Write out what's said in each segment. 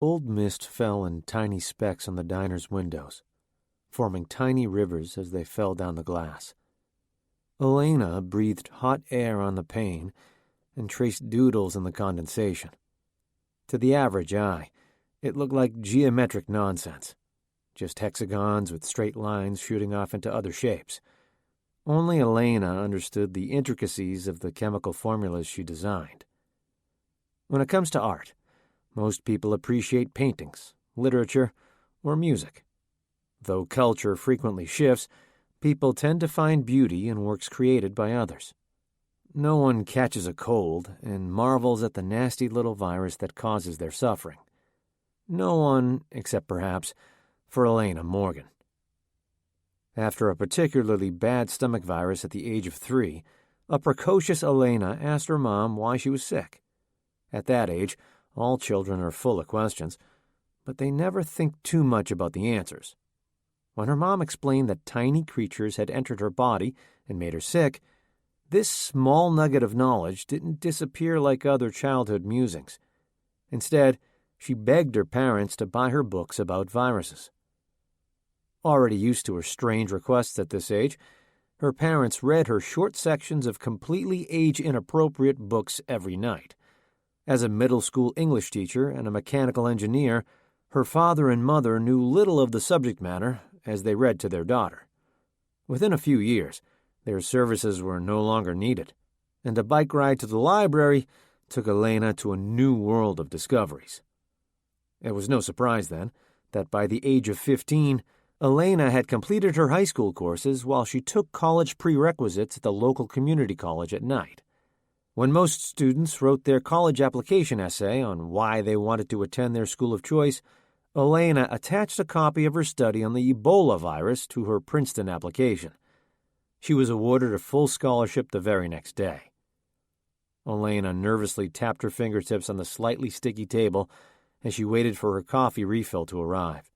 Cold mist fell in tiny specks on the diner's windows, forming tiny rivers as they fell down the glass. Elaina breathed hot air on the pane and traced doodles in the condensation. To the average eye, it looked like geometric nonsense, just hexagons with straight lines shooting off into other shapes. Only Elaina understood the intricacies of the chemical formulas she designed. When it comes to art, most people appreciate paintings, literature, or music. Though culture frequently shifts, people tend to find beauty in works created by others. No one catches a cold and marvels at the nasty little virus that causes their suffering. No one, except perhaps for Elaina Morgan. After a particularly bad stomach virus at the age of 3, a precocious Elaina asked her mom why she was sick. At that age, all children are full of questions, but they never think too much about the answers. When her mom explained that tiny creatures had entered her body and made her sick, this small nugget of knowledge didn't disappear like other childhood musings. Instead, she begged her parents to buy her books about viruses. Already used to her strange requests at this age, her parents read her short sections of completely age-inappropriate books every night. As a middle school English teacher and a mechanical engineer, her father and mother knew little of the subject matter as they read to their daughter. Within a few years, their services were no longer needed, and a bike ride to the library took Elaina to a new world of discoveries. It was no surprise, then, that by the age of 15, Elaina had completed her high school courses while she took college prerequisites at the local community college at night. When most students wrote their college application essay on why they wanted to attend their school of choice, Elaina attached a copy of her study on the Ebola virus to her Princeton application. She was awarded a full scholarship the very next day. Elaina nervously tapped her fingertips on the slightly sticky table as she waited for her coffee refill to arrive.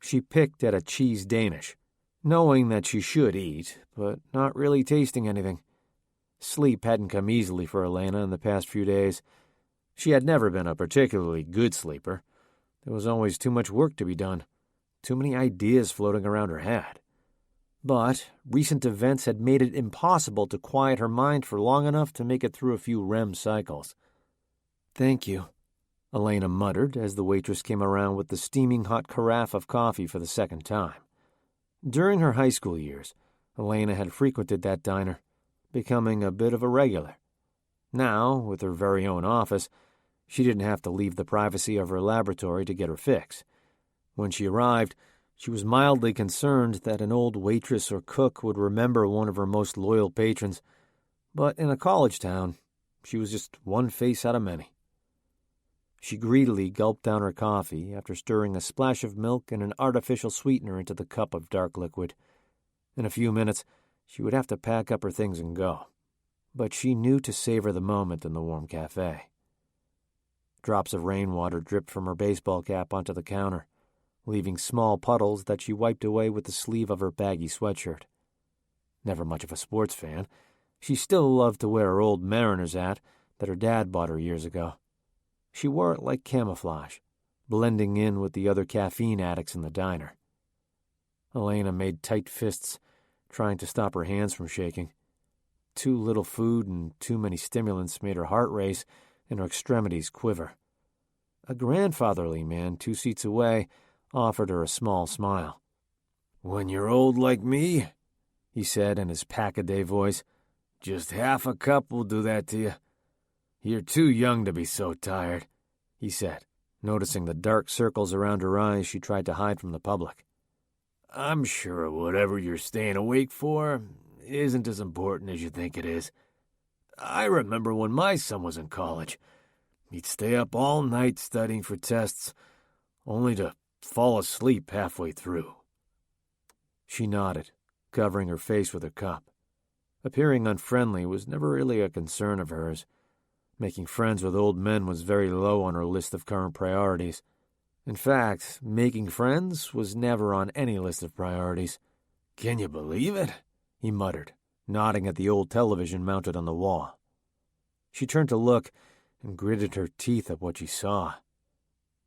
She picked at a cheese Danish, knowing that she should eat, but not really tasting anything. Sleep hadn't come easily for Elaina in the past few days. She had never been a particularly good sleeper. There was always too much work to be done, too many ideas floating around her head. But recent events had made it impossible to quiet her mind for long enough to make it through a few REM cycles. "Thank you," Elaina muttered as the waitress came around with the steaming hot carafe of coffee for the second time. During her high school years, Elaina had frequented that diner, becoming a bit of a regular. Now, with her very own office, she didn't have to leave the privacy of her laboratory to get her fix. When she arrived, she was mildly concerned that an old waitress or cook would remember one of her most loyal patrons, but in a college town, she was just one face out of many. She greedily gulped down her coffee after stirring a splash of milk and an artificial sweetener into the cup of dark liquid. In a few minutes, she would have to pack up her things and go, but she knew to savor the moment in the warm cafe. Drops of rainwater dripped from her baseball cap onto the counter, leaving small puddles that she wiped away with the sleeve of her baggy sweatshirt. Never much of a sports fan, she still loved to wear her old Mariner's hat that her dad bought her years ago. She wore it like camouflage, blending in with the other caffeine addicts in the diner. Elaina made tight fists, trying to stop her hands from shaking. Too little food and too many stimulants made her heart race and her extremities quiver. A grandfatherly man 2 seats away offered her a small smile. "When you're old like me," he said in his pack-a-day voice, "just half a cup will do that to you. You're too young to be so tired," he said, noticing the dark circles around her eyes she tried to hide from the public. "I'm sure whatever you're staying awake for isn't as important as you think it is. I remember when my son was in college. He'd stay up all night studying for tests, only to fall asleep halfway through." She nodded, covering her face with her cup. Appearing unfriendly was never really a concern of hers. Making friends with old men was very low on her list of current priorities. In fact, making friends was never on any list of priorities. "Can you believe it?" he muttered, nodding at the old television mounted on the wall. She turned to look and gritted her teeth at what she saw.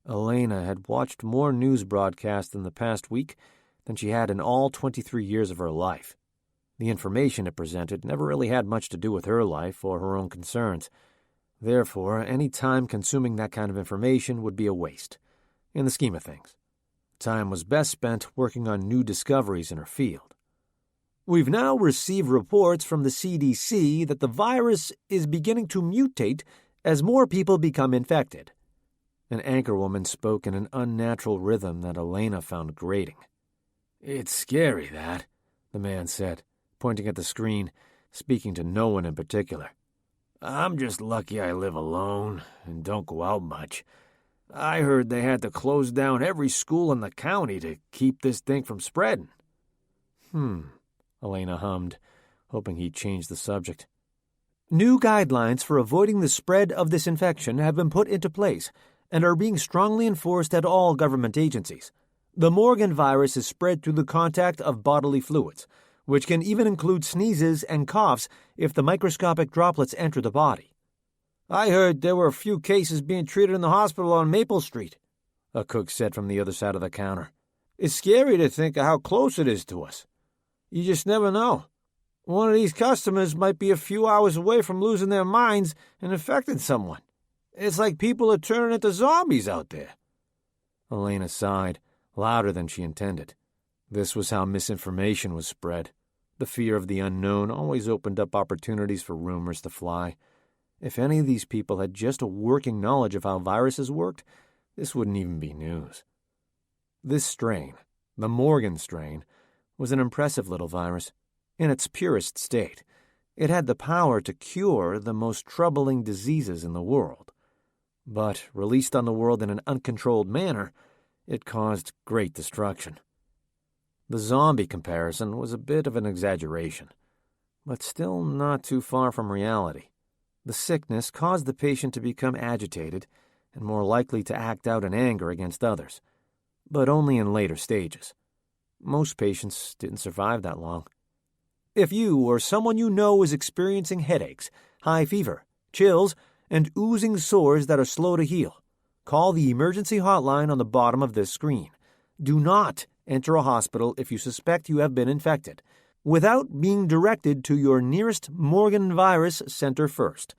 Elaina had watched more news broadcasts in the past week than she had in all 23 years of her life. The information it presented never really had much to do with her life or her own concerns. Therefore, any time consuming that kind of information would be a waste, in the scheme of things. Time was best spent working on new discoveries in her field. We've now received reports from the CDC that the virus is beginning to mutate as more people become infected. An anchorwoman spoke in an unnatural rhythm that Elaina found grating. "It's scary, that," the man said, pointing at the screen, speaking to no one in particular. "I'm just lucky I live alone and don't go out much. I heard they had to close down every school in the county to keep this thing from spreading." Elaina hummed, hoping he'd change the subject. "New guidelines for avoiding the spread of this infection have been put into place and are being strongly enforced at all government agencies. The Morgan virus is spread through the contact of bodily fluids, which can even include sneezes and coughs if the microscopic droplets enter the body." "I heard there were a few cases being treated in the hospital on Maple Street," a cook said from the other side of the counter. "It's scary to think of how close it is to us. You just never know. One of these customers might be a few hours away from losing their minds and infecting someone. It's like people are turning into zombies out there." Elaina sighed, louder than she intended. This was how misinformation was spread. The fear of the unknown always opened up opportunities for rumors to fly. If any of these people had just a working knowledge of how viruses worked, this wouldn't even be news. This strain, the Morgan strain, was an impressive little virus. In its purest state, it had the power to cure the most troubling diseases in the world. But, released on the world in an uncontrolled manner, it caused great destruction. The zombie comparison was a bit of an exaggeration, but still not too far from reality. The sickness caused the patient to become agitated and more likely to act out in anger against others, but only in later stages. Most patients didn't survive that long. If you or someone you know is experiencing headaches, high fever, chills, and oozing sores that are slow to heal, call the emergency hotline on the bottom of this screen. Do not enter a hospital if you suspect you have been infected, without being directed to your nearest Morgan virus center first.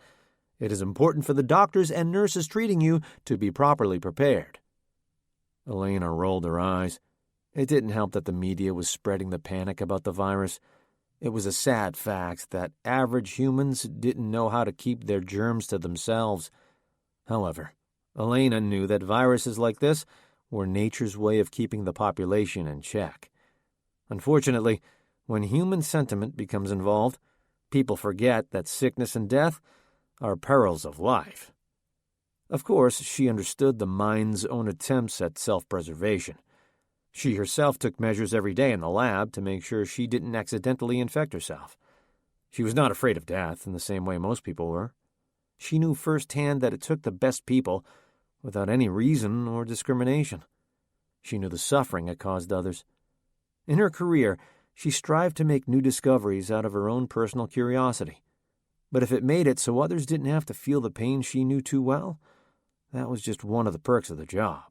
It is important for the doctors and nurses treating you to be properly prepared." Elaina rolled her eyes. It didn't help that the media was spreading the panic about the virus. It was a sad fact that average humans didn't know how to keep their germs to themselves. However, Elaina knew that viruses like this were nature's way of keeping the population in check. Unfortunately, when human sentiment becomes involved, people forget that sickness and death are perils of life. Of course, she understood the mind's own attempts at self-preservation. She herself took measures every day in the lab to make sure she didn't accidentally infect herself. She was not afraid of death in the same way most people were. She knew firsthand that it took the best people without any reason or discrimination. She knew the suffering it caused others. In her career, she strived to make new discoveries out of her own personal curiosity. But if it made it so others didn't have to feel the pain she knew too well, that was just one of the perks of the job.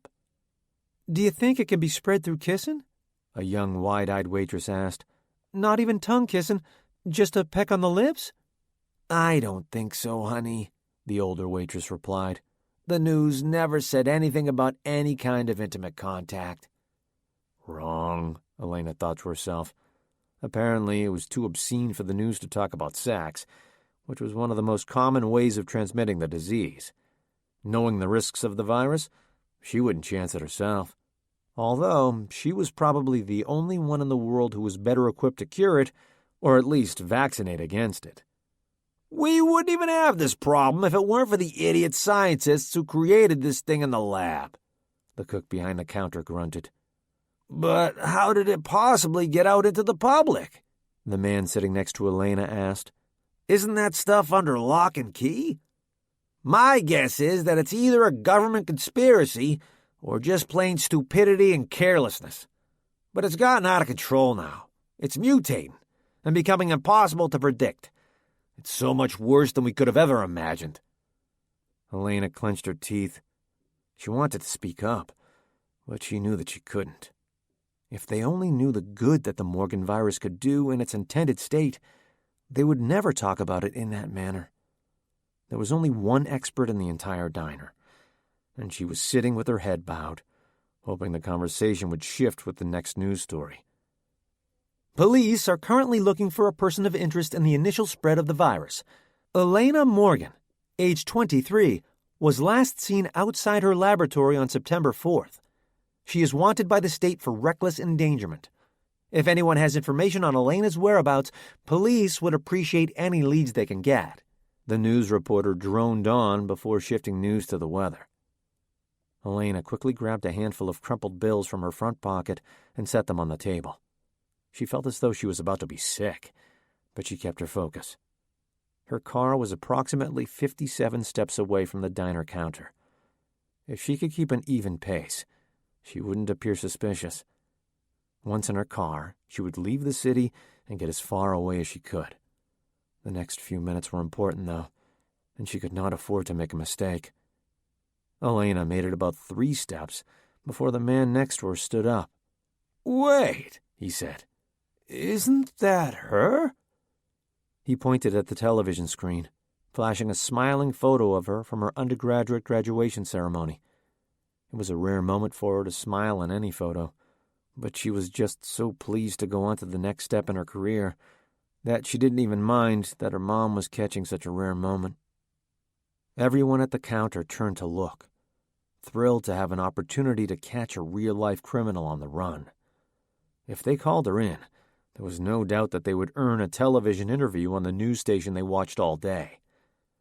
"Do you think it can be spread through kissing?" a young, wide-eyed waitress asked. "Not even tongue kissing, just a peck on the lips?" "I don't think so, honey," the older waitress replied. "The news never said anything about any kind of intimate contact." Wrong, Elaina thought to herself. Apparently, it was too obscene for the news to talk about sex, which was one of the most common ways of transmitting the disease. Knowing the risks of the virus, she wouldn't chance it herself. Although, she was probably the only one in the world who was better equipped to cure it, or at least vaccinate against it. "We wouldn't even have this problem if it weren't for the idiot scientists who created this thing in the lab," the cook behind the counter grunted. "But how did it possibly get out into the public?" the man sitting next to Elaina asked. "Isn't that stuff under lock and key? My guess is that it's either a government conspiracy or just plain stupidity and carelessness. But it's gotten out of control now. It's mutating and becoming impossible to predict. It's so much worse than we could have ever imagined." Elaina clenched her teeth. She wanted to speak up, but she knew that she couldn't. If they only knew the good that the Morgan virus could do in its intended state, they would never talk about it in that manner. There was only one expert in the entire diner, and she was sitting with her head bowed, hoping the conversation would shift with the next news story. Police are currently looking for a person of interest in the initial spread of the virus. Elaina Morgan, age 23, was last seen outside her laboratory on September 4th. She is wanted by the state for reckless endangerment. If anyone has information on Elena's whereabouts, police would appreciate any leads they can get. The news reporter droned on before shifting news to the weather. Elaina quickly grabbed a handful of crumpled bills from her front pocket and set them on the table. She felt as though she was about to be sick, but she kept her focus. Her car was approximately 57 steps away from the diner counter. If she could keep an even pace, she wouldn't appear suspicious. Once in her car, she would leave the city and get as far away as she could. The next few minutes were important, though, and she could not afford to make a mistake. Elaina made it about 3 steps before the man next to her stood up. "Wait," he said. "Isn't that her?" He pointed at the television screen, flashing a smiling photo of her from her undergraduate graduation ceremony. It was a rare moment for her to smile in any photo, but she was just so pleased to go on to the next step in her career that she didn't even mind that her mom was catching such a rare moment. Everyone at the counter turned to look, thrilled to have an opportunity to catch a real-life criminal on the run. If they called her in, there was no doubt that they would earn a television interview on the news station they watched all day.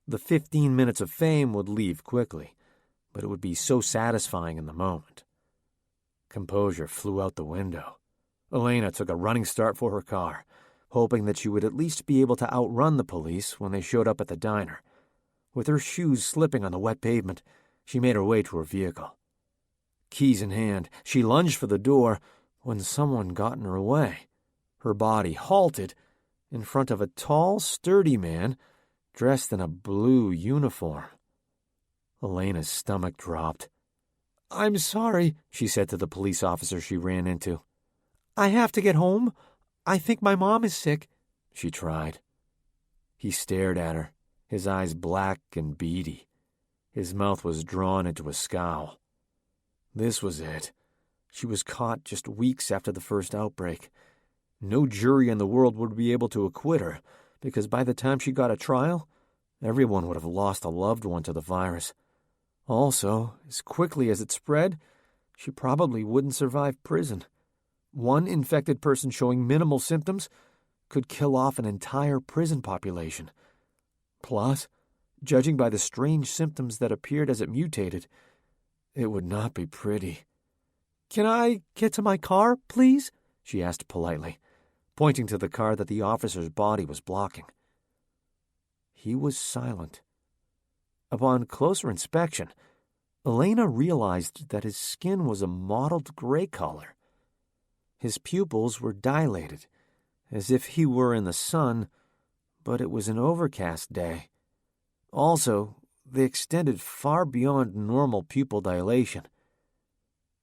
The 15 minutes of fame would leave quickly, but it would be so satisfying in the moment. Composure flew out the window. Elaina took a running start for her car, hoping that she would at least be able to outrun the police when they showed up at the diner. With her shoes slipping on the wet pavement, she made her way to her vehicle. Keys in hand, she lunged for the door when someone got in her way. Her body halted in front of a tall, sturdy man dressed in a blue uniform. Elena's stomach dropped. "I'm sorry," she said to the police officer she ran into. "I have to get home. I think my mom is sick," she tried. He stared at her, his eyes black and beady. His mouth was drawn into a scowl. This was it. She was caught just weeks after the first outbreak. No jury in the world would be able to acquit her, because by the time she got a trial, everyone would have lost a loved one to the virus. Also, as quickly as it spread, she probably wouldn't survive prison. One infected person showing minimal symptoms could kill off an entire prison population. Plus, judging by the strange symptoms that appeared as it mutated, it would not be pretty. "Can I get to my car, please?" she asked politely, pointing to the car that the officer's body was blocking. He was silent. Upon closer inspection, Elaina realized that his skin was a mottled gray color. His pupils were dilated, as if he were in the sun, but it was an overcast day. Also, they extended far beyond normal pupil dilation.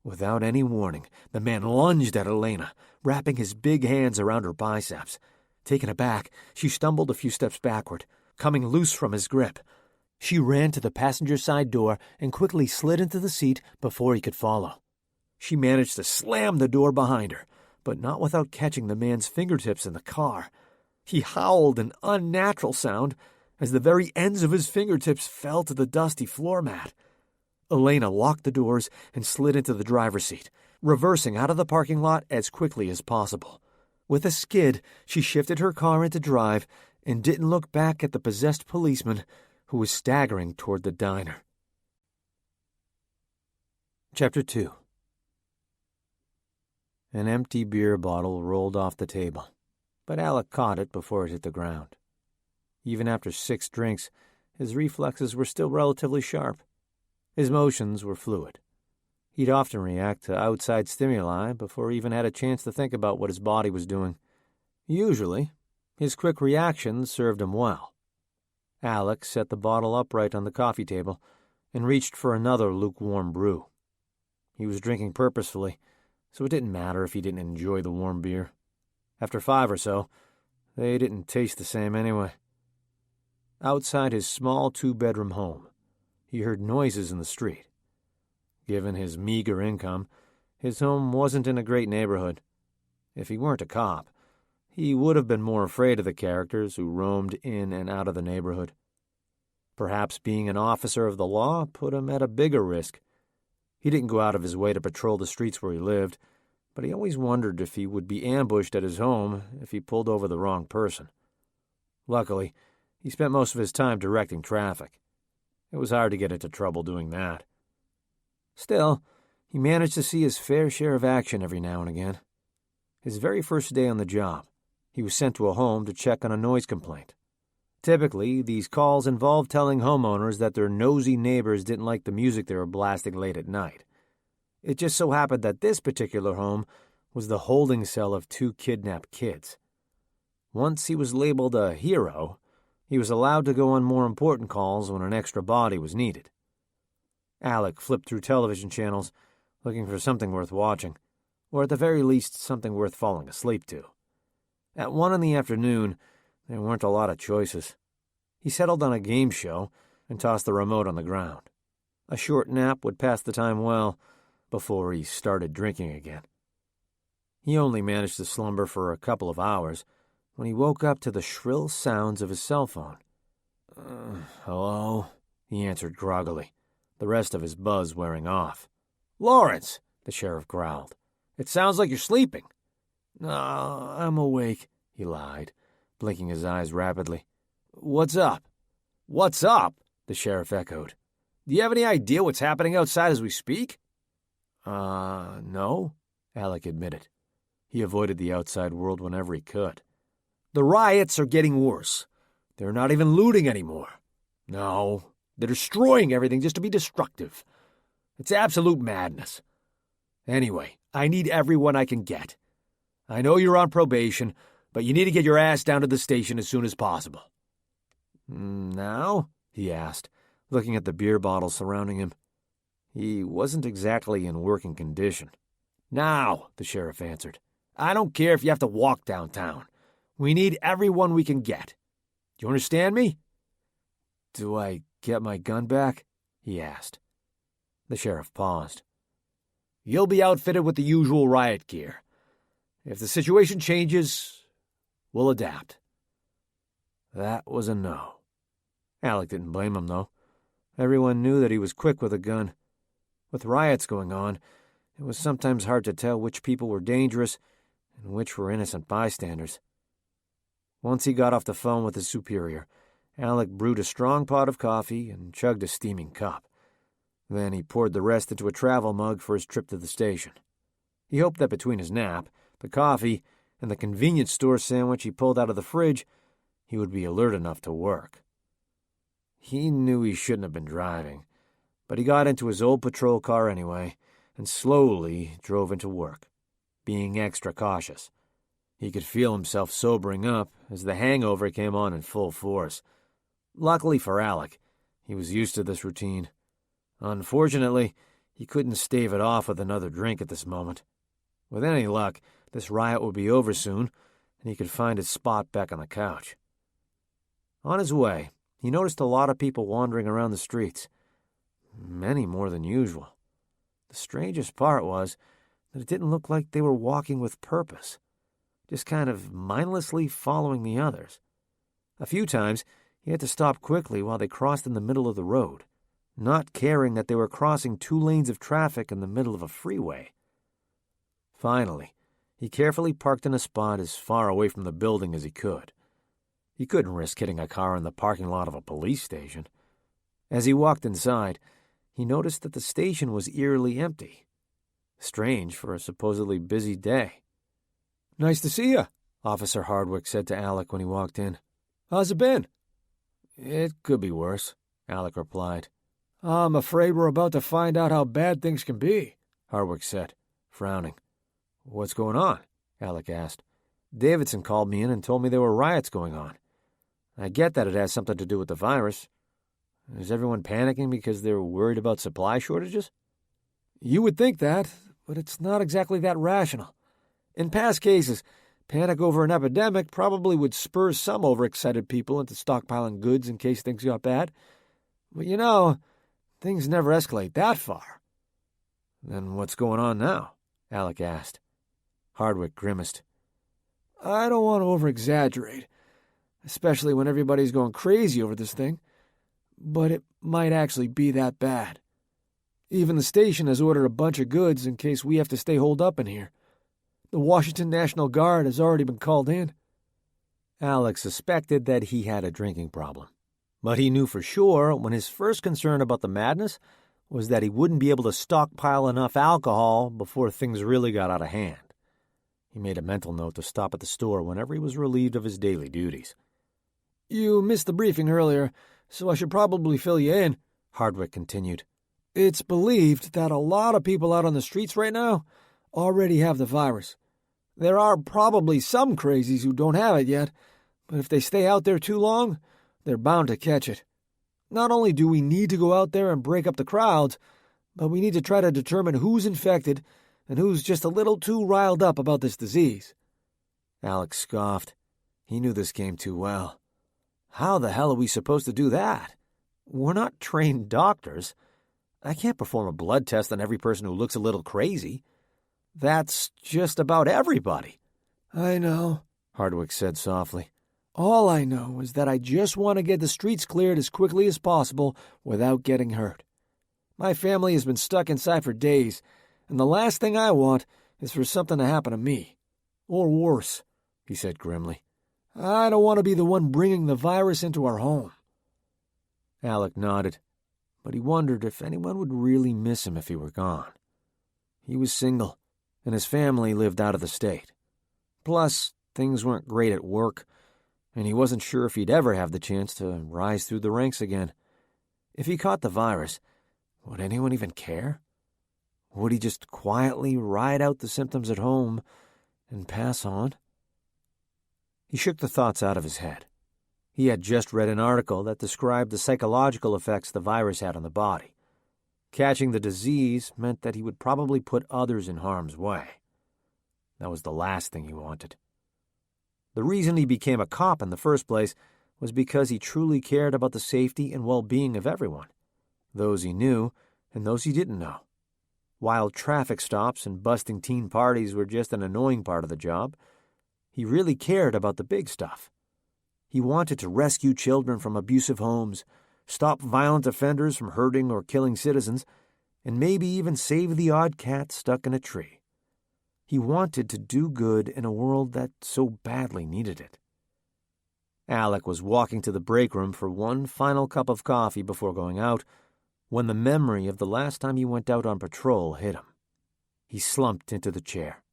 Without any warning, the man lunged at Elaina, wrapping his big hands around her biceps. Taken aback, she stumbled a few steps backward, coming loose from his grip. She ran to the passenger side door and quickly slid into the seat before he could follow. She managed to slam the door behind her, but not without catching the man's fingertips in the car. He howled an unnatural sound as the very ends of his fingertips fell to the dusty floor mat. Elaina locked the doors and slid into the driver's seat, reversing out of the parking lot as quickly as possible. With a skid, she shifted her car into drive and didn't look back at the possessed policeman who was staggering toward the diner. Chapter 2. An empty beer bottle rolled off the table, but Alec caught it before it hit the ground. Even after 6 drinks, his reflexes were still relatively sharp. His motions were fluid. He'd often react to outside stimuli before he even had a chance to think about what his body was doing. Usually, his quick reactions served him well. Alec set the bottle upright on the coffee table and reached for another lukewarm brew. He was drinking purposefully, so it didn't matter if he didn't enjoy the warm beer. After 5 or so, they didn't taste the same anyway. Outside his small 2-bedroom home, he heard noises in the street. Given his meager income, his home wasn't in a great neighborhood. If he weren't a cop, he would have been more afraid of the characters who roamed in and out of the neighborhood. Perhaps being an officer of the law put him at a bigger risk. He didn't go out of his way to patrol the streets where he lived, but he always wondered if he would be ambushed at his home if he pulled over the wrong person. Luckily, he spent most of his time directing traffic. It was hard to get into trouble doing that. Still, he managed to see his fair share of action every now and again. His very first day on the job, he was sent to a home to check on a noise complaint. Typically, these calls involved telling homeowners that their nosy neighbors didn't like the music they were blasting late at night. It just so happened that this particular home was the holding cell of 2 kidnapped kids. Once he was labeled a hero, he was allowed to go on more important calls when an extra body was needed. Alec flipped through television channels, looking for something worth watching, or at the very least something worth falling asleep to. At 1 in the afternoon, there weren't a lot of choices. He settled on a game show and tossed the remote on the ground. A short nap would pass the time well before he started drinking again. He only managed to slumber for a couple of hours when he woke up to the shrill sounds of his cell phone. Hello? He answered groggily, the rest of his buzz wearing off. Lawrence, the sheriff growled. It sounds like you're sleeping. No, I'm awake, he lied, blinking his eyes rapidly. What's up? What's up? The sheriff echoed. Do you have any idea what's happening outside as we speak? No, Alec admitted. He avoided the outside world whenever he could. The riots are getting worse. They're not even looting anymore. No, they're destroying everything just to be destructive. It's absolute madness. Anyway, I need everyone I can get. I know you're on probation, but you need to get your ass down to the station as soon as possible. Now? He asked, looking at the beer bottles surrounding him. He wasn't exactly in working condition. Now, the sheriff answered. I don't care if you have to walk downtown. We need everyone we can get. Do you understand me? Do I get my gun back? He asked. The sheriff paused. You'll be outfitted with the usual riot gear. If the situation changes, we'll adapt. That was a no. Alec didn't blame him, though. Everyone knew that he was quick with a gun. With riots going on, it was sometimes hard to tell which people were dangerous and which were innocent bystanders. Once he got off the phone with his superior, Alec brewed a strong pot of coffee and chugged a steaming cup. Then he poured the rest into a travel mug for his trip to the station. He hoped that between his nap, the coffee, and the convenience store sandwich he pulled out of the fridge, he would be alert enough to work. He knew he shouldn't have been driving, but he got into his old patrol car anyway and slowly drove into work, being extra cautious. He could feel himself sobering up as the hangover came on in full force. Luckily for Alec, he was used to this routine. Unfortunately, he couldn't stave it off with another drink at this moment. With any luck, this riot would be over soon, and he could find his spot back on the couch. On his way, he noticed a lot of people wandering around the streets. Many more than usual. The strangest part was that it didn't look like they were walking with purpose, just kind of mindlessly following the others. A few times, he had to stop quickly while they crossed in the middle of the road, not caring that they were crossing 2 lanes of traffic in the middle of a freeway. Finally, he carefully parked in a spot as far away from the building as he could. He couldn't risk hitting a car in the parking lot of a police station. As he walked inside, he noticed that the station was eerily empty. Strange for a supposedly busy day. "Nice to see you," Officer Hardwick said to Alec when he walked in. "How's it been?" "It could be worse," Alec replied. "I'm afraid we're about to find out how bad things can be," Hardwick said, frowning. "What's going on?" Alec asked. "Davidson called me in and told me there were riots going on. I get that it has something to do with the virus. Is everyone panicking because they're worried about supply shortages? You would think that, but it's not exactly that rational. In past cases, panic over an epidemic probably would spur some overexcited people into stockpiling goods in case things got bad. But things never escalate that far. Then what's going on now? Alec asked. Hardwick grimaced. I don't want to over-exaggerate, especially when everybody's going crazy over this thing, but it might actually be that bad. Even the station has ordered a bunch of goods in case we have to stay holed up in here. The Washington National Guard has already been called in. Alec suspected that he had a drinking problem, but he knew for sure when his first concern about the madness was that he wouldn't be able to stockpile enough alcohol before things really got out of hand. He made a mental note to stop at the store whenever he was relieved of his daily duties. You missed the briefing earlier, so I should probably fill you in, Hardwick continued. It's believed that a lot of people out on the streets right now already have the virus. There are probably some crazies who don't have it yet, but if they stay out there too long, they're bound to catch it. Not only do we need to go out there and break up the crowds, but we need to try to determine who's infected and who's just a little too riled up about this disease. Alec scoffed. He knew this game too well. How the hell are we supposed to do that? We're not trained doctors. I can't perform a blood test on every person who looks a little crazy. That's just about everybody. I know, Hardwick said softly. All I know is that I just want to get the streets cleared as quickly as possible without getting hurt. My family has been stuck inside for days, and the last thing I want is for something to happen to me. Or worse, he said grimly. I don't want to be the one bringing the virus into our home. Alec nodded, but he wondered if anyone would really miss him if he were gone. He was single, and his family lived out of the state. Plus, things weren't great at work, and he wasn't sure if he'd ever have the chance to rise through the ranks again. If he caught the virus, would anyone even care? Would he just quietly ride out the symptoms at home and pass on? He shook the thoughts out of his head. He had just read an article that described the psychological effects the virus had on the body. Catching the disease meant that he would probably put others in harm's way. That was the last thing he wanted. The reason he became a cop in the first place was because he truly cared about the safety and well-being of everyone, those he knew and those he didn't know. While traffic stops and busting teen parties were just an annoying part of the job, he really cared about the big stuff. He wanted to rescue children from abusive homes, stop violent offenders from hurting or killing citizens, and maybe even save the odd cat stuck in a tree. He wanted to do good in a world that so badly needed it. Alec was walking to the break room for one final cup of coffee before going out when the memory of the last time he went out on patrol hit him. He slumped into the chair,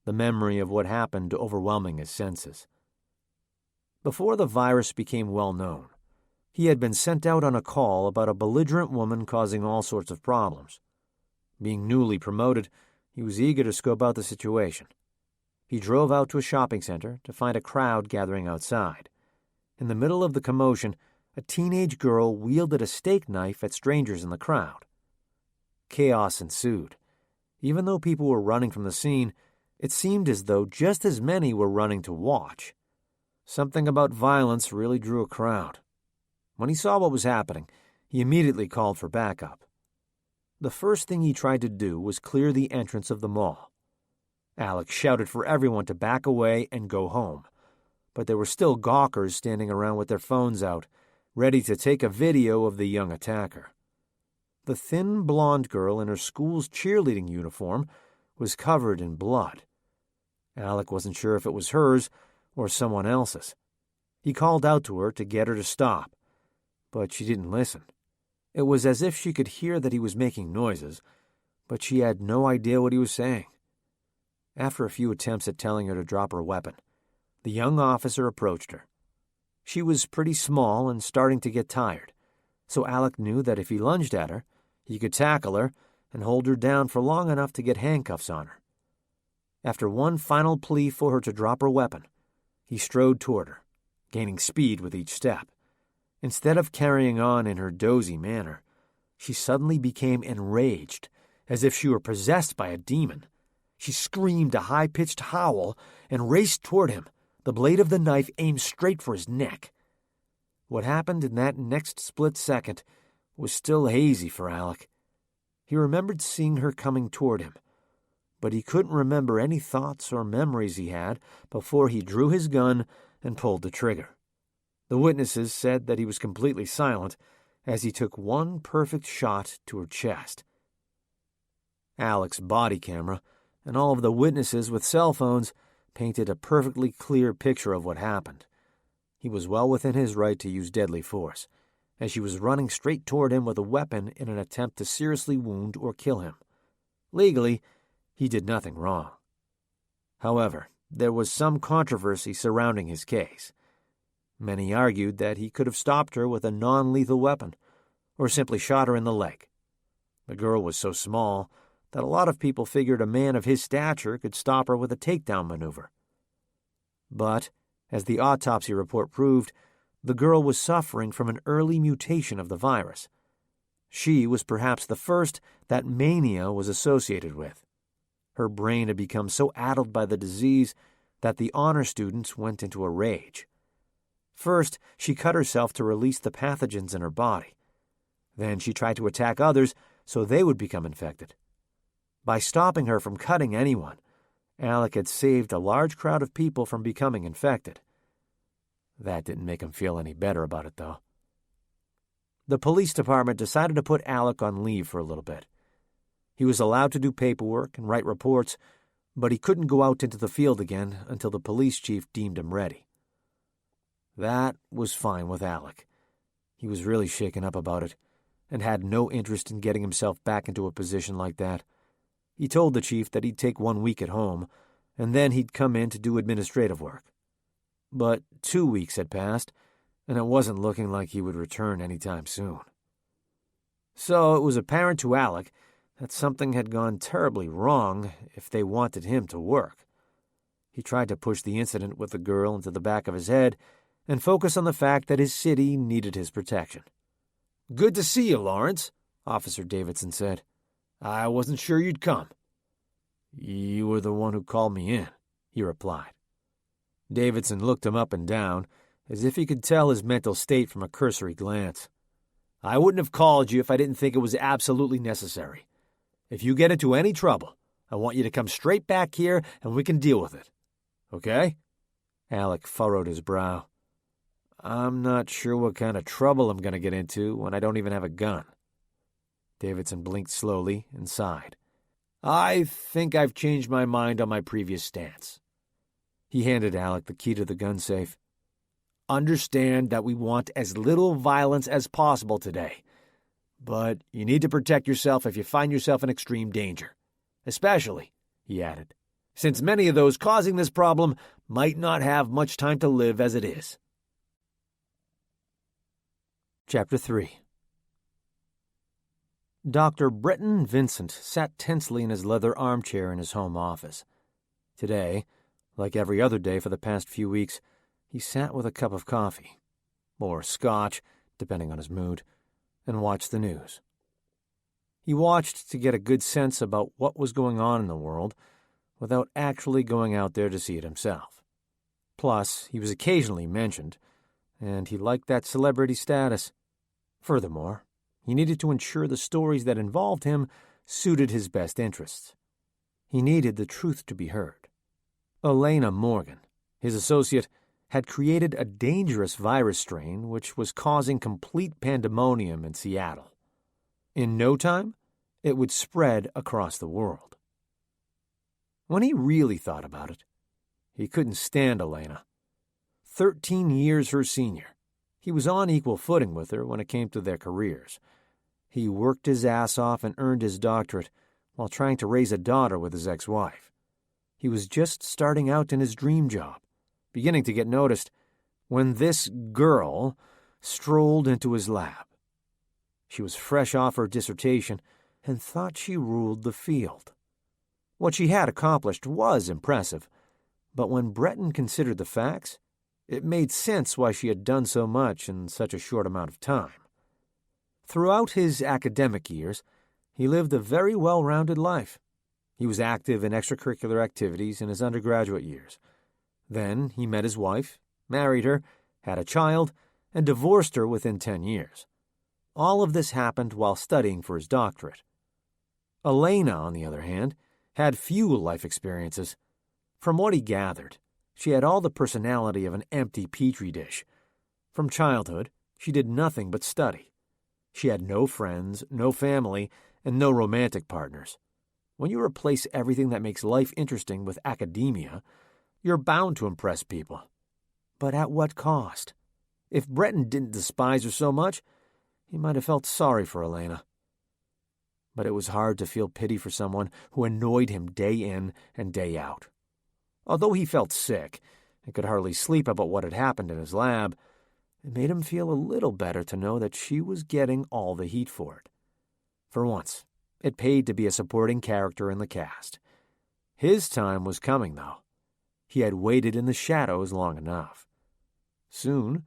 the memory of what happened overwhelming his senses. Before the virus became well known, he had been sent out on a call about a belligerent woman causing all sorts of problems. Being newly promoted, he was eager to scope out the situation. He drove out to a shopping center to find a crowd gathering outside. In the middle of the commotion, a teenage girl wielded a steak knife at strangers in the crowd. Chaos ensued. Even though people were running from the scene, it seemed as though just as many were running to watch. Something about violence really drew a crowd. When he saw what was happening, he immediately called for backup. The first thing he tried to do was clear the entrance of the mall. Alec shouted for everyone to back away and go home, but there were still gawkers standing around with their phones out, ready to take a video of the young attacker. The thin blonde girl in her school's cheerleading uniform was covered in blood. Alec wasn't sure if it was hers or someone else's. He called out to her to get her to stop, but she didn't listen. It was as if she could hear that he was making noises, but she had no idea what he was saying. After a few attempts at telling her to drop her weapon, the young officer approached her. She was pretty small and starting to get tired, so Alec knew that if he lunged at her, he could tackle her and hold her down for long enough to get handcuffs on her. After one final plea for her to drop her weapon, he strode toward her, gaining speed with each step. Instead of carrying on in her dozy manner, she suddenly became enraged, as if she were possessed by a demon. She screamed a high-pitched howl and raced toward him, the blade of the knife aimed straight for his neck. What happened in that next split second was still hazy for Alec. He remembered seeing her coming toward him, but he couldn't remember any thoughts or memories he had before he drew his gun and pulled the trigger. The witnesses said that he was completely silent as he took one perfect shot to her chest. Alec's body camera and all of the witnesses with cell phones painted a perfectly clear picture of what happened. He was well within his right to use deadly force, as she was running straight toward him with a weapon in an attempt to seriously wound or kill him. Legally, he did nothing wrong. However, there was some controversy surrounding his case. Many argued that he could have stopped her with a non-lethal weapon, or simply shot her in the leg. The girl was so small that a lot of people figured a man of his stature could stop her with a takedown maneuver. But, as the autopsy report proved, the girl was suffering from an early mutation of the virus. She was perhaps the first that mania was associated with. Her brain had become so addled by the disease that the honor students went into a rage. First, she cut herself to release the pathogens in her body. Then she tried to attack others so they would become infected. By stopping her from cutting anyone, Alec had saved a large crowd of people from becoming infected. That didn't make him feel any better about it, though. The police department decided to put Alec on leave for a little bit. He was allowed to do paperwork and write reports, but he couldn't go out into the field again until the police chief deemed him ready. That was fine with Alec. He was really shaken up about it and had no interest in getting himself back into a position like that. He told the chief that he'd take 1 week at home, and then he'd come in to do administrative work. But 2 weeks had passed, and it wasn't looking like he would return anytime soon. So it was apparent to Alec that something had gone terribly wrong if they wanted him to work. He tried to push the incident with the girl into the back of his head and focus on the fact that his city needed his protection. "Good to see you, Lawrence," Officer Davidson said. "I wasn't sure you'd come." "You were the one who called me in," he replied. Davidson looked him up and down, as if he could tell his mental state from a cursory glance. "I wouldn't have called you if I didn't think it was absolutely necessary. If you get into any trouble, I want you to come straight back here and we can deal with it. Okay?" Alec furrowed his brow. "I'm not sure what kind of trouble I'm going to get into when I don't even have a gun." Davidson blinked slowly and sighed. "I think I've changed my mind on my previous stance." He handed Alec the key to the gun safe. "Understand that we want as little violence as possible today, but you need to protect yourself if you find yourself in extreme danger. Especially," he added, "since many of those causing this problem might not have much time to live as it is." Chapter 3. Dr. Bretton Vincent sat tensely in his leather armchair in his home office. Today, like every other day for the past few weeks, he sat with a cup of coffee, or scotch, depending on his mood, and watched the news. He watched to get a good sense about what was going on in the world without actually going out there to see it himself. Plus, he was occasionally mentioned, and he liked that celebrity status. Furthermore, he needed to ensure the stories that involved him suited his best interests. He needed the truth to be heard. Elaina Morgan, his associate, had created a dangerous virus strain which was causing complete pandemonium in Seattle. In no time, it would spread across the world. When he really thought about it, he couldn't stand Elaina. 13 years her senior, he was on equal footing with her when it came to their careers. He worked his ass off and earned his doctorate while trying to raise a daughter with his ex-wife. He was just starting out in his dream job, beginning to get noticed, when this girl strolled into his lab. She was fresh off her dissertation and thought she ruled the field. What she had accomplished was impressive, but when Bretton considered the facts, It made sense why she had done so much in such a short amount of time. Throughout his academic years, he lived a very well-rounded life. He was active in extracurricular activities in his undergraduate years. Then he met his wife, married her, had a child, and divorced her within 10 years. All of this happened while studying for his doctorate. Elaina, on the other hand, had few life experiences. From what he gathered, she had all the personality of an empty petri dish. From childhood, she did nothing but study. She had no friends, no family, and no romantic partners. When you replace everything that makes life interesting with academia, you're bound to impress people. But at what cost? If Breton didn't despise her so much, he might have felt sorry for Elaina. But it was hard to feel pity for someone who annoyed him day in and day out. Although he felt sick and could hardly sleep about what had happened in his lab, it made him feel a little better to know that she was getting all the heat for it. For once, it paid to be a supporting character in the cast. His time was coming, though. He had waited in the shadows long enough. Soon,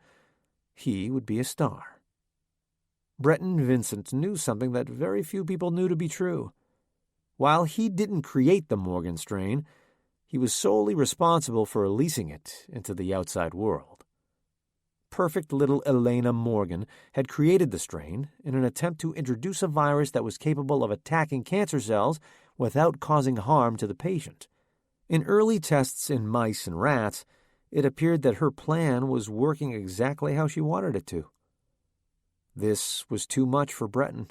he would be a star. Breton Vincent knew something that very few people knew to be true. While he didn't create the Morgan strain, he was solely responsible for releasing it into the outside world. Perfect little Elaina Morgan had created the strain in an attempt to introduce a virus that was capable of attacking cancer cells without causing harm to the patient. In early tests in mice and rats, it appeared that her plan was working exactly how she wanted it to. This was too much for Breton.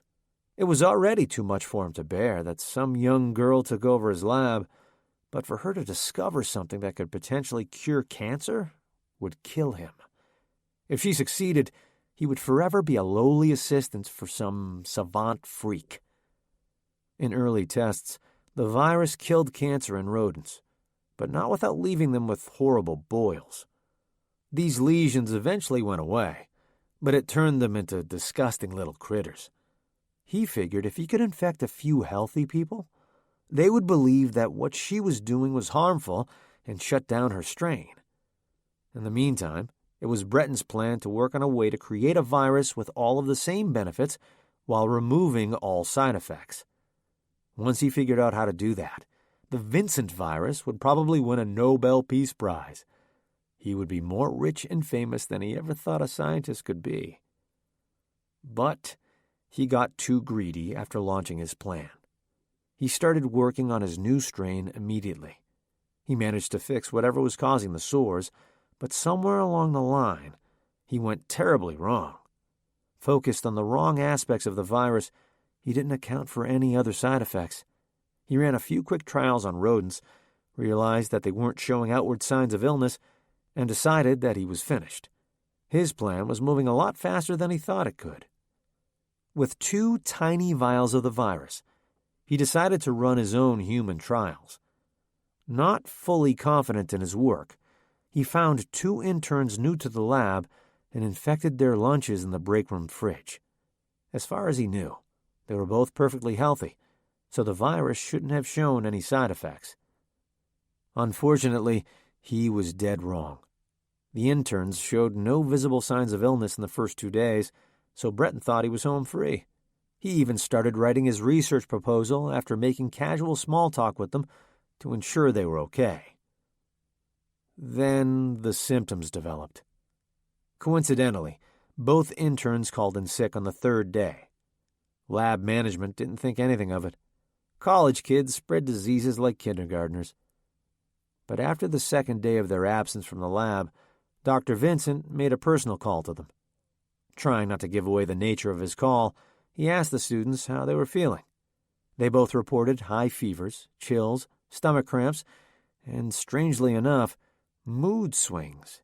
It was already too much for him to bear that some young girl took over his lab, but for her to discover something that could potentially cure cancer would kill him. If she succeeded, he would forever be a lowly assistant for some savant freak. In early tests, the virus killed cancer in rodents, but not without leaving them with horrible boils. These lesions eventually went away, but it turned them into disgusting little critters. He figured if he could infect a few healthy people, they would believe that what she was doing was harmful and shut down her strain. In the meantime, it was Breton's plan to work on a way to create a virus with all of the same benefits while removing all side effects. Once he figured out how to do that, the Vincent virus would probably win a Nobel Peace Prize. He would be more rich and famous than he ever thought a scientist could be. But he got too greedy after launching his plan. He started working on his new strain immediately. He managed to fix whatever was causing the sores, but somewhere along the line, he went terribly wrong. Focused on the wrong aspects of the virus, he didn't account for any other side effects. He ran a few quick trials on rodents, realized that they weren't showing outward signs of illness, and decided that he was finished. His plan was moving a lot faster than he thought it could. With 2 tiny vials of the virus, he decided to run his own human trials. Not fully confident in his work, he found 2 interns new to the lab and infected their lunches in the break room fridge. As far as he knew, they were both perfectly healthy, so the virus shouldn't have shown any side effects. Unfortunately, he was dead wrong. The interns showed no visible signs of illness in the first 2 days, so Breton thought he was home free. He even started writing his research proposal after making casual small talk with them to ensure they were okay. Then the symptoms developed. Coincidentally, both interns called in sick on the 3rd day. Lab management didn't think anything of it. College kids spread diseases like kindergartners. But after the 2nd day of their absence from the lab, Dr. Vincent made a personal call to them. Trying not to give away the nature of his call, he asked the students how they were feeling. They both reported high fevers, chills, stomach cramps, and, strangely enough, mood swings.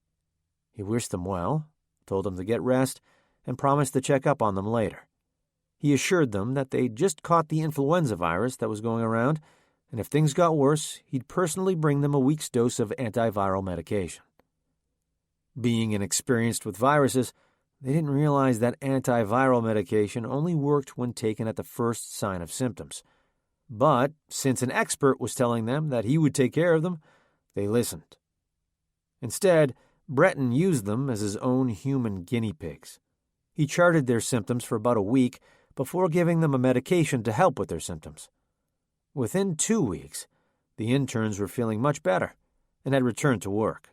He wished them well, told them to get rest, and promised to check up on them later. He assured them that they'd just caught the influenza virus that was going around, and if things got worse, he'd personally bring them a week's dose of antiviral medication. Being inexperienced with viruses, they didn't realize that antiviral medication only worked when taken at the first sign of symptoms. But since an expert was telling them that he would take care of them, they listened. Instead, Breton used them as his own human guinea pigs. He charted their symptoms for about a week before giving them a medication to help with their symptoms. Within 2 weeks, the interns were feeling much better and had returned to work.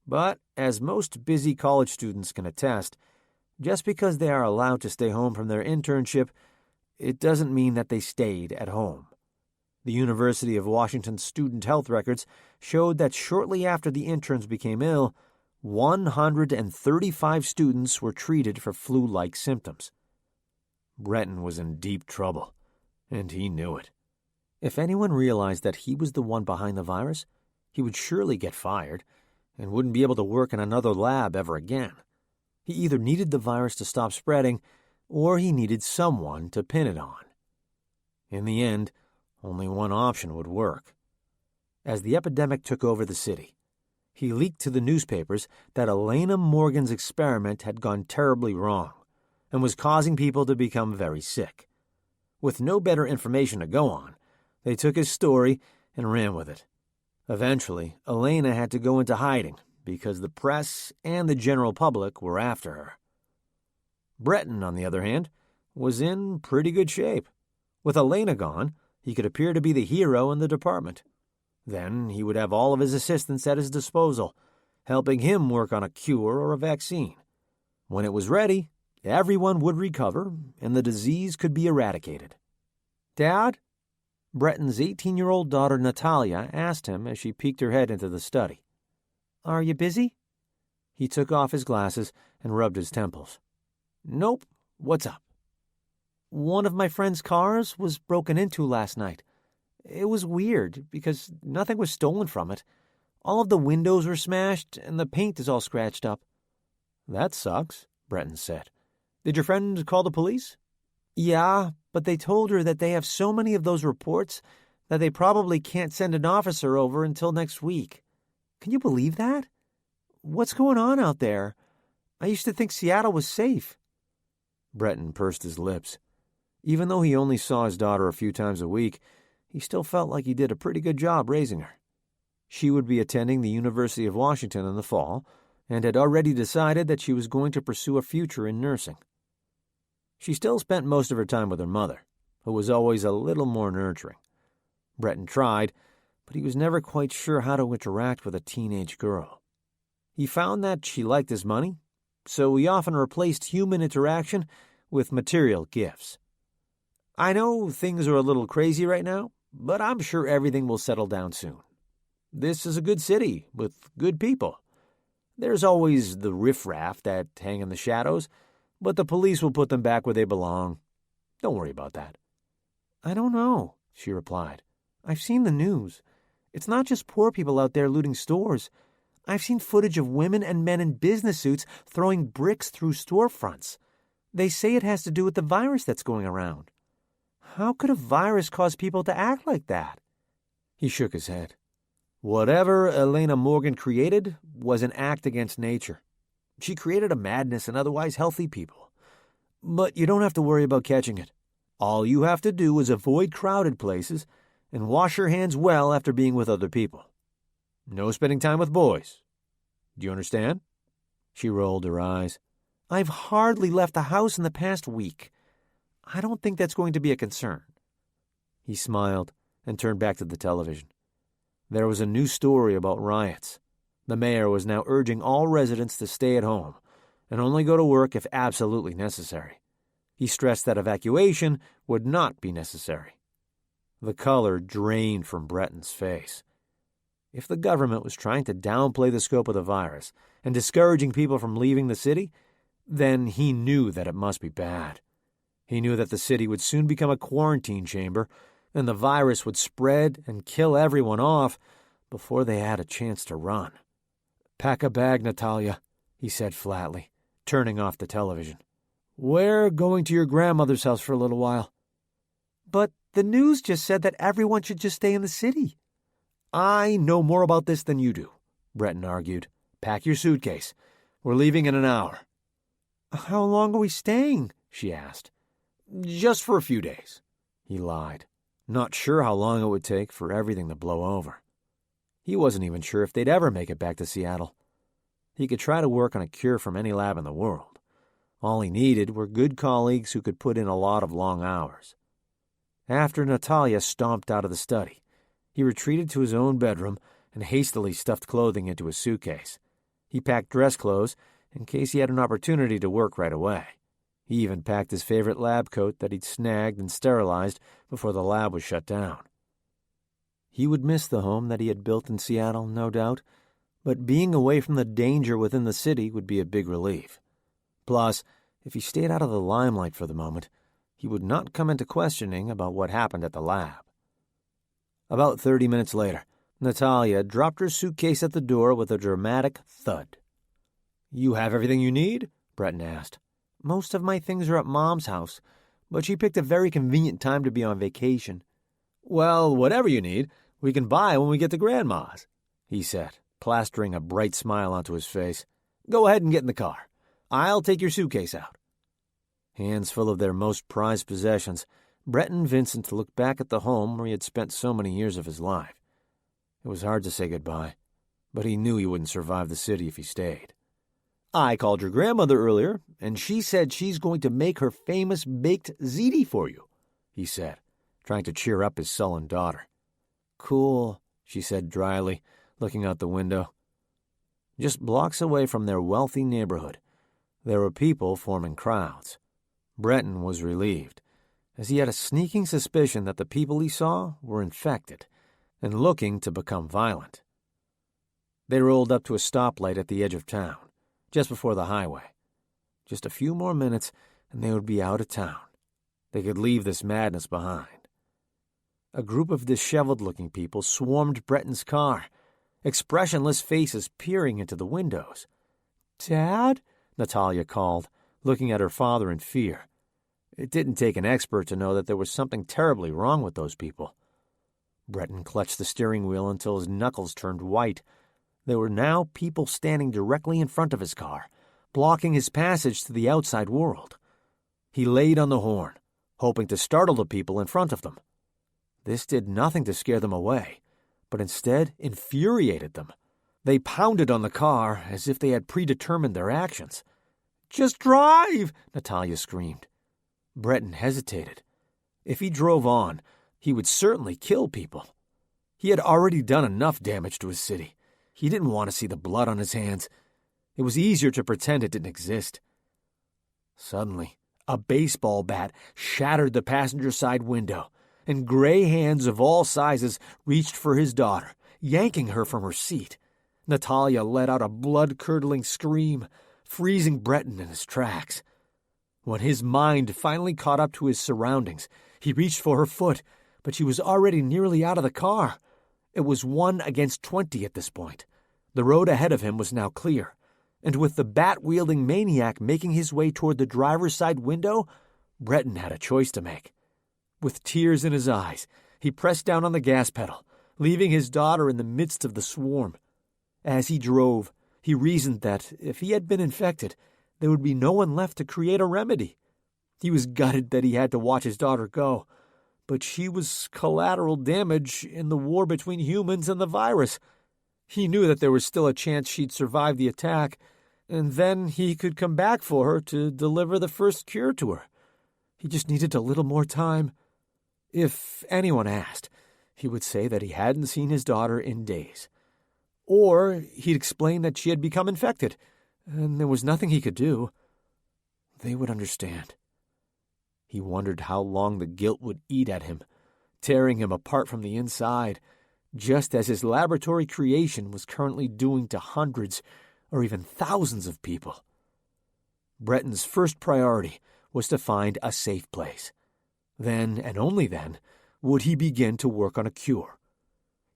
But, as most busy college students can attest, just because they are allowed to stay home from their internship, it doesn't mean that they stayed at home. The University of Washington's student health records showed that shortly after the interns became ill, 135 students were treated for flu-like symptoms. Breton was in deep trouble, and he knew it. If anyone realized that he was the one behind the virus, he would surely get fired and wouldn't be able to work in another lab ever again. He either needed the virus to stop spreading, or he needed someone to pin it on. In the end, only one option would work. As the epidemic took over the city, he leaked to the newspapers that Elaina Morgan's experiment had gone terribly wrong and was causing people to become very sick. With no better information to go on, they took his story and ran with it. Eventually, Elaina had to go into hiding because the press and the general public were after her. Breton, on the other hand, was in pretty good shape. With Elaina gone, he could appear to be the hero in the department. Then he would have all of his assistants at his disposal, helping him work on a cure or a vaccine. When it was ready, everyone would recover and the disease could be eradicated. "Dad?" Breton's 18-year-old daughter Natalia asked him as she peeked her head into the study. "Are you busy?" He took off his glasses and rubbed his temples. "Nope. What's up?" "One of my friend's cars was broken into last night. It was weird because nothing was stolen from it. All of the windows were smashed and the paint is all scratched up." "That sucks," Breton said. "Did your friend call the police?" "Yeah, but they told her that they have so many of those reports that they probably can't send an officer over until next week. Can you believe that? What's going on out there? I used to think Seattle was safe." Breton pursed his lips. Even though he only saw his daughter a few times a week, he still felt like he did a pretty good job raising her. She would be attending the University of Washington in the fall, and had already decided that she was going to pursue a future in nursing. She still spent most of her time with her mother, who was always a little more nurturing. Breton tried, but he was never quite sure how to interact with a teenage girl. He found that she liked his money, so he often replaced human interaction with material gifts. "I know things are a little crazy right now, but I'm sure everything will settle down soon. This is a good city with good people. There's always the riffraff that hang in the shadows, but the police will put them back where they belong. Don't worry about that." "I don't know," she replied. "I've seen the news. It's not just poor people out there looting stores. I've seen footage of women and men in business suits throwing bricks through storefronts. They say it has to do with the virus that's going around. How could a virus cause people to act like that?" He shook his head. Whatever Elaina Morgan created was an act against nature. She created a madness in otherwise healthy people. But you don't have to worry about catching it. All you have to do is avoid crowded places and wash your hands well after being with other people. No spending time with boys. Do you understand? She rolled her eyes. "I've hardly left the house in the past week. I don't think that's going to be a concern." He smiled and turned back to the television. There was a new story about riots. The mayor was now urging all residents to stay at home and only go to work if absolutely necessary. He stressed that evacuation would not be necessary. The color drained from Breton's face. If the government was trying to downplay the scope of the virus and discouraging people from leaving the city, then he knew that it must be bad. He knew that the city would soon become a quarantine chamber, and the virus would spread and kill everyone off before they had a chance to run. "Pack a bag, Natalia," he said flatly, turning off the television. "We're going to your grandmother's house for a little while." "But the news just said that everyone should just stay in the city." "I know more about this than you do," Breton argued. "Pack your suitcase. We're leaving in an hour." "How long are we staying?" she asked. "Just for a few days," he lied, not sure how long it would take for everything to blow over. He wasn't even sure if they'd ever make it back to Seattle. He could try to work on a cure from any lab in the world. All he needed were good colleagues who could put in a lot of long hours. After Natalia stomped out of the study, he retreated to his own bedroom and hastily stuffed clothing into his suitcase. He packed dress clothes in case he had an opportunity to work right away. He even packed his favorite lab coat that he'd snagged and sterilized before the lab was shut down. He would miss the home that he had built in Seattle, no doubt, but being away from the danger within the city would be a big relief. Plus, if he stayed out of the limelight for the moment, he would not come into questioning about what happened at the lab. About 30 minutes later, Natalia dropped her suitcase at the door with a dramatic thud. "You have everything you need?" Breton asked. "Most of my things are at Mom's house, but she picked a very convenient time to be on vacation." "Well, whatever you need, we can buy when we get to Grandma's," he said, plastering a bright smile onto his face. "Go ahead and get in the car. I'll take your suitcase out." Hands full of their most prized possessions, Breton Vincent looked back at the home where he had spent so many years of his life. It was hard to say goodbye, but he knew he wouldn't survive the city if he stayed. "I called your grandmother earlier, and she said she's going to make her famous baked ziti for you," he said, trying to cheer up his sullen daughter. "Cool," she said dryly, looking out the window. Just blocks away from their wealthy neighborhood, there were people forming crowds. Breton was relieved, as he had a sneaking suspicion that the people he saw were infected and looking to become violent. They rolled up to a stoplight at the edge of town, just before the highway. Just a few more minutes, and they would be out of town. They could leave this madness behind. A group of disheveled-looking people swarmed Breton's car, expressionless faces peering into the windows. "Dad?" Natalia called, looking at her father in fear. It didn't take an expert to know that there was something terribly wrong with those people. Breton clutched the steering wheel until his knuckles turned white. There were now people standing directly in front of his car, blocking his passage to the outside world. He laid on the horn, hoping to startle the people in front of them. This did nothing to scare them away, but instead infuriated them. They pounded on the car as if they had predetermined their actions. "Just drive!" Natalia screamed. Breton hesitated. If he drove on, he would certainly kill people. He had already done enough damage to his city. He didn't want to see the blood on his hands. It was easier to pretend it didn't exist. Suddenly, a baseball bat shattered the passenger side window, and gray hands of all sizes reached for his daughter, yanking her from her seat. Natalia let out a blood-curdling scream, freezing Breton in his tracks. When his mind finally caught up to his surroundings, he reached for her foot, but she was already nearly out of the car. It was 1 against 20 at this point. The road ahead of him was now clear, and with the bat-wielding maniac making his way toward the driver's side window, Breton had a choice to make. With tears in his eyes, he pressed down on the gas pedal, leaving his daughter in the midst of the swarm. As he drove, he reasoned that if he had been infected, there would be no one left to create a remedy. He was gutted that he had to watch his daughter go, but she was collateral damage in the war between humans and the virus. He knew that there was still a chance she'd survive the attack, and then he could come back for her to deliver the first cure to her. He just needed a little more time. If anyone asked, he would say that he hadn't seen his daughter in days. Or he'd explain that she had become infected, and there was nothing he could do. They would understand. He wondered how long the guilt would eat at him, tearing him apart from the inside, just as his laboratory creation was currently doing to hundreds or even thousands of people. Breton's first priority was to find a safe place. Then, and only then, would he begin to work on a cure.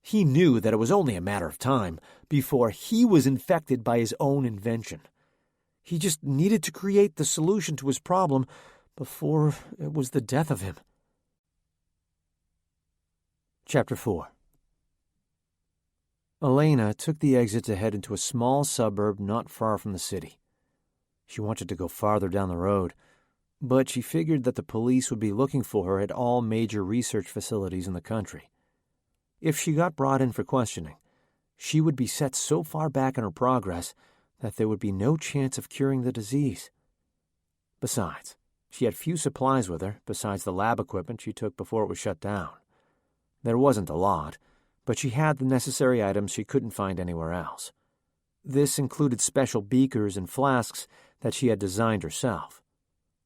He knew that it was only a matter of time before he was infected by his own invention. He just needed to create the solution to his problem before it was the death of him. Chapter 4. Elaina took the exit to head into a small suburb not far from the city. She wanted to go farther down the road, but she figured that the police would be looking for her at all major research facilities in the country. If she got brought in for questioning, she would be set so far back in her progress that there would be no chance of curing the disease. Besides, she had few supplies with her besides the lab equipment she took before it was shut down. There wasn't a lot, but she had the necessary items she couldn't find anywhere else. This included special beakers and flasks that she had designed herself.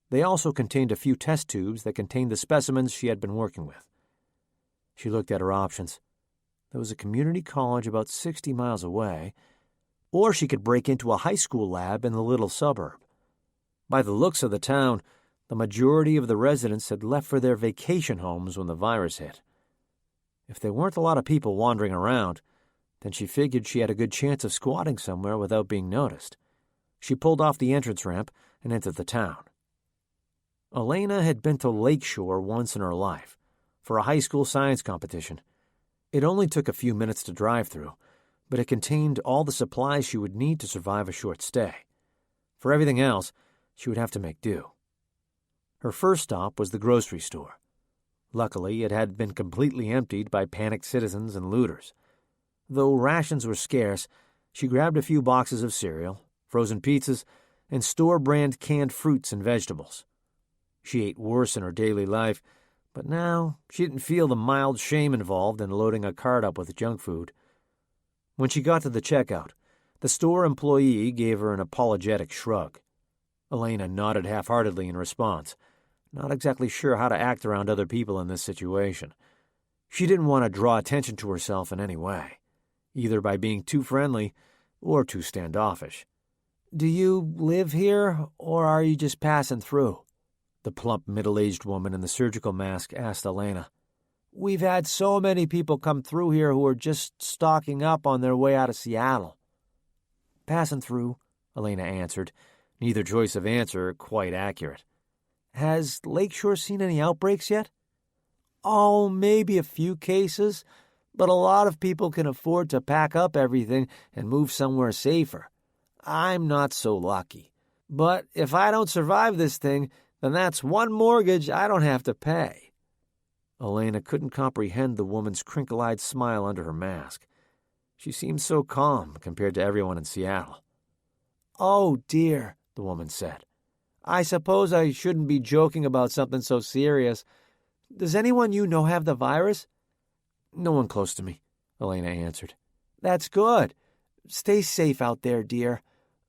They also contained a few test tubes that contained the specimens she had been working with. She looked at her options. There was a community college about 60 miles away, or she could break into a high school lab in the little suburb. By the looks of the town, the majority of the residents had left for their vacation homes when the virus hit. If there weren't a lot of people wandering around, then she figured she had a good chance of squatting somewhere without being noticed. She pulled off the entrance ramp and entered the town. Elaina had been to Lakeshore once in her life, for a high school science competition. It only took a few minutes to drive through, but it contained all the supplies she would need to survive a short stay. For everything else, she would have to make do. Her first stop was the grocery store. Luckily, it had been completely emptied by panicked citizens and looters. Though rations were scarce, she grabbed a few boxes of cereal, frozen pizzas, and store-brand canned fruits and vegetables. She ate worse in her daily life, but now she didn't feel the mild shame involved in loading a cart up with junk food. When she got to the checkout, the store employee gave her an apologetic shrug. Elaina nodded half-heartedly in response, not exactly sure how to act around other people in this situation. She didn't want to draw attention to herself in any way, either by being too friendly or too standoffish. "Do you live here, or are you just passing through?" The plump, middle-aged woman in the surgical mask asked Elaina. "We've had so many people come through here who are just stocking up on their way out of Seattle." "Passing through," Elaina answered, neither choice of answer quite accurate. "Has Lakeshore seen any outbreaks yet?" "Oh, maybe a few cases, but a lot of people can afford to pack up everything and move somewhere safer. I'm not so lucky. But if I don't survive this thing, then that's one mortgage I don't have to pay." Elaina couldn't comprehend the woman's crinkle-eyed smile under her mask. She seemed so calm compared to everyone in Seattle. "Oh, dear," the woman said. "I suppose I shouldn't be joking about something so serious. Does anyone you know have the virus?" "No one close to me," Elaina answered. "That's good. Stay safe out there, dear.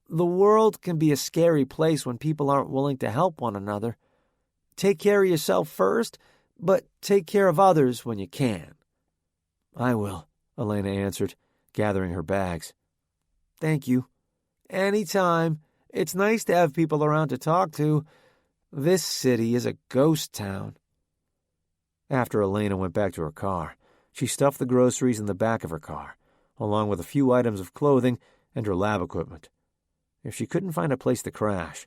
The world can be a scary place when people aren't willing to help one another. Take care of yourself first, but take care of others when you can." "I will," Elaina answered, gathering her bags. "Thank you. Anytime. It's nice to have people around to talk to. This city is a ghost town." After Elaina went back to her car, she stuffed the groceries in the back of her car, along with a few items of clothing and her lab equipment. If she couldn't find a place to crash,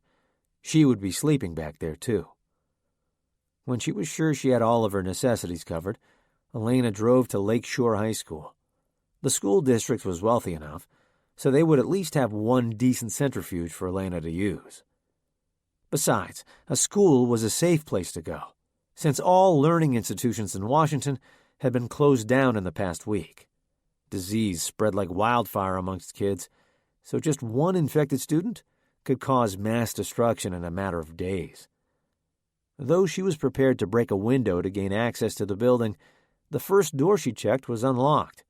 she would be sleeping back there, too. When she was sure she had all of her necessities covered, Elaina drove to Lakeshore High School. The school district was wealthy enough, so they would at least have one decent centrifuge for Elaina to use. Besides, a school was a safe place to go, since all learning institutions in Washington had been closed down in the past week. Disease spread like wildfire amongst kids, so just one infected student could cause mass destruction in a matter of days. Though she was prepared to break a window to gain access to the building, the first door she checked was unlocked.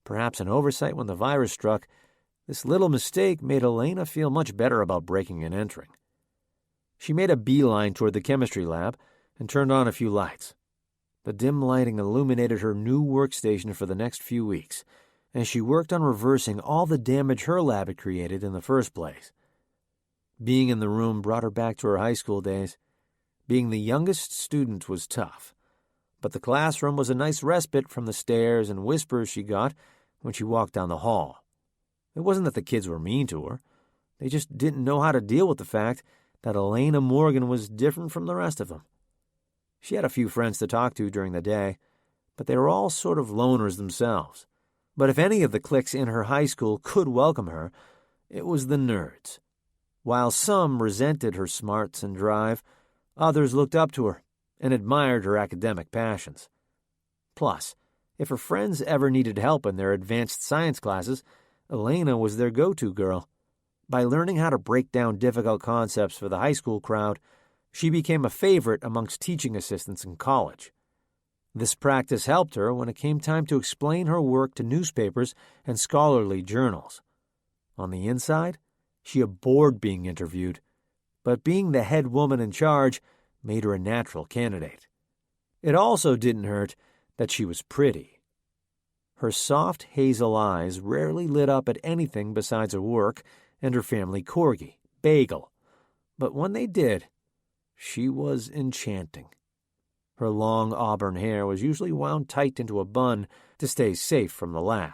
Perhaps an oversight when the virus struck, this little mistake made Elaina feel much better about breaking and entering. She made a beeline toward the chemistry lab and turned on a few lights. The dim lighting illuminated her new workstation for the next few weeks, as she worked on reversing all the damage her lab had created in the first place. Being in the room brought her back to her high school days. Being the youngest student was tough, but the classroom was a nice respite from the stares and whispers she got when she walked down the hall. It wasn't that the kids were mean to her. They just didn't know how to deal with the fact that Elaina Morgan was different from the rest of them. She had a few friends to talk to during the day, but they were all sort of loners themselves. But if any of the cliques in her high school could welcome her, it was the nerds. While some resented her smarts and drive, others looked up to her and admired her academic passions. Plus, if her friends ever needed help in their advanced science classes, Elaina was their go-to girl. By learning how to break down difficult concepts for the high school crowd, she became a favorite amongst teaching assistants in college. This practice helped her when it came time to explain her work to newspapers and scholarly journals. On the inside, she abhorred being interviewed, but being the head woman in charge made her a natural candidate. It also didn't hurt that she was pretty. Her soft hazel eyes rarely lit up at anything besides her work and her family corgi, Bagel, but when they did, she was enchanting. Her long auburn hair was usually wound tight into a bun to stay safe from the lab.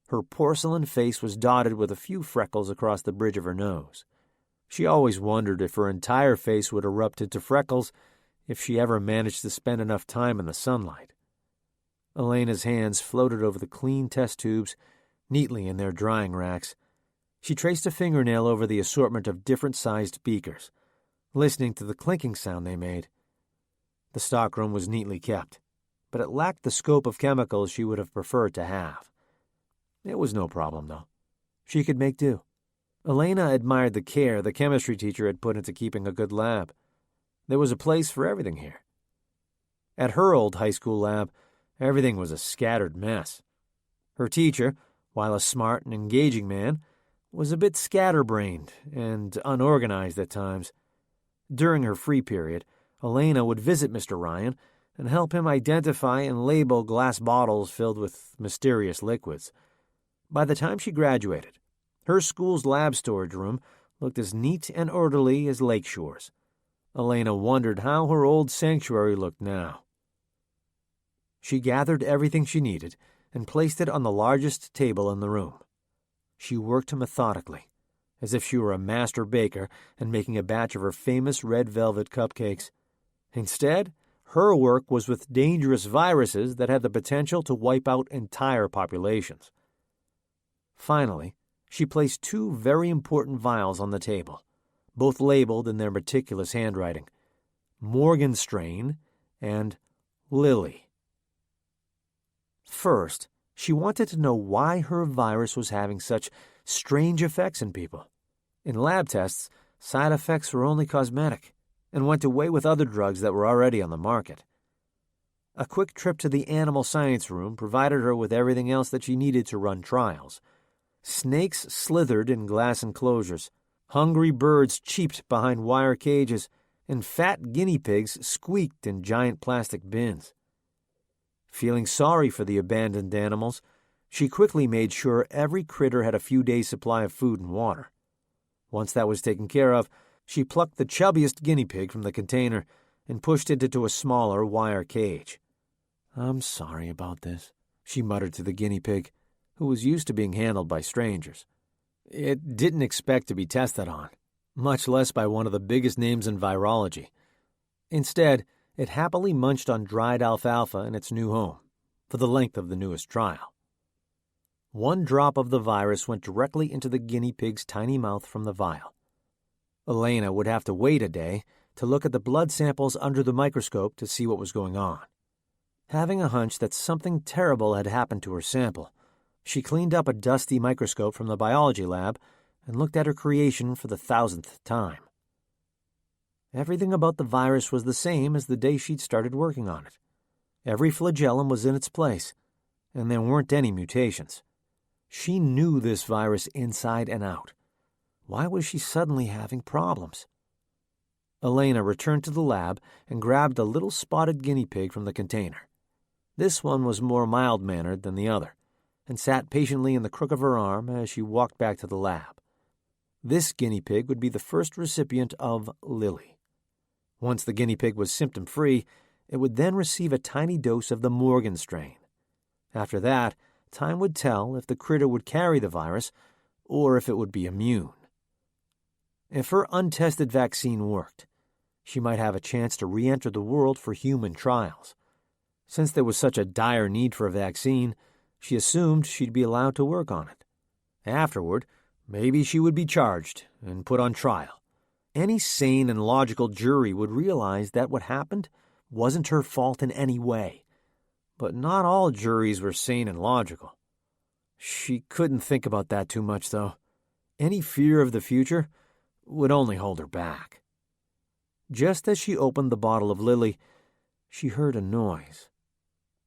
Her porcelain face was dotted with a few freckles across the bridge of her nose. She always wondered if her entire face would erupt into freckles if she ever managed to spend enough time in the sunlight. Elena's hands floated over the clean test tubes, neatly in their drying racks. She traced a fingernail over the assortment of different-sized beakers, listening to the clinking sound they made. The stockroom was neatly kept, but it lacked the scope of chemicals she would have preferred to have. It was no problem, though. She could make do. Elaina admired the care the chemistry teacher had put into keeping a good lab. There was a place for everything here. At her old high school lab, everything was a scattered mess. Her teacher, while a smart and engaging man, was a bit scatterbrained and unorganized at times. During her free period, Elaina would visit Mr. Ryan and help him identify and label glass bottles filled with mysterious liquids. By the time she graduated, her school's lab storage room looked as neat and orderly as Lakeshore's. Elaina wondered how her old sanctuary looked now. She gathered everything she needed and placed it on the largest table in the room. She worked methodically, as if she were a master baker and making a batch of her famous red velvet cupcakes. Instead, her work was with dangerous viruses that had the potential to wipe out entire populations. Finally, she placed two very important vials on the table, both labeled in their meticulous handwriting: Morgan strain and Lily. First, she wanted to know why her virus was having such strange effects in people. In lab tests, side effects were only cosmetic and went away with other drugs that were already on the market. A quick trip to the animal science room provided her with everything else that she needed to run trials. Snakes slithered in glass enclosures, hungry birds cheeped behind wire cages, and fat guinea pigs squeaked in giant plastic bins. Feeling sorry for the abandoned animals, she quickly made sure every critter had a few days' supply of food and water. Once that was taken care of, she plucked the chubbiest guinea pig from the container and pushed it into a smaller wire cage. "I'm sorry about this," she muttered to the guinea pig, who was used to being handled by strangers. It didn't expect to be tested on, much less by one of the biggest names in virology. Instead, it happily munched on dried alfalfa in its new home for the length of the newest trial. One drop of the virus went directly into the guinea pig's tiny mouth from the vial. Elaina would have to wait a day to look at the blood samples under the microscope to see what was going on. Having a hunch that something terrible had happened to her sample, she cleaned up a dusty microscope from the biology lab and looked at her creation for the 1,000th time. Everything about the virus was the same as the day she'd started working on it. Every flagellum was in its place, and there weren't any mutations. She knew this virus inside and out. Why was she suddenly having problems? Elaina returned to the lab and grabbed a little spotted guinea pig from the container. This one was more mild-mannered than the other, and sat patiently in the crook of her arm as she walked back to the lab. This guinea pig would be the first recipient of Lily. Once the guinea pig was symptom-free, it would then receive a tiny dose of the Morgan strain. After that, time would tell if the critter would carry the virus or if it would be immune. If her untested vaccine worked, she might have a chance to re-enter the world for human trials. Since there was such a dire need for a vaccine, she assumed she'd be allowed to work on it. Afterward, maybe she would be charged and put on trial. Any sane and logical jury would realize that what happened wasn't her fault in any way. But not all juries were sane and logical. She couldn't think about that too much, though. Any fear of the future would only hold her back. Just as she opened the bottle of Lily, she heard a noise.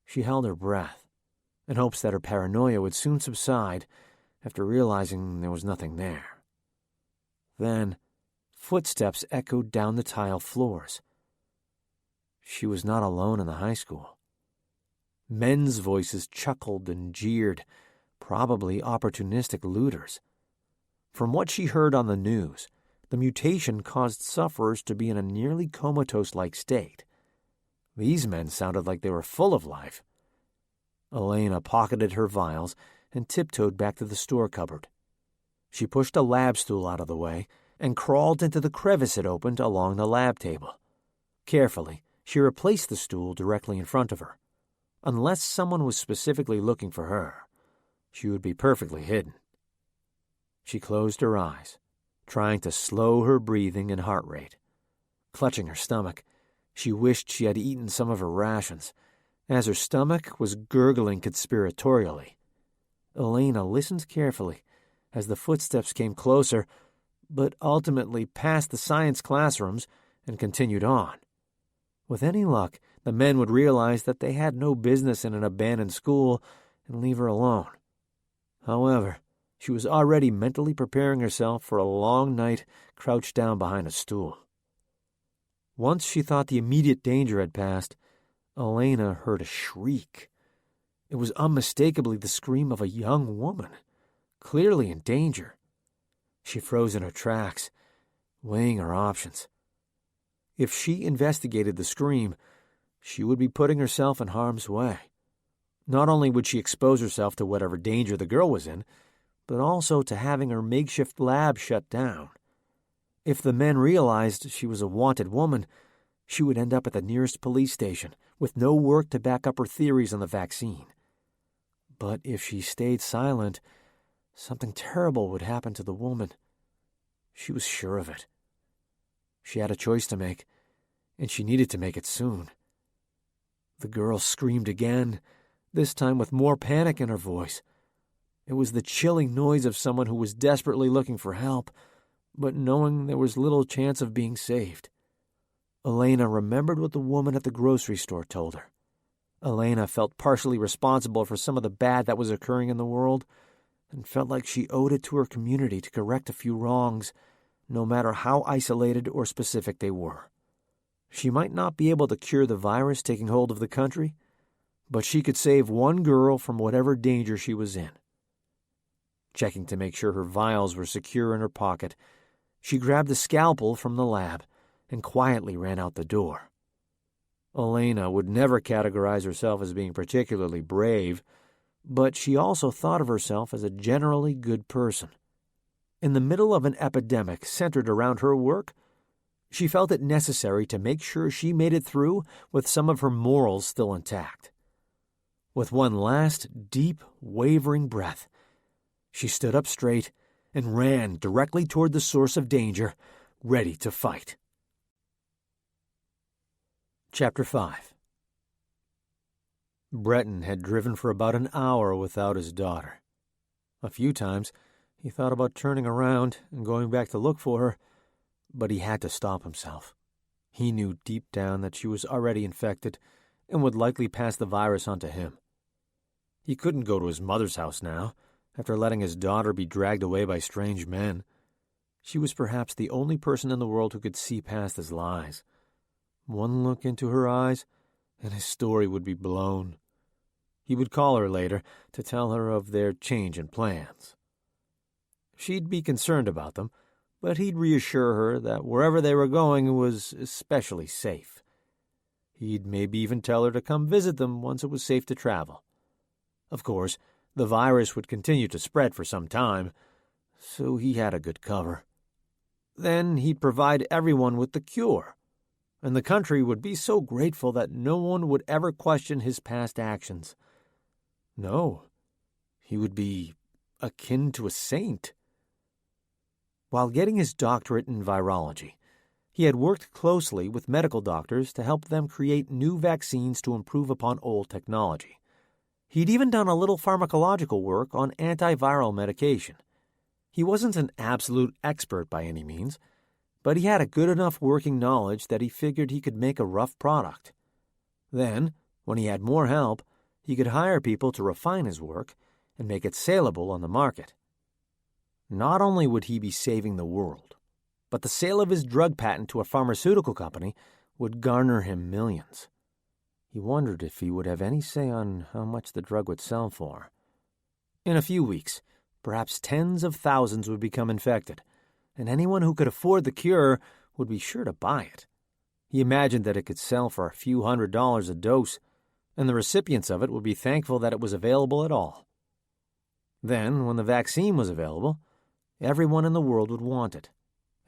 She held her breath, in hopes that her paranoia would soon subside after realizing there was nothing there. Then, footsteps echoed down the tile floors. She was not alone in the high school. Men's voices chuckled and jeered, probably opportunistic looters. From what she heard on the news, the mutation caused sufferers to be in a nearly comatose-like state. These men sounded like they were full of life. Elaina pocketed her vials and tiptoed back to the store cupboard. She pushed a lab stool out of the way and crawled into the crevice it opened along the lab table. Carefully, she replaced the stool directly in front of her. Unless someone was specifically looking for her, she would be perfectly hidden. She closed her eyes, trying to slow her breathing and heart rate. Clutching her stomach, she wished she had eaten some of her rations, as her stomach was gurgling conspiratorially. Elaina listened carefully as the footsteps came closer, but ultimately passed the science classrooms and continued on. With any luck, the men would realize that they had no business in an abandoned school and leave her alone. However, she was already mentally preparing herself for a long night crouched down behind a stool. Once she thought the immediate danger had passed, Elaina heard a shriek. It was unmistakably the scream of a young woman, clearly in danger. She froze in her tracks, weighing her options. If she investigated the scream, she would be putting herself in harm's way. Not only would she expose herself to whatever danger the girl was in, but also to having her makeshift lab shut down. If the men realized she was a wanted woman, she would end up at the nearest police station with no work to back up her theories on the vaccine. But if she stayed silent, something terrible would happen to the woman. She was sure of it. She had a choice to make, and she needed to make it soon. The girl screamed again, this time with more panic in her voice. It was the chilling noise of someone who was desperately looking for help, but knowing there was little chance of being saved. Elaina remembered what the woman at the grocery store told her. Elaina felt partially responsible for some of the bad that was occurring in the world, and felt like she owed it to her community to correct a few wrongs, no matter how isolated or specific they were. She might not be able to cure the virus taking hold of the country, but she could save one girl from whatever danger she was in. Checking to make sure her vials were secure in her pocket, she grabbed a scalpel from the lab and quietly ran out the door. Elaina would never categorize herself as being particularly brave, but she also thought of herself as a generally good person. In the middle of an epidemic centered around her work, she felt it necessary to make sure she made it through with some of her morals still intact. With one last, deep, wavering breath, she stood up straight and ran directly toward the source of danger, ready to fight. Chapter 5. Breton had driven for about an hour without his daughter. A few times, he thought about turning around and going back to look for her, but he had to stop himself. He knew deep down that she was already infected and would likely pass the virus on to him. He couldn't go to his mother's house now, after letting his daughter be dragged away by strange men. She was perhaps the only person in the world who could see past his lies. One look into her eyes, and his story would be blown. He would call her later to tell her of their change in plans. She'd be concerned about them, but he'd reassure her that wherever they were going was especially safe. He'd maybe even tell her to come visit them once it was safe to travel. Of course, the virus would continue to spread for some time, so he had a good cover. Then he'd provide everyone with the cure, and the country would be so grateful that no one would ever question his past actions. No, he would be akin to a saint. While getting his doctorate in virology, he had worked closely with medical doctors to help them create new vaccines to improve upon old technology. He'd even done a little pharmacological work on antiviral medication. He wasn't an absolute expert by any means, but he had a good enough working knowledge that he figured he could make a rough product. Then, when he had more help, he could hire people to refine his work and make it saleable on the market. Not only would he be saving the world, but the sale of his drug patent to a pharmaceutical company would garner him millions. He wondered if he would have any say on how much the drug would sell for. In a few weeks, perhaps tens of thousands would become infected, and anyone who could afford the cure would be sure to buy it. He imagined that it could sell for a few $100s a dose, and the recipients of it would be thankful that it was available at all. Then, when the vaccine was available, everyone in the world would want it.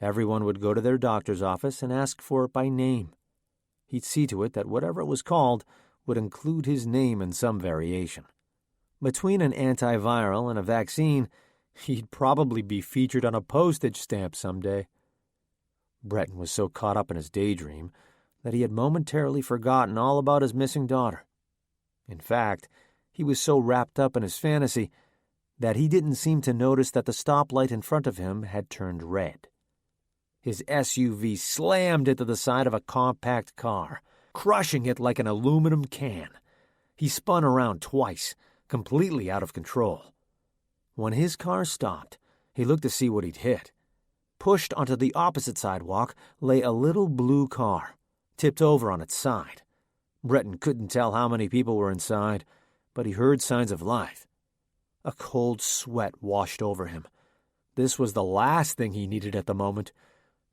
Everyone would go to their doctor's office and ask for it by name. He'd see to it that whatever it was called would include his name in some variation. Between an antiviral and a vaccine, he'd probably be featured on a postage stamp someday. Breton was so caught up in his daydream that he had momentarily forgotten all about his missing daughter. In fact, he was so wrapped up in his fantasy that he didn't seem to notice that the stoplight in front of him had turned red. His SUV slammed into the side of a compact car, crushing it like an aluminum can. He spun around twice, completely out of control. When his car stopped, he looked to see what he'd hit. Pushed onto the opposite sidewalk lay a little blue car, tipped over on its side. Breton couldn't tell how many people were inside, but he heard signs of life. A cold sweat washed over him. This was the last thing he needed at the moment.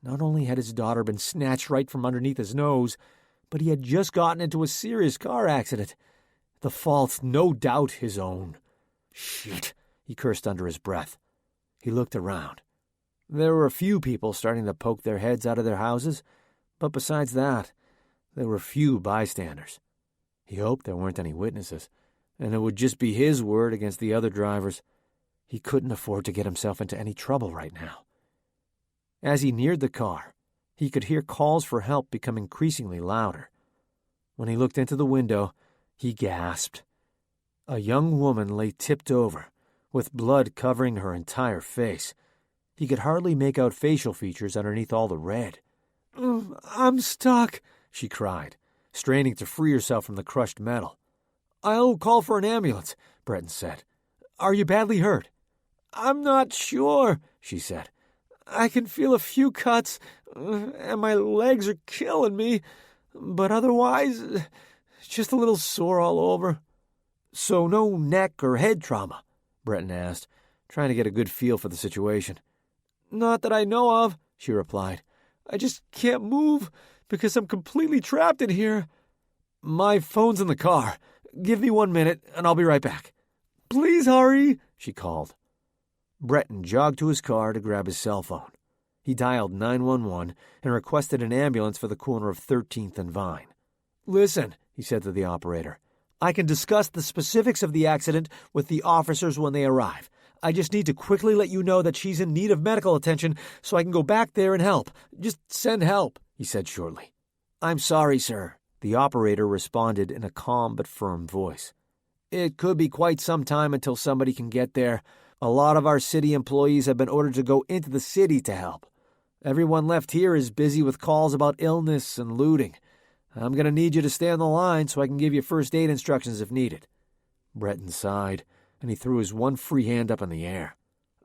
Not only had his daughter been snatched right from underneath his nose, but he had just gotten into a serious car accident. The fault, no doubt, his own. Shit, he cursed under his breath. He looked around. There were a few people starting to poke their heads out of their houses, but besides that, there were few bystanders. He hoped there weren't any witnesses, and it would just be his word against the other drivers. He couldn't afford to get himself into any trouble right now. As he neared the car, he could hear calls for help become increasingly louder. When he looked into the window, he gasped. A young woman lay tipped over, with blood covering her entire face. He could hardly make out facial features underneath all the red. I'm stuck, she cried, straining to free herself from the crushed metal. I'll call for an ambulance, Breton said. Are you badly hurt? I'm not sure, she said. I can feel a few cuts, and my legs are killing me, but otherwise, just a little sore all over. So no neck or head trauma? Breton asked, trying to get a good feel for the situation. Not that I know of, she replied. I just can't move because I'm completely trapped in here. My phone's in the car. Give me 1 minute, and I'll be right back. Please hurry, she called. Breton jogged to his car to grab his cell phone. He dialed 911 and requested an ambulance for the corner of 13th and Vine. Listen, he said to the operator, I can discuss the specifics of the accident with the officers when they arrive. I just need to quickly let you know that she's in need of medical attention so I can go back there and help. Just send help, he said shortly. I'm sorry, sir, the operator responded in a calm but firm voice. It could be quite some time until somebody can get there. A lot of our city employees have been ordered to go into the city to help. Everyone left here is busy with calls about illness and looting. I'm going to need you to stay on the line so I can give you first aid instructions if needed. Breton sighed, and he threw his one free hand up in the air.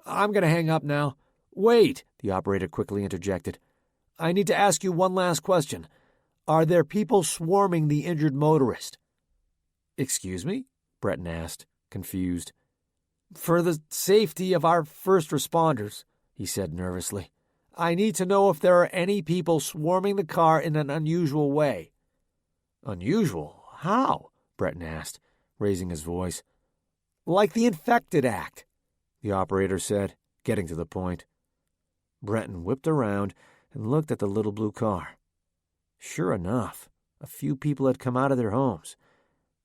I'm going to hang up now. Wait, the operator quickly interjected. I need to ask you one last question. Are there people swarming the injured motorist? Excuse me? Breton asked, confused. For the safety of our first responders, he said nervously, I need to know if there are any people swarming the car in an unusual way. Unusual? How? Breton asked, raising his voice. Like the Infected Act, the operator said, getting to the point. Breton whipped around and looked at the little blue car. Sure enough, a few people had come out of their homes,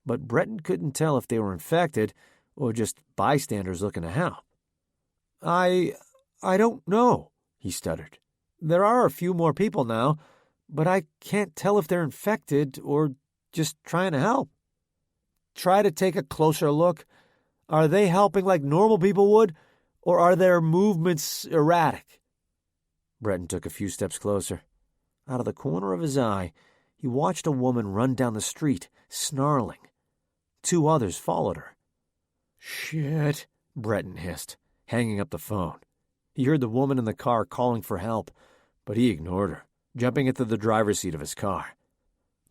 but Breton couldn't tell if they were infected or just bystanders looking to help. I don't know, he stuttered. There are a few more people now, but I can't tell if they're infected or just trying to help. Try to take a closer look. Are they helping like normal people would, Or are their movements erratic? Breton took a few steps closer. Out of the corner of his eye, he watched a woman run down the street, snarling. 2 others followed her. Shit, Breton hissed, hanging up the phone. He heard the woman in the car calling for help, but he ignored her, jumping into the driver's seat of his car.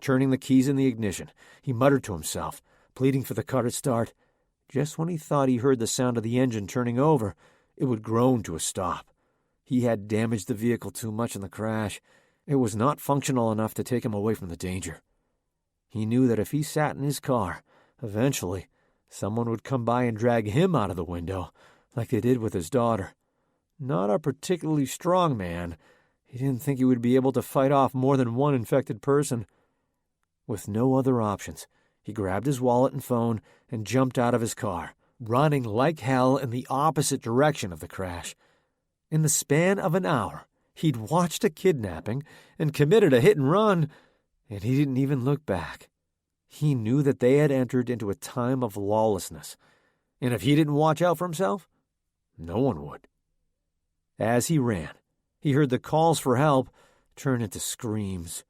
Turning the keys in the ignition, he muttered to himself, pleading for the car to start. Just when he thought he heard the sound of the engine turning over, it would groan to a stop. He had damaged the vehicle too much in the crash. It was not functional enough to take him away from the danger. He knew that if he sat in his car, eventually, someone would come by and drag him out of the window, like they did with his daughter. Not a particularly strong man. He didn't think he would be able to fight off more than one infected person. With no other options, he grabbed his wallet and phone and jumped out of his car, running like hell in the opposite direction of the crash. In the span of an hour, he'd watched a kidnapping and committed a hit and run, and he didn't even look back. He knew that they had entered into a time of lawlessness, and if he didn't watch out for himself, no one would. As he ran, he heard the calls for help turn into screams.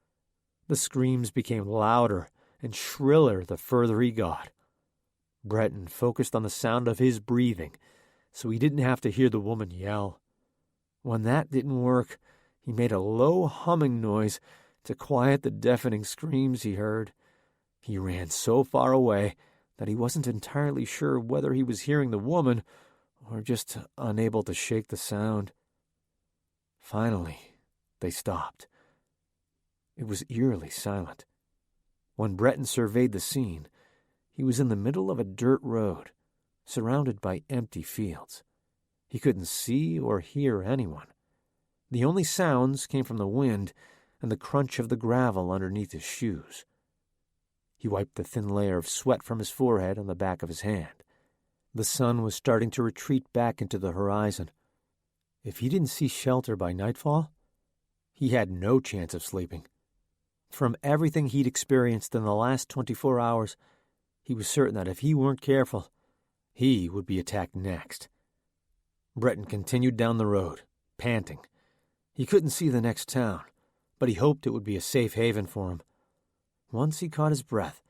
The screams became louder and shriller the further he got. Breton focused on the sound of his breathing, so he didn't have to hear the woman yell. When that didn't work, he made a low humming noise to quiet the deafening screams he heard. He ran so far away that he wasn't entirely sure whether he was hearing the woman or just unable to shake the sound. Finally, they stopped. It was eerily silent. When Breton surveyed the scene, he was in the middle of a dirt road, surrounded by empty fields. He couldn't see or hear anyone. The only sounds came from the wind and the crunch of the gravel underneath his shoes. He wiped the thin layer of sweat from his forehead on the back of his hand. The sun was starting to retreat back into the horizon. If he didn't see shelter by nightfall, he had no chance of sleeping. From everything he'd experienced in the last 24 hours, he was certain that if he weren't careful, he would be attacked next. Breton continued down the road, panting. He couldn't see the next town, but he hoped it would be a safe haven for him. Once he caught his breath,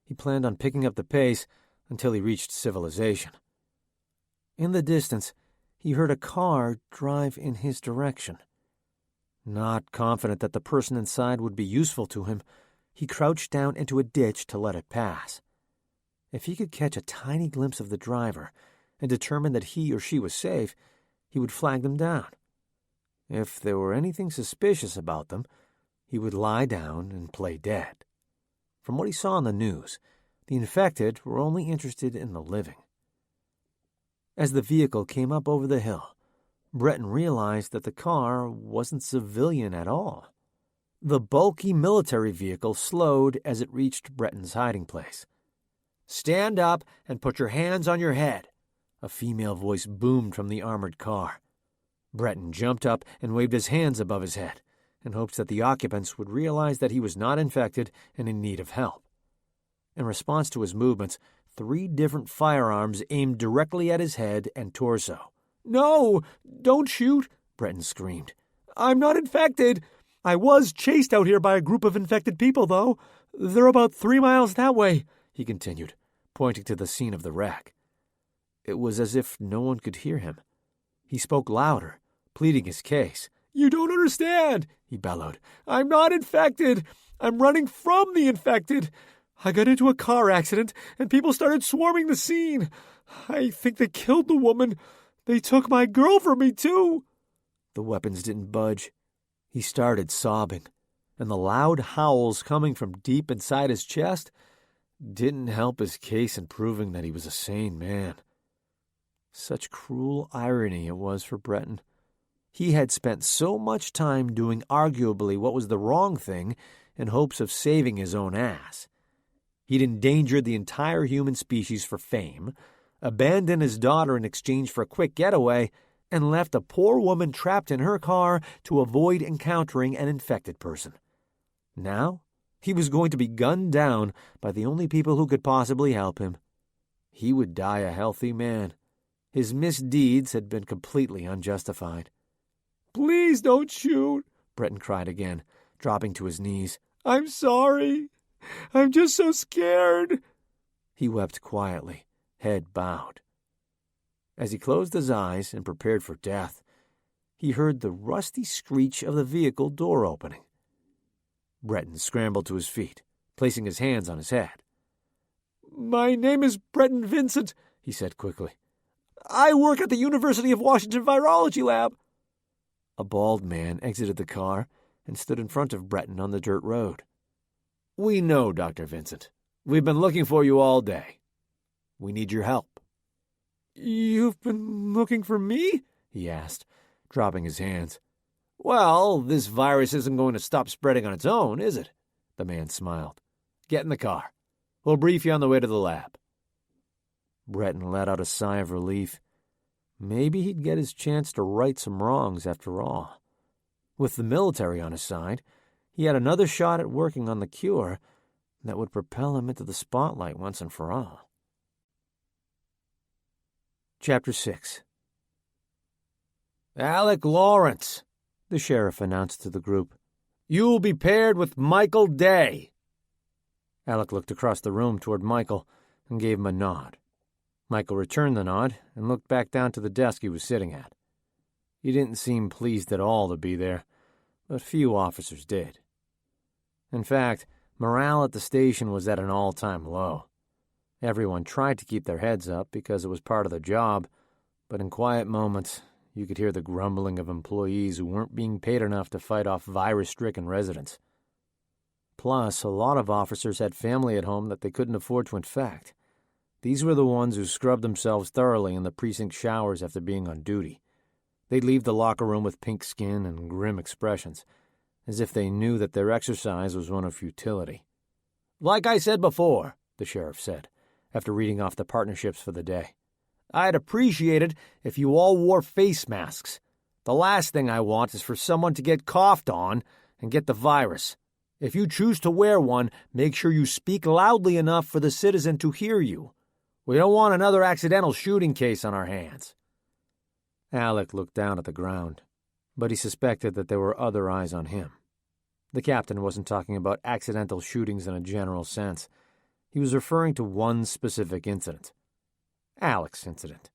he planned on picking up the pace until he reached civilization. In the distance, he heard a car drive in his direction. Not confident that the person inside would be useful to him, he crouched down into a ditch to let it pass. If he could catch a tiny glimpse of the driver and determine that he or she was safe, he would flag them down. If there were anything suspicious about them, he would lie down and play dead. From what he saw on the news, the infected were only interested in the living. As the vehicle came up over the hill, Breton realized that the car wasn't civilian at all. The bulky military vehicle slowed as it reached Breton's hiding place. "Stand up and put your hands on your head," a female voice boomed from the armored car. Breton jumped up and waved his hands above his head, in hopes that the occupants would realize that he was not infected and in need of help. In response to his movements, 3 different firearms aimed directly at his head and torso. "No! Don't shoot!" Breton screamed. "I'm not infected! I was chased out here by a group of infected people, though. They're about 3 miles that way," he continued, pointing to the scene of the wreck. It was as if no one could hear him. He spoke louder, pleading his case. "You don't understand," he bellowed. "I'm not infected. I'm running from the infected. I got into a car accident, and people started swarming the scene. I think they killed the woman. They took my girl from me, too." The weapons didn't budge. He started sobbing, and the loud howls coming from deep inside his chest didn't help his case in proving that he was a sane man. Such cruel irony it was for Breton. He had spent so much time doing arguably what was the wrong thing in hopes of saving his own ass. He'd endangered the entire human species for fame, abandoned his daughter in exchange for a quick getaway, and left a poor woman trapped in her car to avoid encountering an infected person. Now, he was going to be gunned down by the only people who could possibly help him. He would die a healthy man. His misdeeds had been completely unjustified. "Please don't shoot," Breton cried again, dropping to his knees. "I'm sorry. I'm just so scared." He wept quietly, head bowed. As he closed his eyes and prepared for death, he heard the rusty screech of the vehicle door opening. Breton scrambled to his feet, placing his hands on his head. "My name is Breton Vincent," he said quickly. "I work at the University of Washington Virology Lab." A bald man exited the car and stood in front of Breton on the dirt road. "We know, Dr. Vincent. We've been looking for you all day. We need your help." "You've been looking for me?" he asked, dropping his hands. "Well, this virus isn't going to stop spreading on its own, is it?" The man smiled. "Get in the car. We'll brief you on the way to the lab." Breton let out a sigh of relief. Maybe he'd get his chance to right some wrongs after all. With the military on his side, he had another shot at working on the cure that would propel him into the spotlight once and for all. Chapter 6. "Alec Lawrence," the sheriff announced to the group. "You'll be paired with Michael Day." Alec looked across the room toward Michael and gave him a nod. Michael returned the nod and looked back down to the desk he was sitting at. He didn't seem pleased at all to be there, but few officers did. In fact, morale at the station was at an all-time low. Everyone tried to keep their heads up because it was part of the job, but in quiet moments, you could hear the grumbling of employees who weren't being paid enough to fight off virus-stricken residents. Plus, a lot of officers had family at home that they couldn't afford to infect. These were the ones who scrubbed themselves thoroughly in the precinct showers after being on duty. They'd leave the locker room with pink skin and grim expressions, as if they knew that their exercise was one of futility. "Like I said before," the sheriff said, after reading off the partnerships for the day, "I'd appreciate it if you all wore face masks. The last thing I want is for someone to get coughed on and get the virus. If you choose to wear one, make sure you speak loudly enough for the citizen to hear you. We don't want another accidental shooting case on our hands." Alec looked down at the ground, but he suspected that there were other eyes on him. The captain wasn't talking about accidental shootings in a general sense. He was referring to one specific incident. Alec's incident.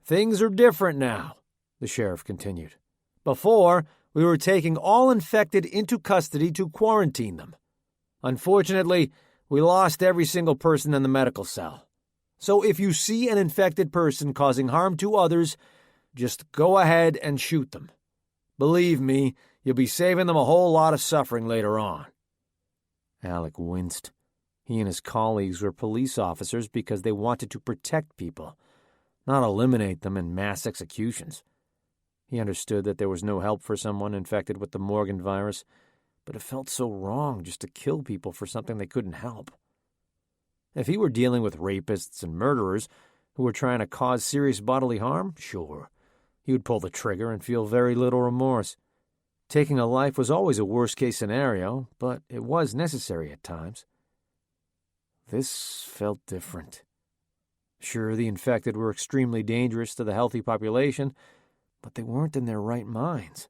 "Things are different now," the sheriff continued. "Before, we were taking all infected into custody to quarantine them. Unfortunately, we lost every single person in the medical cell. So if you see an infected person causing harm to others, just go ahead and shoot them. Believe me, you'll be saving them a whole lot of suffering later on." Alec winced. He and his colleagues were police officers because they wanted to protect people, not eliminate them in mass executions. He understood that there was no help for someone infected with the Morgan virus, but it felt so wrong just to kill people for something they couldn't help. If he were dealing with rapists and murderers who were trying to cause serious bodily harm, sure, he would pull the trigger and feel very little remorse. Taking a life was always a worst-case scenario, but it was necessary at times. This felt different. Sure, the infected were extremely dangerous to the healthy population, but they weren't in their right minds.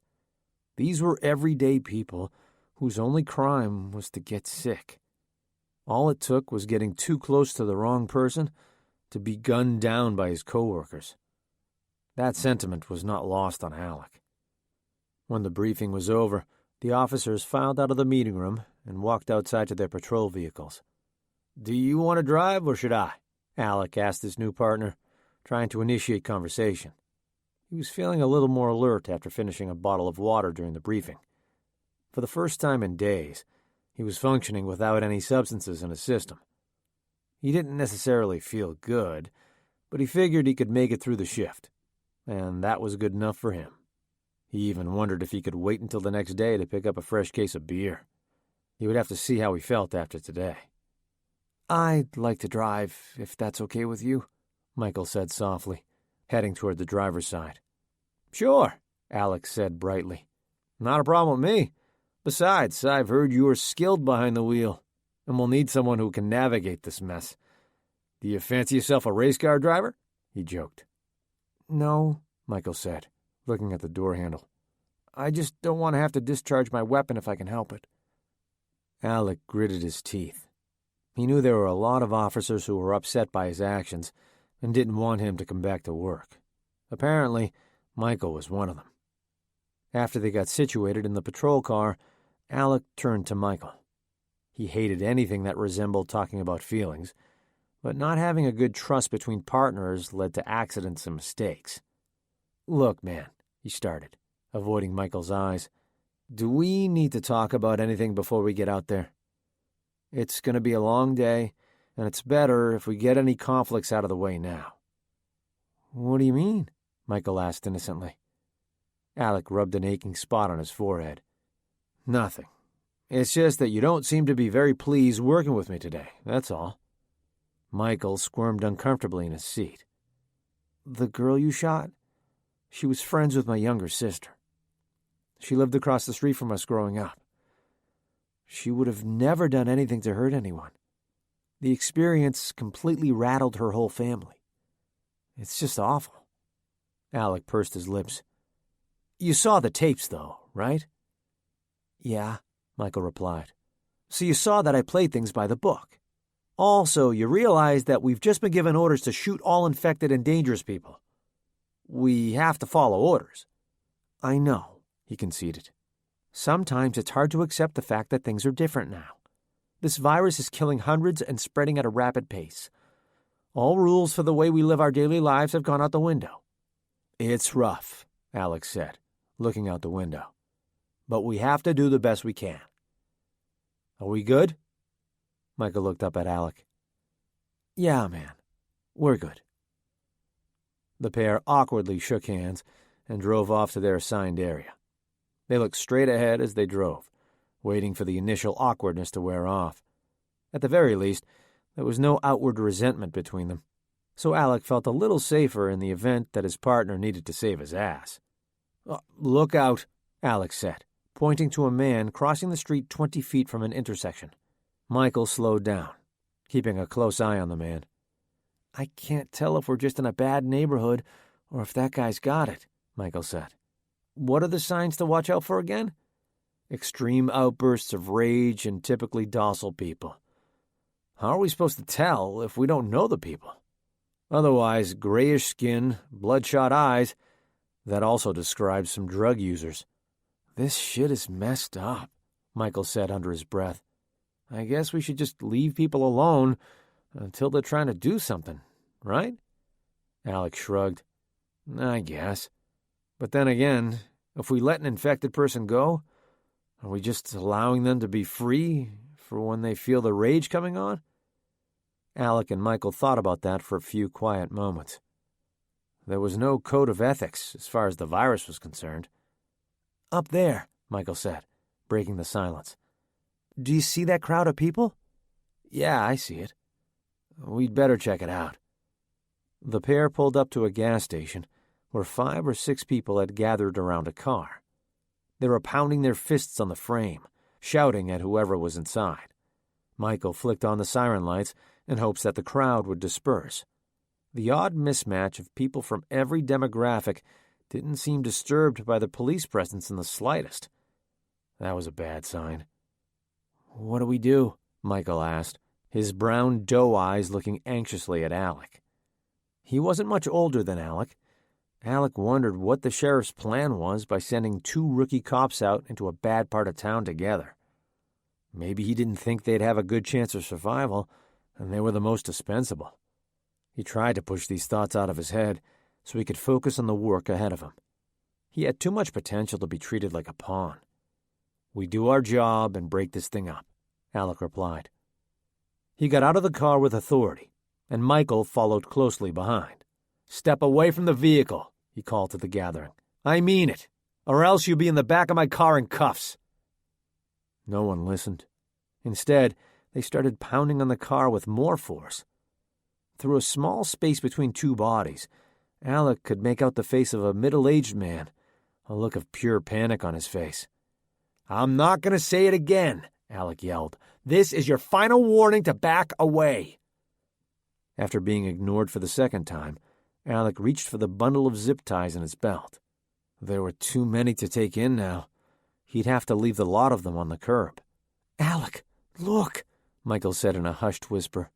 These were everyday people whose only crime was to get sick. All it took was getting too close to the wrong person to be gunned down by his coworkers. That sentiment was not lost on Alec. When the briefing was over, the officers filed out of the meeting room and walked outside to their patrol vehicles. "Do you want to drive, or should I?" Alec asked his new partner, trying to initiate conversation. He was feeling a little more alert after finishing a bottle of water during the briefing. For the first time in days, he was functioning without any substances in his system. He didn't necessarily feel good, but he figured he could make it through the shift, and that was good enough for him. He even wondered if he could wait until the next day to pick up a fresh case of beer. He would have to see how he felt after today. "I'd like to drive, if that's okay with you," Michael said softly, heading toward the driver's side. "Sure," Alex said brightly. "Not a problem with me. Besides, I've heard you're skilled behind the wheel, and we'll need someone who can navigate this mess. Do you fancy yourself a race car driver?" he joked. No, Michael said, looking at the door handle. I just don't want to have to discharge my weapon if I can help it. Alec gritted his teeth. He knew there were a lot of officers who were upset by his actions and didn't want him to come back to work. Apparently, Michael was one of them. After they got situated in the patrol car, Alec turned to Michael. He hated anything that resembled talking about feelings, but not having a good trust between partners led to accidents and mistakes. "Look, man," he started, avoiding Michael's eyes, "do we need to talk about anything before we get out there? It's going to be a long day, and it's better if we get any conflicts out of the way now." "What do you mean?" Michael asked innocently. Alec rubbed an aching spot on his forehead. "Nothing. It's just that you don't seem to be very pleased working with me today, that's all." Michael squirmed uncomfortably in his seat. "The girl you shot? She was friends with my younger sister. She lived across the street from us growing up. She would have never done anything to hurt anyone. The experience completely rattled her whole family. It's just awful." Alec pursed his lips. "You saw the tapes, though, right?" "Yeah," Michael replied. "So you saw that I played things by the book. Also, you realize that we've just been given orders to shoot all infected and dangerous people. We have to follow orders." "I know," he conceded. "Sometimes it's hard to accept the fact that things are different now. This virus is killing hundreds and spreading at a rapid pace. All rules for the way we live our daily lives have gone out the window." "It's rough," Alex said, looking out the window. "But we have to do the best we can. Are we good?" Michael looked up at Alec. "Yeah, man. We're good." The pair awkwardly shook hands and drove off to their assigned area. They looked straight ahead as they drove, waiting for the initial awkwardness to wear off. At the very least, there was no outward resentment between them, so Alec felt a little safer in the event that his partner needed to save his ass. "Look out," Alec said, pointing to a man crossing the street 20 feet from an intersection. Michael slowed down, keeping a close eye on the man. "I can't tell if we're just in a bad neighborhood or if that guy's got it," Michael said. "What are the signs to watch out for again?" "Extreme outbursts of rage and typically docile people." "How are we supposed to tell if we don't know the people?" "Otherwise, grayish skin, bloodshot eyes. That also describes some drug users." "This shit is messed up," Michael said under his breath. "I guess we should just leave people alone until they're trying to do something, right?" Alex shrugged. "I guess. But then again, if we let an infected person go, are we just allowing them to be free for when they feel the rage coming on?" Alec and Michael thought about that for a few quiet moments. There was no code of ethics as far as the virus was concerned. "Up there," Michael said, breaking the silence. "Do you see that crowd of people?" "Yeah, I see it." "We'd better check it out." The pair pulled up to a gas station where 5 or 6 people had gathered around a car. They were pounding their fists on the frame, shouting at whoever was inside. Michael flicked on the siren lights in hopes that the crowd would disperse. The odd mismatch of people from every demographic didn't seem disturbed by the police presence in the slightest. That was a bad sign. "What do we do?" Michael asked, his brown doe eyes looking anxiously at Alec. He wasn't much older than Alec. Alec wondered what the sheriff's plan was by sending 2 rookie cops out into a bad part of town together. Maybe he didn't think they'd have a good chance of survival, and they were the most dispensable. He tried to push these thoughts out of his head so he could focus on the work ahead of him. He had too much potential to be treated like a pawn. "We do our job and break this thing up," Alec replied. He got out of the car with authority, and Michael followed closely behind. "Step away from the vehicle," he called to the gathering. "I mean it, or else you'll be in the back of my car in cuffs." No one listened. Instead, they started pounding on the car with more force. Through a small space between 2 bodies, Alec could make out the face of a middle-aged man, a look of pure panic on his face. "I'm not going to say it again," Alec yelled. "This is your final warning to back away." After being ignored for the second time, Alec reached for the bundle of zip ties in his belt. There were too many to take in now. He'd have to leave the lot of them on the curb. "Alec, look," Michael said in a hushed whisper.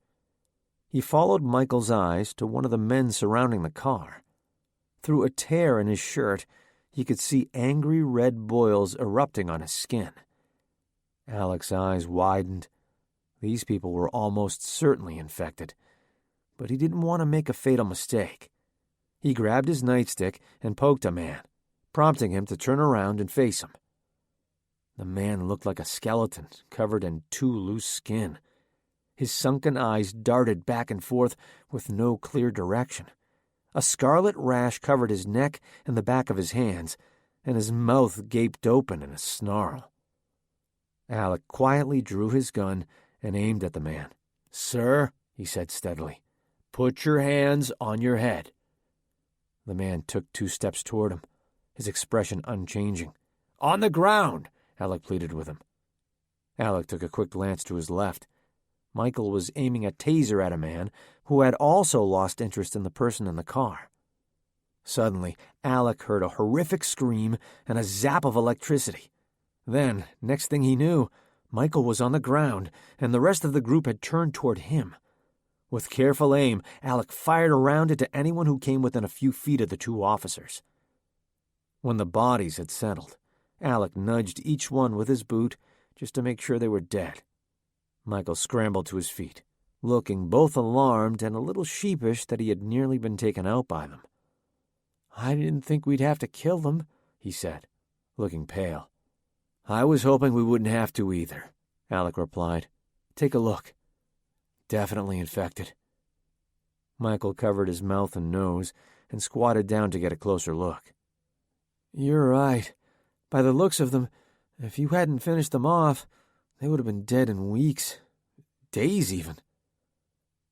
He followed Michael's eyes to one of the men surrounding the car. Through a tear in his shirt, he could see angry red boils erupting on his skin. Alec's eyes widened. These people were almost certainly infected, but he didn't want to make a fatal mistake. He grabbed his nightstick and poked a man, prompting him to turn around and face him. The man looked like a skeleton covered in too loose skin. His sunken eyes darted back and forth with no clear direction. A scarlet rash covered his neck and the back of his hands, and his mouth gaped open in a snarl. Alec quietly drew his gun and aimed at the man. "Sir," he said steadily, "put your hands on your head." The man took 2 steps toward him, his expression unchanging. "On the ground," Alec pleaded with him. Alec took a quick glance to his left. Michael was aiming a taser at a man who had also lost interest in the person in the car. Suddenly, Alec heard a horrific scream and a zap of electricity. Then, next thing he knew, Michael was on the ground, and the rest of the group had turned toward him. With careful aim, Alec fired around it to anyone who came within a few feet of the 2 officers. When the bodies had settled, Alec nudged each one with his boot just to make sure they were dead. Michael scrambled to his feet, looking both alarmed and a little sheepish that he had nearly been taken out by them. "I didn't think we'd have to kill them," he said, looking pale. "I was hoping we wouldn't have to either," Alec replied. "Take a look. Definitely infected." Michael covered his mouth and nose and squatted down to get a closer look. "You're right. By the looks of them, if you hadn't finished them off, they would have been dead in weeks. Days, even."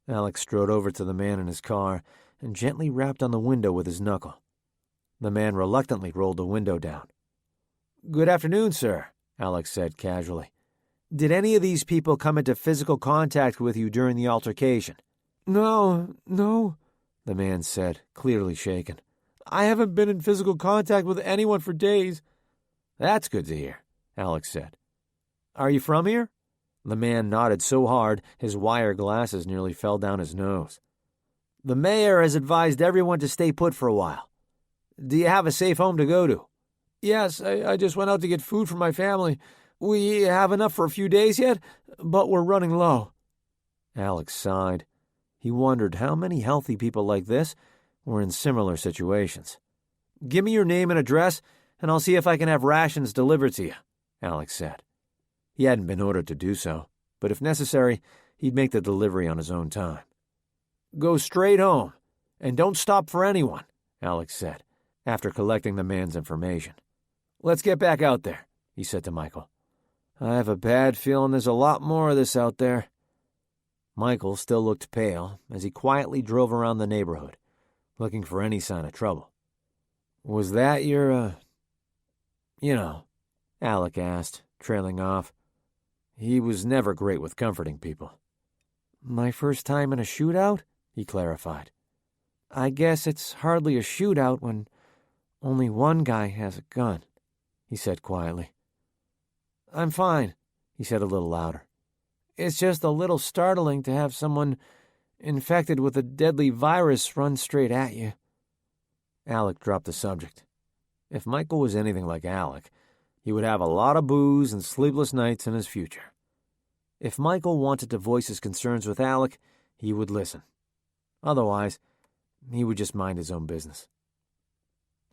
Alec strode over to the man in his car and gently rapped on the window with his knuckle. The man reluctantly rolled the window down. "Good afternoon, sir," Alec said casually. "Did any of these people come into physical contact with you during the altercation?" No, the man said, clearly shaken. "I haven't been in physical contact with anyone for days." "That's good to hear," Alec said. "Are you from here?" The man nodded so hard his wire glasses nearly fell down his nose. "The mayor has advised everyone to stay put for a while. Do you have a safe home to go to?" "Yes, I just went out to get food for my family. We have enough for a few days yet, but we're running low." Alex sighed. He wondered how many healthy people like this were in similar situations. "Give me your name and address, and I'll see if I can have rations delivered to you," Alex said. He hadn't been ordered to do so, but if necessary, he'd make the delivery on his own time. "Go straight home, and don't stop for anyone," Alex said, after collecting the man's information. "Let's get back out there," he said to Michael. "I have a bad feeling there's a lot more of this out there." Michael still looked pale as he quietly drove around the neighborhood, looking for any sign of trouble. "Was that your, Alec asked, trailing off. He was never great with comforting people. "My first time in a shootout?" he clarified. "I guess it's hardly a shootout when only one guy has a gun," he said quietly. "I'm fine," he said a little louder. "It's just a little startling to have someone infected with a deadly virus run straight at you." Alec dropped the subject. If Michael was anything like Alec, he would have a lot of booze and sleepless nights in his future. If Michael wanted to voice his concerns with Alec, he would listen. Otherwise, he would just mind his own business.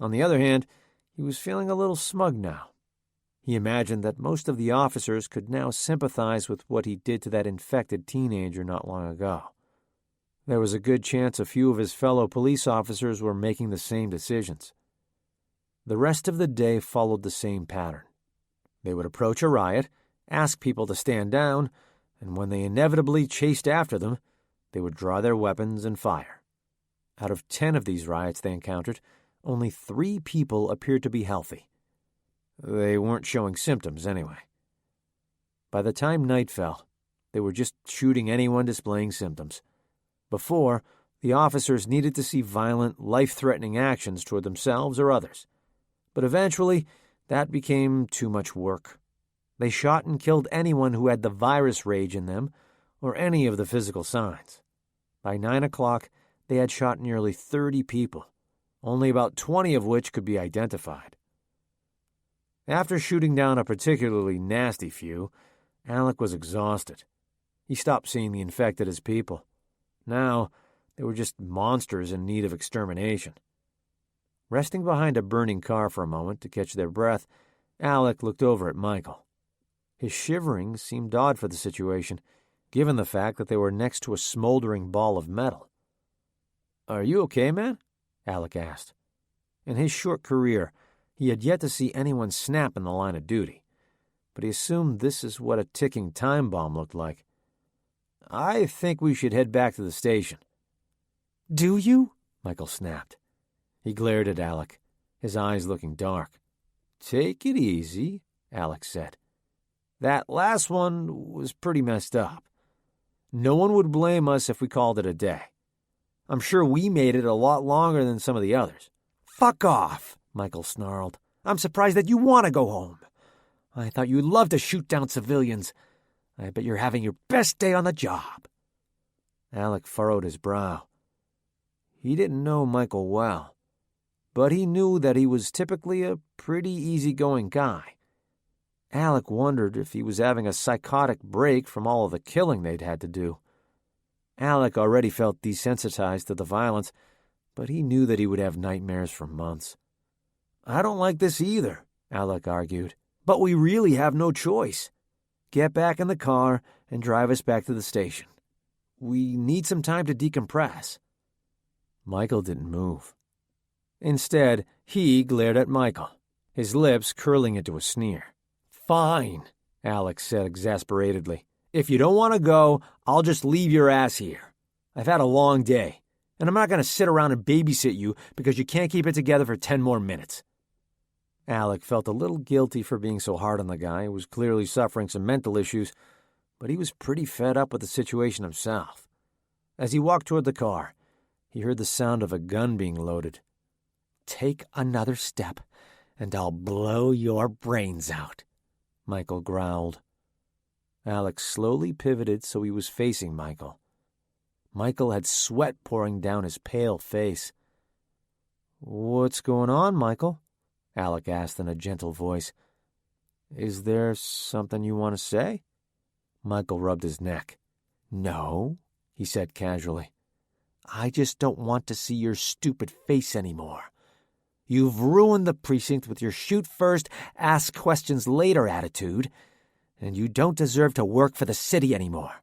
On the other hand, he was feeling a little smug now. He imagined that most of the officers could now sympathize with what he did to that infected teenager not long ago. There was a good chance a few of his fellow police officers were making the same decisions. The rest of the day followed the same pattern. They would approach a riot, ask people to stand down, and when they inevitably chased after them, they would draw their weapons and fire. Out of 10 of these riots they encountered, only 3 people appeared to be healthy. They weren't showing symptoms anyway. By the time night fell, they were just shooting anyone displaying symptoms. Before, The officers needed to see violent, life-threatening actions toward themselves or others. But eventually, that became too much work. They shot and killed anyone who had the virus rage in them or any of the physical signs. By 9 o'clock, they had shot nearly 30 people, only about 20 of which could be identified. After shooting down a particularly nasty few, Alec was exhausted. He stopped seeing the infected as people. Now, they were just monsters in need of extermination. Resting behind a burning car for a moment to catch their breath, Alec looked over at Michael. His shivering seemed odd for the situation, given the fact that they were next to a smoldering ball of metal. "Are you okay, man?" Alec asked. In his short career, he had yet to see anyone snap in the line of duty, but he assumed this is what a ticking time bomb looked like. "I think we should head back to the station." "Do you?" Michael snapped. He glared at Alec, his eyes looking dark. "Take it easy," Alec said. "That last one was pretty messed up. No one would blame us if we called it a day. I'm sure we made it a lot longer than some of the others." "Fuck off," Michael snarled. "I'm surprised that you want to go home. I thought you'd love to shoot down civilians. I bet you're having your best day on the job." Alec furrowed his brow. He didn't know Michael well, but he knew that he was typically a pretty easygoing guy. Alec wondered if he was having a psychotic break from all of the killing they'd had to do. Alec already felt desensitized to the violence, but he knew that he would have nightmares for months. "I don't like this either," Alec argued, "but we really have no choice. Get back in the car and drive us back to the station. We need some time to decompress." Michael didn't move. Instead, he glared at Michael, his lips curling into a sneer. "Fine," Alec said exasperatedly. "If you don't want to go, I'll just leave your ass here. I've had a long day, and I'm not going to sit around and babysit you because you can't keep it together for 10 more minutes. Alec felt a little guilty for being so hard on the guy who was clearly suffering some mental issues, but he was pretty fed up with the situation himself. As he walked toward the car, he heard the sound of a gun being loaded. "Take another step, and I'll blow your brains out," Michael growled. Alec slowly pivoted so he was facing Michael. Michael had sweat pouring down his pale face. "What's going on, Michael?" Alec asked in a gentle voice. "Is there something you want to say?" Michael rubbed his neck. "No," he said casually. "I just don't want to see your stupid face anymore. You've ruined the precinct with your shoot first, ask questions later attitude, and you don't deserve to work for the city anymore."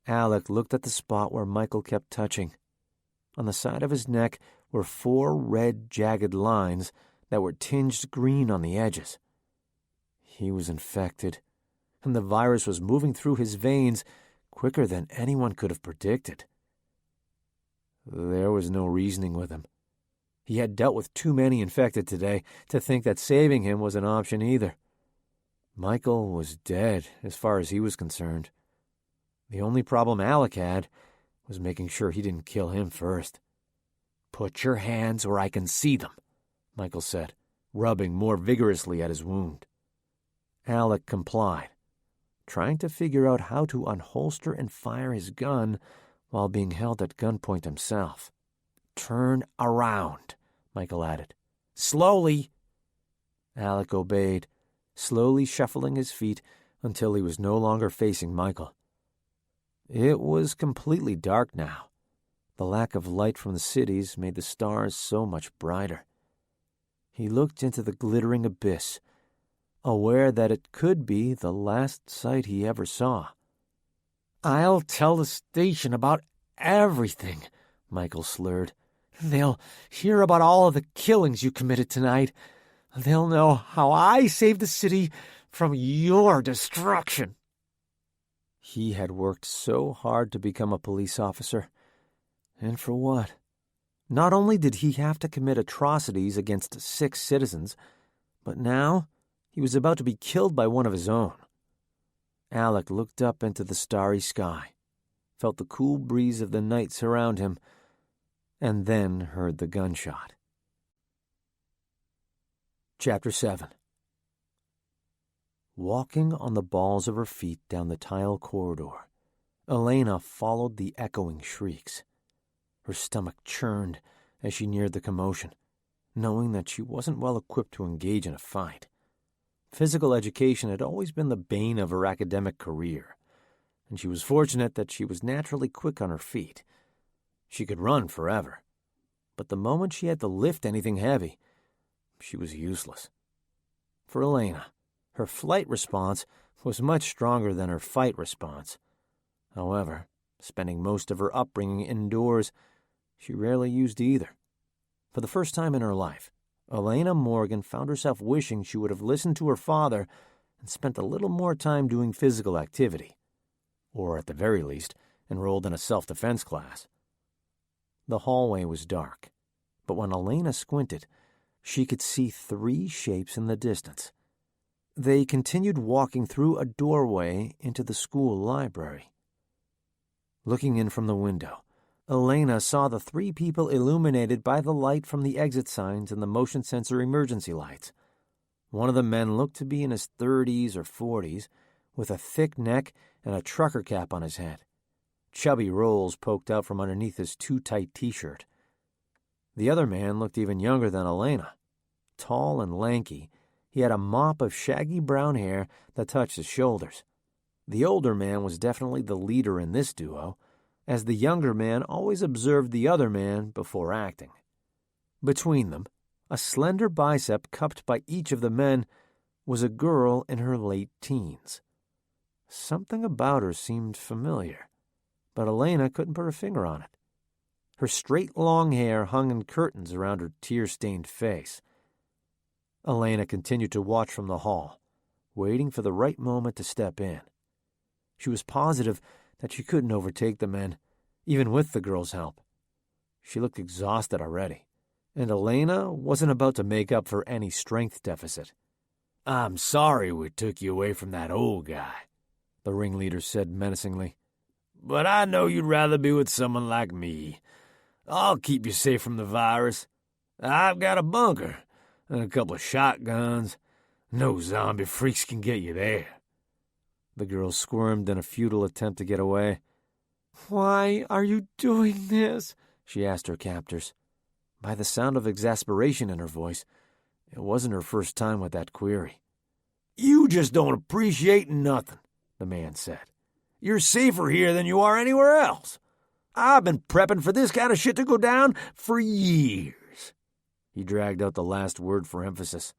Alec looked at the spot where Michael kept touching. On the side of his neck were 4 red, jagged lines that were tinged green on the edges. He was infected, and the virus was moving through his veins quicker than anyone could have predicted. There was no reasoning with him. He had dealt with too many infected today to think that saving him was an option either. Michael was dead as far as he was concerned. The only problem Alec had was making sure he didn't kill him first. "Put your hands where I can see them," Michael said, rubbing more vigorously at his wound. Alec complied, trying to figure out how to unholster and fire his gun while being held at gunpoint himself. "Turn around," Michael added. "Slowly." Alec obeyed, slowly shuffling his feet until he was no longer facing Michael. It was completely dark now. The lack of light from the cities made the stars so much brighter. He looked into the glittering abyss, aware that it could be the last sight he ever saw. "I'll tell the station about everything," Michael slurred. "They'll hear about all of the killings you committed tonight. They'll know how I saved the city from your destruction." He had worked so hard to become a police officer. And for what? Not only did he have to commit atrocities against 6 citizens, but now he was about to be killed by one of his own. Alec looked up into the starry sky, felt the cool breeze of the night surround him, and then heard the gunshot. Chapter 7. Walking on the balls of her feet down the tile corridor, Elaina followed the echoing shrieks. Her stomach churned as she neared the commotion, knowing that she wasn't well equipped to engage in a fight. Physical education had always been the bane of her academic career, and she was fortunate that she was naturally quick on her feet. She could run forever, but the moment she had to lift anything heavy, she was useless. For Elaina, her flight response was much stronger than her fight response. However, spending most of her upbringing indoors, she rarely used either. For the first time in her life, Elaina Morgan found herself wishing she would have listened to her father and spent a little more time doing physical activity, or at the very least, enrolled in a self-defense class. The hallway was dark, but when Elaina squinted, she could see 3 shapes in the distance. They continued walking through a doorway into the school library. Looking in from the window, Elaina saw the 3 people illuminated by the light from the exit signs and the motion sensor emergency lights. One of the men looked to be in his 30s or 40s, with a thick neck and a trucker cap on his head. Chubby rolls poked out from underneath his too-tight t-shirt. The other man looked even younger than Elaina. Tall and lanky, he had a mop of shaggy brown hair that touched his shoulders. The older man was definitely the leader in this duo, as the younger man always observed the other man before acting. Between them, a slender bicep cupped by each of the men, was a girl in her late teens. Something about her seemed familiar, but Elaina couldn't put her finger on it. Her straight long hair hung in curtains around her tear-stained face. Elaina continued to watch from the hall, waiting for the right moment to step in. She was positive that she couldn't overtake the men, even with the girl's help. She looked exhausted already, and Elaina wasn't about to make up for any strength deficit. "I'm sorry we took you away from that old guy," the ringleader said menacingly. "But I know you'd rather be with someone like me. I'll keep you safe from the virus. I've got a bunker and a couple of shotguns. No zombie freaks can get you there." The girl squirmed in a futile attempt to get away. "Why are you doing this?" she asked her captors. By the sound of exasperation in her voice, it wasn't her first time with that query. "You just don't appreciate nothing," the man said. "You're safer here than you are anywhere else. I've been prepping for this kind of shit to go down for years." He dragged out the last word for emphasis.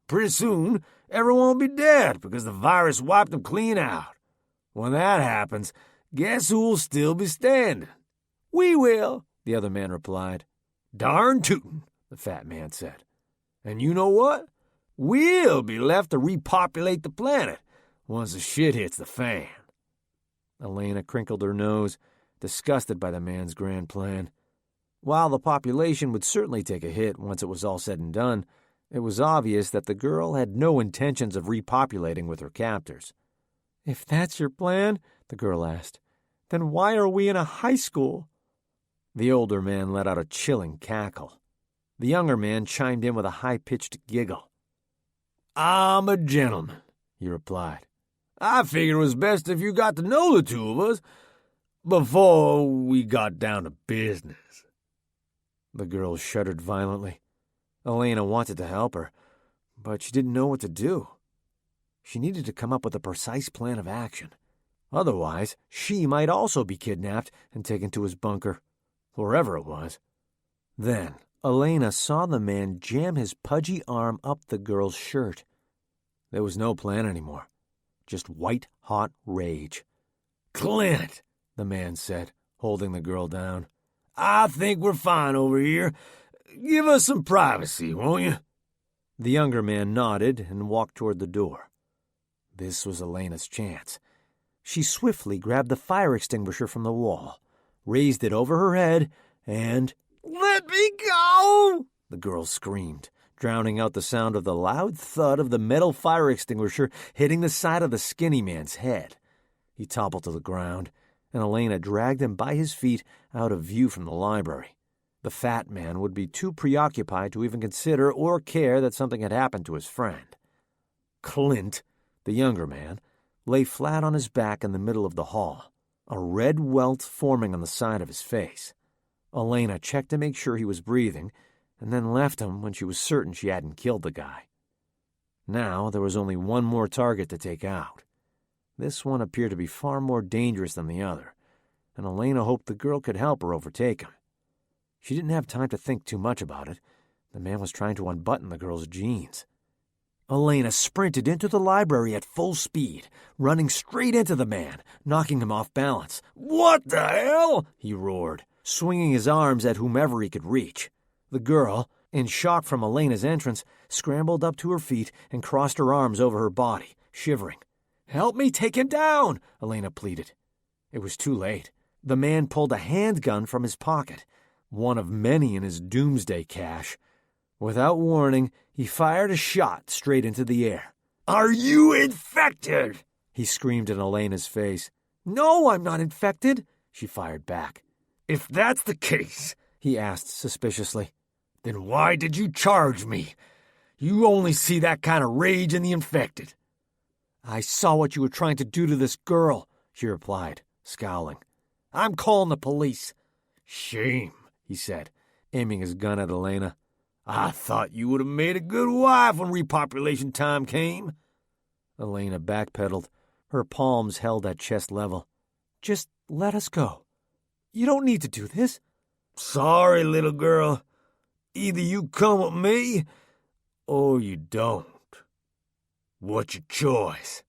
"Pretty soon, everyone will be dead because the virus wiped them clean out. When that happens, guess who'll still be standing?" "We will," the other man replied. "Darn tootin'," the fat man said. "And you know what? We'll be left to repopulate the planet once the shit hits the fan." Elaina crinkled her nose, disgusted by the man's grand plan. While the population would certainly take a hit once it was all said and done, it was obvious that the girl had no intentions of repopulating with her captors. "If that's your plan," the girl asked, "then why are we in a high school?" The older man let out a chilling cackle. The younger man chimed in with a high-pitched giggle. "I'm a gentleman," he replied. "I figured it was best if you got to know the two of us before we got down to business." The girl shuddered violently. Elaina wanted to help her, but she didn't know what to do. She needed to come up with a precise plan of action. Otherwise, she might also be kidnapped and taken to his bunker, wherever it was. Then, Elaina saw the man jam his pudgy arm up the girl's shirt. There was no plan anymore, just white-hot rage. "Clint," the man said, holding the girl down. "I think we're fine over here. Give us some privacy, won't you?" The younger man nodded and walked toward the door. This was Elena's chance. She swiftly grabbed the fire extinguisher from the wall, raised it over her head, and... "Let me go!" the girl screamed, drowning out the sound of the loud thud of the metal fire extinguisher hitting the side of the skinny man's head. He toppled to the ground, and Elaina dragged him by his feet out of view from the library. The fat man would be too preoccupied to even consider or care that something had happened to his friend. Clint, the younger man, lay flat on his back in the middle of the hall, a red welt forming on the side of his face. Elaina checked to make sure he was breathing, and then left him when she was certain she hadn't killed the guy. Now there was only one more target to take out. This one appeared to be far more dangerous than the other, and Elaina hoped the girl could help her overtake him. She didn't have time to think too much about it. The man was trying to unbutton the girl's jeans. Elaina sprinted into the library at full speed, running straight into the man, knocking him off balance. "What the hell?" he roared, swinging his arms at whomever he could reach. The girl, in shock from Elena's entrance, scrambled up to her feet and crossed her arms over her body, shivering. "Help me take him down," Elaina pleaded. It was too late. The man pulled a handgun from his pocket, one of many in his doomsday cache. Without warning, he fired a shot straight into the air. "Are you infected?" he screamed in Elena's face. "No, I'm not infected," she fired back. "If that's the case," he asked suspiciously, "then why did you charge me? You only see that kind of rage in the infected." "I saw what you were trying to do to this girl," she replied, scowling. "I'm calling the police." "Shame," he said, aiming his gun at Elaina. "I thought you would have made a good wife when repopulation time came." Elaina backpedaled, her palms held at chest level. "Just let us go. You don't need to do this." "Sorry, little girl. Either you come with me, or you don't. What's your choice?"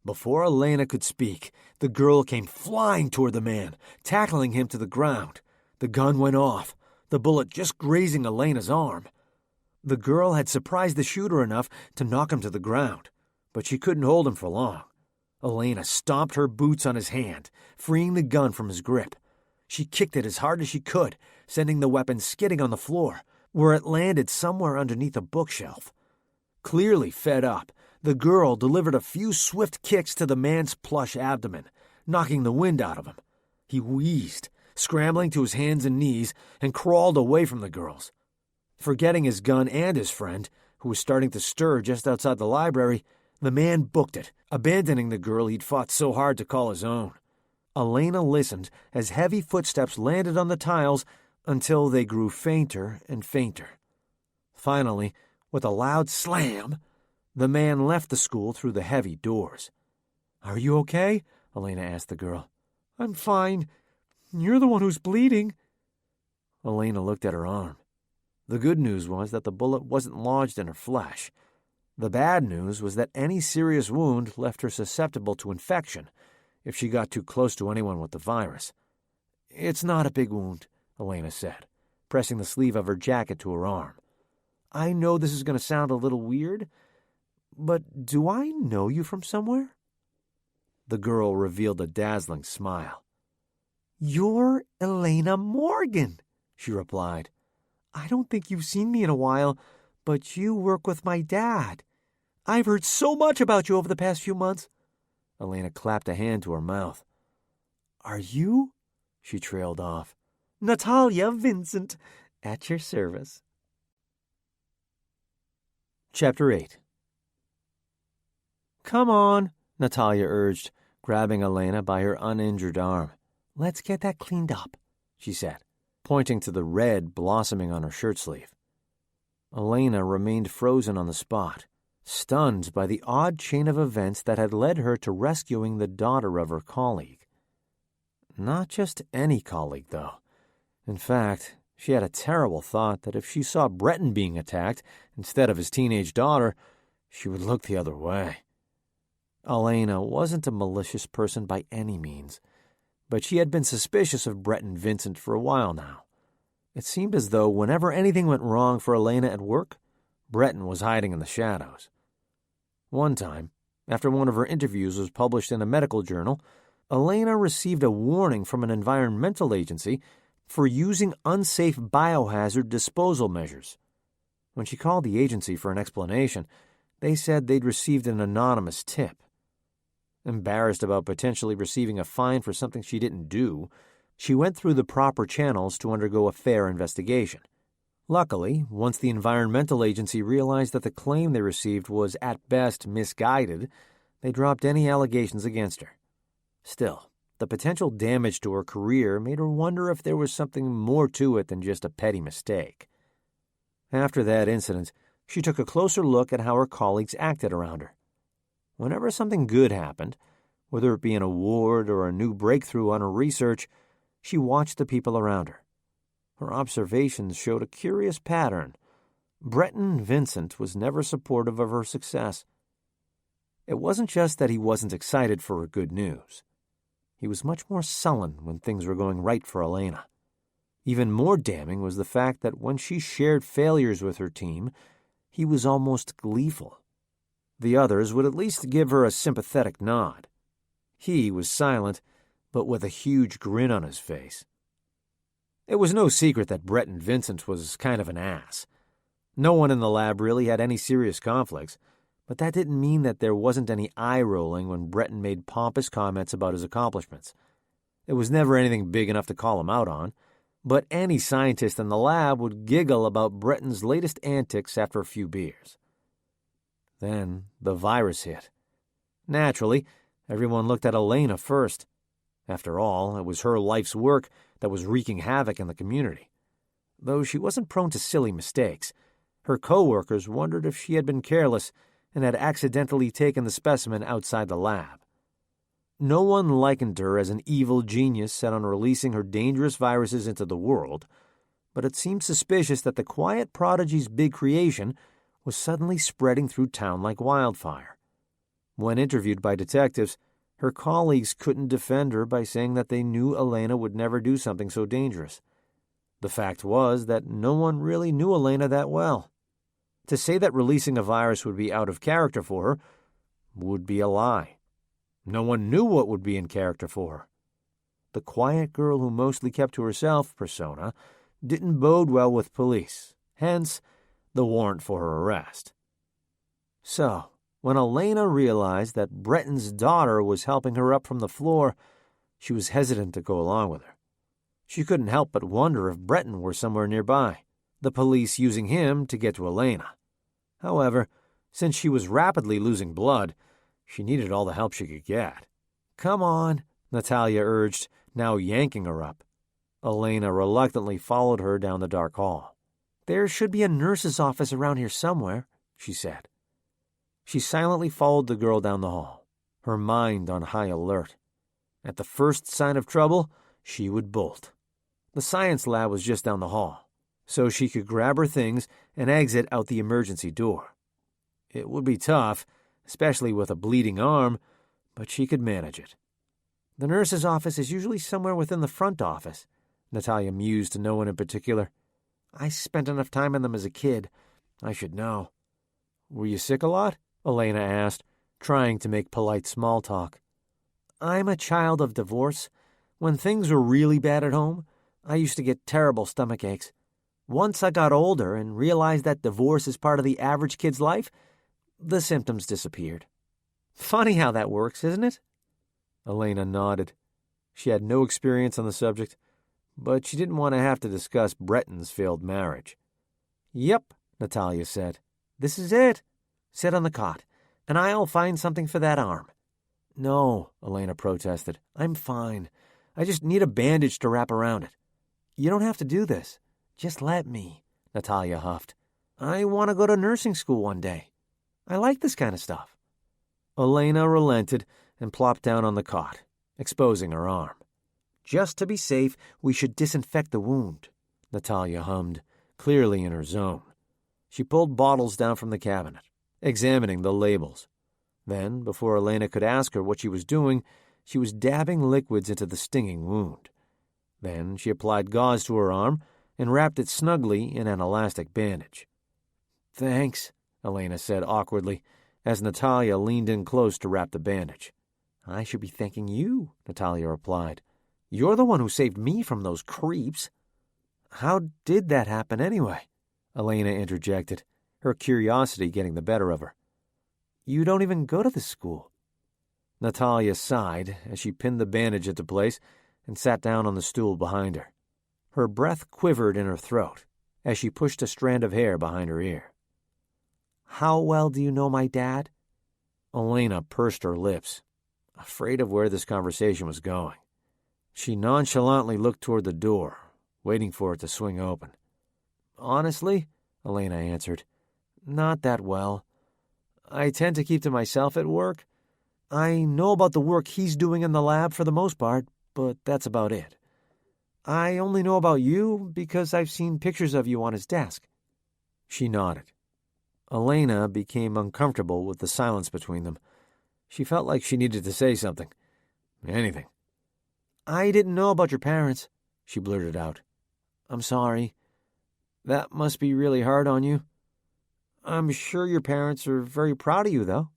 Before Elaina could speak, the girl came flying toward the man, tackling him to the ground. The gun went off, the bullet just grazing Elena's arm. The girl had surprised the shooter enough to knock him to the ground, but she couldn't hold him for long. Elaina stomped her boots on his hand, freeing the gun from his grip. She kicked it as hard as she could, sending the weapon skidding on the floor, where it landed somewhere underneath a bookshelf. Clearly fed up, the girl delivered a few swift kicks to the man's plush abdomen, knocking the wind out of him. He wheezed, scrambling to his hands and knees, and crawled away from the girls. Forgetting his gun and his friend, who was starting to stir just outside the library, the man booked it, abandoning the girl he'd fought so hard to call his own. Elaina listened as heavy footsteps landed on the tiles until they grew fainter and fainter. Finally, with a loud slam, the man left the school through the heavy doors. "Are you okay?" Elaina asked the girl. "I'm fine. You're the one who's bleeding." Elaina looked at her arm. The good news was that the bullet wasn't lodged in her flesh. The bad news was that any serious wound left her susceptible to infection if she got too close to anyone with the virus. "It's not a big wound," Elaina said, pressing the sleeve of her jacket to her arm. "I know this is going to sound a little weird, but do I know you from somewhere?" The girl revealed a dazzling smile. "You're Elaina Morgan," she replied. "I don't think you've seen me in a while, but you work with my dad. I've heard so much about you over the past few months." Elaina clapped a hand to her mouth. "Are you?" she trailed off. "Natalia Vincent, at your service." Chapter 8. "Come on," Natalia urged, grabbing Elaina by her uninjured arm. "Let's get that cleaned up," she said, pointing to the red blossoming on her shirt sleeve. Elaina remained frozen on the spot, stunned by the odd chain of events that had led her to rescuing the daughter of her colleague. Not just any colleague, though. In fact, she had a terrible thought that if she saw Breton being attacked instead of his teenage daughter, she would look the other way. Elaina wasn't a malicious person by any means, but she had been suspicious of Breton Vincent for a while now. It seemed as though whenever anything went wrong for Elaina at work, Breton was hiding in the shadows. One time, after one of her interviews was published in a medical journal, Elaina received a warning from an environmental agency for using unsafe biohazard disposal measures. When she called the agency for an explanation, they said they'd received an anonymous tip. Embarrassed about potentially receiving a fine for something she didn't do, She went through the proper channels to undergo a fair investigation. Luckily, once the environmental agency realized that the claim they received was at best misguided, they dropped any allegations against her. Still, the potential damage to her career made her wonder if there was something more to it than just a petty mistake. After that incident, she took a closer look at how her colleagues acted around her. Whenever something good happened, whether it be an award or a new breakthrough on her research, she watched the people around her. Her observations showed a curious pattern. Breton Vincent was never supportive of her success. It wasn't just that he wasn't excited for her good news. He was much more sullen when things were going right for Elaina. Even more damning was the fact that when she shared failures with her team, he was almost gleeful. The others would at least give her a sympathetic nod. He was silent, but with a huge grin on his face. It was no secret that Breton Vincent was kind of an ass. No one in the lab really had any serious conflicts, but that didn't mean that there wasn't any eye-rolling when Breton made pompous comments about his accomplishments. It was never anything big enough to call him out on, but any scientist in the lab would giggle about Breton's latest antics after a few beers. Then the virus hit. Naturally, everyone looked at Elaina first. After all, it was her life's work that was wreaking havoc in the community. Though she wasn't prone to silly mistakes, her co-workers wondered if she had been careless and had accidentally taken the specimen outside the lab. No one likened her as an evil genius set on releasing her dangerous viruses into the world, but it seemed suspicious that the quiet prodigy's big creation was suddenly spreading through town like wildfire. When interviewed by detectives, her colleagues couldn't defend her by saying that they knew Elaina would never do something so dangerous. The fact was that no one really knew Elaina that well. To say that releasing a virus would be out of character for her would be a lie. No one knew what would be in character for her. The quiet girl who mostly kept to herself persona didn't bode well with police, hence the warrant for her arrest. So, when Elaina realized that Breton's daughter was helping her up from the floor, she was hesitant to go along with her. She couldn't help but wonder if Breton were somewhere nearby, the police using him to get to Elaina. However, since she was rapidly losing blood, she needed all the help she could get. "Come on," Natalia urged, now yanking her up. Elaina reluctantly followed her down the dark hall. "There should be a nurse's office around here somewhere," she said. She silently followed the girl down the hall, her mind on high alert. At the first sign of trouble, she would bolt. The science lab was just down the hall, so she could grab her things and exit out the emergency door. It would be tough, especially with a bleeding arm, but she could manage it. "The nurse's office is usually somewhere within the front office," Natalia mused to no one in particular. "I spent enough time in them as a kid. I should know." "Were you sick a lot?" Elaina asked, trying to make polite small talk. "I'm a child of divorce. When things were really bad at home, I used to get terrible stomach aches. Once I got older and realized that divorce is part of the average kid's life, the symptoms disappeared." "Funny how that works, isn't it?" Elaina nodded. She had no experience on the subject, but she didn't want to have to discuss Breton's failed marriage. "Yep," Natalia said. "This is it. Sit on the cot, and I'll find something for that arm." "No," Elaina protested. "I'm fine. I just need a bandage to wrap around it." "You don't have to do this. Just let me," Natalia huffed. "I want to go to nursing school one day. I like this kind of stuff." Elaina relented and plopped down on the cot, exposing her arm. "Just to be safe, we should disinfect the wound," Natalia hummed, clearly in her zone. She pulled bottles down from the cabinet, examining the labels. Then, before Elaina could ask her what she was doing, she was dabbing liquids into the stinging wound. Then she applied gauze to her arm and wrapped it snugly in an elastic bandage. "Thanks," Elaina said awkwardly, as Natalia leaned in close to wrap the bandage. "I should be thanking you," Natalia replied. "You're the one who saved me from those creeps." "How did that happen anyway?" Elaina interjected, her curiosity getting the better of her. "You don't even go to this school." Natalia sighed as she pinned the bandage into place and sat down on the stool behind her. Her breath quivered in her throat as she pushed a strand of hair behind her ear. "How well do you know my dad?" Elaina pursed her lips, afraid of where this conversation was going. She nonchalantly looked toward the door, waiting for it to swing open. "Honestly," Elaina answered, "not that well. I tend to keep to myself at work. I know about the work he's doing in the lab for the most part, but that's about it. I only know about you because I've seen pictures of you on his desk." She nodded. Elaina became uncomfortable with the silence between them. She felt like she needed to say something. Anything. "I didn't know about your parents," she blurted out. "I'm sorry. That must be really hard on you. I'm sure your parents are very proud of you, though."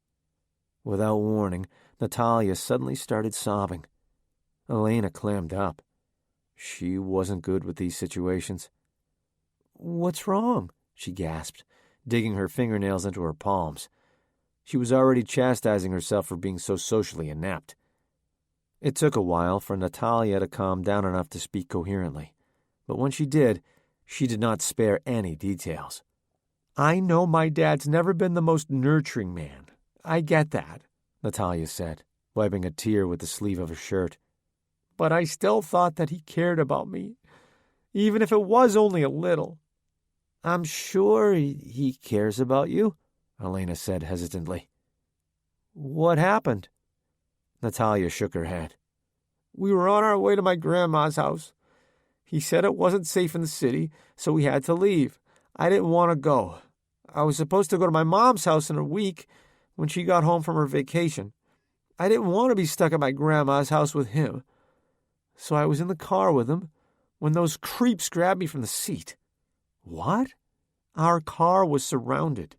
Without warning, Natalia suddenly started sobbing. Elaina clammed up. She wasn't good with these situations. "What's wrong?" she gasped, digging her fingernails into her palms. She was already chastising herself for being so socially inept. It took a while for Natalia to calm down enough to speak coherently, but when she did not spare any details. "I know my dad's never been the most nurturing man. I get that," Natalia said, wiping a tear with the sleeve of her shirt. "But I still thought that he cared about me, even if it was only a little." "I'm sure he cares about you," Elaina said hesitantly. "What happened?" Natalia shook her head. "We were on our way to my grandma's house. He said it wasn't safe in the city, so we had to leave. I didn't want to go. I was supposed to go to my mom's house in a week when she got home from her vacation. I didn't want to be stuck at my grandma's house with him. So I was in the car with him when those creeps grabbed me from the seat." "What?" "Our car was surrounded.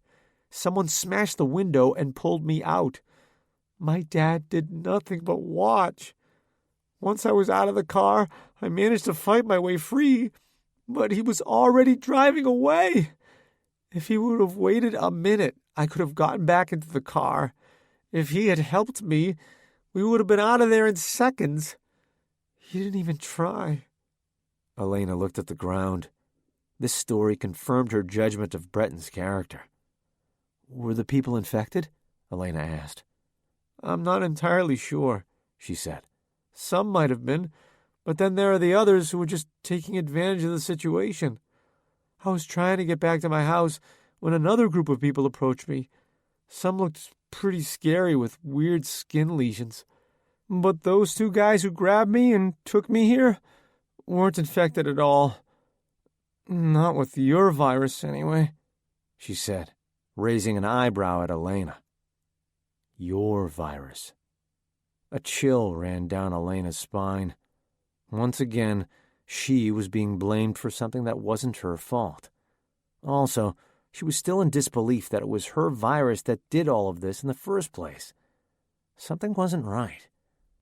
Someone smashed the window and pulled me out. My dad did nothing but watch. Once I was out of the car, I managed to fight my way free, but he was already driving away. If he would have waited a minute, I could have gotten back into the car. If he had helped me, we would have been out of there in seconds. He didn't even try." Elaina looked at the ground. This story confirmed her judgment of Breton's character. "Were the people infected?" Elaina asked. "I'm not entirely sure," she said. "Some might have been, but then there are the others who were just taking advantage of the situation. I was trying to get back to my house when another group of people approached me. Some looked pretty scary with weird skin lesions. But those two guys who grabbed me and took me here weren't infected at all. Not with your virus, anyway," she said, raising an eyebrow at Elaina. Your virus. A chill ran down Elena's spine. Once again, she was being blamed for something that wasn't her fault. Also, she was still in disbelief that it was her virus that did all of this in the first place. Something wasn't right,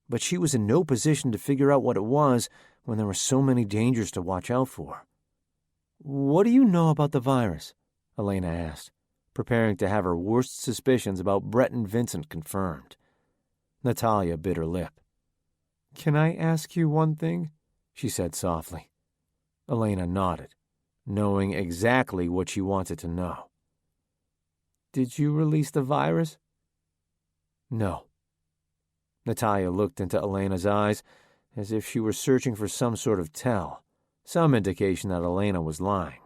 but she was in no position to figure out what it was when there were so many dangers to watch out for. "What do you know about the virus?" Elaina asked, preparing to have her worst suspicions about Breton Vincent confirmed. Natalia bit her lip. "Can I ask you one thing?" she said softly. Elaina nodded, knowing exactly what she wanted to know. "Did you release the virus?" "No." Natalia looked into Elena's eyes as if she were searching for some sort of tell, some indication that Elaina was lying.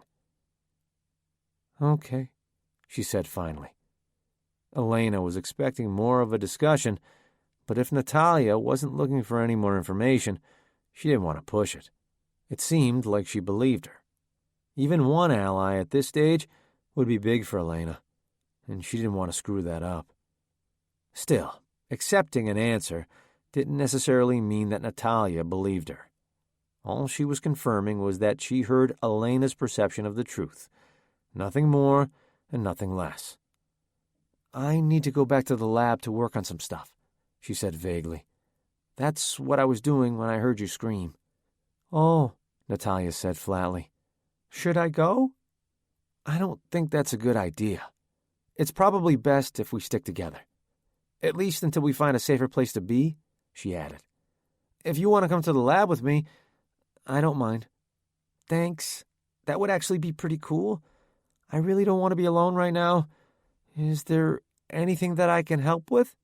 "Okay," she said finally. Elaina was expecting more of a discussion, but if Natalia wasn't looking for any more information, she didn't want to push it. It seemed like she believed her. Even one ally at this stage would be big for Elaina, and she didn't want to screw that up. Still, accepting an answer didn't necessarily mean that Natalia believed her. All she was confirming was that she heard Elena's perception of the truth. Nothing more and nothing less. "I need to go back to the lab to work on some stuff," she said vaguely. "That's what I was doing when I heard you scream." "Oh," Natalia said flatly. "Should I go?" "I don't think that's a good idea. It's probably best if we stick together. At least until we find a safer place to be," she added. If you want to come to the lab with me, I don't mind. Thanks. That would actually be pretty cool. I really don't want to be alone right now. Is there anything that I can help with?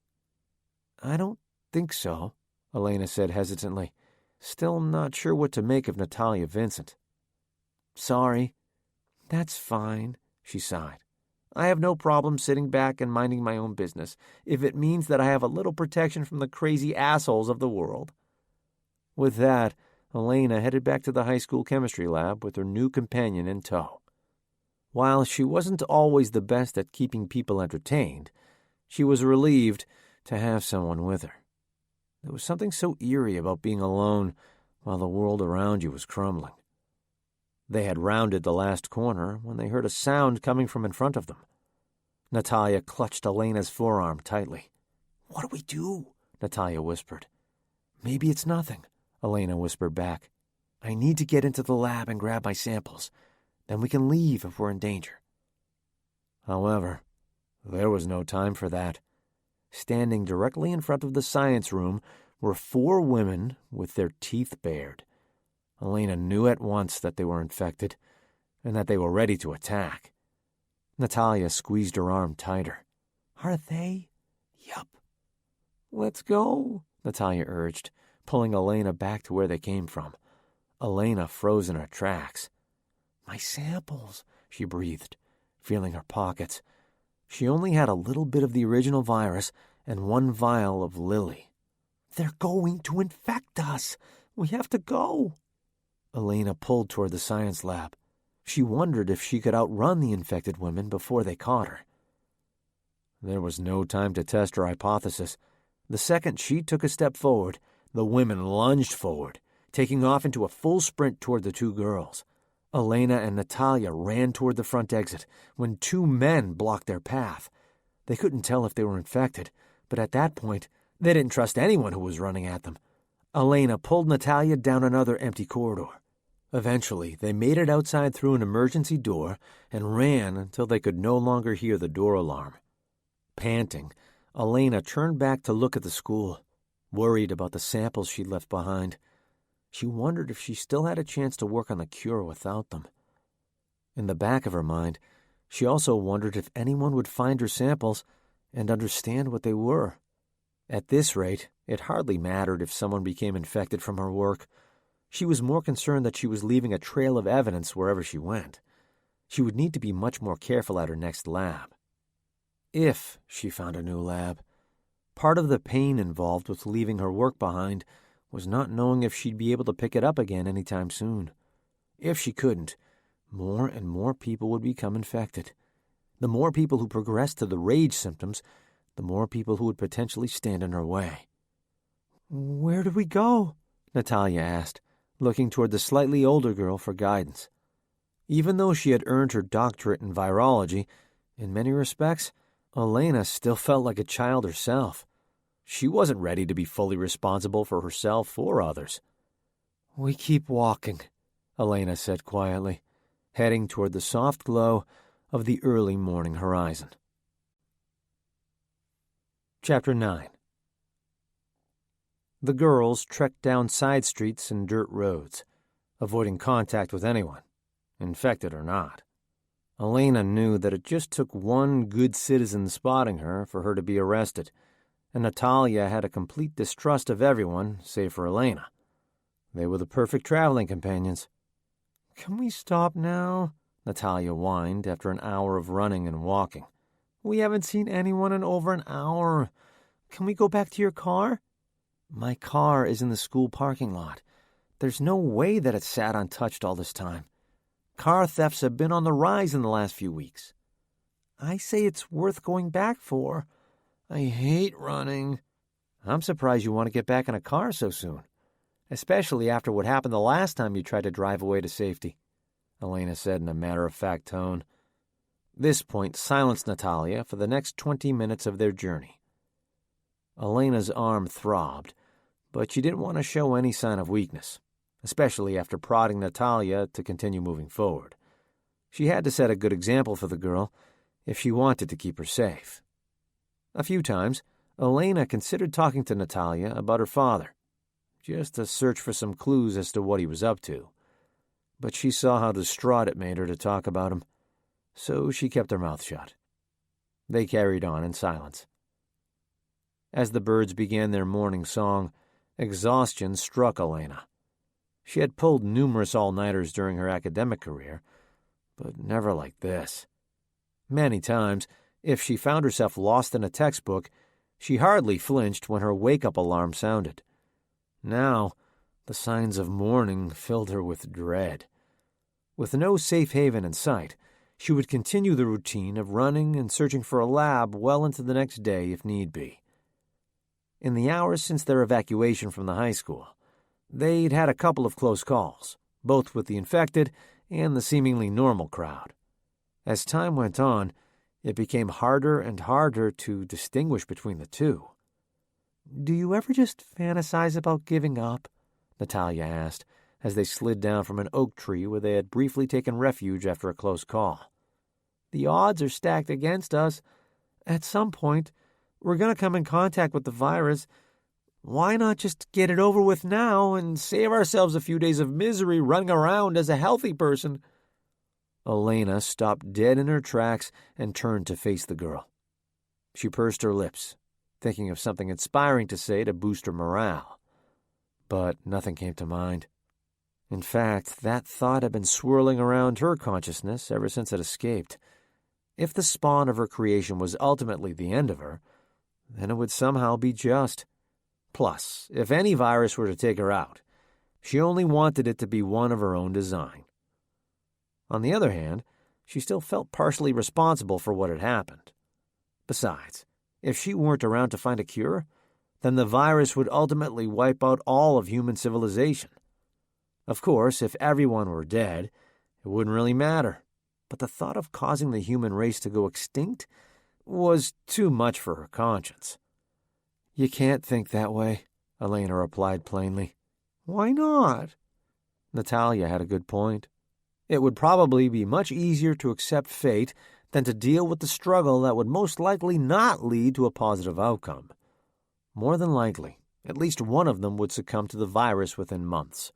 I don't think so, Elaina said hesitantly, still not sure what to make of Natalia Vincent. Sorry. That's fine, she sighed. I have no problem sitting back and minding my own business, if it means that I have a little protection from the crazy assholes of the world. With that, Elaina headed back to the high school chemistry lab with her new companion in tow. While she wasn't always the best at keeping people entertained, she was relieved to have someone with her. There was something so eerie about being alone while the world around you was crumbling. They had rounded the last corner when they heard a sound coming from in front of them. Natalia clutched Elena's forearm tightly. What do we do? Natalia whispered. Maybe it's nothing, Elaina whispered back. I need to get into the lab and grab my samples. Then we can leave if we're in danger. However, there was no time for that. Standing directly in front of the science room were 4 women with their teeth bared. Elaina knew at once that they were infected and that they were ready to attack. Natalia squeezed her arm tighter. Are they? Yup. Let's go, Natalia urged, pulling Elaina back to where they came from. Elaina froze in her tracks. My samples, she breathed, feeling her pockets. She only had a little bit of the original virus and 1 vial of Lily. They're going to infect us. We have to go. Elaina pulled toward the science lab. She wondered if she could outrun the infected women before they caught her. There was no time to test her hypothesis. The second she took a step forward, the women lunged forward, taking off into a full sprint toward the 2 girls. Elaina and Natalia ran toward the front exit when 2 men blocked their path. They couldn't tell if they were infected, but at that point, they didn't trust anyone who was running at them. Elaina pulled Natalia down another empty corridor. Eventually, they made it outside through an emergency door and ran until they could no longer hear the door alarm. Panting, Elaina turned back to look at the school, worried about the samples she'd left behind. She wondered if she still had a chance to work on the cure without them. In the back of her mind, she also wondered if anyone would find her samples and understand what they were. At this rate, it hardly mattered if someone became infected from her work. She was more concerned that she was leaving a trail of evidence wherever she went. She would need to be much more careful at her next lab. If she found a new lab, part of the pain involved with leaving her work behind was not knowing if she'd be able to pick it up again anytime soon. If she couldn't, more and more people would become infected. The more people who progressed to the rage symptoms, the more people who would potentially stand in her way. Where do we go? Natalia asked, looking toward the slightly older girl for guidance. Even though she had earned her doctorate in virology, in many respects, Elaina still felt like a child herself. She wasn't ready to be fully responsible for herself or others. We keep walking, Elaina said quietly, heading toward the soft glow of the early morning horizon. Chapter 9. The girls trekked down side streets and dirt roads, avoiding contact with anyone, infected or not. Elaina knew that it just took one good citizen spotting her for her to be arrested, and Natalia had a complete distrust of everyone save for Elaina. They were the perfect traveling companions. Can we stop now? Natalia whined after an hour of running and walking. We haven't seen anyone in over an hour. Can we go back to your car? My car is in the school parking lot. There's no way that it's sat untouched all this time. Car thefts have been on the rise in the last few weeks. I say it's worth going back for. I hate running. I'm surprised you want to get back in a car so soon, especially after what happened the last time you tried to drive away to safety, Elaina said in a matter-of-fact tone. This point silenced Natalia for the next 20 minutes of their journey. Elena's arm throbbed, but she didn't want to show any sign of weakness, especially after prodding Natalia to continue moving forward. She had to set a good example for the girl if she wanted to keep her safe. A few times, Elaina considered talking to Natalia about her father. just to search for some clues as to what he was up to. But she saw how distraught it made her to talk about him, so she kept her mouth shut. They carried on in silence. As the birds began their morning song, exhaustion struck Elaina. She had pulled numerous all-nighters during her academic career, but never like this. Many times, if she found herself lost in a textbook, she hardly flinched when her wake-up alarm sounded. Now, the signs of morning filled her with dread. With no safe haven in sight, she would continue the routine of running and searching for a lab well into the next day if need be. In the hours since their evacuation from the high school, they'd had a couple of close calls, both with the infected and the seemingly normal crowd. As time went on, it became harder and harder to distinguish between the two. "Do you ever just fantasize about giving up?" Natalia asked, as they slid down from an oak tree where they had briefly taken refuge after a close call. "The odds are stacked against us. At some point, we're going to come in contact with the virus. Why not just get it over with now and save ourselves a few days of misery running around as a healthy person?" Elaina stopped dead in her tracks and turned to face the girl. She pursed her lips, thinking of something inspiring to say to boost her morale. But nothing came to mind. In fact, that thought had been swirling around her consciousness ever since it escaped. If the spawn of her creation was ultimately the end of her, then it would somehow be just. Plus, if any virus were to take her out, she only wanted it to be one of her own design. On the other hand, she still felt partially responsible for what had happened. Besides, if she weren't around to find a cure, then the virus would ultimately wipe out all of human civilization. Of course, if everyone were dead, it wouldn't really matter. But the thought of causing the human race to go extinct was too much for her conscience. "You can't think that way," Elaina replied plainly. "Why not?" Natalia had a good point. It would probably be much easier to accept fate than to deal with the struggle that would most likely not lead to a positive outcome. More than likely, at least one of them would succumb to the virus within months.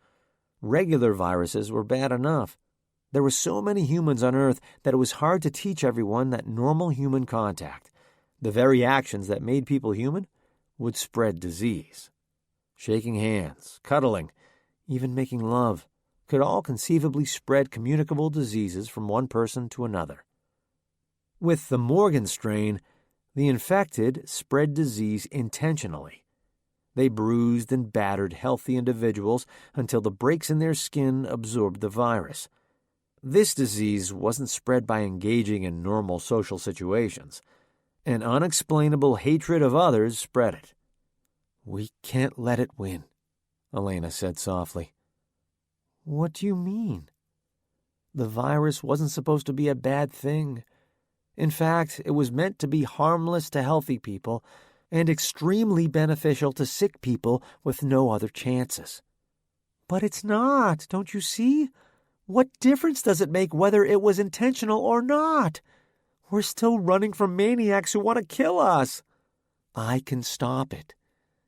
Regular viruses were bad enough. There were so many humans on Earth that it was hard to teach everyone that normal human contact, the very actions that made people human, would spread disease. Shaking hands, cuddling, even making love, could all conceivably spread communicable diseases from one person to another. With the Morgan strain, the infected spread disease intentionally. They bruised and battered healthy individuals until the breaks in their skin absorbed the virus. This disease wasn't spread by engaging in normal social situations. An unexplainable hatred of others spread it. "We can't let it win," Elaina said softly. "What do you mean?" "The virus wasn't supposed to be a bad thing. In fact, it was meant to be harmless to healthy people and extremely beneficial to sick people with no other chances." "But it's not, don't you see? What difference does it make whether it was intentional or not? We're still running from maniacs who want to kill us." "I can stop it.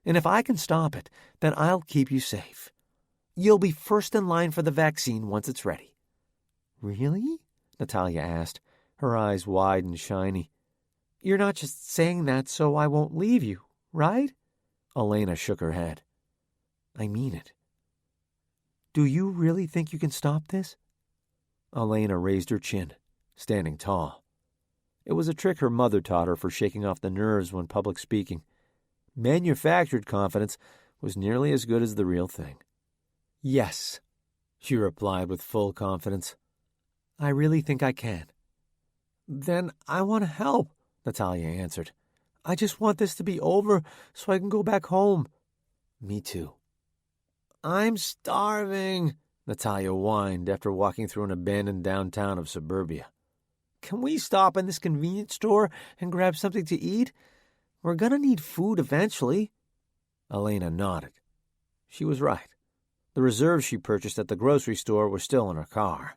And if I can stop it, then I'll keep you safe. You'll be first in line for the vaccine once it's ready." "Really?" Natalia asked, her eyes wide and shiny. "You're not just saying that so I won't leave you, right?" Elaina shook her head. "I mean it." "Do you really think you can stop this?" Elaina raised her chin, standing tall. It was a trick her mother taught her for shaking off the nerves when public speaking. Manufactured confidence was nearly as good as the real thing. "Yes," she replied with full confidence. "I really think I can." "Then I want to help," Natalia answered. "I just want this to be over so I can go back home." "Me too." "I'm starving," Natalia whined after walking through an abandoned downtown of suburbia. "Can we stop in this convenience store and grab something to eat? We're going to need food eventually." Elaina nodded. She was right. The reserves she purchased at the grocery store were still in her car.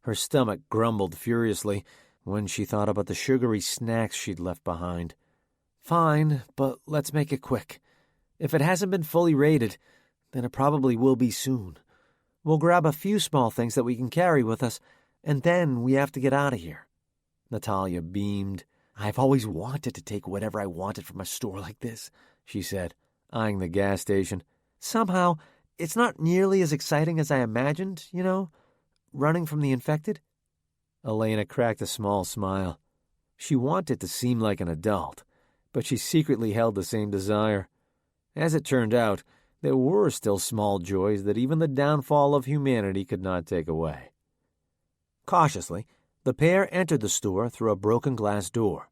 Her stomach grumbled furiously when she thought about the sugary snacks she'd left behind. "Fine, but let's make it quick. If it hasn't been fully raided, then it probably will be soon. We'll grab a few small things that we can carry with us, and then we have to get out of here." Natalia beamed. "I've always wanted to take whatever I wanted from a store like this," she said, eyeing the gas station. "Somehow, it's not nearly as exciting as I imagined, running from the infected." Elaina cracked a small smile. She wanted to seem like an adult, but she secretly held the same desire. As it turned out, there were still small joys that even the downfall of humanity could not take away. Cautiously, the pair entered the store through a broken glass door,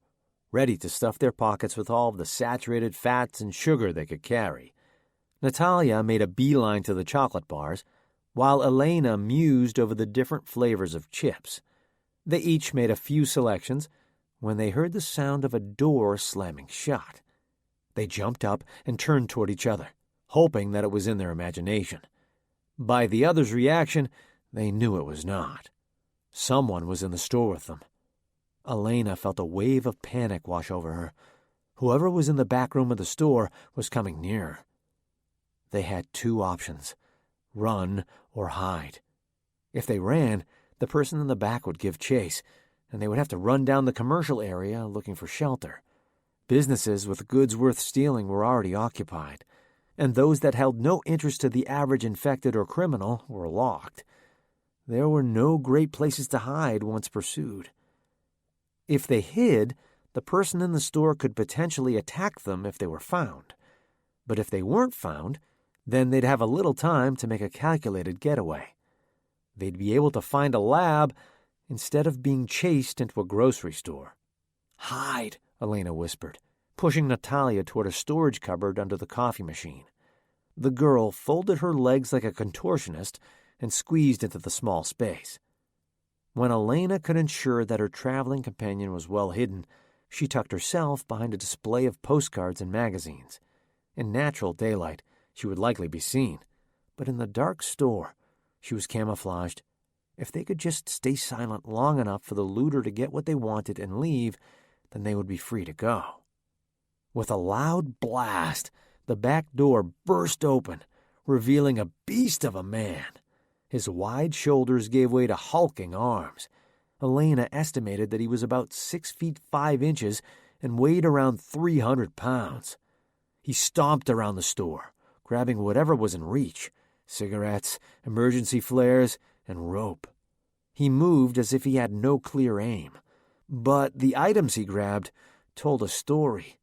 ready to stuff their pockets with all of the saturated fats and sugar they could carry. Natalia made a beeline to the chocolate bars, while Elaina mused over the different flavors of chips. They each made a few selections when they heard the sound of a door slamming shut. They jumped up and turned toward each other, hoping that it was in their imagination. By the other's reaction, they knew it was not. Someone was in the store with them. Elaina felt a wave of panic wash over her. Whoever was in the back room of the store was coming nearer. They had two options: run or hide. If they ran, the person in the back would give chase, and they would have to run down the commercial area looking for shelter. Businesses with goods worth stealing were already occupied, and those that held no interest to the average infected or criminal were locked. There were no great places to hide once pursued. If they hid, the person in the store could potentially attack them if they were found. But if they weren't found, then they'd have a little time to make a calculated getaway. They'd be able to find a lab instead of being chased into a grocery store. "Hide," Elaina whispered, pushing Natalia toward a storage cupboard under the coffee machine. The girl folded her legs like a contortionist and squeezed into the small space. When Elaina could ensure that her traveling companion was well hidden, she tucked herself behind a display of postcards and magazines. In natural daylight, she would likely be seen, but in the dark store, she was camouflaged. If they could just stay silent long enough for the looter to get what they wanted and leave, then they would be free to go. With a loud blast, the back door burst open, revealing a beast of a man. His wide shoulders gave way to hulking arms. Elaina estimated that he was about 6 feet 5 inches and weighed around 300 pounds. He stomped around the store, grabbing whatever was in reach: cigarettes, emergency flares, and rope. He moved as if he had no clear aim, but the items he grabbed told a story.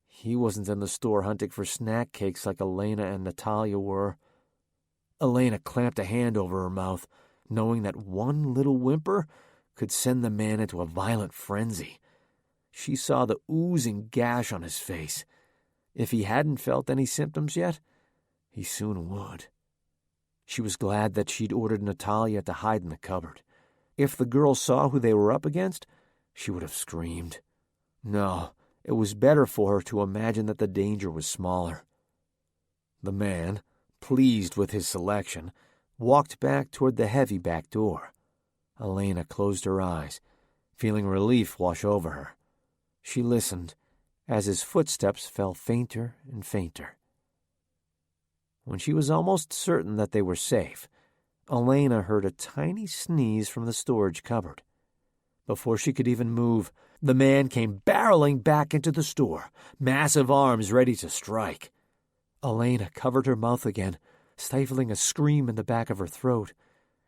He wasn't in the store hunting for snack cakes like Elaina and Natalia were. Elaina clamped a hand over her mouth, knowing that one little whimper could send the man into a violent frenzy. She saw the oozing gash on his face. If he hadn't felt any symptoms yet, he soon would. She was glad that she'd ordered Natalia to hide in the cupboard. If the girl saw who they were up against, she would have screamed. No, it was better for her to imagine that the danger was smaller. The man, pleased with his selection, walked back toward the heavy back door. Elaina closed her eyes, feeling relief wash over her. She listened as his footsteps fell fainter and fainter. When she was almost certain that they were safe, Elaina heard a tiny sneeze from the storage cupboard. Before she could even move, the man came barreling back into the store, massive arms ready to strike. Elaina covered her mouth again, stifling a scream in the back of her throat.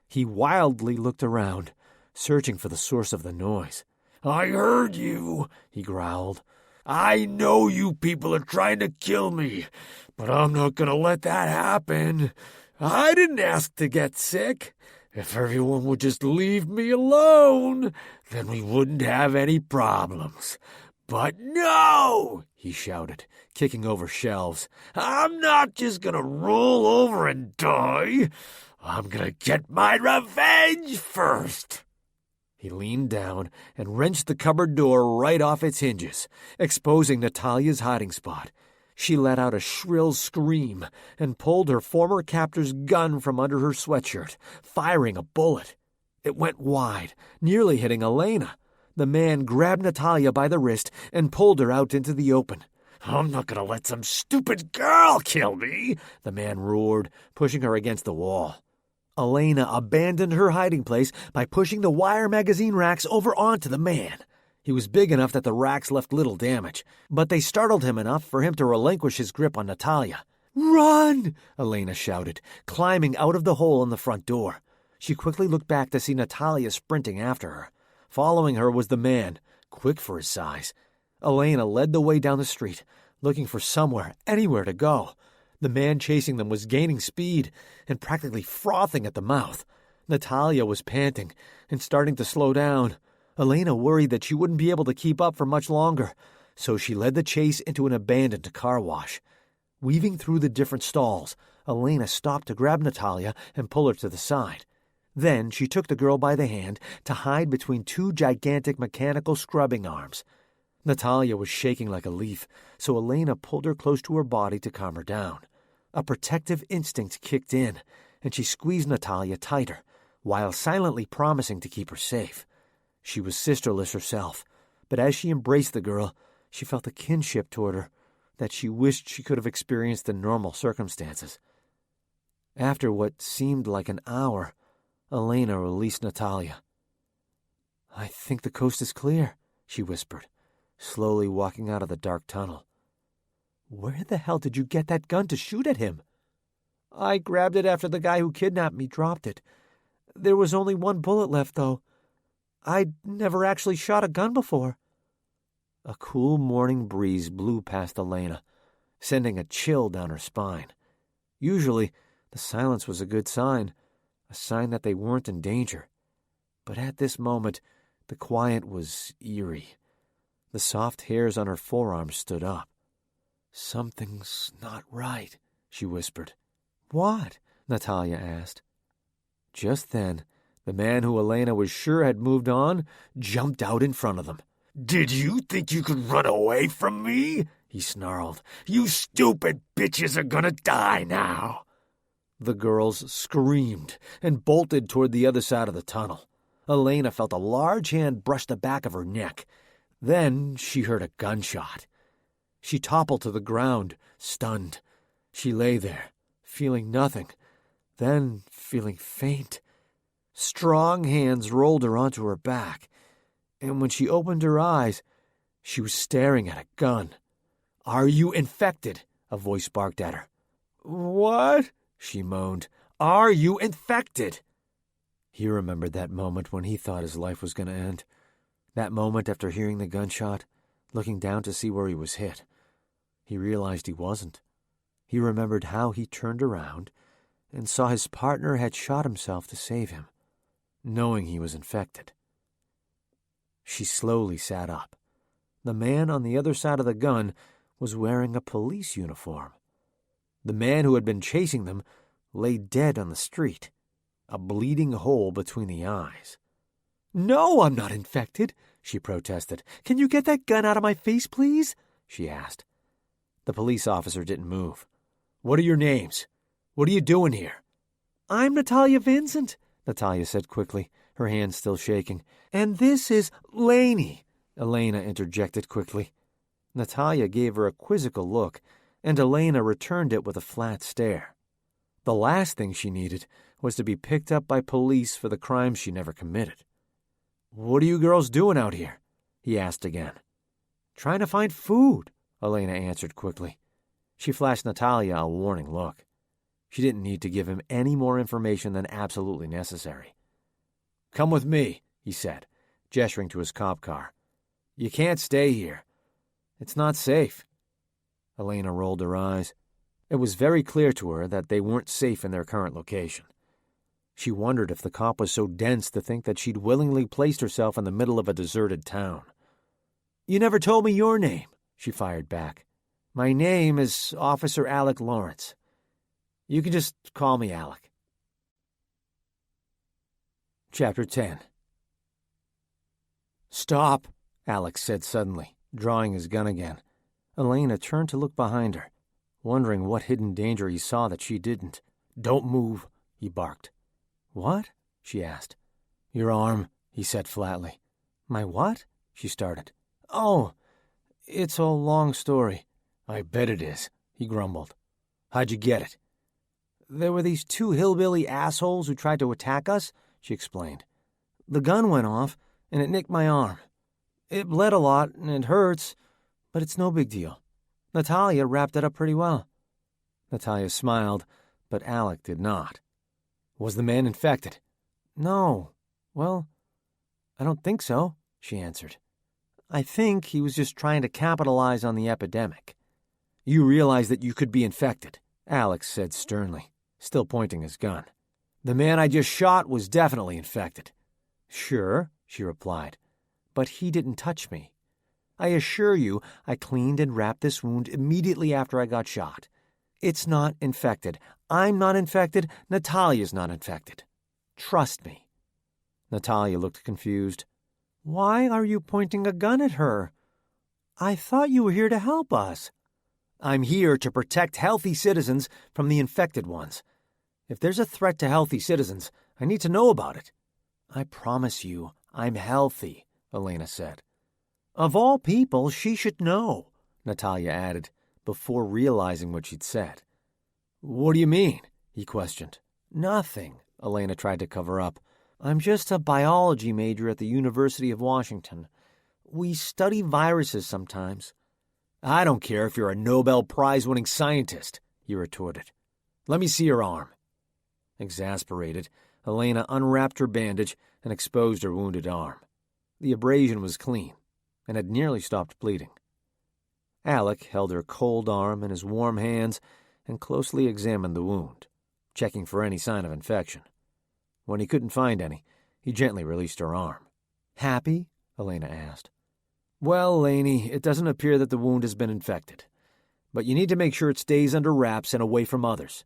He wildly looked around, searching for the source of the noise. "I heard you," he growled. "I know you people are trying to kill me, but I'm not going to let that happen. I didn't ask to get sick. If everyone would just leave me alone, then we wouldn't have any problems. But no," he shouted, kicking over shelves. "I'm not just going to roll over and die. I'm going to get my revenge first." He leaned down and wrenched the cupboard door right off its hinges, exposing Natalia's hiding spot. She let out a shrill scream and pulled her former captor's gun from under her sweatshirt, firing a bullet. It went wide, nearly hitting Elaina. The man grabbed Natalia by the wrist and pulled her out into the open. I'm not gonna let some stupid girl kill me, the man roared, pushing her against the wall. Elaina abandoned her hiding place by pushing the wire magazine racks over onto the man. He was big enough that the racks left little damage, but they startled him enough for him to relinquish his grip on Natalia. "Run!" Elaina shouted, climbing out of the hole in the front door. She quickly looked back to see Natalia sprinting after her. Following her was the man, quick for his size. Elaina led the way down the street, looking for anywhere to go. The man chasing them was gaining speed and practically frothing at the mouth. Natalia was panting and starting to slow down. Elaina worried that she wouldn't be able to keep up for much longer, so she led the chase into an abandoned car wash. Weaving through the different stalls, Elaina stopped to grab Natalia and pull her to the side. Then she took the girl by the hand to hide between two gigantic mechanical scrubbing arms. Natalia was shaking like a leaf, so Elaina pulled her close to her body to calm her down. A protective instinct kicked in, and she squeezed Natalia tighter, while silently promising to keep her safe. She was sisterless herself, but as she embraced the girl, she felt a kinship toward her that she wished she could have experienced in normal circumstances. After what seemed like an hour, Elaina released Natalia. "I think the coast is clear," she whispered, slowly walking out of the dark tunnel. "Where the hell did you get that gun to shoot at him?" "I grabbed it after the guy who kidnapped me dropped it. There was only one bullet left, though. I'd never actually shot a gun before." A cool morning breeze blew past Elaina, sending a chill down her spine. Usually, the silence was a good sign, a sign that they weren't in danger. But at this moment, the quiet was eerie. The soft hairs on her forearms stood up. "Something's not right," she whispered. "What?" Natalia asked. Just then, the man who Elaina was sure had moved on jumped out in front of them. "Did you think you could run away from me?" he snarled. "You stupid bitches are gonna die now." The girls screamed and bolted toward the other side of the tunnel. Elaina felt a large hand brush the back of her neck. Then she heard a gunshot. She toppled to the ground, stunned. She lay there, feeling nothing, then feeling faint. Strong hands rolled her onto her back, and when she opened her eyes, she was staring at a gun. "Are you infected?" a voice barked at her. "What?" she moaned. "Are you infected?" He remembered that moment when he thought his life was going to end. That moment after hearing the gunshot, looking down to see where he was hit. He realized he wasn't. He remembered how he turned around and saw his partner had shot himself to save him, knowing he was infected. She slowly sat up. The man on the other side of the gun was wearing a police uniform. The man who had been chasing them lay dead on the street, a bleeding hole between the eyes. "No, I'm not infected," she protested. "Can you get that gun out of my face, please?" she asked. The police officer didn't move. "What are your names? What are you doing here?" "I'm Natalia Vincent," Natalia said quickly, her hands still shaking. "And this is Laney," Elaina interjected quickly. Natalia gave her a quizzical look, and Elaina returned it with a flat stare. The last thing she needed was to be picked up by police for the crimes she never committed. "What are you girls doing out here?" he asked again. "Trying to find food," Elaina answered quickly. She flashed Natalia a warning look. She didn't need to give him any more information than absolutely necessary. "Come with me," he said, gesturing to his cop car. "You can't stay here. It's not safe." Elaina rolled her eyes. It was very clear to her that they weren't safe in their current location. She wondered if the cop was so dense to think that she'd willingly placed herself in the middle of a deserted town. "You never told me your name," she fired back. "My name is Officer Alec Lawrence. You can just call me Alec." Chapter 10. "Stop," Alec said suddenly, drawing his gun again. Elaina turned to look behind her, wondering what hidden danger he saw that she didn't. "Don't move," he barked. "What?" she asked. "Your arm," he said flatly. "My what?" she started. "Oh, it's a long story," I bet it is, he grumbled. How'd you get it? There were these 2 hillbilly assholes who tried to attack us, she explained. The gun went off, and it nicked my arm. It bled a lot, and it hurts, but it's no big deal. Natalia wrapped it up pretty well. Natalia smiled, but Alec did not. Was the man infected? No. Well, I don't think so, she answered. I think he was just trying to capitalize on the epidemic. You realize that you could be infected, Alex said sternly, still pointing his gun. The man I just shot was definitely infected. Sure, she replied, but he didn't touch me. I assure you, I cleaned and wrapped this wound immediately after I got shot. It's not infected. I'm not infected. Natalia's not infected. Trust me. Natalia looked confused. Why are you pointing a gun at her? I thought you were here to help us. I'm here to protect healthy citizens from the infected ones. If there's a threat to healthy citizens, I need to know about it. I promise you, I'm healthy, Elaina said. Of all people, she should know, Natalia added, before realizing what she'd said. What do you mean? He questioned. Nothing, Elaina tried to cover up. I'm just a biology major at the University of Washington. We study viruses sometimes. I don't care if you're a Nobel Prize-winning scientist, he retorted. Let me see your arm. Exasperated, Elaina unwrapped her bandage and exposed her wounded arm. The abrasion was clean and had nearly stopped bleeding. Alec held her cold arm in his warm hands and closely examined the wound, checking for any sign of infection. When he couldn't find any, he gently released her arm. Happy? Elaina asked. Well, Laney, it doesn't appear that the wound has been infected, but you need to make sure it stays under wraps and away from others.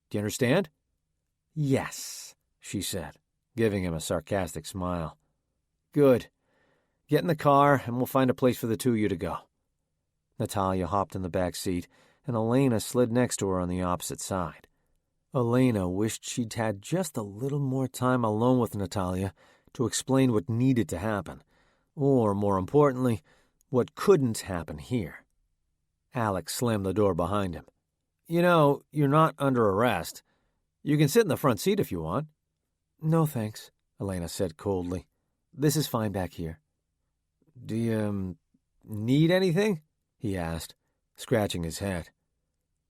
Do you understand? Yes, she said, giving him a sarcastic smile. Good. Get in the car, and we'll find a place for the 2 of you to go. Natalia hopped in the back seat, and Elaina slid next to her on the opposite side. Elaina wished she'd had just a little more time alone with Natalia to explain what needed to happen, or, more importantly, what couldn't happen here. Alec slammed the door behind him. You know, you're not under arrest. You can sit in the front seat if you want. No, thanks, Elaina said coldly. This is fine back here. Do you, need anything? He asked, scratching his head.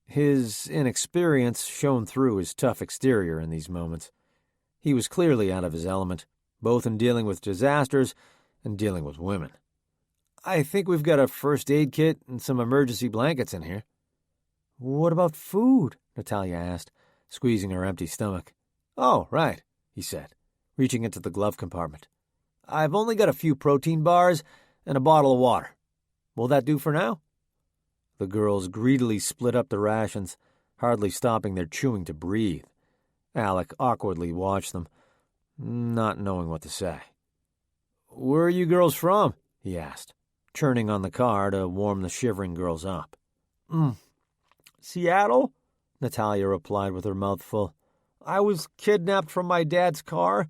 His inexperience shone through his tough exterior in these moments. He was clearly out of his element, both in dealing with disasters and dealing with women. I think we've got a first aid kit and some emergency blankets in here. What about food? Natalia asked, squeezing her empty stomach. Oh, right, he said, reaching into the glove compartment. I've only got a few protein bars and a bottle of water. Will that do for now? The girls greedily split up the rations, hardly stopping their chewing to breathe. Alec awkwardly watched them, not knowing what to say. Where are you girls from? He asked, churning on the car to warm the shivering girls up. Seattle? Natalia replied with her mouth full. I was kidnapped from my dad's car.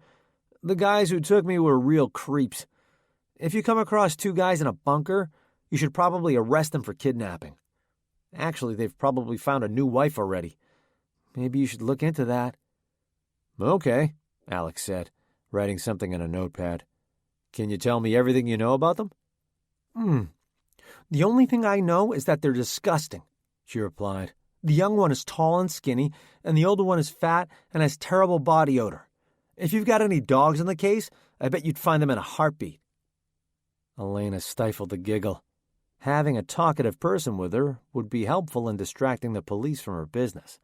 The guys who took me were real creeps. If you come across 2 guys in a bunker, you should probably arrest them for kidnapping. Actually, they've probably found a new wife already. Maybe you should look into that. Okay, Alex said, writing something in a notepad. Can you tell me everything you know about them? The only thing I know is that they're disgusting, she replied. The young one is tall and skinny, and the older one is fat and has terrible body odor. If you've got any dogs in the case, I bet you'd find them in a heartbeat. Elaina stifled a giggle. Having a talkative person with her would be helpful in distracting the police from her business.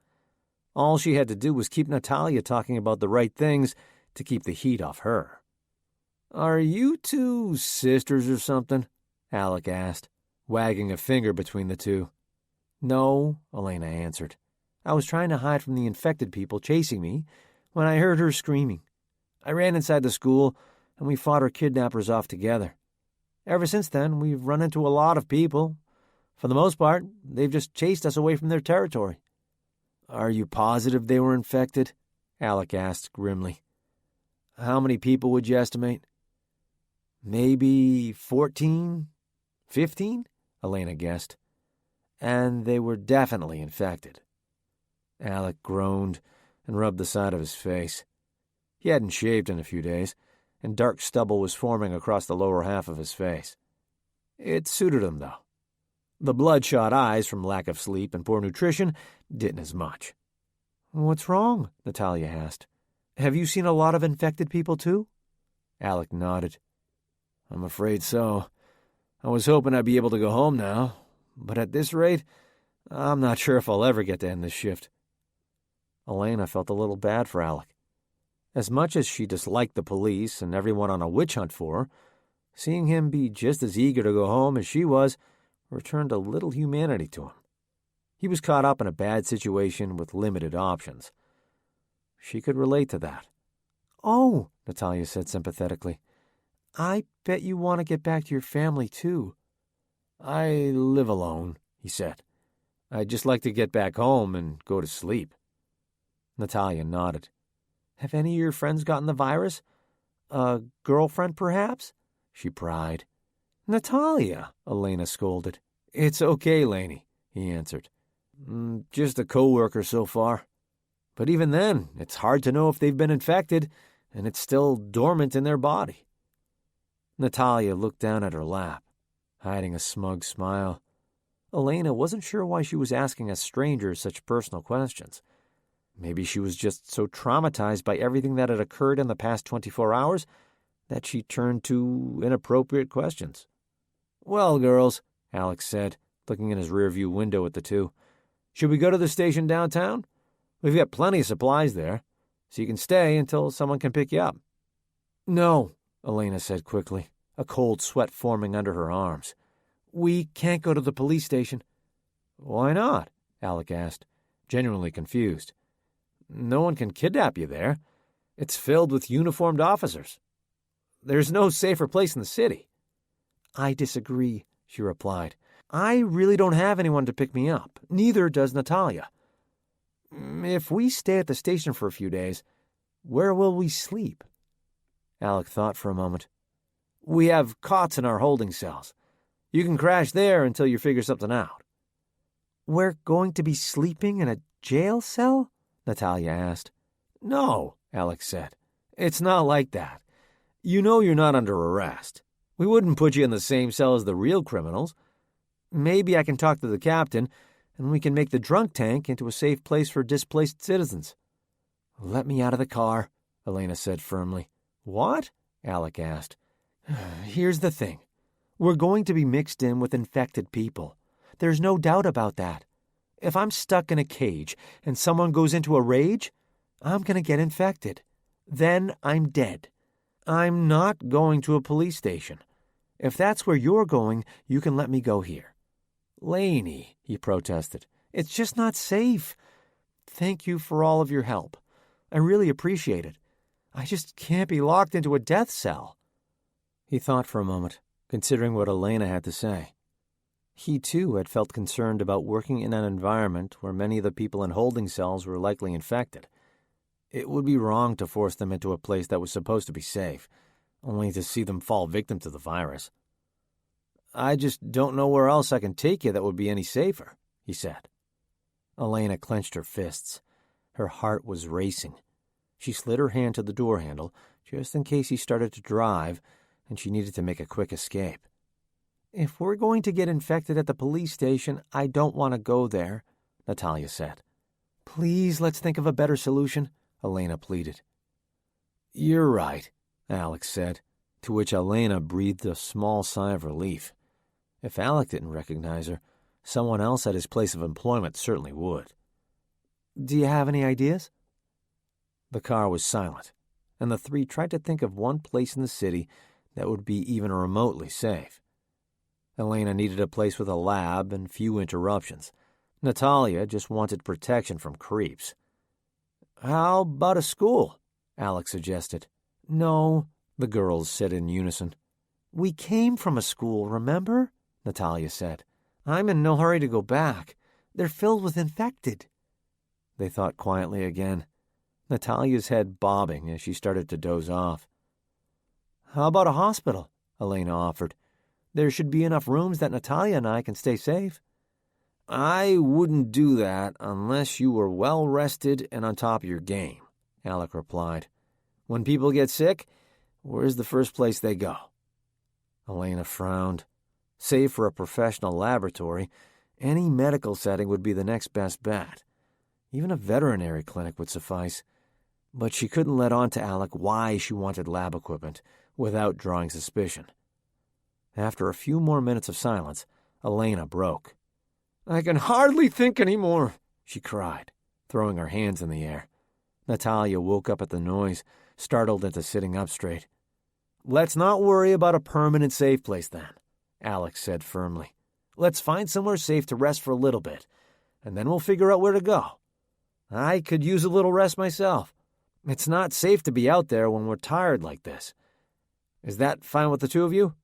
All she had to do was keep Natalia talking about the right things to keep the heat off her. Are you 2 sisters or something? Alec asked, wagging a finger between the 2. No, Elaina answered. I was trying to hide from the infected people chasing me when I heard her screaming. I ran inside the school, and we fought her kidnappers off together. Ever since then, we've run into a lot of people. For the most part, they've just chased us away from their territory. Are you positive they were infected? Alec asked grimly. How many people would you estimate? Maybe 14, 15, Elaina guessed. and they were definitely infected. Alec groaned and rubbed the side of his face. He hadn't shaved in a few days, and dark stubble was forming across the lower half of his face. It suited him, though. The bloodshot eyes from lack of sleep and poor nutrition didn't as much. "What's wrong?" Natalia asked. "Have you seen a lot of infected people, too?" Alec nodded. "I'm afraid so. I was hoping I'd be able to go home now, but at this rate, I'm not sure if I'll ever get to end this shift." Elaina felt a little bad for Alec. As much as she disliked the police and everyone on a witch hunt for her, seeing him be just as eager to go home as she was returned a little humanity to him. He was caught up in a bad situation with limited options. She could relate to that. "Oh," Natalia said sympathetically, "I bet you want to get back to your family, too." "I live alone," he said. "I'd just like to get back home and go to sleep." Natalia nodded. "Have any of your friends gotten the virus? A girlfriend, perhaps?" she pried. "Natalia," Elaina scolded. "It's okay, Laney," he answered. "Just a coworker so far. But even then, it's hard to know if they've been infected, and it's still dormant in their body." Natalia looked down at her lap, hiding a smug smile. Elaina wasn't sure why she was asking a stranger such personal questions. Maybe she was just so traumatized by everything that had occurred in the past 24 hours that she turned to inappropriate questions. "Well, girls," Alex said, looking in his rearview window at the two, "should we go to the station downtown? We've got plenty of supplies there, so you can stay until someone can pick you up." "No," Elaina said quickly, a cold sweat forming under her arms. "We can't go to the police station." "Why not?" Alec asked, genuinely confused. "No one can kidnap you there. It's filled with uniformed officers. There's no safer place in the city." "I disagree," she replied. "I really don't have anyone to pick me up. Neither does Natalia. If we stay at the station for a few days, where will we sleep?" Alec thought for a moment. "We have cots in our holding cells. You can crash there until you figure something out." "We're going to be sleeping in a jail cell?" Natalia asked. "No," Alex said. "It's not like that. You know you're not under arrest. We wouldn't put you in the same cell as the real criminals. Maybe I can talk to the captain, and we can make the drunk tank into a safe place for displaced citizens." "Let me out of the car," Elaina said firmly. "What?" Alec asked. "Here's the thing. We're going to be mixed in with infected people. There's no doubt about that. If I'm stuck in a cage and someone goes into a rage, I'm going to get infected. Then I'm dead. I'm not going to a police station. If that's where you're going, you can let me go here." "Laney," he protested, "it's just not safe. Thank you for all of your help. I really appreciate it. I just can't be locked into a death cell." He thought for a moment, considering what Elaina had to say. He, too, had felt concerned about working in an environment where many of the people in holding cells were likely infected. It would be wrong to force them into a place that was supposed to be safe, only to see them fall victim to the virus. "I just don't know where else I can take you that would be any safer," he said. Elaina clenched her fists. Her heart was racing. She slid her hand to the door handle, just in case he started to drive, and she needed to make a quick escape. "If we're going to get infected at the police station, I don't want to go there," Natalia said. "Please, let's think of a better solution," Elaina pleaded. "You're right," Alex said, to which Elaina breathed a small sigh of relief. If Alec didn't recognize her, someone else at his place of employment certainly would. "Do you have any ideas?" The car was silent, and the three tried to think of one place in the city that would be even remotely safe. Elaina needed a place with a lab and few interruptions. Natalia just wanted protection from creeps. "How about a school?" Alex suggested. "No," the girls said in unison. "We came from a school, remember?" Natalia said. "I'm in no hurry to go back. They're filled with infected." They thought quietly again, Natalia's head bobbing as she started to doze off. "How about a hospital?" Elaina offered. "There should be enough rooms that Natalia and I can stay safe." I wouldn't do that unless you were well rested and on top of your game, Alec replied. When people get sick, where's the first place they go? Elaina frowned. Save for a professional laboratory, any medical setting would be the next best bet. Even a veterinary clinic would suffice. But she couldn't let on to Alec why she wanted lab equipment without drawing suspicion. After a few more minutes of silence, Elaina broke. I can hardly think anymore, she cried, throwing her hands in the air. Natalia woke up at the noise, startled into sitting up straight. Let's not worry about a permanent safe place then, Alex said firmly. Let's find somewhere safe to rest for a little bit, and then we'll figure out where to go. I could use a little rest myself. It's not safe to be out there when we're tired like this. Is that fine with the two of you?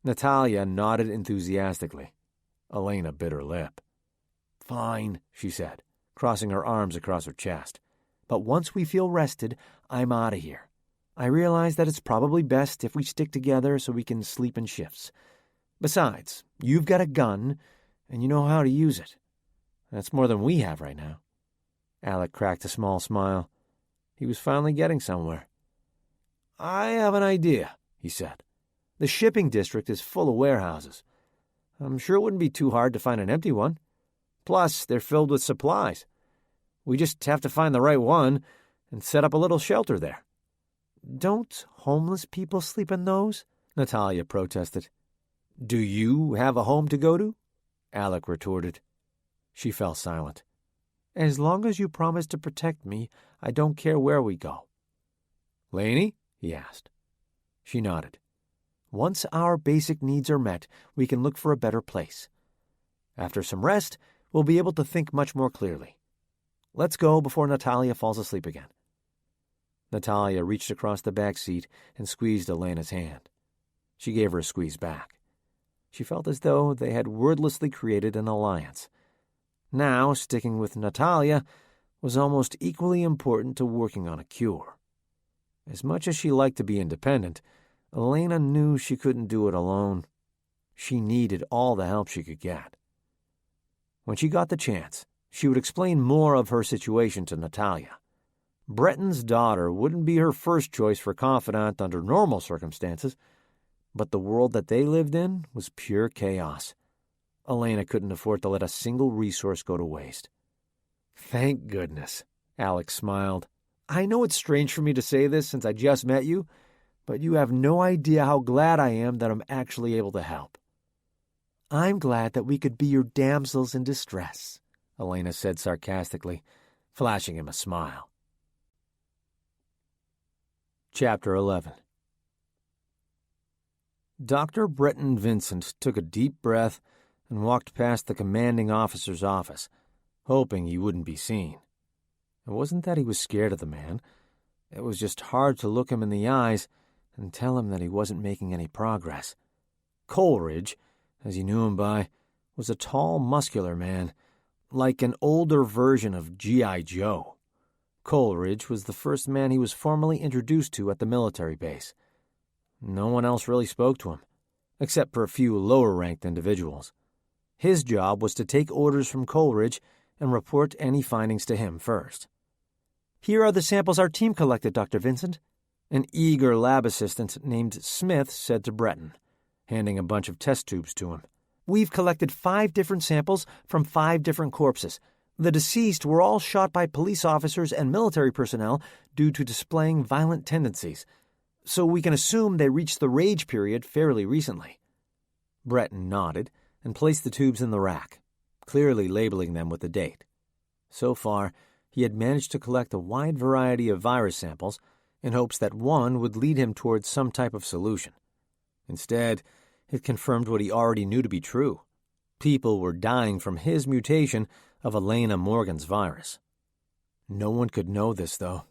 Natalia nodded enthusiastically. Elaina bit her lip. Fine, she said, crossing her arms across her chest. But once we feel rested, I'm out of here. I realize that it's probably best if we stick together so we can sleep in shifts. Besides, you've got a gun, and you know how to use it. That's more than we have right now. Alec cracked a small smile. He was finally getting somewhere. I have an idea, he said. The shipping district is full of warehouses. I'm sure it wouldn't be too hard to find an empty one. Plus, they're filled with supplies. We just have to find the right one and set up a little shelter there. Don't homeless people sleep in those? Natalia protested. Do you have a home to go to? Alec retorted. She fell silent. As long as you promise to protect me, I don't care where we go. Laney? He asked. She nodded. Once our basic needs are met, we can look for a better place. After some rest, we'll be able to think much more clearly. Let's go before Natalia falls asleep again. Natalia reached across the back seat and squeezed Elena's hand. She gave her a squeeze back. She felt as though they had wordlessly created an alliance. Now, sticking with Natalia was almost equally important to working on a cure. As much as she liked to be independent, Elaina knew she couldn't do it alone. She needed all the help she could get. When she got the chance, she would explain more of her situation to Natalia. Breton's daughter wouldn't be her first choice for confidant under normal circumstances, but the world that they lived in was pure chaos. Elaina couldn't afford to let a single resource go to waste. Thank goodness, Alex smiled. I know it's strange for me to say this since I just met you, but you have no idea how glad I am that I'm actually able to help. I'm glad that we could be your damsels in distress, Elaina said sarcastically, flashing him a smile. Chapter 11. Dr. Breton Vincent took a deep breath and walked past the commanding officer's office, hoping he wouldn't be seen. It wasn't that he was scared of the man. It was just hard to look him in the eyes and tell him that he wasn't making any progress. Coleridge, as he knew him by, was a tall, muscular man, like an older version of G.I. Joe. Coleridge was the first man he was formally introduced to at the military base. No one else really spoke to him, except for a few lower-ranked individuals. His job was to take orders from Coleridge and report any findings to him first. Here are the samples our team collected, Dr. Vincent, an eager lab assistant named Smith said to Breton, handing a bunch of test tubes to him. We've collected 5 different samples from 5 different corpses. The deceased were all shot by police officers and military personnel due to displaying violent tendencies, so we can assume they reached the rage period fairly recently. Breton nodded and placed the tubes in the rack, clearly labeling them with the date. So far, he had managed to collect a wide variety of virus samples in hopes that one would lead him towards some type of solution. Instead, it confirmed what he already knew to be true. People were dying from his mutation of Elaina Morgan's virus. No one could know this, though.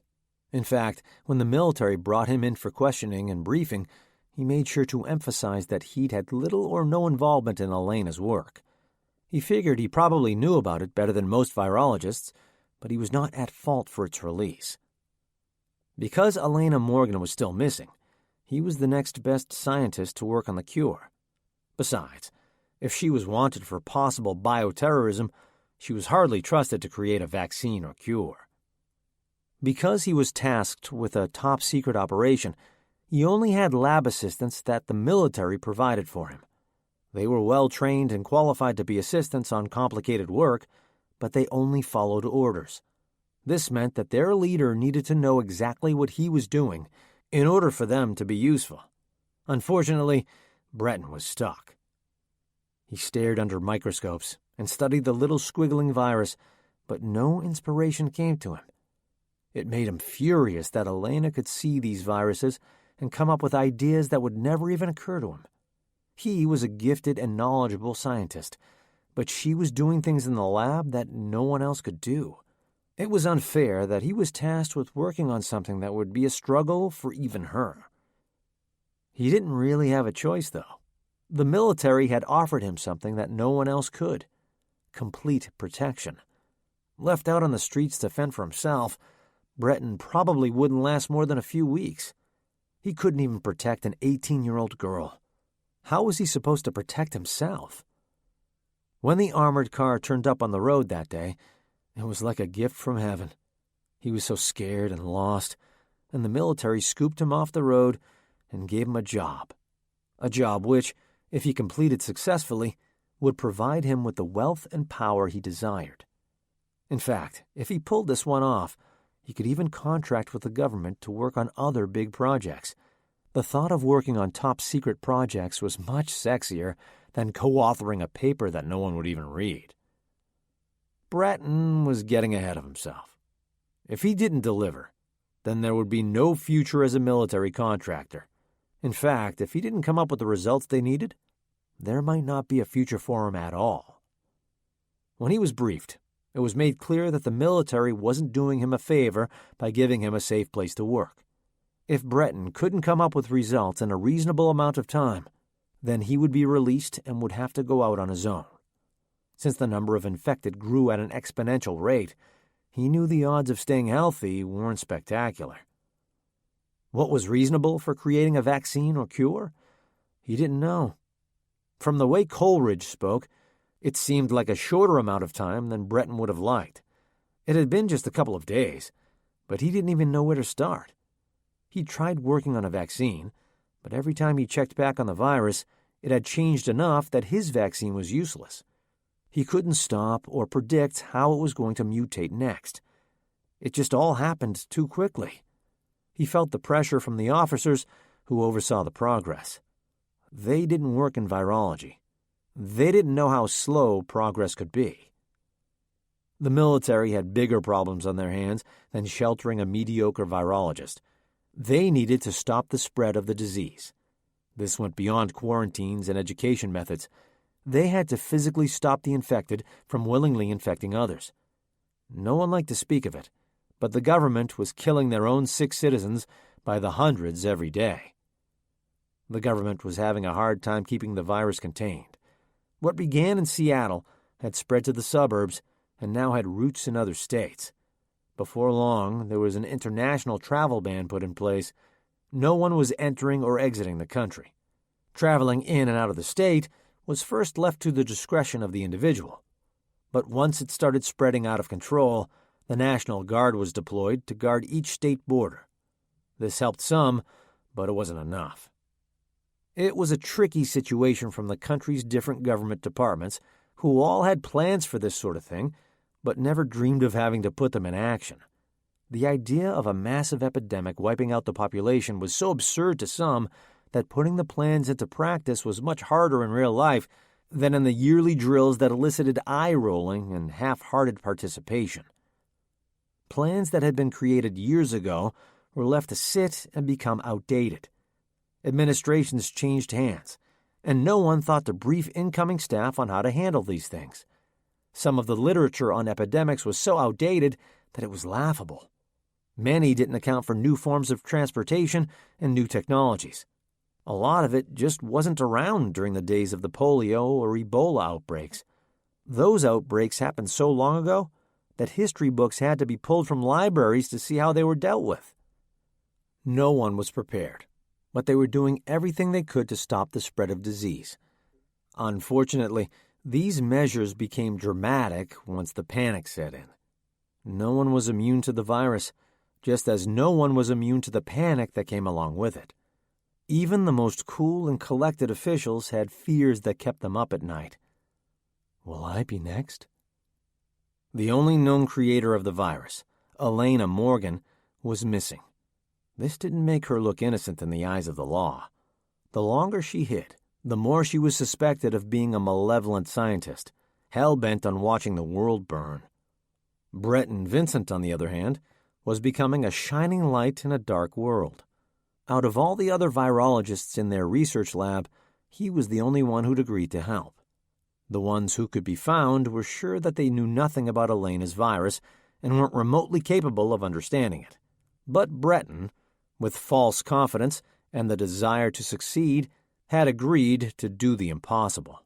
In fact, when the military brought him in for questioning and briefing, he made sure to emphasize that he'd had little or no involvement in Elena's work. He figured he probably knew about it better than most virologists, but he was not at fault for its release. Because Elaina Morgan was still missing, he was the next best scientist to work on the cure. Besides, If she was wanted for possible bioterrorism, she was hardly trusted to create a vaccine or cure. Because he was tasked with a top-secret operation, he only had lab assistants that the military provided for him. They were well-trained and qualified to be assistants on complicated work, but they only followed orders. This meant that their leader needed to know exactly what he was doing in order for them to be useful. Unfortunately, Breton was stuck. He stared under microscopes and studied the little squiggling virus, but no inspiration came to him. It made him furious that Elaina could see these viruses and come up with ideas that would never even occur to him. He was a gifted and knowledgeable scientist, but she was doing things in the lab that no one else could do. It was unfair that he was tasked with working on something that would be a struggle for even her. He didn't really have a choice, though. The military had offered him something that no one else could: complete protection. Left out on the streets to fend for himself, Breton probably wouldn't last more than a few weeks. He couldn't even protect an 18-year-old girl. How was he supposed to protect himself? When the armored car turned up on the road that day, it was like a gift from heaven. He was so scared and lost, and the military scooped him off the road and gave him a job which, if he completed successfully, would provide him with the wealth and power he desired. In fact, if he pulled this one off, he could even contract with the government to work on other big projects. The thought of working on top-secret projects was much sexier than co-authoring a paper that no one would even read. Breton was getting ahead of himself. If he didn't deliver, then there would be no future as a military contractor. In fact, if he didn't come up with the results they needed, there might not be a future for him at all. When he was briefed, it was made clear that the military wasn't doing him a favor by giving him a safe place to work. If Breton couldn't come up with results in a reasonable amount of time, then he would be released and would have to go out on his own. Since the number of infected grew at an exponential rate, he knew the odds of staying healthy weren't spectacular. What was reasonable for creating a vaccine or cure? He didn't know. From the way Coleridge spoke, it seemed like a shorter amount of time than Breton would have liked. It had been just a couple of days, but he didn't even know where to start. He tried working on a vaccine, but every time he checked back on the virus, it had changed enough that his vaccine was useless. He couldn't stop or predict how it was going to mutate next. It just all happened too quickly. He felt the pressure from the officers who oversaw the progress. They didn't work in virology. They didn't know how slow progress could be. The military had bigger problems on their hands than sheltering a mediocre virologist. They needed to stop the spread of the disease. This went beyond quarantines and education methods. They had to physically stop the infected from willingly infecting others. No one liked to speak of it, but the government was killing their own sick citizens by the hundreds every day. The government was having a hard time keeping the virus contained. What began in Seattle had spread to the suburbs and now had roots in other states. Before long, there was an international travel ban put in place. No one was entering or exiting the country. Traveling in and out of the state was first left to the discretion of the individual. But once it started spreading out of control, the National Guard was deployed to guard each state border. This helped some, but it wasn't enough. It was a tricky situation from the country's different government departments, who all had plans for this sort of thing, but never dreamed of having to put them in action. The idea of a massive epidemic wiping out the population was so absurd to some that putting the plans into practice was much harder in real life than in the yearly drills that elicited eye-rolling and half-hearted participation. Plans that had been created years ago were left to sit and become outdated. Administrations changed hands, and no one thought to brief incoming staff on how to handle these things. Some of the literature on epidemics was so outdated that it was laughable. Many didn't account for new forms of transportation and new technologies. A lot of it just wasn't around during the days of the polio or Ebola outbreaks. Those outbreaks happened so long ago that history books had to be pulled from libraries to see how they were dealt with. No one was prepared, but they were doing everything they could to stop the spread of disease. Unfortunately, these measures became dramatic once the panic set in. No one was immune to the virus, just as no one was immune to the panic that came along with it. Even the most cool and collected officials had fears that kept them up at night. Will I be next? The only known creator of the virus, Elaina Morgan, was missing. This didn't make her look innocent in the eyes of the law. The longer she hid, the more she was suspected of being a malevolent scientist, hell-bent on watching the world burn. Breton Vincent, on the other hand, was becoming a shining light in a dark world. Out of all the other virologists in their research lab, he was the only one who'd agreed to help. The ones who could be found were sure that they knew nothing about Elena's virus and weren't remotely capable of understanding it. But Breton, with false confidence and the desire to succeed, had agreed to do the impossible.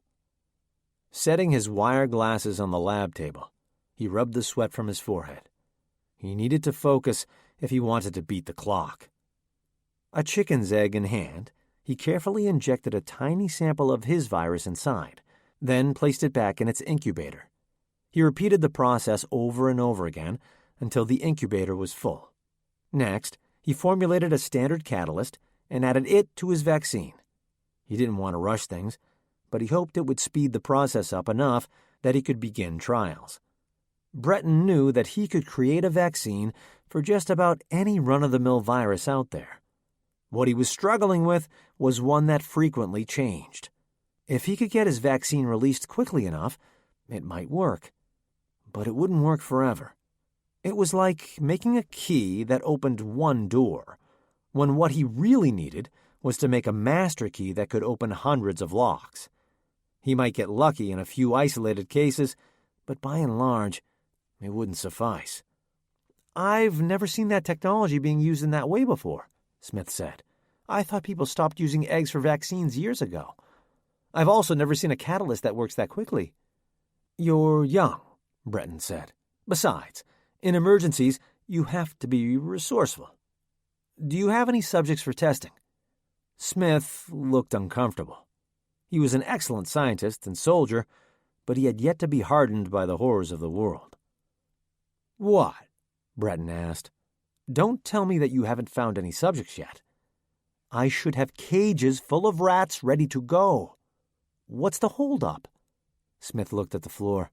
Setting his wire glasses on the lab table, he rubbed the sweat from his forehead. He needed to focus if he wanted to beat the clock. A chicken's egg in hand, he carefully injected a tiny sample of his virus inside, then placed it back in its incubator. He repeated the process over and over again until the incubator was full. Next, he formulated a standard catalyst and added it to his vaccine. He didn't want to rush things, but he hoped it would speed the process up enough that he could begin trials. Breton knew that he could create a vaccine for just about any run-of-the-mill virus out there. What he was struggling with was one that frequently changed. If he could get his vaccine released quickly enough, it might work. But it wouldn't work forever. It was like making a key that opened one door, when what he really needed was to make a master key that could open hundreds of locks. He might get lucky in a few isolated cases, but by and large, it wouldn't suffice. "I've never seen that technology being used in that way before," Smith said. "I thought people stopped using eggs for vaccines years ago. I've also never seen a catalyst that works that quickly." "You're young," Breton said. "Besides, in emergencies, you have to be resourceful. Do you have any subjects for testing?" Smith looked uncomfortable. He was an excellent scientist and soldier, but he had yet to be hardened by the horrors of the world. "What?" Breton asked. "Don't tell me that you haven't found any subjects yet. I should have cages full of rats ready to go. What's the holdup?" Smith looked at the floor.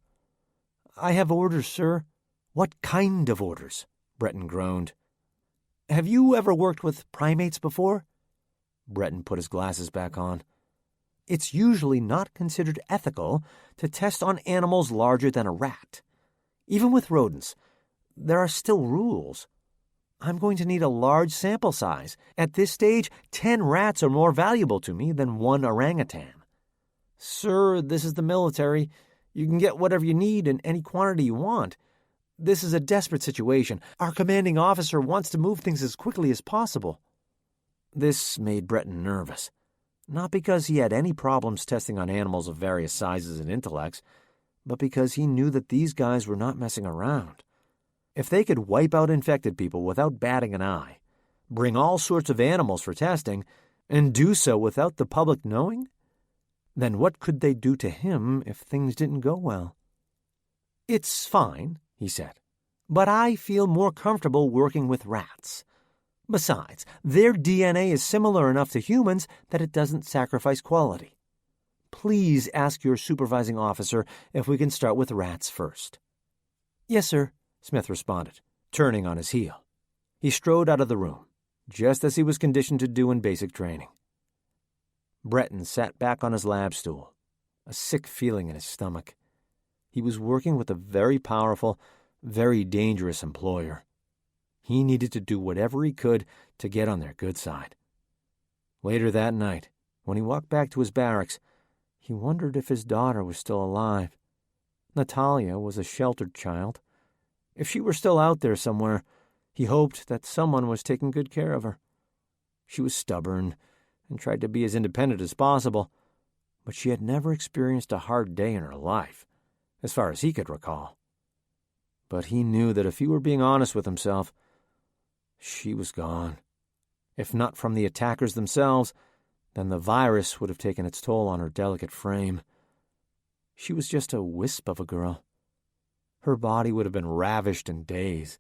"I have orders, sir." "What kind of orders?" Breton groaned. "Have you ever worked with primates before?" Breton put his glasses back on. "It's usually not considered ethical to test on animals larger than a rat. Even with rodents, there are still rules. I'm going to need a large sample size. At this stage, 10 rats are more valuable to me than 1 orangutan." "Sir, this is the military. You can get whatever you need in any quantity you want. This is a desperate situation. Our commanding officer wants to move things as quickly as possible." This made Breton nervous, not because he had any problems testing on animals of various sizes and intellects, but because he knew that these guys were not messing around. If they could wipe out infected people without batting an eye, bring all sorts of animals for testing, and do so without the public knowing, then what could they do to him if things didn't go well? "It's fine," he said, "but I feel more comfortable working with rats. Besides, their DNA is similar enough to humans that it doesn't sacrifice quality. Please ask your supervising officer if we can start with rats first." "Yes, sir," Smith responded, turning on his heel. He strode out of the room, just as he was conditioned to do in basic training. Breton sat back on his lab stool, a sick feeling in his stomach. He was working with a very powerful, very dangerous employer. He needed to do whatever he could to get on their good side. Later that night, when he walked back to his barracks, he wondered if his daughter was still alive. Natalia was a sheltered child. If she were still out there somewhere, he hoped that someone was taking good care of her. She was stubborn and tried to be as independent as possible, but she had never experienced a hard day in her life, as far as he could recall. But he knew that if he were being honest with himself, she was gone. If not from the attackers themselves, then the virus would have taken its toll on her delicate frame. She was just a wisp of a girl. Her body would have been ravished in days.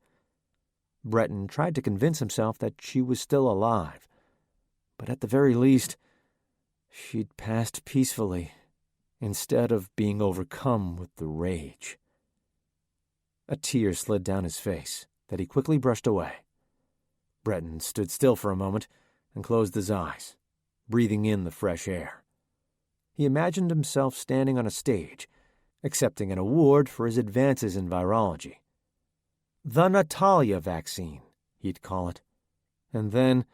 Breton tried to convince himself that she was still alive, but at the very least, she'd passed peacefully instead of being overcome with the rage. A tear slid down his face that he quickly brushed away. Breton stood still for a moment and closed his eyes, breathing in the fresh air. He imagined himself standing on a stage, accepting an award for his advances in virology. The Natalia vaccine, he'd call it. And then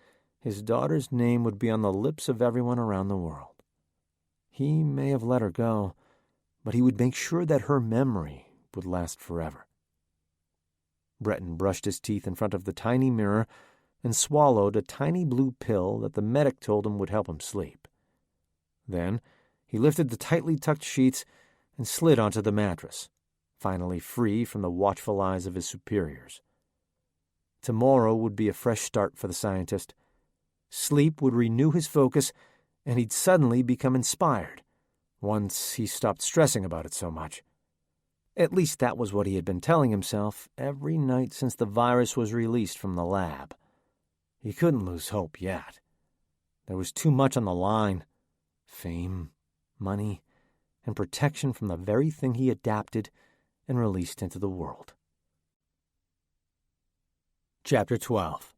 his daughter's name would be on the lips of everyone around the world. He may have let her go, but he would make sure that her memory would last forever. Breton brushed his teeth in front of the tiny mirror and swallowed a tiny blue pill that the medic told him would help him sleep. Then he lifted the tightly tucked sheets and slid onto the mattress, finally free from the watchful eyes of his superiors. Tomorrow would be a fresh start for the scientist. Sleep would renew his focus, and he'd suddenly become inspired, once he stopped stressing about it so much. At least that was what he had been telling himself every night since the virus was released from the lab. He couldn't lose hope yet. There was too much on the line. Fame, money, and protection from the very thing he adapted and released into the world. Chapter 12.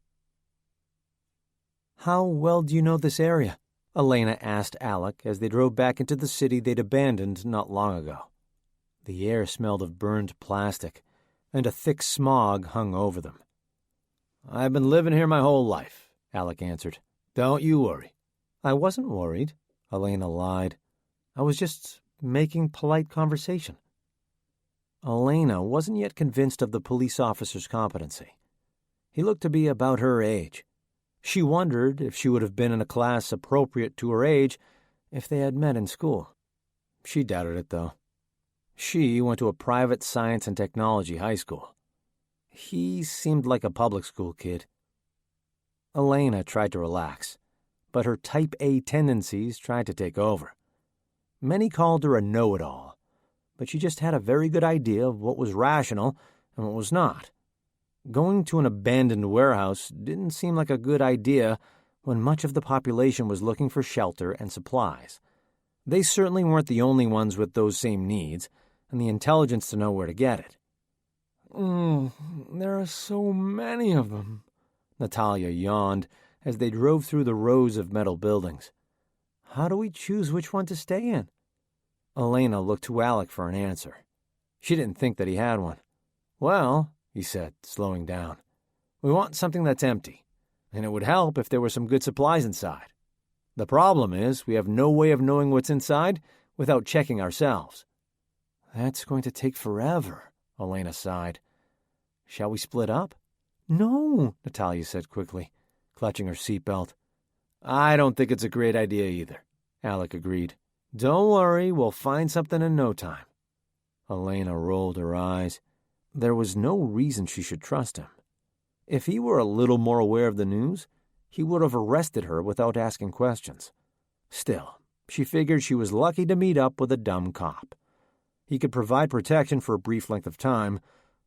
"How well do you know this area?" Elaina asked Alec as they drove back into the city they'd abandoned not long ago. The air smelled of burned plastic, and a thick smog hung over them. "I've been living here my whole life," Alec answered. "Don't you worry." "I wasn't worried," Elaina lied. "I was just making polite conversation." Elaina wasn't yet convinced of the police officer's competency. He looked to be about her age. She wondered if she would have been in a class appropriate to her age if they had met in school. She doubted it, though. She went to a private science and technology high school. He seemed like a public school kid. Elaina tried to relax, but her type A tendencies tried to take over. Many called her a know-it-all, but she just had a very good idea of what was rational and what was not. Going to an abandoned warehouse didn't seem like a good idea when much of the population was looking for shelter and supplies. They certainly weren't the only ones with those same needs, and the intelligence to know where to get it. There are so many of them," Natalia yawned as they drove through the rows of metal buildings. "How do we choose which one to stay in?" Elaina looked to Alec for an answer. She didn't think that he had one. "Well," he said, slowing down, "we want something that's empty, and it would help if there were some good supplies inside. The problem is we have no way of knowing what's inside without checking ourselves." "That's going to take forever," Elaina sighed. "Shall we split up?" "No," Natalia said quickly, clutching her seatbelt. "I don't think it's a great idea either," Alec agreed. "Don't worry, we'll find something in no time." Elaina rolled her eyes. There was no reason she should trust him. If he were a little more aware of the news, he would have arrested her without asking questions. Still, she figured she was lucky to meet up with a dumb cop. He could provide protection for a brief length of time,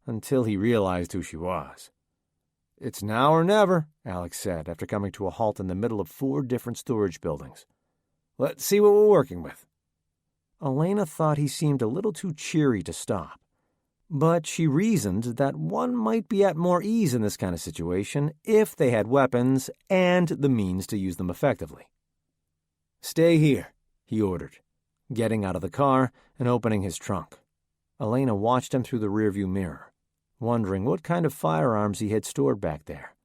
until he realized who she was. "It's now or never," Alex said after coming to a halt in the middle of 4 different storage buildings. "Let's see what we're working with." Elaina thought he seemed a little too cheery to stop, but she reasoned that one might be at more ease in this kind of situation if they had weapons and the means to use them effectively. "Stay here," he ordered, getting out of the car and opening his trunk. Elaina watched him through the rearview mirror, wondering what kind of firearms he had stored back there.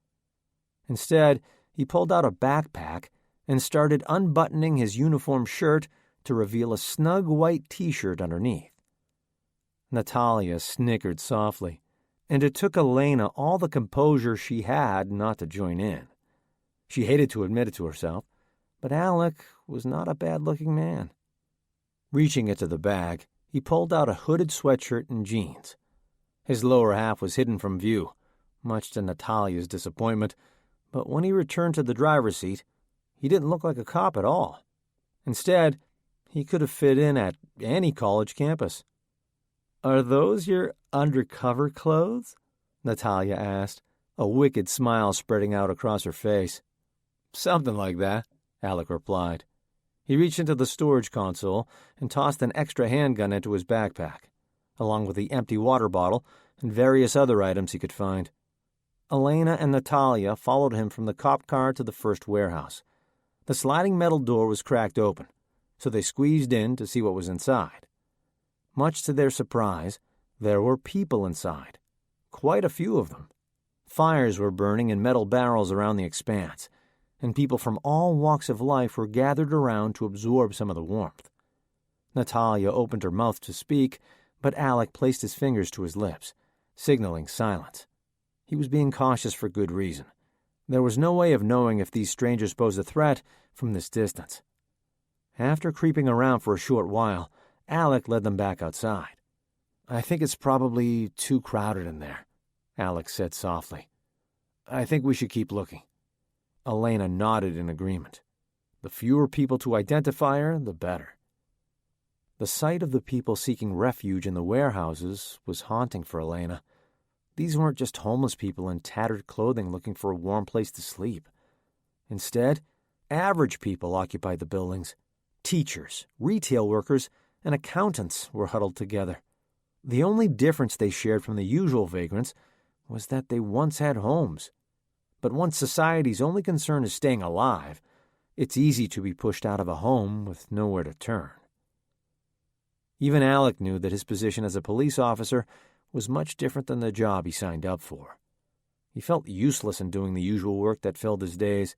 Instead, he pulled out a backpack and started unbuttoning his uniform shirt to reveal a snug white T-shirt underneath. Natalia snickered softly, and it took Elaina all the composure she had not to join in. She hated to admit it to herself, but Alec was not a bad-looking man. Reaching into the bag, he pulled out a hooded sweatshirt and jeans. His lower half was hidden from view, much to Natalia's disappointment, but when he returned to the driver's seat, He didn't look like a cop at all. Instead, he could have fit in at any college campus. "Are those your undercover clothes?" Natalia asked, a wicked smile spreading out across her face. "Something like that," Alec replied. He reached into the storage console and tossed an extra handgun into his backpack, along with the empty water bottle and various other items he could find. Elaina and Natalia followed him from the cop car to the first warehouse. The sliding metal door was cracked open, so they squeezed in to see what was inside. Much to their surprise, there were people inside. Quite a few of them. Fires were burning in metal barrels around the expanse, and people from all walks of life were gathered around to absorb some of the warmth. Natalia opened her mouth to speak, but Alec placed his fingers to his lips, signaling silence. He was being cautious for good reason. There was no way of knowing if these strangers posed a threat from this distance. After creeping around for a short while, Alec led them back outside. "I think it's probably too crowded in there," Alec said softly. "I think we should keep looking." Elaina nodded in agreement. The fewer people to identify her, the better. The sight of the people seeking refuge in the warehouses was haunting for Elaina. These weren't just homeless people in tattered clothing looking for a warm place to sleep. Instead, average people occupied the buildings. Teachers, retail workers, and accountants were huddled together. The only difference they shared from the usual vagrants was that they once had homes. But once society's only concern is staying alive, it's easy to be pushed out of a home with nowhere to turn. Even Alec knew that his position as a police officer was much different than the job he signed up for. He felt useless in doing the usual work that filled his days.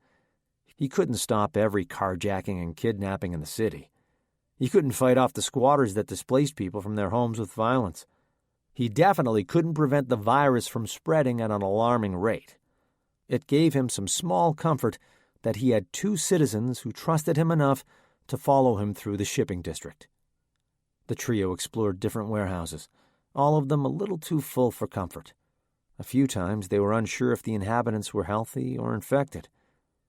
He couldn't stop every carjacking and kidnapping in the city. He couldn't fight off the squatters that displaced people from their homes with violence. He definitely couldn't prevent the virus from spreading at an alarming rate. It gave him some small comfort that he had 2 citizens who trusted him enough to follow him through the shipping district. The trio explored different warehouses, all of them a little too full for comfort. A few times they were unsure if the inhabitants were healthy or infected.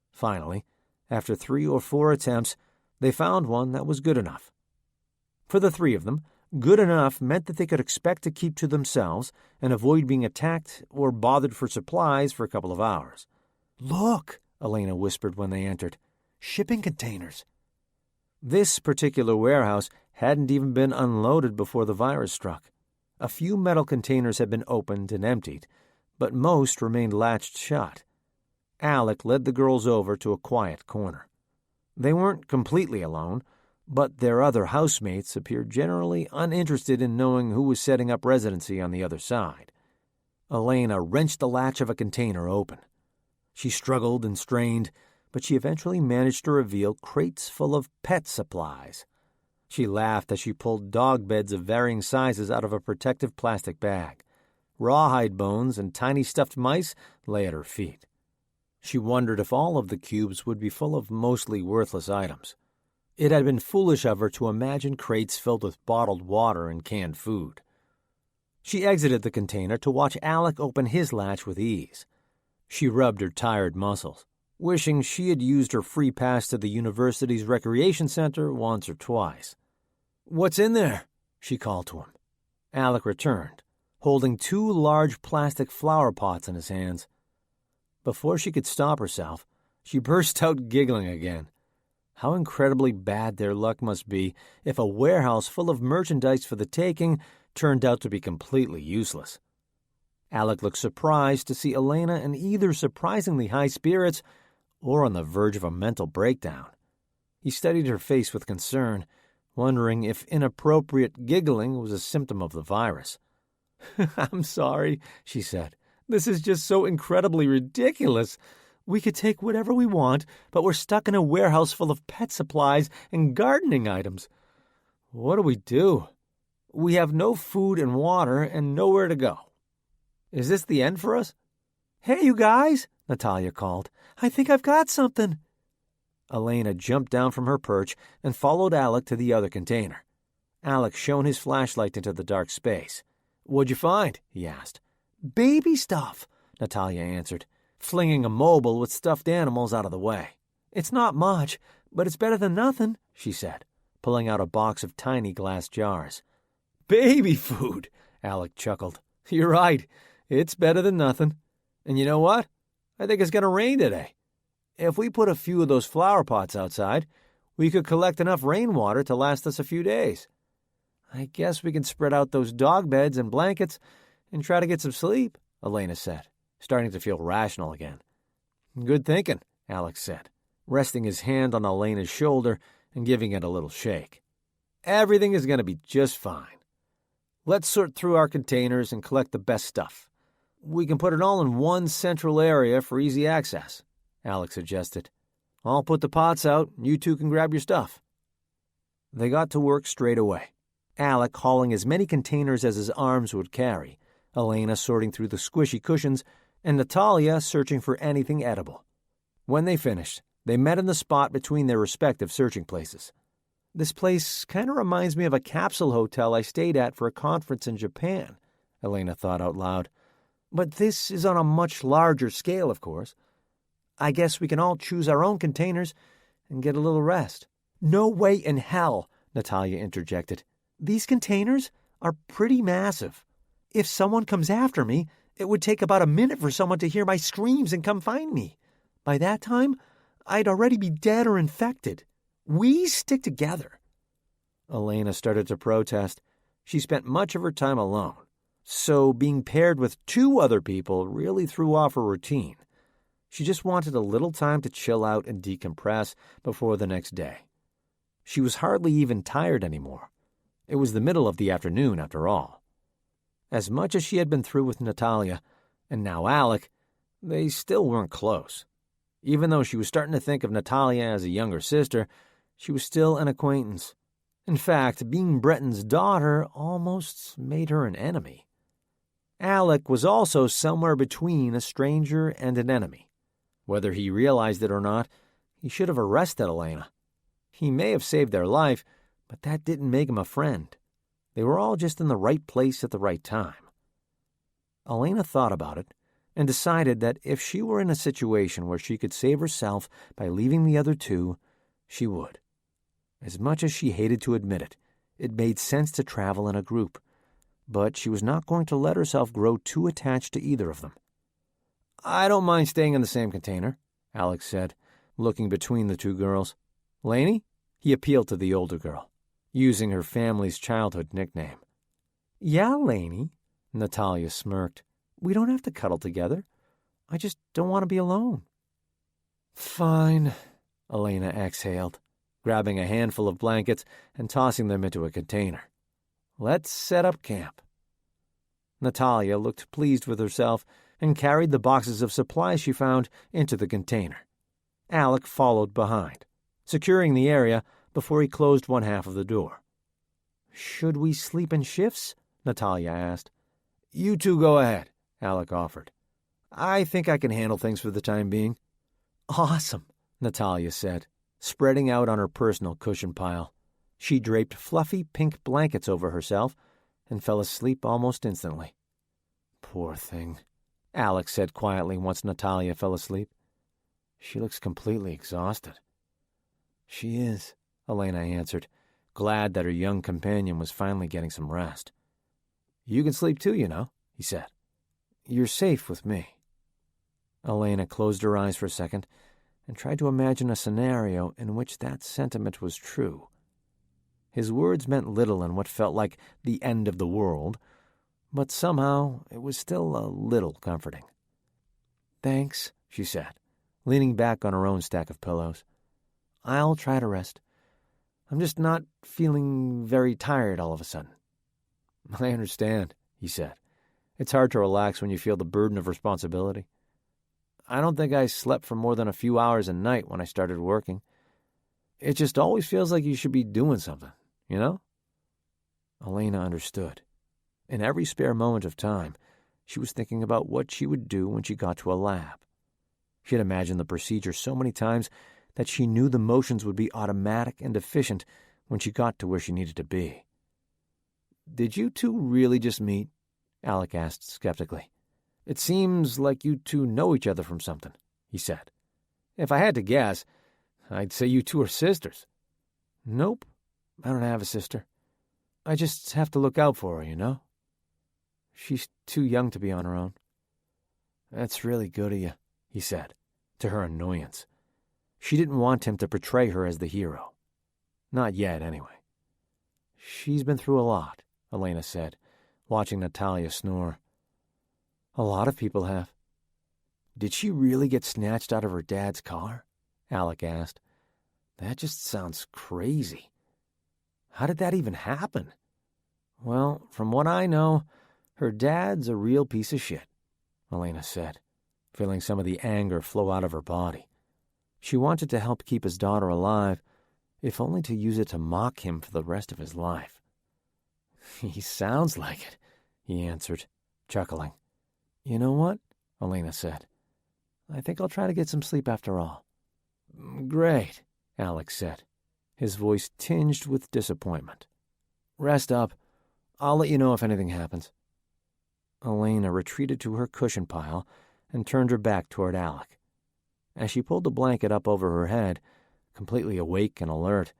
Finally, after 3 or 4 attempts, they found one that was good enough. For the 3 of them, good enough meant that they could expect to keep to themselves and avoid being attacked or bothered for supplies for a couple of hours. "Look," Elaina whispered when they entered. "Shipping containers." This particular warehouse hadn't even been unloaded before the virus struck. A few metal containers had been opened and emptied, but most remained latched shut. Alec led the girls over to a quiet corner. They weren't completely alone, but their other housemates appeared generally uninterested in knowing who was setting up residency on the other side. Elaina wrenched the latch of a container open. She struggled and strained, but she eventually managed to reveal crates full of pet supplies. She laughed as she pulled dog beds of varying sizes out of a protective plastic bag. Rawhide bones and tiny stuffed mice lay at her feet. She wondered if all of the cubes would be full of mostly worthless items. It had been foolish of her to imagine crates filled with bottled water and canned food. She exited the container to watch Alec open his latch with ease. She rubbed her tired muscles, wishing she had used her free pass to the university's recreation center once or twice. "What's in there?" she called to him. Alec returned, holding 2 large plastic flower pots in his hands. Before she could stop herself, she burst out giggling again. How incredibly bad their luck must be if a warehouse full of merchandise for the taking turned out to be completely useless. Alec looked surprised to see Elaina in either surprisingly high spirits or on the verge of a mental breakdown. He studied her face with concern, wondering if inappropriate giggling was a symptom of the virus. "I'm sorry," she said. "This is just so incredibly ridiculous. We could take whatever we want, but we're stuck in a warehouse full of pet supplies and gardening items. What do we do? We have no food and water and nowhere to go. Is this the end for us?" "Hey, you guys," Natalia called. "I think I've got something." Elaina jumped down from her perch and followed Alec to the other container. Alec shone his flashlight into the dark space. "What'd you find?" he asked. "Baby stuff," Natalia answered, flinging a mobile with stuffed animals out of the way. It's not much, but it's better than nothing, she said, pulling out a box of tiny glass jars. Baby food, Alec chuckled. You're right. It's better than nothing. And you know what? I think it's going to rain today. If we put a few of those flower pots outside, we could collect enough rainwater to last us a few days. I guess we can spread out those dog beds and blankets and try to get some sleep, Elaina said, starting to feel rational again. Good thinking, Alec said, resting his hand on Elena's shoulder and giving it a little shake. Everything is going to be just fine. Let's sort through our containers and collect the best stuff. We can put it all in one central area for easy access, Alec suggested. I'll put the pots out, and you two can grab your stuff. They got to work straight away, Alec hauling as many containers as his arms would carry, Elaina sorting through the squishy cushions, and Natalia searching for anything edible. When they finished, they met in the spot between their respective searching places. This place kind of reminds me of a capsule hotel I stayed at for a conference in Japan, Elaina thought out loud. But this is on a much larger scale, of course. I guess we can all choose our own containers and get a little rest. No way in hell, Natalia interjected. These containers are pretty massive. If someone comes after me, it would take about a minute for someone to hear my screams and come find me. By that time, I'd already be dead or infected. We stick together. Elaina started to protest. She spent much of her time alone, so being paired with two other people really threw off her routine. She just wanted a little time to chill out and decompress before the next day. She was hardly even tired anymore. It was the middle of the afternoon, after all. As much as she had been through with Natalia, and now Alec, they still weren't close. Even though she was starting to think of Natalia as a younger sister, she was still an acquaintance. In fact, being Breton's daughter almost made her an enemy. Alec was also somewhere between a stranger and an enemy. Whether he realized it or not, he should have arrested Elaina. He may have saved their life, but that didn't make him a friend. They were all just in the right place at the right time. Elaina thought about it and decided that if she were in a situation where she could save herself by leaving the other two, she would. As much as she hated to admit it, it made sense to travel in a group, but she was not going to let herself grow too attached to either of them. I don't mind staying in the same container, Alex said, looking between the two girls. Lainey? He appealed to the older girl, using her family's childhood nickname. Yeah, Lainey, Natalia smirked. We don't have to cuddle together. I just don't want to be alone. Fine, Elaina exhaled, grabbing a handful of blankets and tossing them into a container. Let's set up camp. Natalia looked pleased with herself and carried the boxes of supplies she found into the container. Alec followed behind, securing the area before he closed one half of the door. Should we sleep in shifts? Natalia asked. You two go ahead, Alec offered. I think I can handle things for the time being. Awesome, Natalia said, spreading out on her personal cushion pile. She draped fluffy pink blankets over herself and fell asleep almost instantly. Poor thing, Alec said quietly once Natalia fell asleep. She looks completely exhausted. She is, Elaina answered, glad that her young companion was finally getting some rest. You can sleep too, you know, he said. You're safe with me. Elaina closed her eyes for a second and tried to imagine a scenario in which that sentiment was true. His words meant little in what felt like the end of the world, but somehow it was still a little comforting. Thanks, she said, leaning back on her own stack of pillows. I'll try to rest. I'm just not feeling very tired all of a sudden. I understand, he said. It's hard to relax when you feel the burden of responsibility. I don't think I slept for more than a few hours a night when I started working. It just always feels like you should be doing something, you know? Elaina understood. In every spare moment of time, she was thinking about what she would do when she got to a lab. She had imagined the procedure so many times that she knew the motions would be automatic and efficient when she got to where she needed to be. Did you two really just meet? Alec asked skeptically. It seems like you two know each other from something, he said. If I had to guess, I'd say you two are sisters." "Nope, I don't have a sister. I just have to look out for her, you know? She's too young to be on her own." "That's really good of you," he said, to her annoyance. She didn't want him to portray her as the hero. Not yet, anyway. "She's been through a lot," Elaina said, watching Natalia snore. "A lot of people have." "Did she really get snatched out of her dad's car?" Alec asked. "That just sounds crazy. How did that even happen?" "Well, from what I know, her dad's a real piece of shit," Elaina said, feeling some of the anger flow out of her body. She wanted to help keep his daughter alive, if only to use it to mock him for the rest of his life. "He sounds like it," he answered, chuckling. "You know what?" Elaina said. "I think I'll try to get some sleep after all." "Great," Alec said, his voice tinged with disappointment. "Rest up. I'll let you know if anything happens." Elaina retreated to her cushion pile and turned her back toward Alec. As she pulled the blanket up over her head, completely awake and alert,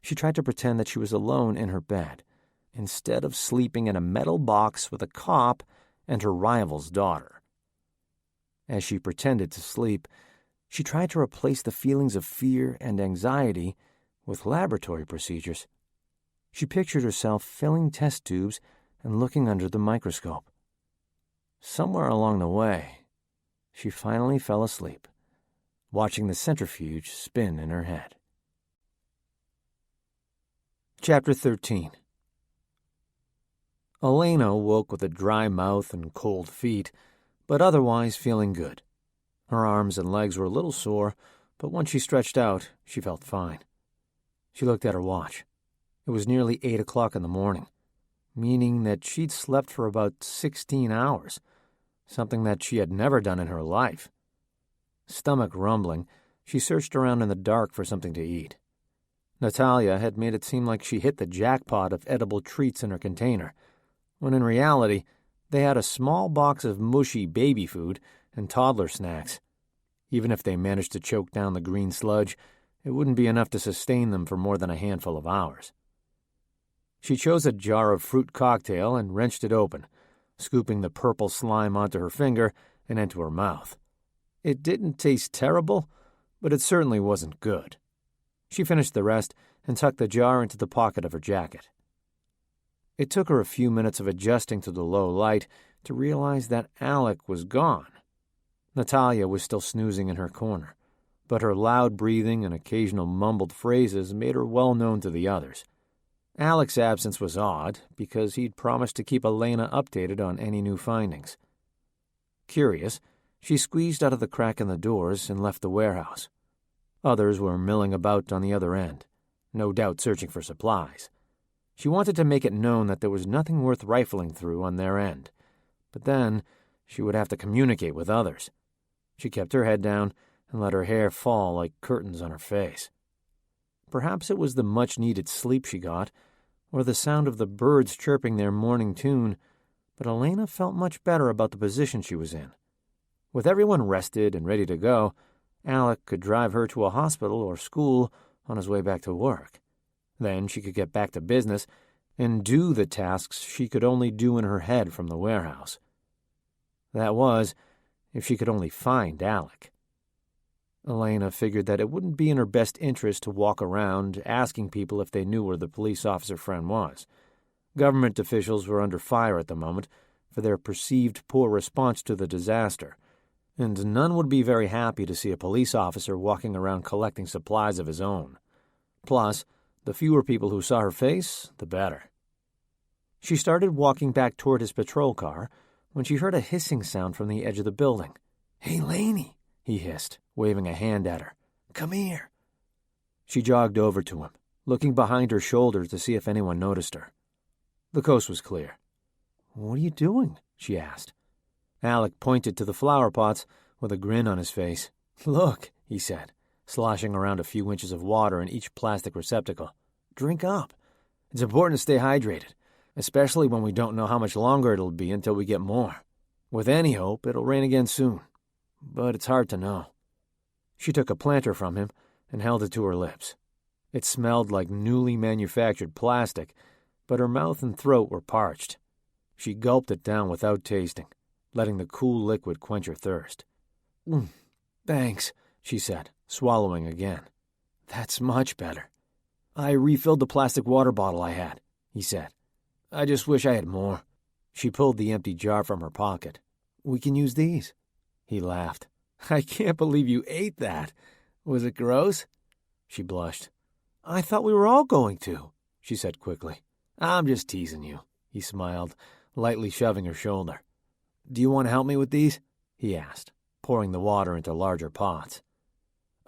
she tried to pretend that she was alone in her bed, instead of sleeping in a metal box with a cop and her rival's daughter. As she pretended to sleep, she tried to replace the feelings of fear and anxiety with laboratory procedures. She pictured herself filling test tubes and looking under the microscope. Somewhere along the way, she finally fell asleep, watching the centrifuge spin in her head. Chapter 13. Elaina woke with a dry mouth and cold feet, but otherwise feeling good. Her arms and legs were a little sore, but once she stretched out, she felt fine. She looked at her watch. It was nearly 8 o'clock in the morning, meaning that she'd slept for about 16 hours, something that she had never done in her life. Stomach rumbling, she searched around in the dark for something to eat. Natalia had made it seem like she hit the jackpot of edible treats in her container, when in reality, they had a small box of mushy baby food and toddler snacks. Even if they managed to choke down the green sludge, it wouldn't be enough to sustain them for more than a handful of hours. She chose a jar of fruit cocktail and wrenched it open, scooping the purple slime onto her finger and into her mouth. It didn't taste terrible, but it certainly wasn't good. She finished the rest and tucked the jar into the pocket of her jacket. It took her a few minutes of adjusting to the low light to realize that Alec was gone. Natalia was still snoozing in her corner, but her loud breathing and occasional mumbled phrases made her well known to the others. Alec's absence was odd, because he'd promised to keep Elaina updated on any new findings. Curious, she squeezed out of the crack in the doors and left the warehouse. Others were milling about on the other end, no doubt searching for supplies. She wanted to make it known that there was nothing worth rifling through on their end, but then she would have to communicate with others. She kept her head down and let her hair fall like curtains on her face. Perhaps it was the much-needed sleep she got, or the sound of the birds chirping their morning tune, but Elaina felt much better about the position she was in. With everyone rested and ready to go, Alec could drive her to a hospital or school on his way back to work. Then she could get back to business and do the tasks she could only do in her head from the warehouse. That was, if she could only find Alec. Elaina figured that it wouldn't be in her best interest to walk around asking people if they knew where the police officer friend was. Government officials were under fire at the moment for their perceived poor response to the disaster, and none would be very happy to see a police officer walking around collecting supplies of his own. Plus, the fewer people who saw her face, the better. She started walking back toward his patrol car when she heard a hissing sound from the edge of the building. "Hey, Laney," he hissed, waving a hand at her. "Come here." She jogged over to him, looking behind her shoulder to see if anyone noticed her. The coast was clear. "What are you doing?" she asked. Alec pointed to the flower pots with a grin on his face. "Look," he said, sloshing around a few inches of water in each plastic receptacle. "Drink up. It's important to stay hydrated, especially when we don't know how much longer it'll be until we get more. With any hope, it'll rain again soon, but it's hard to know." She took a planter from him and held it to her lips. It smelled like newly manufactured plastic, but her mouth and throat were parched. She gulped it down without tasting, letting the cool liquid quench her thirst. Thanks, she said, swallowing again. That's much better. I refilled the plastic water bottle I had, he said. I just wish I had more. She pulled the empty jar from her pocket. We can use these. He laughed. I can't believe you ate that. Was it gross? She blushed. I thought we were all going to, she said quickly. I'm just teasing you, he smiled, lightly shoving her shoulder. Do you want to help me with these? He asked, pouring the water into larger pots.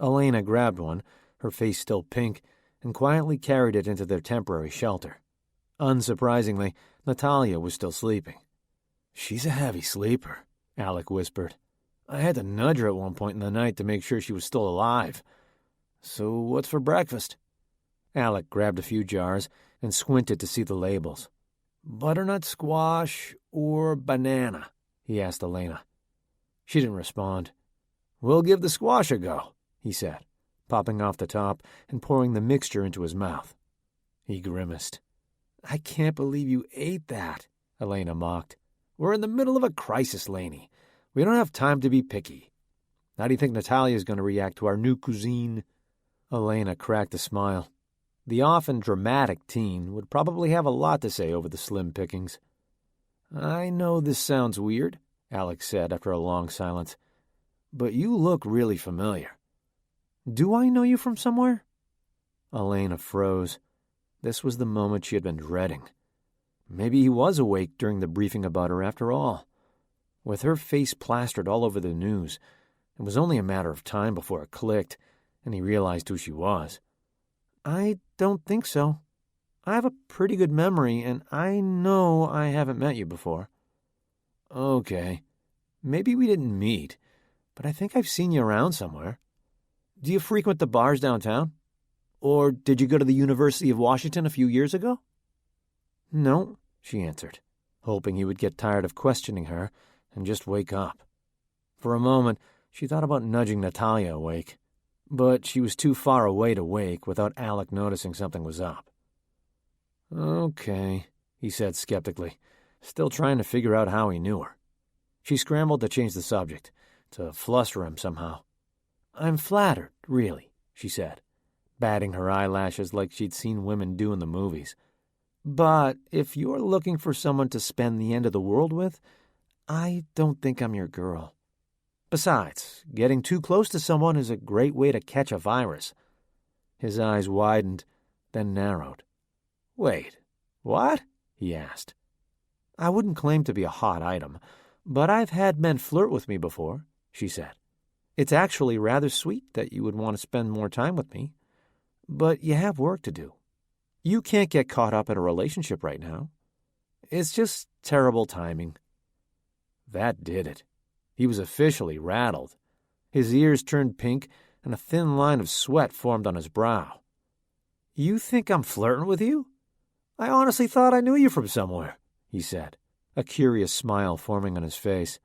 Elaina grabbed one, her face still pink, and quietly carried it into their temporary shelter. Unsurprisingly, Natalia was still sleeping. She's a heavy sleeper, Alec whispered. I had to nudge her at one point in the night to make sure she was still alive. So what's for breakfast? Alec grabbed a few jars and squinted to see the labels. Butternut squash or banana? He asked Elaina. She didn't respond. We'll give the squash a go, he said, popping off the top and pouring the mixture into his mouth. He grimaced. I can't believe you ate that, Elaina mocked. We're in the middle of a crisis, Laney. We don't have time to be picky. How do you think Natalia's going to react to our new cuisine? Elaina cracked a smile. The often dramatic teen would probably have a lot to say over the slim pickings. I know this sounds weird, Alex said after a long silence, but you look really familiar. Do I know you from somewhere? Elaina froze. This was the moment she had been dreading. Maybe he was awake during the briefing about her after all. With her face plastered all over the news, it was only a matter of time before it clicked, and he realized who she was. I don't think so. I have a pretty good memory, and I know I haven't met you before. Okay. Maybe we didn't meet, but I think I've seen you around somewhere. Do you frequent the bars downtown? Or did you go to the University of Washington a few years ago? No, she answered, hoping he would get tired of questioning her and just wake up. For a moment, she thought about nudging Natalia awake, but she was too far away to wake without Alec noticing something was up. Okay, he said skeptically, still trying to figure out how he knew her. She scrambled to change the subject, to fluster him somehow. I'm flattered, really, she said, batting her eyelashes like she'd seen women do in the movies. But if you're looking for someone to spend the end of the world with, I don't think I'm your girl. Besides, getting too close to someone is a great way to catch a virus. His eyes widened, then narrowed. Wait, what? He asked. I wouldn't claim to be a hot item, but I've had men flirt with me before, she said. It's actually rather sweet that you would want to spend more time with me. But you have work to do. You can't get caught up in a relationship right now. It's just terrible timing. That did it. He was officially rattled. His ears turned pink, and a thin line of sweat formed on his brow. You think I'm flirting with you? I honestly thought I knew you from somewhere, he said, a curious smile forming on his face.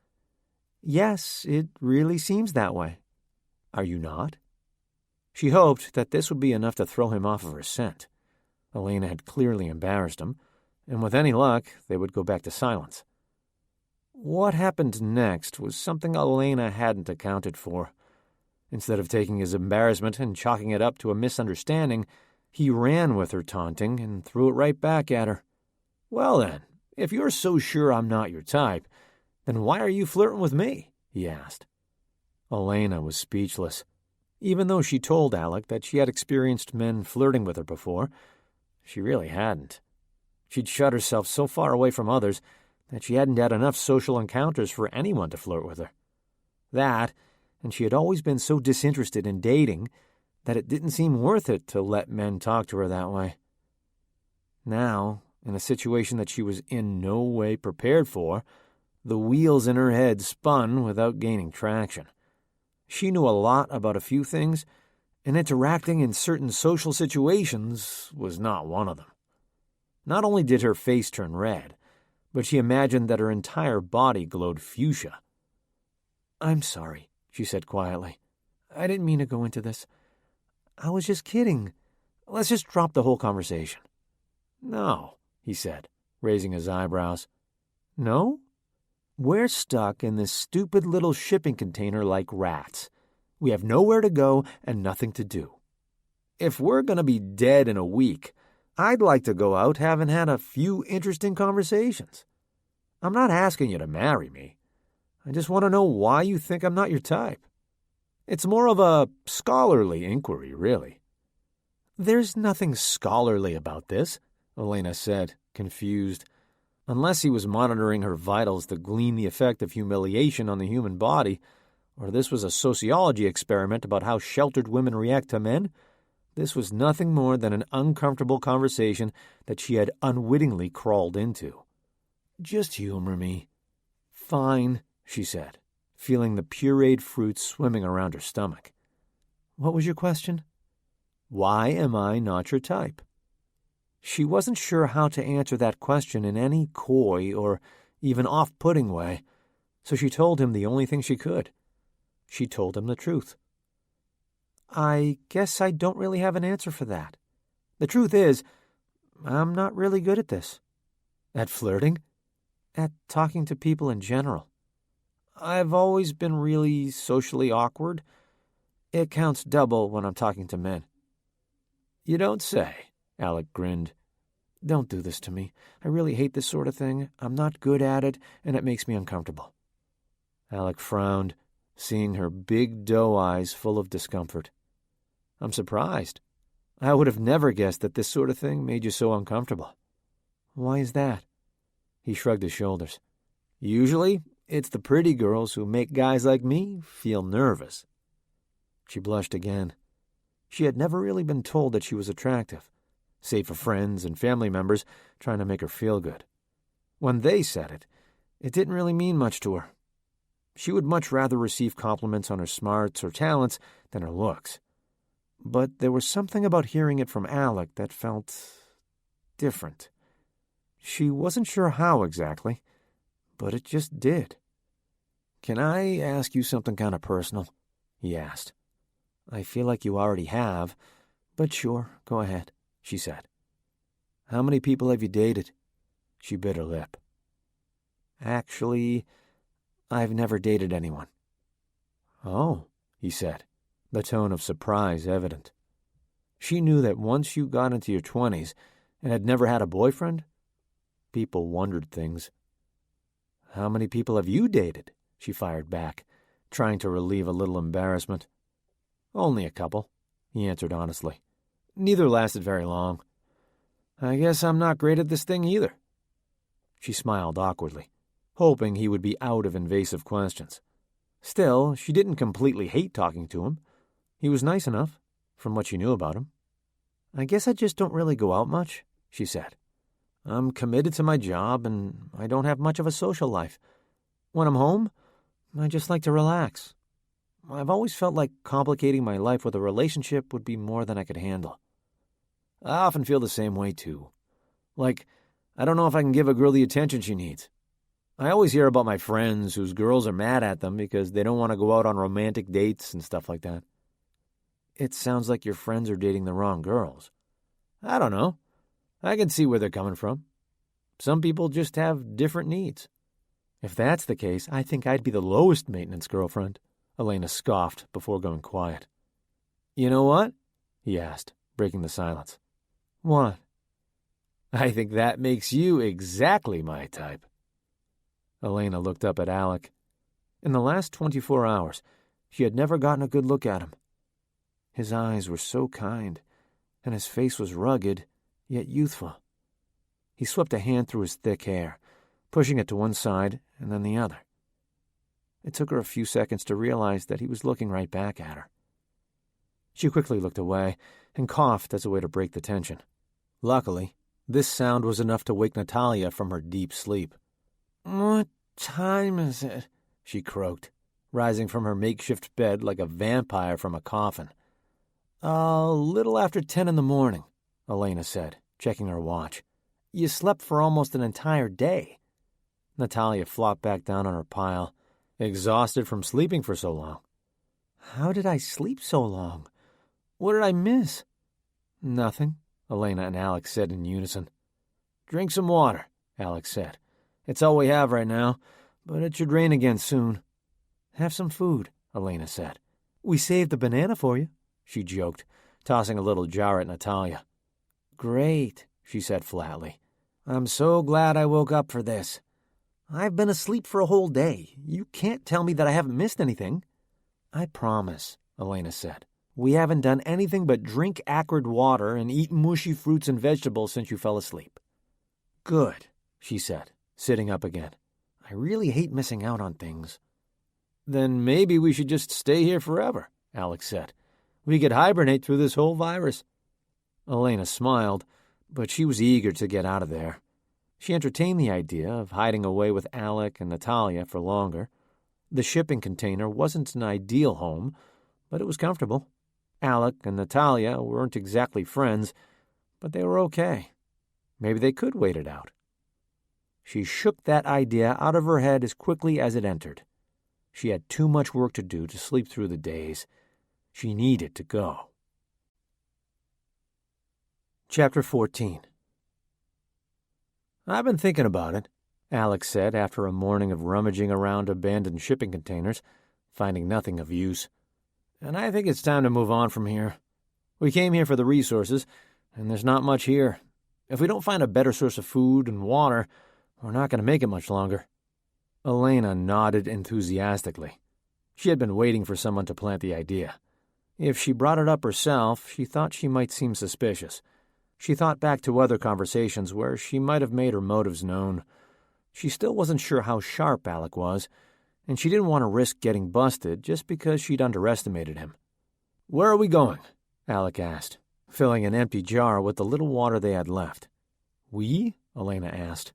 Yes, it really seems that way. Are you not? She hoped that this would be enough to throw him off of her scent. Elaina had clearly embarrassed him, and with any luck, they would go back to silence. What happened next was something Elaina hadn't accounted for. Instead of taking his embarrassment and chalking it up to a misunderstanding, he ran with her taunting and threw it right back at her. Well then, if you're so sure I'm not your type, then why are you flirting with me? He asked. Elaina was speechless. Even though she told Alec that she had experienced men flirting with her before, she really hadn't. She'd shut herself so far away from others that she hadn't had enough social encounters for anyone to flirt with her. That, and she had always been so disinterested in dating that it didn't seem worth it to let men talk to her that way. Now, in a situation that she was in no way prepared for, the wheels in her head spun without gaining traction. She knew a lot about a few things, and interacting in certain social situations was not one of them. Not only did her face turn red, but she imagined that her entire body glowed fuchsia. I'm sorry, she said quietly. I didn't mean to go into this. I was just kidding. Let's just drop the whole conversation." "No," he said, raising his eyebrows. "No? We're stuck in this stupid little shipping container like rats. We have nowhere to go and nothing to do. If we're going to be dead in a week, I'd like to go out having had a few interesting conversations. I'm not asking you to marry me. I just want to know why you think I'm not your type. It's more of a scholarly inquiry, really." "There's nothing scholarly about this," Elaina said, confused. Unless he was monitoring her vitals to glean the effect of humiliation on the human body, or this was a sociology experiment about how sheltered women react to men, this was nothing more than an uncomfortable conversation that she had unwittingly crawled into. "Just humor me." "Fine," she said, feeling the pureed fruits swimming around her stomach. "What was your question?" "Why am I not your type?" She wasn't sure how to answer that question in any coy or even off-putting way, so she told him the only thing she could. She told him the truth. "I guess I don't really have an answer for that. The truth is, I'm not really good at this." "At flirting?" "At talking to people in general. I've always been really socially awkward. It counts double when I'm talking to men." "You don't say," Alec grinned. "Don't do this to me. I really hate this sort of thing. I'm not good at it, and it makes me uncomfortable." Alec frowned, seeing her big doe eyes full of discomfort. "I'm surprised. I would have never guessed that this sort of thing made you so uncomfortable." "Why is that?" He shrugged his shoulders. "Usually, it's the pretty girls who make guys like me feel nervous." She blushed again. She had never really been told that she was attractive, save for friends and family members trying to make her feel good. When they said it, it didn't really mean much to her. She would much rather receive compliments on her smarts or talents than her looks. But there was something about hearing it from Alec that felt different. She wasn't sure how exactly, but it just did. "Can I ask you something kind of personal?" he asked. "I feel like you already have, but sure, go ahead," she said. "How many people have you dated?" She bit her lip. "Actually, I've never dated anyone." "Oh," he said, the tone of surprise evident. She knew that once you got into your 20s and had never had a boyfriend, people wondered things. "How many people have you dated?" she fired back, trying to relieve a little embarrassment. "Only a couple," he answered honestly. "Neither lasted very long. I guess I'm not great at this thing either." She smiled awkwardly, hoping he would be out of invasive questions. Still, she didn't completely hate talking to him. He was nice enough, from what she knew about him. "I guess I just don't really go out much," she said. "I'm committed to my job, and I don't have much of a social life. When I'm home, I just like to relax. I've always felt like complicating my life with a relationship would be more than I could handle. I often feel the same way, too. Like, I don't know if I can give a girl the attention she needs. I always hear about my friends whose girls are mad at them because they don't want to go out on romantic dates and stuff like that." "It sounds like your friends are dating the wrong girls." "I don't know. I can see where they're coming from. Some people just have different needs." "If that's the case, I think I'd be the lowest maintenance girlfriend," Elaina scoffed before going quiet. "You know what?" he asked, breaking the silence. "What?" "I think that makes you exactly my type." Elaina looked up at Alec. In the last 24 hours, she had never gotten a good look at him. His eyes were so kind, and his face was rugged, yet youthful. He swept a hand through his thick hair, pushing it to one side and then the other. It took her a few seconds to realize that he was looking right back at her. She quickly looked away and coughed as a way to break the tension. Luckily, this sound was enough to wake Natalia from her deep sleep. "What time is it?" she croaked, rising from her makeshift bed like a vampire from a coffin. "A little after 10 in the morning," Elaina said, checking her watch. "You slept for almost an entire day." Natalia flopped back down on her pile, exhausted from sleeping for so long. "How did I sleep so long? What did I miss?" "Nothing," Elaina and Alec said in unison. "Drink some water," Alec said. "It's all we have right now, but it should rain again soon." "Have some food," Elaina said. "We saved a banana for you," she joked, tossing a little jar at Natalia. "Great," she said flatly. "I'm so glad I woke up for this. I've been asleep for a whole day. You can't tell me that I haven't missed anything." "I promise," Elaina said. "We haven't done anything but drink acrid water and eat mushy fruits and vegetables since you fell asleep." "Good," she said, sitting up again. "I really hate missing out on things." "Then maybe we should just stay here forever," Alec said. "We could hibernate through this whole virus." Elaina smiled, but she was eager to get out of there. She entertained the idea of hiding away with Alec and Natalia for longer. The shipping container wasn't an ideal home, but it was comfortable. Alec and Natalia weren't exactly friends, but they were okay. Maybe they could wait it out. She shook that idea out of her head as quickly as it entered. She had too much work to do to sleep through the days. She needed to go. Chapter 14. "I've been thinking about it," Alec said after a morning of rummaging around abandoned shipping containers, finding nothing of use. "And I think it's time to move on from here. We came here for the resources, and there's not much here. If we don't find a better source of food and water, we're not going to make it much longer." Elaina nodded enthusiastically. She had been waiting for someone to plant the idea. If she brought it up herself, she thought she might seem suspicious. She thought back to other conversations where she might have made her motives known. She still wasn't sure how sharp Alec was, and she didn't want to risk getting busted just because she'd underestimated him. "Where are we going?" Alec asked, filling an empty jar with the little water they had left. "We?" Elaina asked.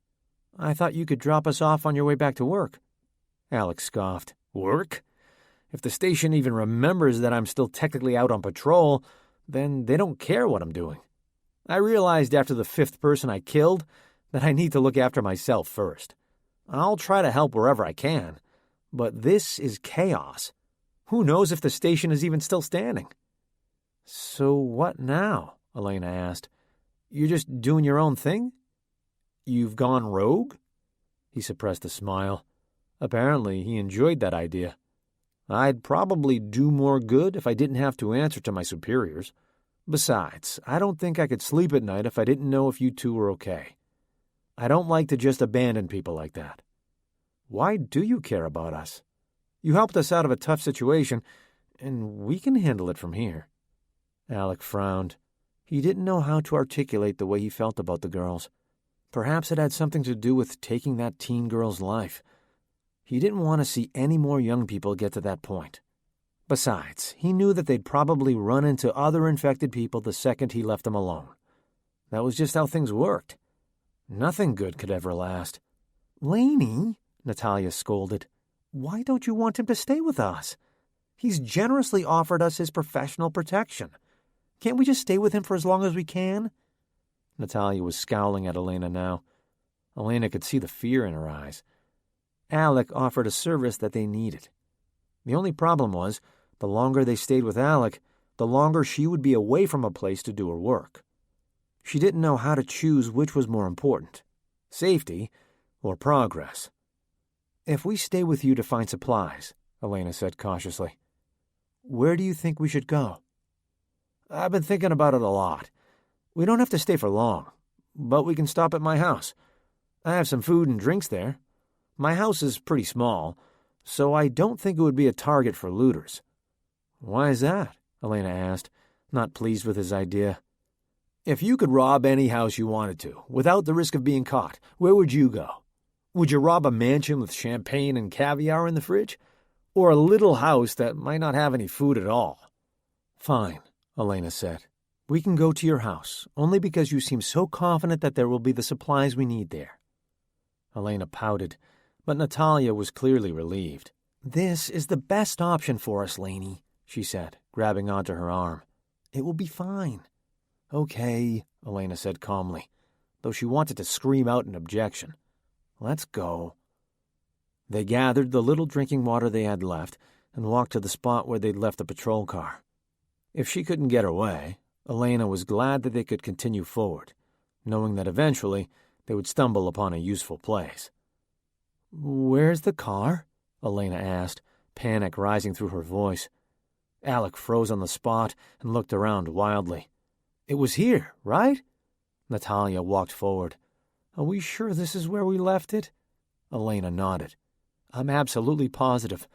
"I thought you could drop us off on your way back to work." Alec scoffed. "Work? If the station even remembers that I'm still technically out on patrol, then they don't care what I'm doing. I realized after the 5th person I killed that I need to look after myself first. I'll try to help wherever I can, but this is chaos. Who knows if the station is even still standing?" "So what now?" Elaina asked. "You're just doing your own thing? You've gone rogue?" He suppressed a smile. Apparently, he enjoyed that idea. "I'd probably do more good if I didn't have to answer to my superiors. Besides, I don't think I could sleep at night if I didn't know if you two were okay. I don't like to just abandon people like that. Why do you care about us? You helped us out of a tough situation, and we can handle it from here." Alec frowned. He didn't know how to articulate the way he felt about the girls. Perhaps it had something to do with taking that teen girl's life. He didn't want to see any more young people get to that point. Besides, he knew that they'd probably run into other infected people the second he left them alone. That was just how things worked. Nothing good could ever last. "Laney," Natalia scolded, "why don't you want him to stay with us? He's generously offered us his professional protection. Can't we just stay with him for as long as we can?" Natalia was scowling at Elaina now. Elaina could see the fear in her eyes. Alec offered a service that they needed. The only problem was, the longer they stayed with Alec, the longer she would be away from a place to do her work. She didn't know how to choose which was more important, safety or progress. "If we stay with you to find supplies," Elaina said cautiously, "where do you think we should go?" "I've been thinking about it a lot. We don't have to stay for long, but we can stop at my house. I have some food and drinks there. My house is pretty small, so I don't think it would be a target for looters." "Why is that?" Elaina asked, not pleased with his idea. "If you could rob any house you wanted to, without the risk of being caught, where would you go? Would you rob a mansion with champagne and caviar in the fridge? Or a little house that might not have any food at all?" "Fine," Elaina said. "We can go to your house, only because you seem so confident that there will be the supplies we need there." Elaina pouted, but Natalia was clearly relieved. "This is the best option for us, Laney," she said, grabbing onto her arm. "It will be fine." "Okay," Elaina said calmly, though she wanted to scream out an objection. "Let's go." They gathered the little drinking water they had left and walked to the spot where they'd left the patrol car. If she couldn't get her way, Elaina was glad that they could continue forward, knowing that eventually they would stumble upon a useful place. "Where's the car?" Elaina asked, panic rising through her voice. Alec froze on the spot and looked around wildly. "It was here, right?" Natalia walked forward. "Are we sure this is where we left it?" Elaina nodded. "I'm absolutely positive.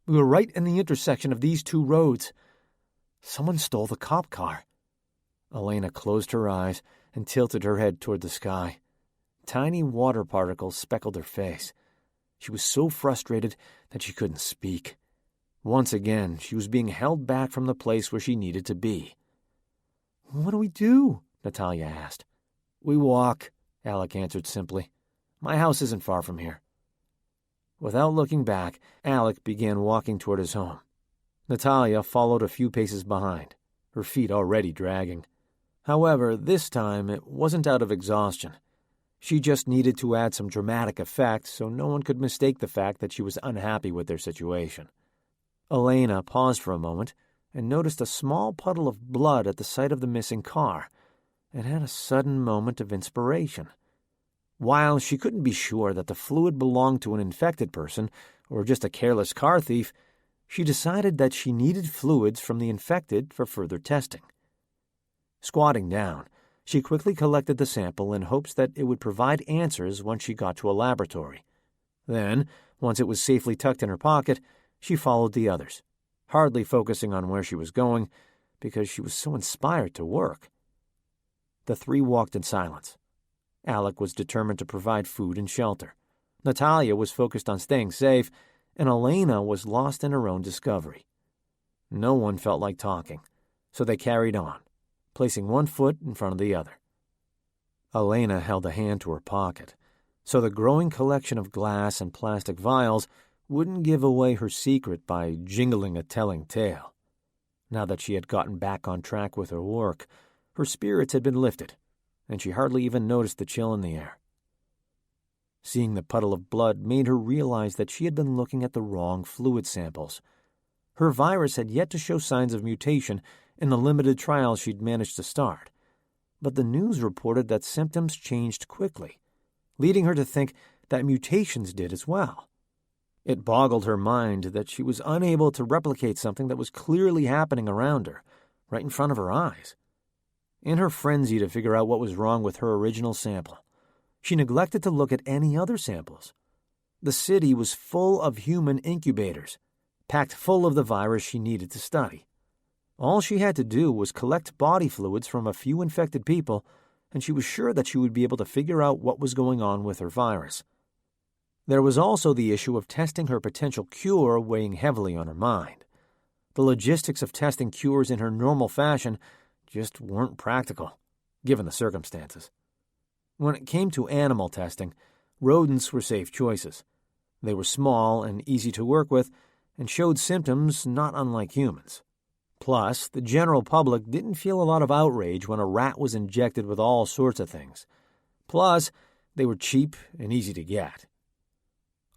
We were right in the intersection of these two roads. Someone stole the cop car." Elaina closed her eyes and tilted her head toward the sky. Tiny water particles speckled her face. She was so frustrated that she couldn't speak. Once again, she was being held back from the place where she needed to be. "What do we do?" Natalia asked. "We walk," Alec answered simply. "My house isn't far from here." Without looking back, Alec began walking toward his home. Natalia followed a few paces behind, her feet already dragging. However, this time it wasn't out of exhaustion. She just needed to add some dramatic effect so no one could mistake the fact that she was unhappy with their situation. Elaina paused for a moment and noticed a small puddle of blood at the site of the missing car, and had a sudden moment of inspiration. While she couldn't be sure that the fluid belonged to an infected person or just a careless car thief, she decided that she needed fluids from the infected for further testing. Squatting down, she quickly collected the sample in hopes that it would provide answers once she got to a laboratory. Then, once it was safely tucked in her pocket, she followed the others, hardly focusing on where she was going because she was so inspired to work. The three walked in silence. Alec was determined to provide food and shelter. Natalia was focused on staying safe, and Elaina was lost in her own discovery. No one felt like talking, so they carried on, placing one foot in front of the other. Elaina held a hand to her pocket, so the growing collection of glass and plastic vials wouldn't give away her secret by jingling a telling tale. Now that she had gotten back on track with her work, her spirits had been lifted, and she hardly even noticed the chill in the air. Seeing the puddle of blood made her realize that she had been looking at the wrong fluid samples. Her virus had yet to show signs of mutation in the limited trials she'd managed to start, but the news reported that symptoms changed quickly, leading her to think that mutations did as well. It boggled her mind that she was unable to replicate something that was clearly happening around her, right in front of her eyes. In her frenzy to figure out what was wrong with her original sample, she neglected to look at any other samples. The city was full of human incubators, packed full of the virus she needed to study. All she had to do was collect body fluids from a few infected people, and she was sure that she would be able to figure out what was going on with her virus. There was also the issue of testing her potential cure weighing heavily on her mind. The logistics of testing cures in her normal fashion just weren't practical, given the circumstances. When it came to animal testing, rodents were safe choices. They were small and easy to work with, and showed symptoms not unlike humans. Plus, the general public didn't feel a lot of outrage when a rat was injected with all sorts of things. Plus, they were cheap and easy to get.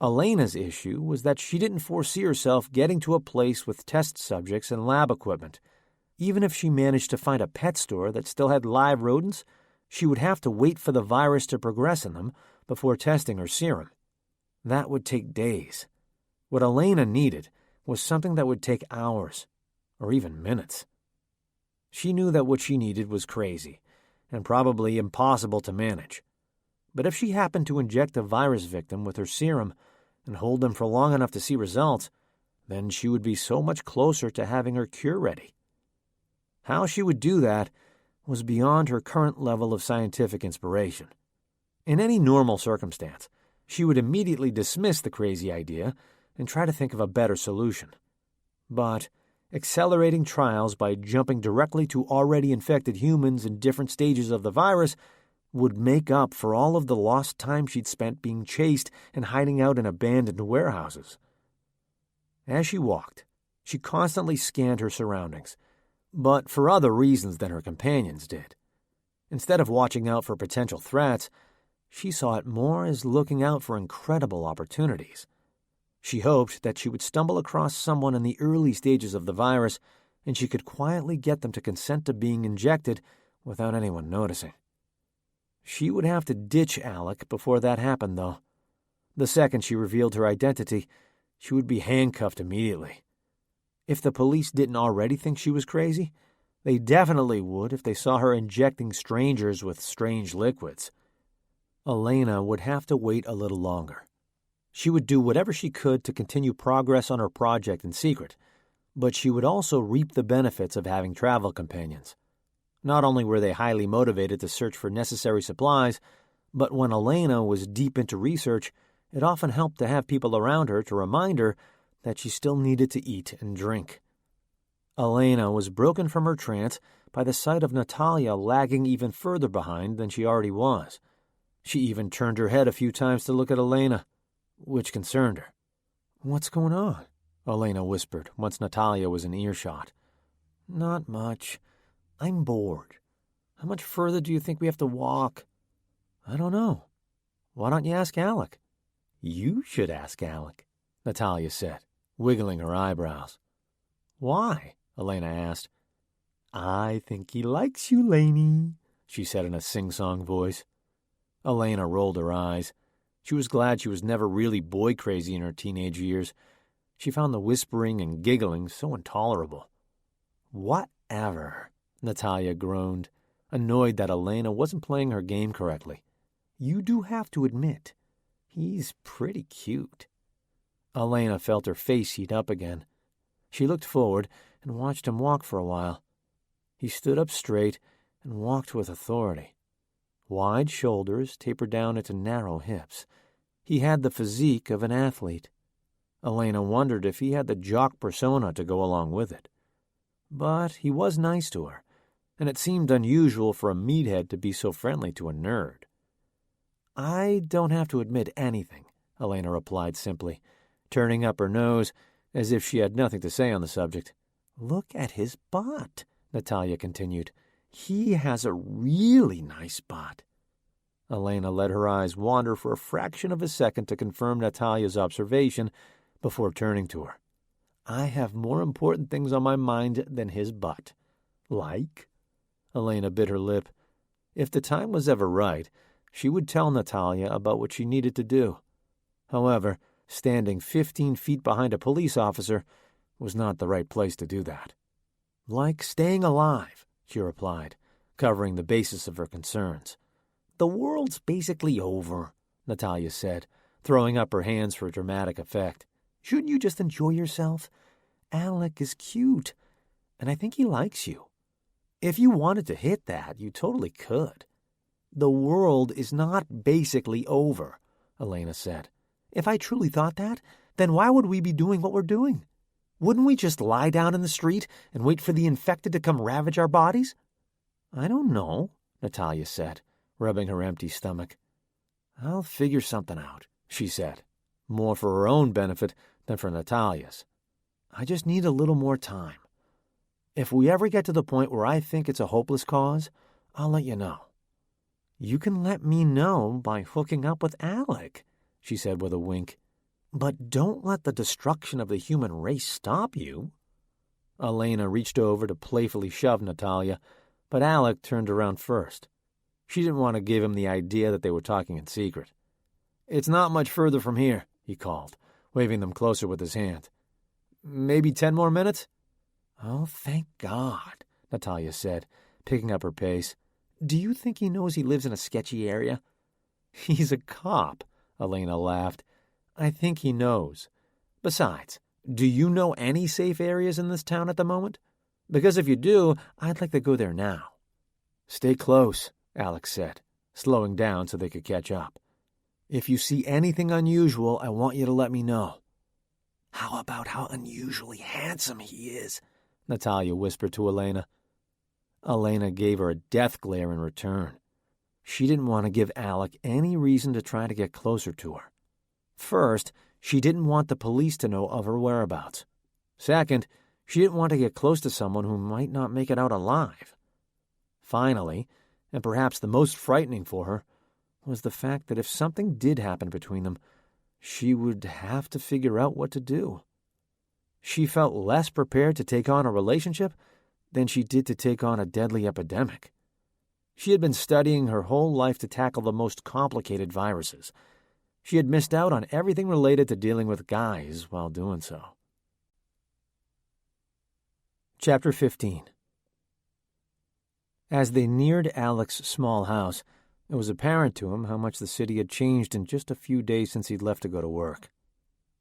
Elena's issue was that she didn't foresee herself getting to a place with test subjects and lab equipment. Even if she managed to find a pet store that still had live rodents, she would have to wait for the virus to progress in them before testing her serum. That would take days. What Elaina needed was something that would take hours, or even minutes. She knew that what she needed was crazy, and probably impossible to manage. But if she happened to inject a virus victim with her serum and hold them for long enough to see results, then she would be so much closer to having her cure ready. How she would do that was beyond her current level of scientific inspiration. In any normal circumstance, she would immediately dismiss the crazy idea and try to think of a better solution. But accelerating trials by jumping directly to already infected humans in different stages of the virus would make up for all of the lost time she'd spent being chased and hiding out in abandoned warehouses. As she walked, she constantly scanned her surroundings, but for other reasons than her companions did. Instead of watching out for potential threats, she saw it more as looking out for incredible opportunities. She hoped that she would stumble across someone in the early stages of the virus and she could quietly get them to consent to being injected without anyone noticing. She would have to ditch Alec before that happened, though. The second she revealed her identity, she would be handcuffed immediately. If the police didn't already think she was crazy, they definitely would if they saw her injecting strangers with strange liquids. Elaina would have to wait a little longer. She would do whatever she could to continue progress on her project in secret, but she would also reap the benefits of having travel companions. Not only were they highly motivated to search for necessary supplies, but when Elaina was deep into research, it often helped to have people around her to remind her that she still needed to eat and drink. Elaina was broken from her trance by the sight of Natalia lagging even further behind than she already was. She even turned her head a few times to look at Elaina, which concerned her. "What's going on?" Elaina whispered once Natalia was in earshot. "Not much. I'm bored. How much further do you think we have to walk?" "I don't know. Why don't you ask Alec?" "You should ask Alec," Natalia said, wiggling her eyebrows. "Why?" Elaina asked. "I think he likes you, Lainey," she said in a sing-song voice. Elaina rolled her eyes. She was glad she was never really boy-crazy in her teenage years. She found the whispering and giggling so intolerable. "Whatever," Natalia groaned, annoyed that Elaina wasn't playing her game correctly. "You do have to admit, he's pretty cute." Elaina felt her face heat up again. She looked forward and watched him walk for a while. He stood up straight and walked with authority. Wide shoulders tapered down into narrow hips. He had the physique of an athlete. Elaina wondered if he had the jock persona to go along with it. But he was nice to her, and it seemed unusual for a meathead to be so friendly to a nerd. "I don't have to admit anything," Elaina replied simply, turning up her nose as if she had nothing to say on the subject. "Look at his butt," Natalia continued. "He has a really nice butt." Elaina let her eyes wander for a fraction of a second to confirm Natalia's observation before turning to her. "I have more important things on my mind than his butt." "Like?" Elaina bit her lip. If the time was ever right, she would tell Natalia about what she needed to do. However, standing 15 feet behind a police officer was not the right place to do that. "Like staying alive," she replied, covering the basis of her concerns. "The world's basically over," Natalia said, throwing up her hands for dramatic effect. "Shouldn't you just enjoy yourself? Alec is cute, and I think he likes you. If you wanted to hit that, you totally could." "The world is not basically over," Elaina said. "If I truly thought that, then why would we be doing what we're doing? Wouldn't we just lie down in the street and wait for the infected to come ravage our bodies?" "I don't know," Natalia said, rubbing her empty stomach. "I'll figure something out," she said, more for her own benefit than for Natalia's. "I just need a little more time. If we ever get to the point where I think it's a hopeless cause, I'll let you know." "You can let me know by hooking up with Alec," she said with a wink. "But don't let the destruction of the human race stop you." Elaina reached over to playfully shove Natalia, but Alec turned around first. She didn't want to give him the idea that they were talking in secret. "It's not much further from here," he called, waving them closer with his hand. "Maybe 10 more minutes?" "Oh, thank God," Natalia said, picking up her pace. "Do you think he knows he lives in a sketchy area?" "He's a cop," Elaina laughed. "I think he knows. Besides, do you know any safe areas in this town at the moment? Because if you do, I'd like to go there now." "Stay close," Alec said, slowing down so they could catch up. "If you see anything unusual, I want you to let me know." "How about how unusually handsome he is?" Natalia whispered to Elaina. Elaina gave her a death glare in return. She didn't want to give Alec any reason to try to get closer to her. First, she didn't want the police to know of her whereabouts. Second, she didn't want to get close to someone who might not make it out alive. Finally, and perhaps the most frightening for her, was the fact that if something did happen between them, she would have to figure out what to do. She felt less prepared to take on a relationship than she did to take on a deadly epidemic. She had been studying her whole life to tackle the most complicated viruses. She had missed out on everything related to dealing with guys while doing so. Chapter 15. As they neared Alec's small house, it was apparent to him how much the city had changed in just a few days since he'd left to go to work.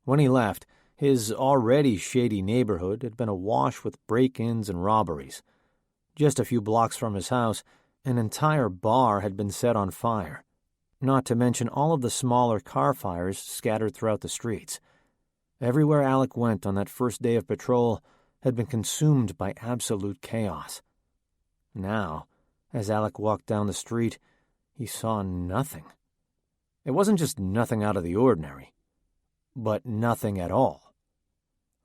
When he left, his already shady neighborhood had been awash with break-ins and robberies. Just a few blocks from his house, an entire bar had been set on fire, not to mention all of the smaller car fires scattered throughout the streets. Everywhere Alec went on that first day of patrol had been consumed by absolute chaos. Now, as Alec walked down the street, he saw nothing. It wasn't just nothing out of the ordinary, but nothing at all.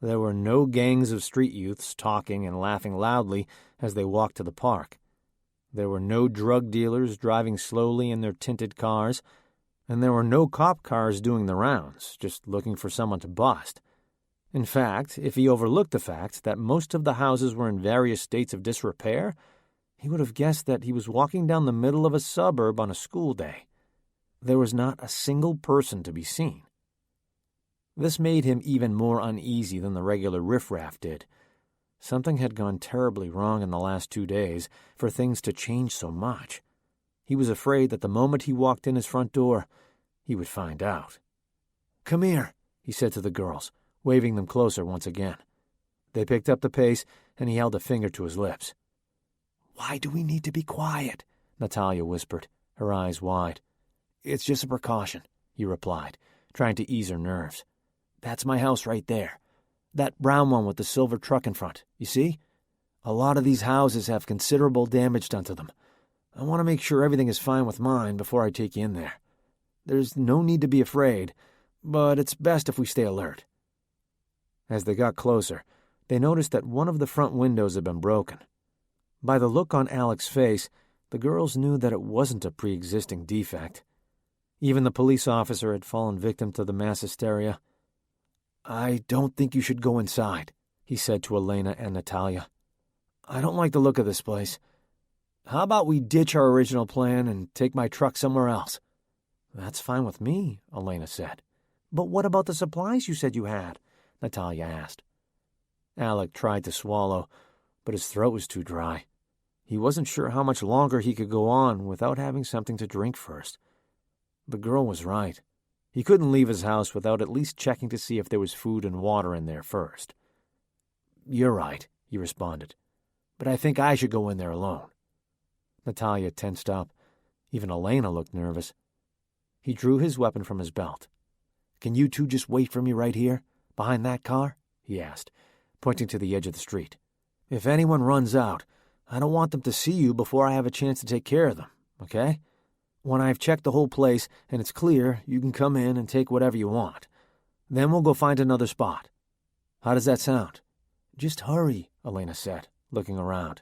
There were no gangs of street youths talking and laughing loudly as they walked to the park. There were no drug dealers driving slowly in their tinted cars, and there were no cop cars doing the rounds, just looking for someone to bust. In fact, if he overlooked the fact that most of the houses were in various states of disrepair, he would have guessed that he was walking down the middle of a suburb on a school day. There was not a single person to be seen. This made him even more uneasy than the regular riffraff did. Something had gone terribly wrong in the last 2 days for things to change so much. He was afraid that the moment he walked in his front door, he would find out. "Come here," he said to the girls, waving them closer once again. They picked up the pace, and he held a finger to his lips. "Why do we need to be quiet?" Natalia whispered, her eyes wide. "It's just a precaution," he replied, trying to ease her nerves. "That's my house right there. That brown one with the silver truck in front, you see? A lot of these houses have considerable damage done to them. I want to make sure everything is fine with mine before I take you in there. There's no need to be afraid, but it's best if we stay alert." As they got closer, they noticed that one of the front windows had been broken. By the look on Alec's face, the girls knew that it wasn't a pre-existing defect. Even the police officer had fallen victim to the mass hysteria. "I don't think you should go inside," he said to Elaina and Natalia. "I don't like the look of this place. How about we ditch our original plan and take my truck somewhere else?" "That's fine with me," Elaina said. "But what about the supplies you said you had?" Natalia asked. Alec tried to swallow, but his throat was too dry. He wasn't sure how much longer he could go on without having something to drink first. The girl was right. He couldn't leave his house without at least checking to see if there was food and water in there first. "You're right," he responded, "but I think I should go in there alone." Natalia tensed up. Even Elaina looked nervous. He drew his weapon from his belt. "Can you two just wait for me right here, behind that car?" he asked, pointing to the edge of the street. "If anyone runs out, I don't want them to see you before I have a chance to take care of them, okay? When I've checked the whole place and it's clear, you can come in and take whatever you want. Then we'll go find another spot. How does that sound?" "Just hurry," Elaina said, looking around.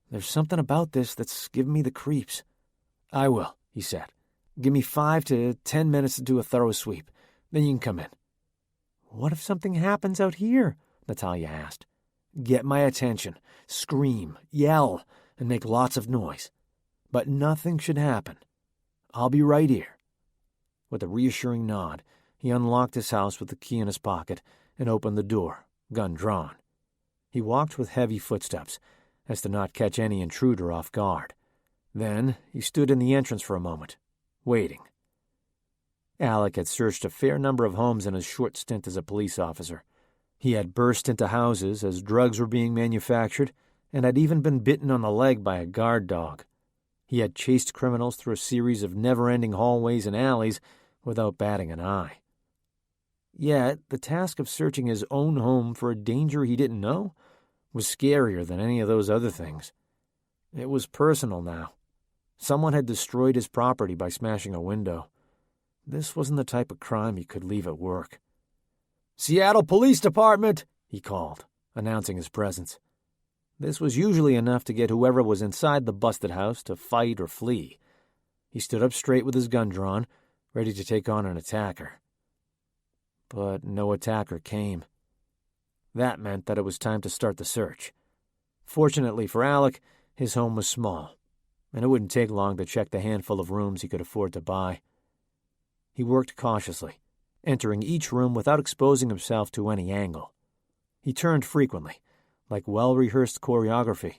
"There's something about this that's giving me the creeps." "I will," he said. "Give me 5 to 10 minutes to do a thorough sweep. Then you can come in." "What if something happens out here?" Natalia asked. "Get my attention. Scream, yell, and make lots of noise. But nothing should happen. I'll be right here." With a reassuring nod, he unlocked his house with the key in his pocket and opened the door, gun drawn. He walked with heavy footsteps, as to not catch any intruder off guard. Then he stood in the entrance for a moment, waiting. Alec had searched a fair number of homes in his short stint as a police officer. He had burst into houses as drugs were being manufactured and had even been bitten on the leg by a guard dog. He had chased criminals through a series of never-ending hallways and alleys without batting an eye. Yet the task of searching his own home for a danger he didn't know was scarier than any of those other things. It was personal now. Someone had destroyed his property by smashing a window. This wasn't the type of crime he could leave at work. "Seattle Police Department," he called, announcing his presence. This was usually enough to get whoever was inside the busted house to fight or flee. He stood up straight with his gun drawn, ready to take on an attacker. But no attacker came. That meant that it was time to start the search. Fortunately for Alec, his home was small, and it wouldn't take long to check the handful of rooms he could afford to buy. He worked cautiously, entering each room without exposing himself to any angle. He turned frequently, like well-rehearsed choreography,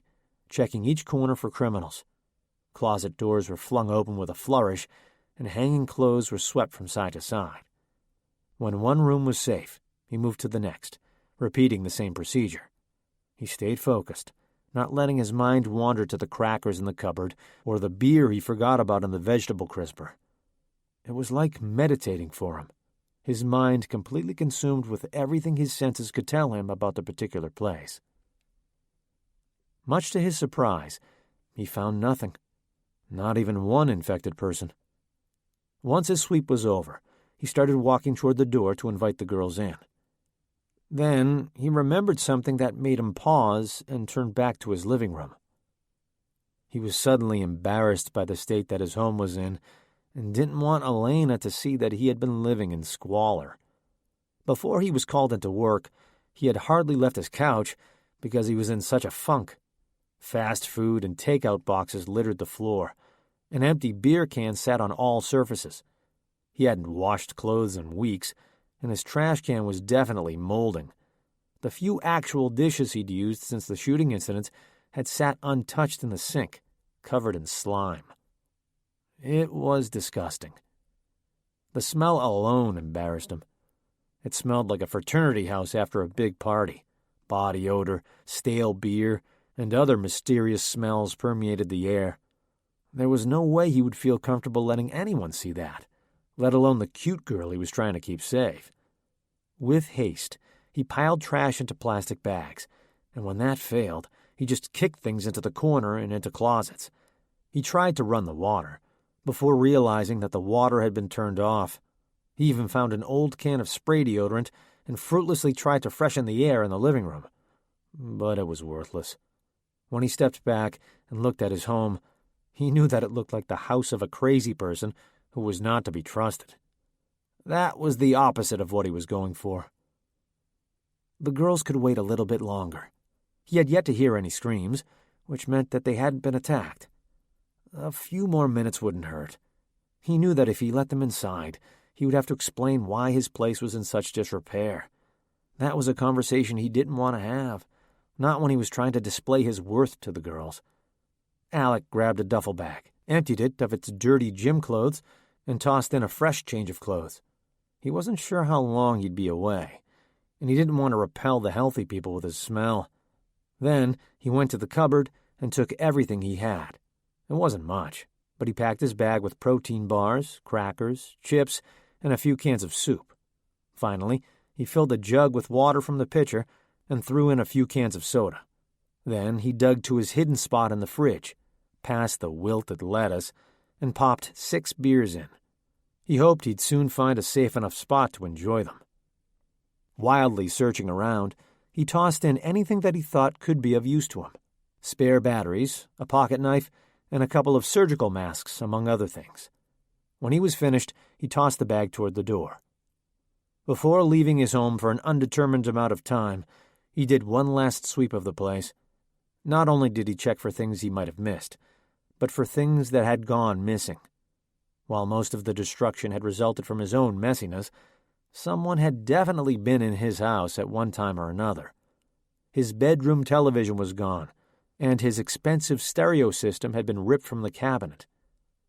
checking each corner for criminals. Closet doors were flung open with a flourish, and hanging clothes were swept from side to side. When one room was safe, he moved to the next, repeating the same procedure. He stayed focused, not letting his mind wander to the crackers in the cupboard or the beer he forgot about in the vegetable crisper. It was like meditating for him, his mind completely consumed with everything his senses could tell him about the particular place. Much to his surprise, he found nothing, not even one infected person. Once his sweep was over, he started walking toward the door to invite the girls in. Then he remembered something that made him pause and turn back to his living room. He was suddenly embarrassed by the state that his home was in and didn't want Elaina to see that he had been living in squalor. Before he was called into work, he had hardly left his couch because he was in such a funk. Fast food and takeout boxes littered the floor. An empty beer can sat on all surfaces. He hadn't washed clothes in weeks, and his trash can was definitely molding. The few actual dishes he'd used since the shooting incident had sat untouched in the sink, covered in slime. It was disgusting. The smell alone embarrassed him. It smelled like a fraternity house after a big party. Body odor, stale beer, and other mysterious smells permeated the air. There was no way he would feel comfortable letting anyone see that, let alone the cute girl he was trying to keep safe. With haste, he piled trash into plastic bags, and when that failed, he just kicked things into the corner and into closets. He tried to run the water, before realizing that the water had been turned off. He even found an old can of spray deodorant and fruitlessly tried to freshen the air in the living room. But it was worthless. When he stepped back and looked at his home, he knew that it looked like the house of a crazy person who was not to be trusted. That was the opposite of what he was going for. The girls could wait a little bit longer. He had yet to hear any screams, which meant that they hadn't been attacked. A few more minutes wouldn't hurt. He knew that if he let them inside, he would have to explain why his place was in such disrepair. That was a conversation he didn't want to have, not when he was trying to display his worth to the girls. Alec grabbed a duffel bag, emptied it of its dirty gym clothes, and tossed in a fresh change of clothes. He wasn't sure how long he'd be away, and he didn't want to repel the healthy people with his smell. Then he went to the cupboard and took everything he had. It wasn't much, but he packed his bag with protein bars, crackers, chips, and a few cans of soup. Finally, he filled a jug with water from the pitcher and threw in a few cans of soda. Then he dug to his hidden spot in the fridge, past the wilted lettuce, and popped 6 beers in. He hoped he'd soon find a safe enough spot to enjoy them. Wildly searching around, he tossed in anything that he thought could be of use to him. Spare batteries, a pocket knife, and a couple of surgical masks, among other things. When he was finished, he tossed the bag toward the door. Before leaving his home for an undetermined amount of time, he did one last sweep of the place. Not only did he check for things he might have missed, but for things that had gone missing. While most of the destruction had resulted from his own messiness, someone had definitely been in his house at one time or another. His bedroom television was gone, and his expensive stereo system had been ripped from the cabinet.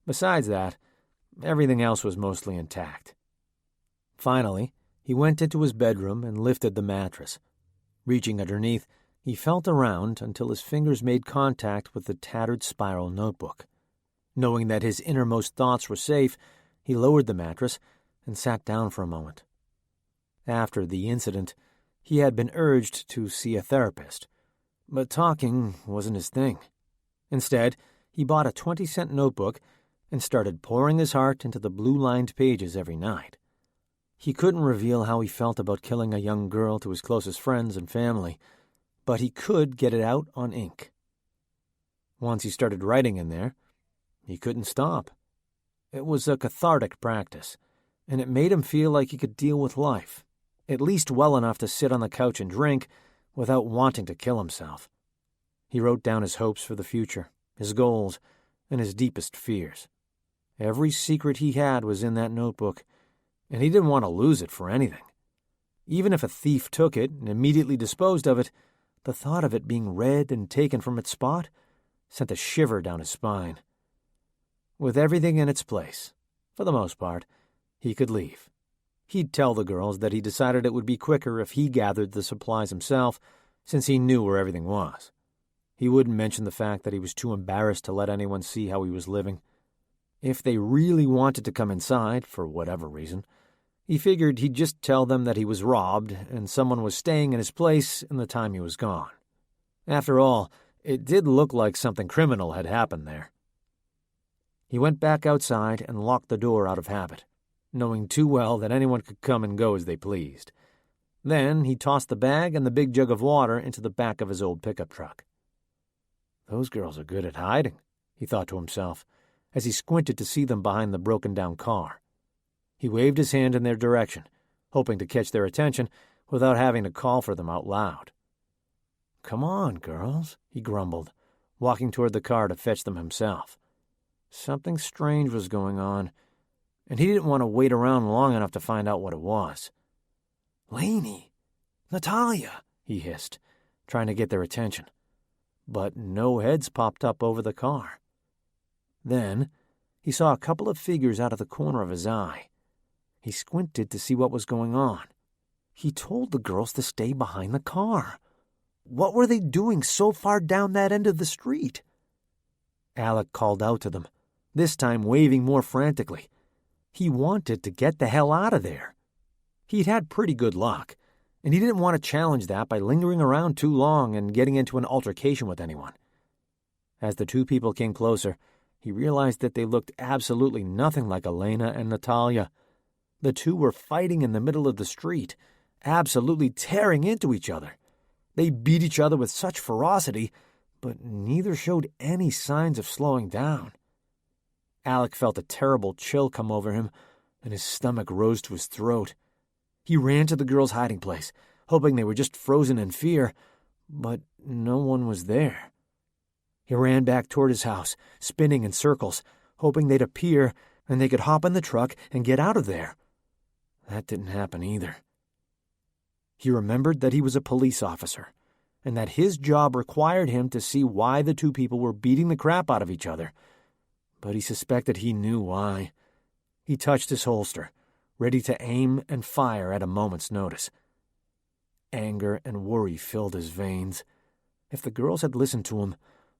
Besides that, everything else was mostly intact. Finally, he went into his bedroom and lifted the mattress. Reaching underneath, he felt around until his fingers made contact with the tattered spiral notebook. Knowing that his innermost thoughts were safe, he lowered the mattress and sat down for a moment. After the incident, he had been urged to see a therapist, but talking wasn't his thing. Instead, he bought a 20-cent notebook and started pouring his heart into the blue-lined pages every night. He couldn't reveal how he felt about killing a young girl to his closest friends and family, but he could get it out on ink. Once he started writing in there, he couldn't stop. It was a cathartic practice, and it made him feel like he could deal with life, at least well enough to sit on the couch and drink without wanting to kill himself. He wrote down his hopes for the future, his goals, and his deepest fears. Every secret he had was in that notebook, and he didn't want to lose it for anything. Even if a thief took it and immediately disposed of it, the thought of it being read and taken from its spot sent a shiver down his spine. With everything in its place, for the most part, he could leave. He'd tell the girls that he decided it would be quicker if he gathered the supplies himself, since he knew where everything was. He wouldn't mention the fact that he was too embarrassed to let anyone see how he was living. If they really wanted to come inside, for whatever reason, he figured he'd just tell them that he was robbed and someone was staying in his place in the time he was gone. After all, it did look like something criminal had happened there. He went back outside and locked the door out of habit, knowing too well that anyone could come and go as they pleased. Then he tossed the bag and the big jug of water into the back of his old pickup truck. Those girls are good at hiding, he thought to himself, as he squinted to see them behind the broken-down car. He waved his hand in their direction, hoping to catch their attention without having to call for them out loud. "Come on, girls," he grumbled, walking toward the car to fetch them himself. Something strange was going on, and he didn't want to wait around long enough to find out what it was. "Lainey! Natalia!" he hissed, trying to get their attention. But no heads popped up over the car. Then he saw a couple of figures out of the corner of his eye. He squinted to see what was going on. He told the girls to stay behind the car. What were they doing so far down that end of the street? Alec called out to them, this time waving more frantically. He wanted to get the hell out of there. He'd had pretty good luck, and he didn't want to challenge that by lingering around too long and getting into an altercation with anyone. As the two people came closer, he realized that they looked absolutely nothing like Elaina and Natalia. The two were fighting in the middle of the street, absolutely tearing into each other. They beat each other with such ferocity, but neither showed any signs of slowing down. Alec felt a terrible chill come over him, and his stomach rose to his throat. He ran to the girls' hiding place, hoping they were just frozen in fear, but no one was there. He ran back toward his house, spinning in circles, hoping they'd appear and they could hop in the truck and get out of there. That didn't happen either. He remembered that he was a police officer, and that his job required him to see why the two people were beating the crap out of each other. But he suspected he knew why. He touched his holster, ready to aim and fire at a moment's notice. Anger and worry filled his veins. If the girls had listened to him,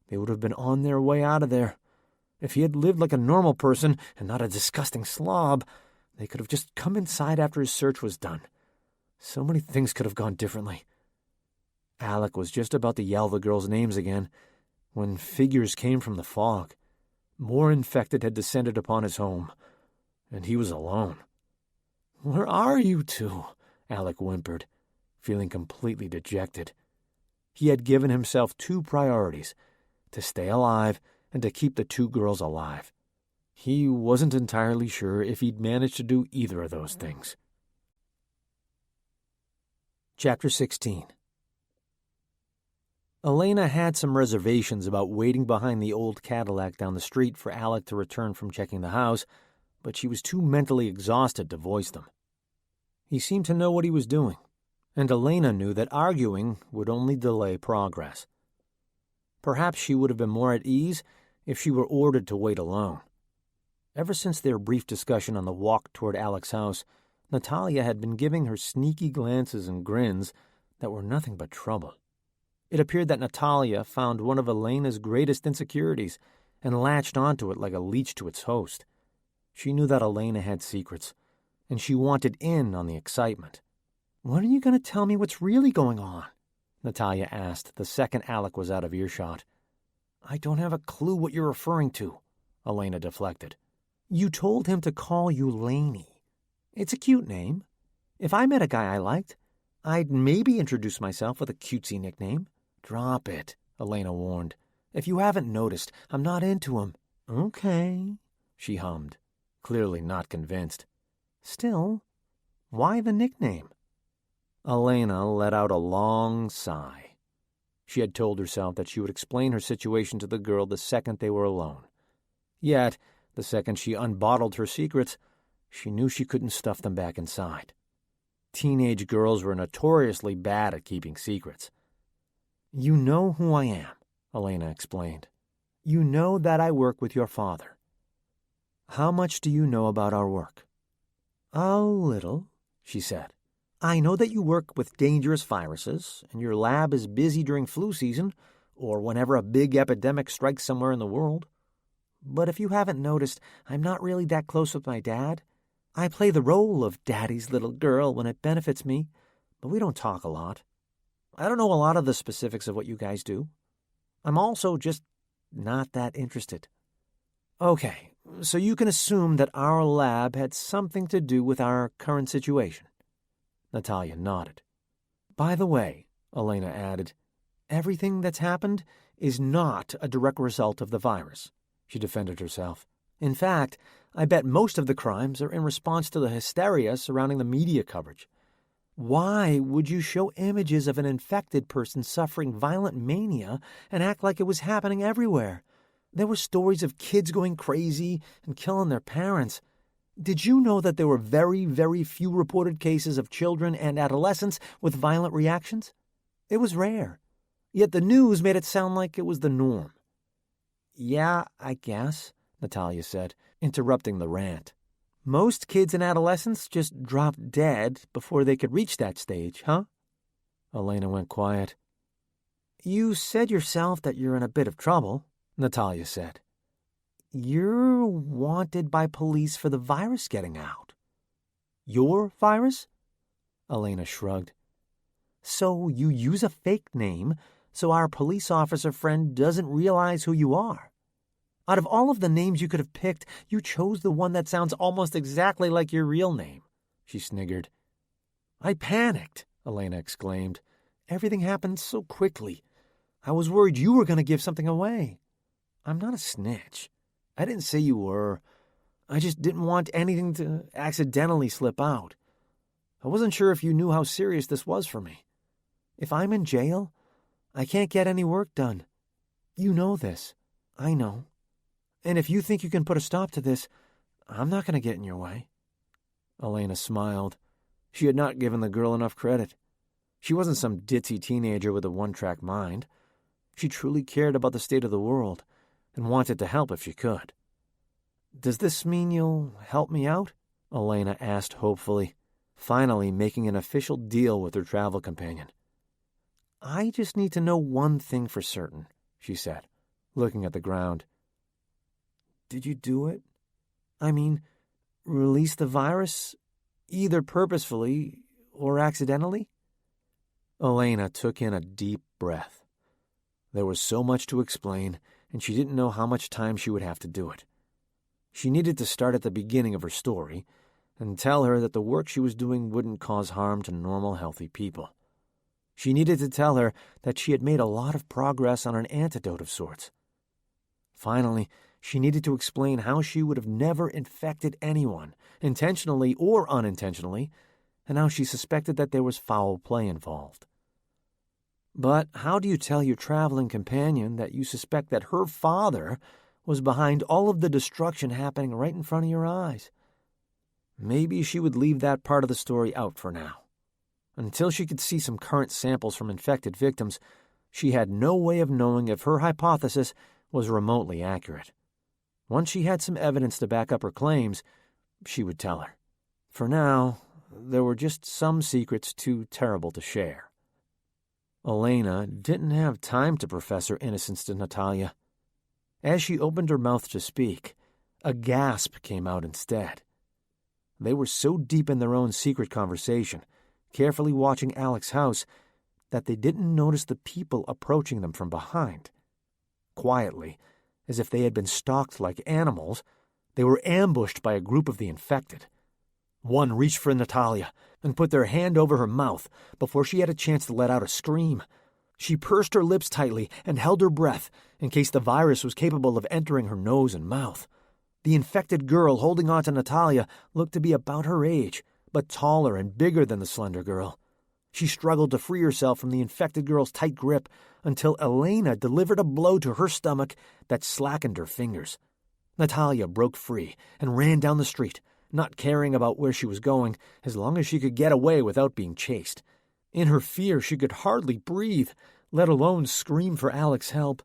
they would have been on their way out of there. If he had lived like a normal person and not a disgusting slob, they could have just come inside after his search was done. So many things could have gone differently. Alec was just about to yell the girls' names again when figures came from the fog. More infected had descended upon his home, and he was alone. "Where are you two?" Alec whimpered, feeling completely dejected. He had given himself two priorities, to stay alive and to keep the two girls alive. He wasn't entirely sure if he'd managed to do either of those things. Chapter 16. Elaina had some reservations about waiting behind the old Cadillac down the street for Alec to return from checking the house, but she was too mentally exhausted to voice them. He seemed to know what he was doing, and Elaina knew that arguing would only delay progress. Perhaps she would have been more at ease if she were ordered to wait alone. Ever since their brief discussion on the walk toward Alec's house, Natalia had been giving her sneaky glances and grins that were nothing but trouble. It appeared that Natalia found one of Elena's greatest insecurities and latched onto it like a leech to its host. She knew that Elaina had secrets, and she wanted in on the excitement. "When are you going to tell me what's really going on?" Natalia asked the second Alec was out of earshot. "I don't have a clue what you're referring to," Elaina deflected. "You told him to call you Lainey. It's a cute name. If I met a guy I liked, I'd maybe introduce myself with a cutesy nickname." "Drop it," Elaina warned. "If you haven't noticed, I'm not into him." "Okay," she hummed, clearly not convinced. "Still, why the nickname?" Elaina let out a long sigh. She had told herself that she would explain her situation to the girl the second they were alone. Yet, the second she unbottled her secrets, she knew she couldn't stuff them back inside. Teenage girls were notoriously bad at keeping secrets. "You know who I am," Elaina explained. "You know that I work with your father. How much do you know about our work?" "A little," she said. "I know that you work with dangerous viruses, and your lab is busy during flu season or whenever a big epidemic strikes somewhere in the world. But if you haven't noticed, I'm not really that close with my dad. I play the role of Daddy's little girl when it benefits me, but we don't talk a lot. I don't know a lot of the specifics of what you guys do. I'm also just not that interested." "Okay, so you can assume that our lab had something to do with our current situation." Natalia nodded. "By the way," Elaina added, "everything that's happened is not a direct result of the virus," she defended herself. "In fact, I bet most of the crimes are in response to the hysteria surrounding the media coverage. Why would you show images of an infected person suffering violent mania and act like it was happening everywhere? There were stories of kids going crazy and killing their parents. Did you know that there were very, very few reported cases of children and adolescents with violent reactions? It was rare. Yet the news made it sound like it was the norm." "Yeah, I guess," Natalia said, interrupting the rant. "Most kids and adolescents just drop dead before they could reach that stage, huh?" Elaina went quiet. "You said yourself that you're in a bit of trouble," Natalia said. "You're wanted by police for the virus getting out." "Your virus?" Elaina shrugged. "So you use a fake name so our police officer friend doesn't realize who you are. Out of all of the names you could have picked, you chose the one that sounds almost exactly like your real name," she sniggered. "I panicked," Elaina exclaimed. "Everything happened so quickly. I was worried you were going to give something away. I'm not a snitch. I didn't say you were. I just didn't want anything to accidentally slip out. I wasn't sure if you knew how serious this was for me. If I'm in jail, I can't get any work done. You know this. I know. And if you think you can put a stop to this, I'm not going to get in your way." Elaina smiled. She had not given the girl enough credit. She wasn't some ditzy teenager with a one-track mind. She truly cared about the state of the world and wanted to help if she could. "Does this mean you'll help me out?" Elaina asked hopefully, finally making an official deal with her travel companion. "I just need to know one thing for certain," she said, looking at the ground. "Did you do it? I mean, release the virus, either purposefully or accidentally?" Elaina took in a deep breath. There was so much to explain, and she didn't know how much time she would have to do it. She needed to start at the beginning of her story and tell her that the work she was doing wouldn't cause harm to normal, healthy people. She needed to tell her that she had made a lot of progress on an antidote of sorts. Finally, she needed to explain how she would have never infected anyone, intentionally or unintentionally, and how she suspected that there was foul play involved. But how do you tell your traveling companion that you suspect that her father was behind all of the destruction happening right in front of your eyes? Maybe she would leave that part of the story out for now. Until she could see some current samples from infected victims, she had no way of knowing if her hypothesis was remotely accurate. Once she had some evidence to back up her claims, she would tell her. For now, there were just some secrets too terrible to share. Elaina didn't have time to profess her innocence to Natalia. As she opened her mouth to speak, a gasp came out instead. They were so deep in their own secret conversation, carefully watching Alec's house, that they didn't notice the people approaching them from behind. Quietly, as if they had been stalked like animals, they were ambushed by a group of the infected. One reached for Natalia and put their hand over her mouth before she had a chance to let out a scream. She pursed her lips tightly and held her breath in case the virus was capable of entering her nose and mouth. The infected girl holding on to Natalia looked to be about her age, but taller and bigger than the slender girl. She struggled to free herself from the infected girl's tight grip until Elaina delivered a blow to her stomach that slackened her fingers. Natalia broke free and ran down the street, not caring about where she was going as long as she could get away without being chased. In her fear, she could hardly breathe, let alone scream for Alec's help.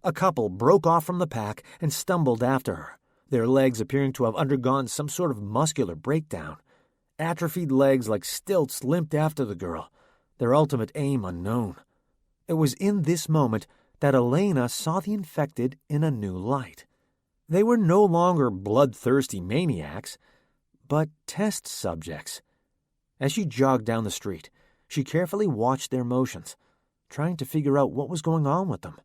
A couple broke off from the pack and stumbled after her, their legs appearing to have undergone some sort of muscular breakdown. Atrophied legs like stilts limped after the girl, their ultimate aim unknown. It was in this moment that Elaina saw the infected in a new light. They were no longer bloodthirsty maniacs, but test subjects. As she jogged down the street, she carefully watched their motions, trying to figure out what was going on with them.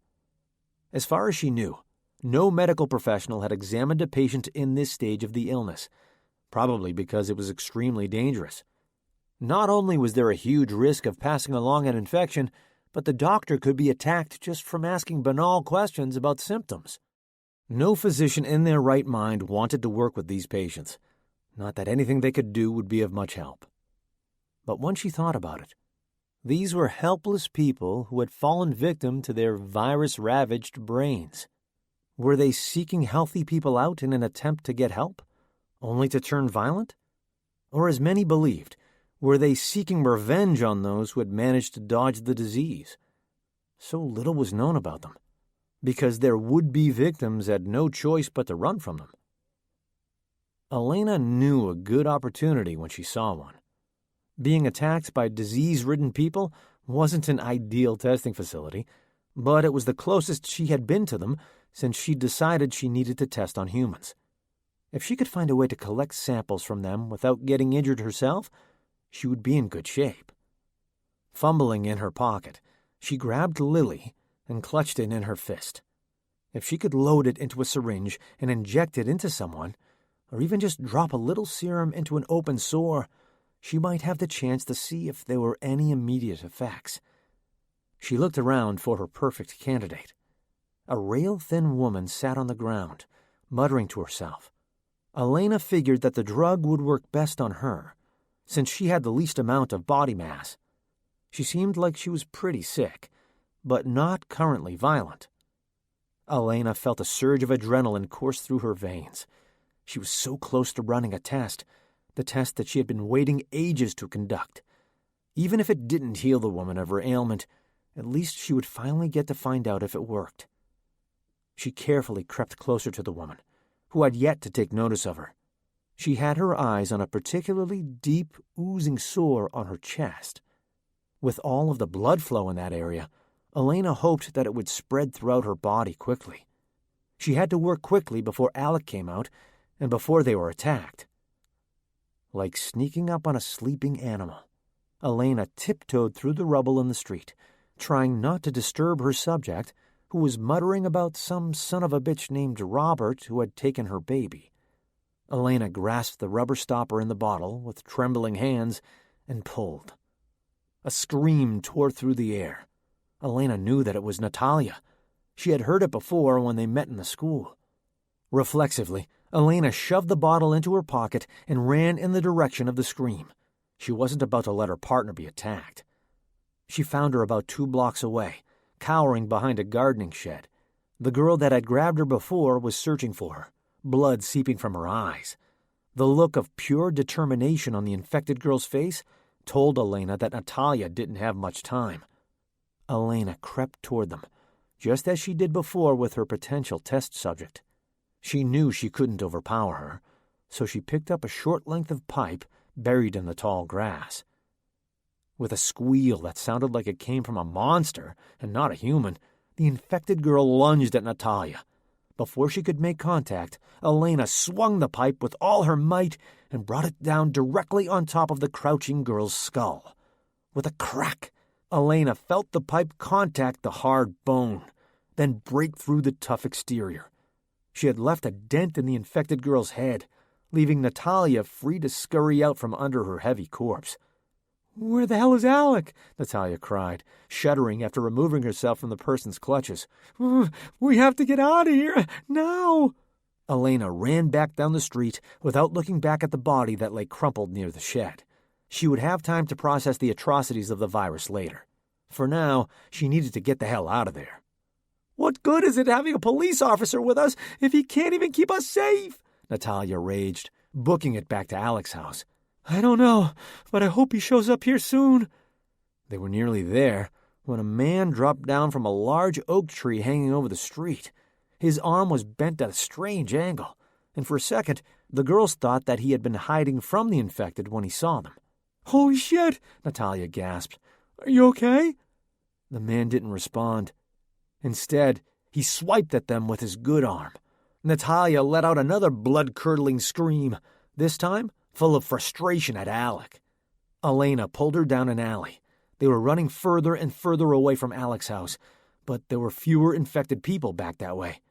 As far as she knew, no medical professional had examined a patient in this stage of the illness, probably because it was extremely dangerous. Not only was there a huge risk of passing along an infection, but the doctor could be attacked just from asking banal questions about symptoms. No physician in their right mind wanted to work with these patients, not that anything they could do would be of much help. But when she thought about it, these were helpless people who had fallen victim to their virus-ravaged brains. Were they seeking healthy people out in an attempt to get help, only to turn violent? Or, as many believed, were they seeking revenge on those who had managed to dodge the disease? So little was known about them, because their would-be victims had no choice but to run from them. Elaina knew a good opportunity when she saw one. Being attacked by disease-ridden people wasn't an ideal testing facility, but it was the closest she had been to them since she decided she needed to test on humans. If she could find a way to collect samples from them without getting injured herself, she would be in good shape. Fumbling in her pocket, she grabbed Lily and clutched it in her fist. If she could load it into a syringe and inject it into someone, or even just drop a little serum into an open sore, she might have the chance to see if there were any immediate effects. She looked around for her perfect candidate. A rail-thin woman sat on the ground, muttering to herself. Elaina figured that the drug would work best on her, since she had the least amount of body mass. She seemed like she was pretty sick, but not currently violent. Elaina felt a surge of adrenaline course through her veins. She was so close to running a test, the test that she had been waiting ages to conduct. Even if it didn't heal the woman of her ailment, at least she would finally get to find out if it worked. She carefully crept closer to the woman, who had yet to take notice of her. She had her eyes on a particularly deep, oozing sore on her chest. With all of the blood flow in that area, Elaina hoped that it would spread throughout her body quickly. She had to work quickly before Alec came out and before they were attacked. Like sneaking up on a sleeping animal, Elaina tiptoed through the rubble in the street, trying not to disturb her subject, who was muttering about some son-of-a-bitch named Robert who had taken her baby. Elaina grasped the rubber stopper in the bottle with trembling hands and pulled. A scream tore through the air. Elaina knew that it was Natalia. She had heard it before when they met in the school. Reflexively, Elaina shoved the bottle into her pocket and ran in the direction of the scream. She wasn't about to let her partner be attacked. She found her about 2 blocks away, cowering behind a gardening shed. The girl that had grabbed her before was searching for her, blood seeping from her eyes. The look of pure determination on the infected girl's face told Elaina that Natalia didn't have much time. Elaina crept toward them, just as she did before with her potential test subject. She knew she couldn't overpower her, so she picked up a short length of pipe buried in the tall grass. With a squeal that sounded like it came from a monster and not a human, the infected girl lunged at Natalia. Before she could make contact, Elaina swung the pipe with all her might and brought it down directly on top of the crouching girl's skull. With a crack, Elaina felt the pipe contact the hard bone, then break through the tough exterior. She had left a dent in the infected girl's head, leaving Natalia free to scurry out from under her heavy corpse. "Where the hell is Alec?" Natalia cried, shuddering after removing herself from the person's clutches. "We have to get out of here, now!" Elaina ran back down the street without looking back at the body that lay crumpled near the shed. She would have time to process the atrocities of the virus later. For now, she needed to get the hell out of there. "What good is it having a police officer with us if he can't even keep us safe?" Natalia raged, booking it back to Alec's house. "I don't know, but I hope he shows up here soon." They were nearly there when a man dropped down from a large oak tree hanging over the street. His arm was bent at a strange angle, and for a second, the girls thought that he had been hiding from the infected when he saw them. "Holy shit!" Natalia gasped. "Are you okay?" The man didn't respond. Instead, he swiped at them with his good arm. Natalia let out another blood-curdling scream, this time full of frustration at Alec. Elaina pulled her down an alley. They were running further and further away from Alec's house, but there were fewer infected people back that way.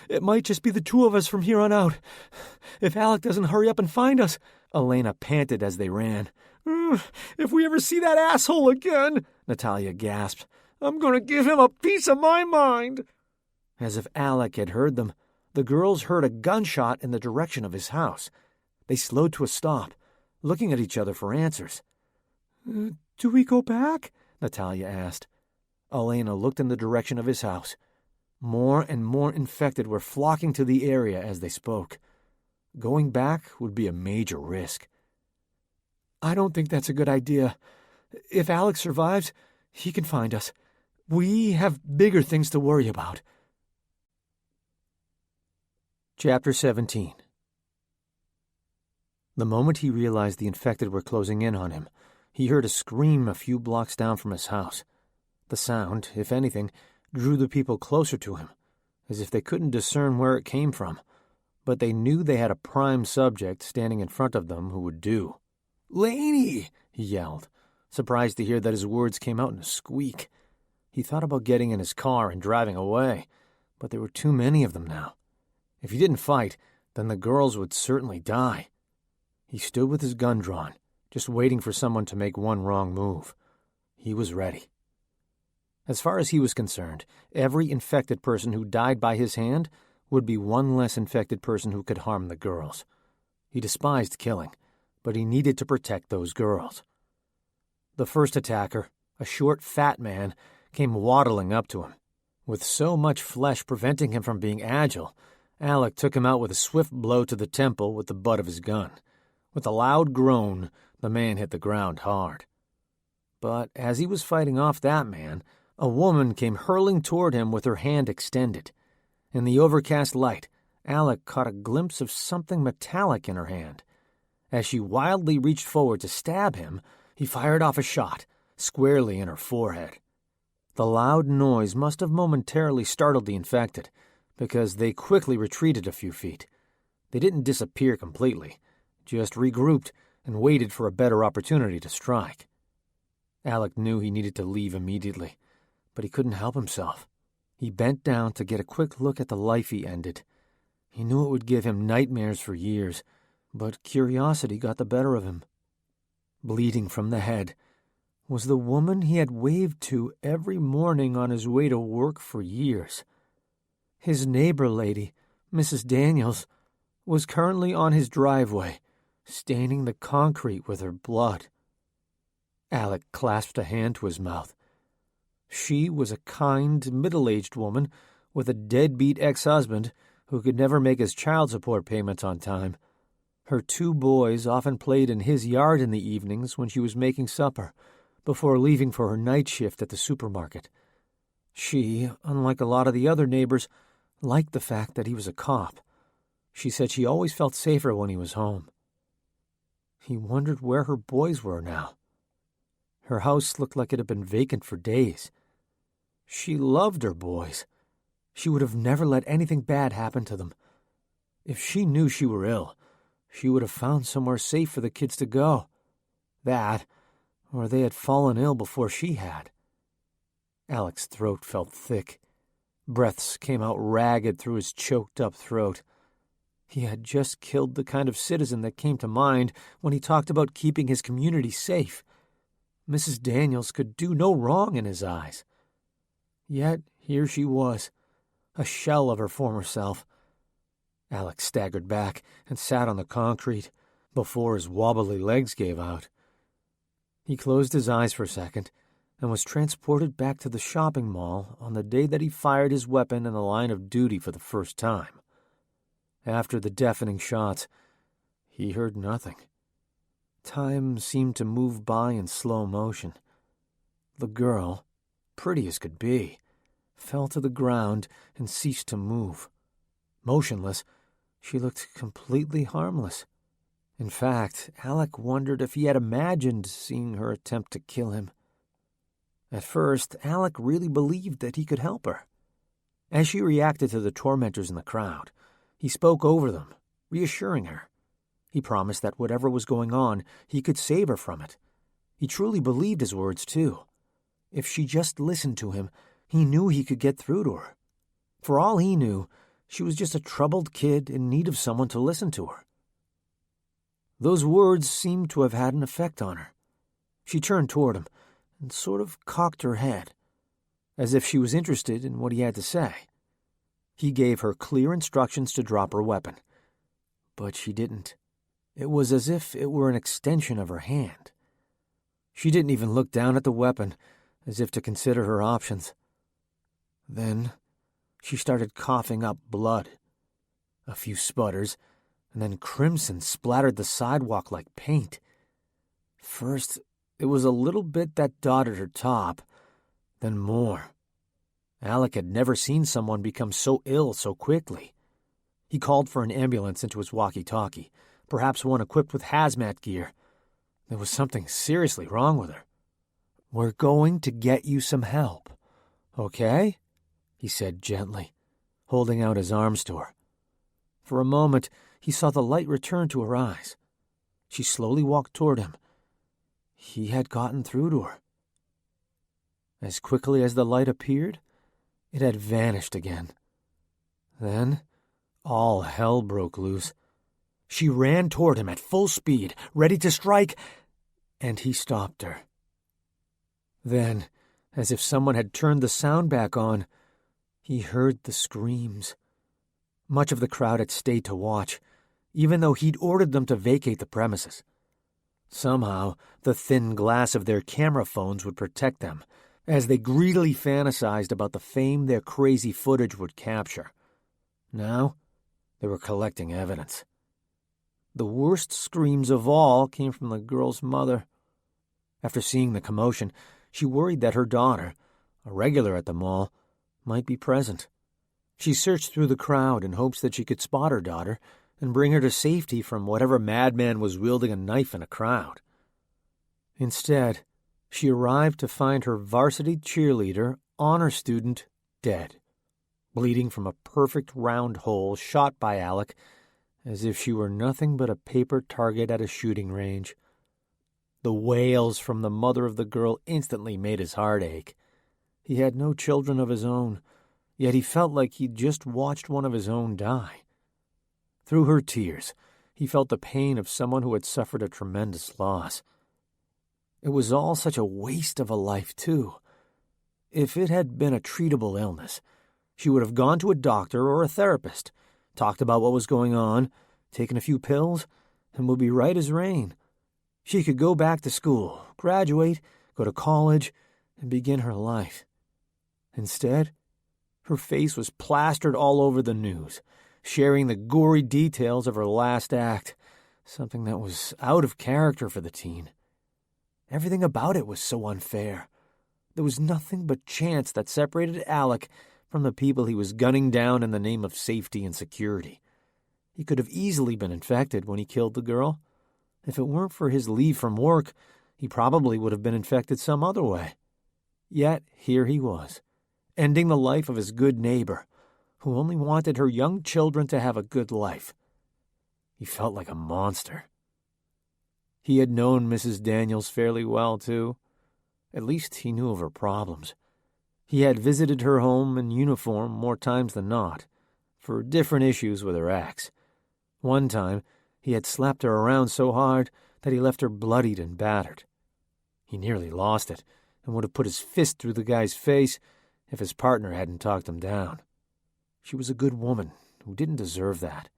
"It might just be the two of us from here on out. If Alec doesn't hurry up and find us," Elaina panted as they ran. "If we ever see that asshole again," Natalia gasped, "I'm going to give him a piece of my mind." As if Alec had heard them, the girls heard a gunshot in the direction of his house. They slowed to a stop, looking at each other for answers. "Do we go back?" Natalia asked. Elaina looked in the direction of his house. More and more infected were flocking to the area as they spoke. Going back would be a major risk. "I don't think that's a good idea. If Alec survives, he can find us. We have bigger things to worry about." Chapter 17. The moment he realized the infected were closing in on him, he heard a scream a few blocks down from his house. The sound, if anything, drew the people closer to him, as if they couldn't discern where it came from, but they knew they had a prime subject standing in front of them who would do. "Laney!" he yelled, surprised to hear that his words came out in a squeak. He thought about getting in his car and driving away, but there were too many of them now. If he didn't fight, then the girls would certainly die. He stood with his gun drawn, just waiting for someone to make one wrong move. He was ready. As far as he was concerned, every infected person who died by his hand would be one less infected person who could harm the girls. He despised killing, but he needed to protect those girls. The first attacker, a short, fat man, came waddling up to him. With so much flesh preventing him from being agile, Alec took him out with a swift blow to the temple with the butt of his gun. With a loud groan, the man hit the ground hard. But as he was fighting off that man, a woman came hurling toward him with her hand extended. In the overcast light, Alec caught a glimpse of something metallic in her hand. As she wildly reached forward to stab him, he fired off a shot, squarely in her forehead. The loud noise must have momentarily startled the infected, because they quickly retreated a few feet. They didn't disappear completely, just regrouped and waited for a better opportunity to strike. Alec knew he needed to leave immediately, but he couldn't help himself. He bent down to get a quick look at the life he ended. He knew it would give him nightmares for years, but curiosity got the better of him. Bleeding from the head was the woman he had waved to every morning on his way to work for years. His neighbor lady, Mrs. Daniels, was currently on his driveway, staining the concrete with her blood. Alec clasped a hand to his mouth. She was a kind, middle-aged woman with a deadbeat ex-husband who could never make his child support payments on time. Her two boys often played in his yard in the evenings when she was making supper, before leaving for her night shift at the supermarket. She, unlike a lot of the other neighbors, liked the fact that he was a cop. She said she always felt safer when he was home. He wondered where her boys were now. Her house looked like it had been vacant for days. She loved her boys. She would have never let anything bad happen to them. If she knew she were ill, she would have found somewhere safe for the kids to go. That, or they had fallen ill before she had. Alec's throat felt thick. Breaths came out ragged through his choked-up throat. He had just killed the kind of citizen that came to mind when he talked about keeping his community safe. Mrs. Daniels could do no wrong in his eyes. Yet here she was, a shell of her former self. Alec staggered back and sat on the concrete, before his wobbly legs gave out. He closed his eyes for a second and was transported back to the shopping mall on the day that he fired his weapon in the line of duty for the first time. After the deafening shots, he heard nothing. Time seemed to move by in slow motion. The girl, pretty as could be, fell to the ground and ceased to move. Motionless, she looked completely harmless. In fact, Alec wondered if he had imagined seeing her attempt to kill him. At first, Alec really believed that he could help her. As she reacted to the tormentors in the crowd, he spoke over them, reassuring her. He promised that whatever was going on, he could save her from it. He truly believed his words, too. If she just listened to him, he knew he could get through to her. For all he knew, she was just a troubled kid in need of someone to listen to her. Those words seemed to have had an effect on her. She turned toward him and sort of cocked her head, as if she was interested in what he had to say. He gave her clear instructions to drop her weapon, but she didn't. It was as if it were an extension of her hand. She didn't even look down at the weapon, as if to consider her options. Then she started coughing up blood. A few sputters, and then crimson splattered the sidewalk like paint. First, it was a little bit that dotted her top, then more. Alec had never seen someone become so ill so quickly. He called for an ambulance into his walkie-talkie, perhaps one equipped with hazmat gear. There was something seriously wrong with her. "We're going to get you some help, okay?" he said gently, holding out his arms to her. For a moment, he saw the light return to her eyes. She slowly walked toward him. He had gotten through to her. As quickly as the light appeared, it had vanished again. Then, all hell broke loose. She ran toward him at full speed, ready to strike, and he stopped her. Then, as if someone had turned the sound back on, he heard the screams. Much of the crowd had stayed to watch, even though he'd ordered them to vacate the premises. Somehow, the thin glass of their camera phones would protect them, as they greedily fantasized about the fame their crazy footage would capture. Now, they were collecting evidence. The worst screams of all came from the girl's mother. After seeing the commotion, she worried that her daughter, a regular at the mall, might be present. She searched through the crowd in hopes that she could spot her daughter and bring her to safety from whatever madman was wielding a knife in a crowd. Instead, she arrived to find her varsity cheerleader, honor student, dead, bleeding from a perfect round hole shot by Alec, as if she were nothing but a paper target at a shooting range. The wails from the mother of the girl instantly made his heart ache. He had no children of his own, yet he felt like he'd just watched one of his own die. Through her tears, he felt the pain of someone who had suffered a tremendous loss. It was all such a waste of a life, too. If it had been a treatable illness, she would have gone to a doctor or a therapist, talked about what was going on, taken a few pills, and would be right as rain. She could go back to school, graduate, go to college, and begin her life. Instead, her face was plastered all over the news, sharing the gory details of her last act, something that was out of character for the teen. Everything about it was so unfair. There was nothing but chance that separated Alec from the people he was gunning down in the name of safety and security. He could have easily been infected when he killed the girl. If it weren't for his leave from work, he probably would have been infected some other way. Yet here he was, ending the life of his good neighbor, who only wanted her young children to have a good life. He felt like a monster. He had known Mrs. Daniels fairly well, too. At least he knew of her problems. He had visited her home in uniform more times than not, for different issues with her ex. One time, he had slapped her around so hard that he left her bloodied and battered. He nearly lost it, and would have put his fist through the guy's face if his partner hadn't talked him down. She was a good woman who didn't deserve that.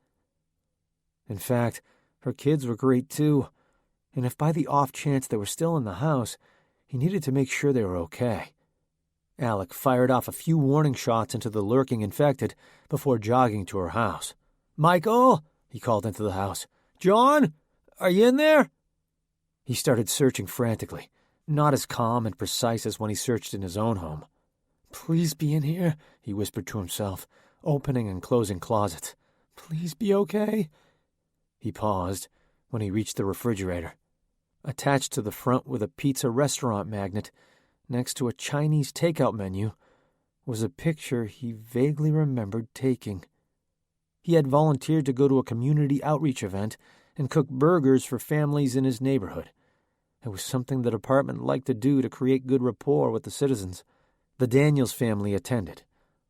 In fact, Her kids were great, too. And if by the off chance they were still in the house, he needed to make sure they were okay. Alec fired off a few warning shots into the lurking infected before jogging to her house. "Michael," he called into the house. "John, are you in there?" He started searching frantically, not as calm and precise as when he searched in his own home. "Please be in here," he whispered to himself, opening and closing closets. "Please be okay." He paused when he reached the refrigerator. Attached to the front with a pizza restaurant magnet, next to a Chinese takeout menu, was a picture he vaguely remembered taking. He had volunteered to go to a community outreach event and cook burgers for families in his neighborhood. It was something the department liked to do to create good rapport with the citizens. The Daniels family attended,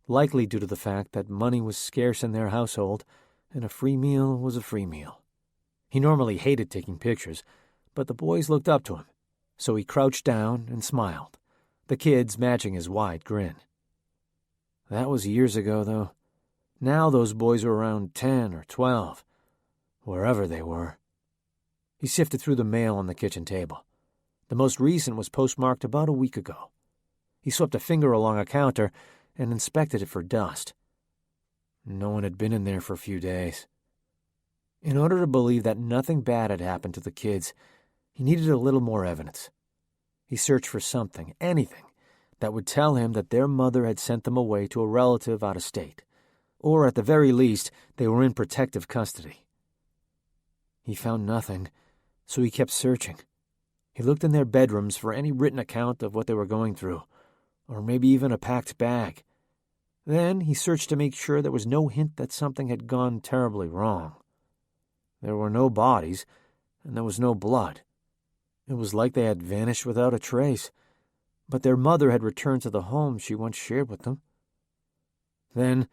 likely due to the fact that money was scarce in their household and a free meal was a free meal. He normally hated taking pictures, but the boys looked up to him, so he crouched down and smiled, the kids matching his wide grin. That was years ago, though. Now those boys were around 10 or 12, wherever they were. He sifted through the mail on the kitchen table. The most recent was postmarked about a week ago. He swept a finger along a counter and inspected it for dust. No one had been in there for a few days. In order to believe that nothing bad had happened to the kids, he needed a little more evidence. He searched for something, anything, that would tell him that their mother had sent them away to a relative out of state, or at the very least, they were in protective custody. He found nothing, so he kept searching. He looked in their bedrooms for any written account of what they were going through, or maybe even a packed bag. Then he searched to make sure there was no hint that something had gone terribly wrong. There were no bodies, and there was no blood. It was like they had vanished without a trace, but their mother had returned to the home she once shared with them. Then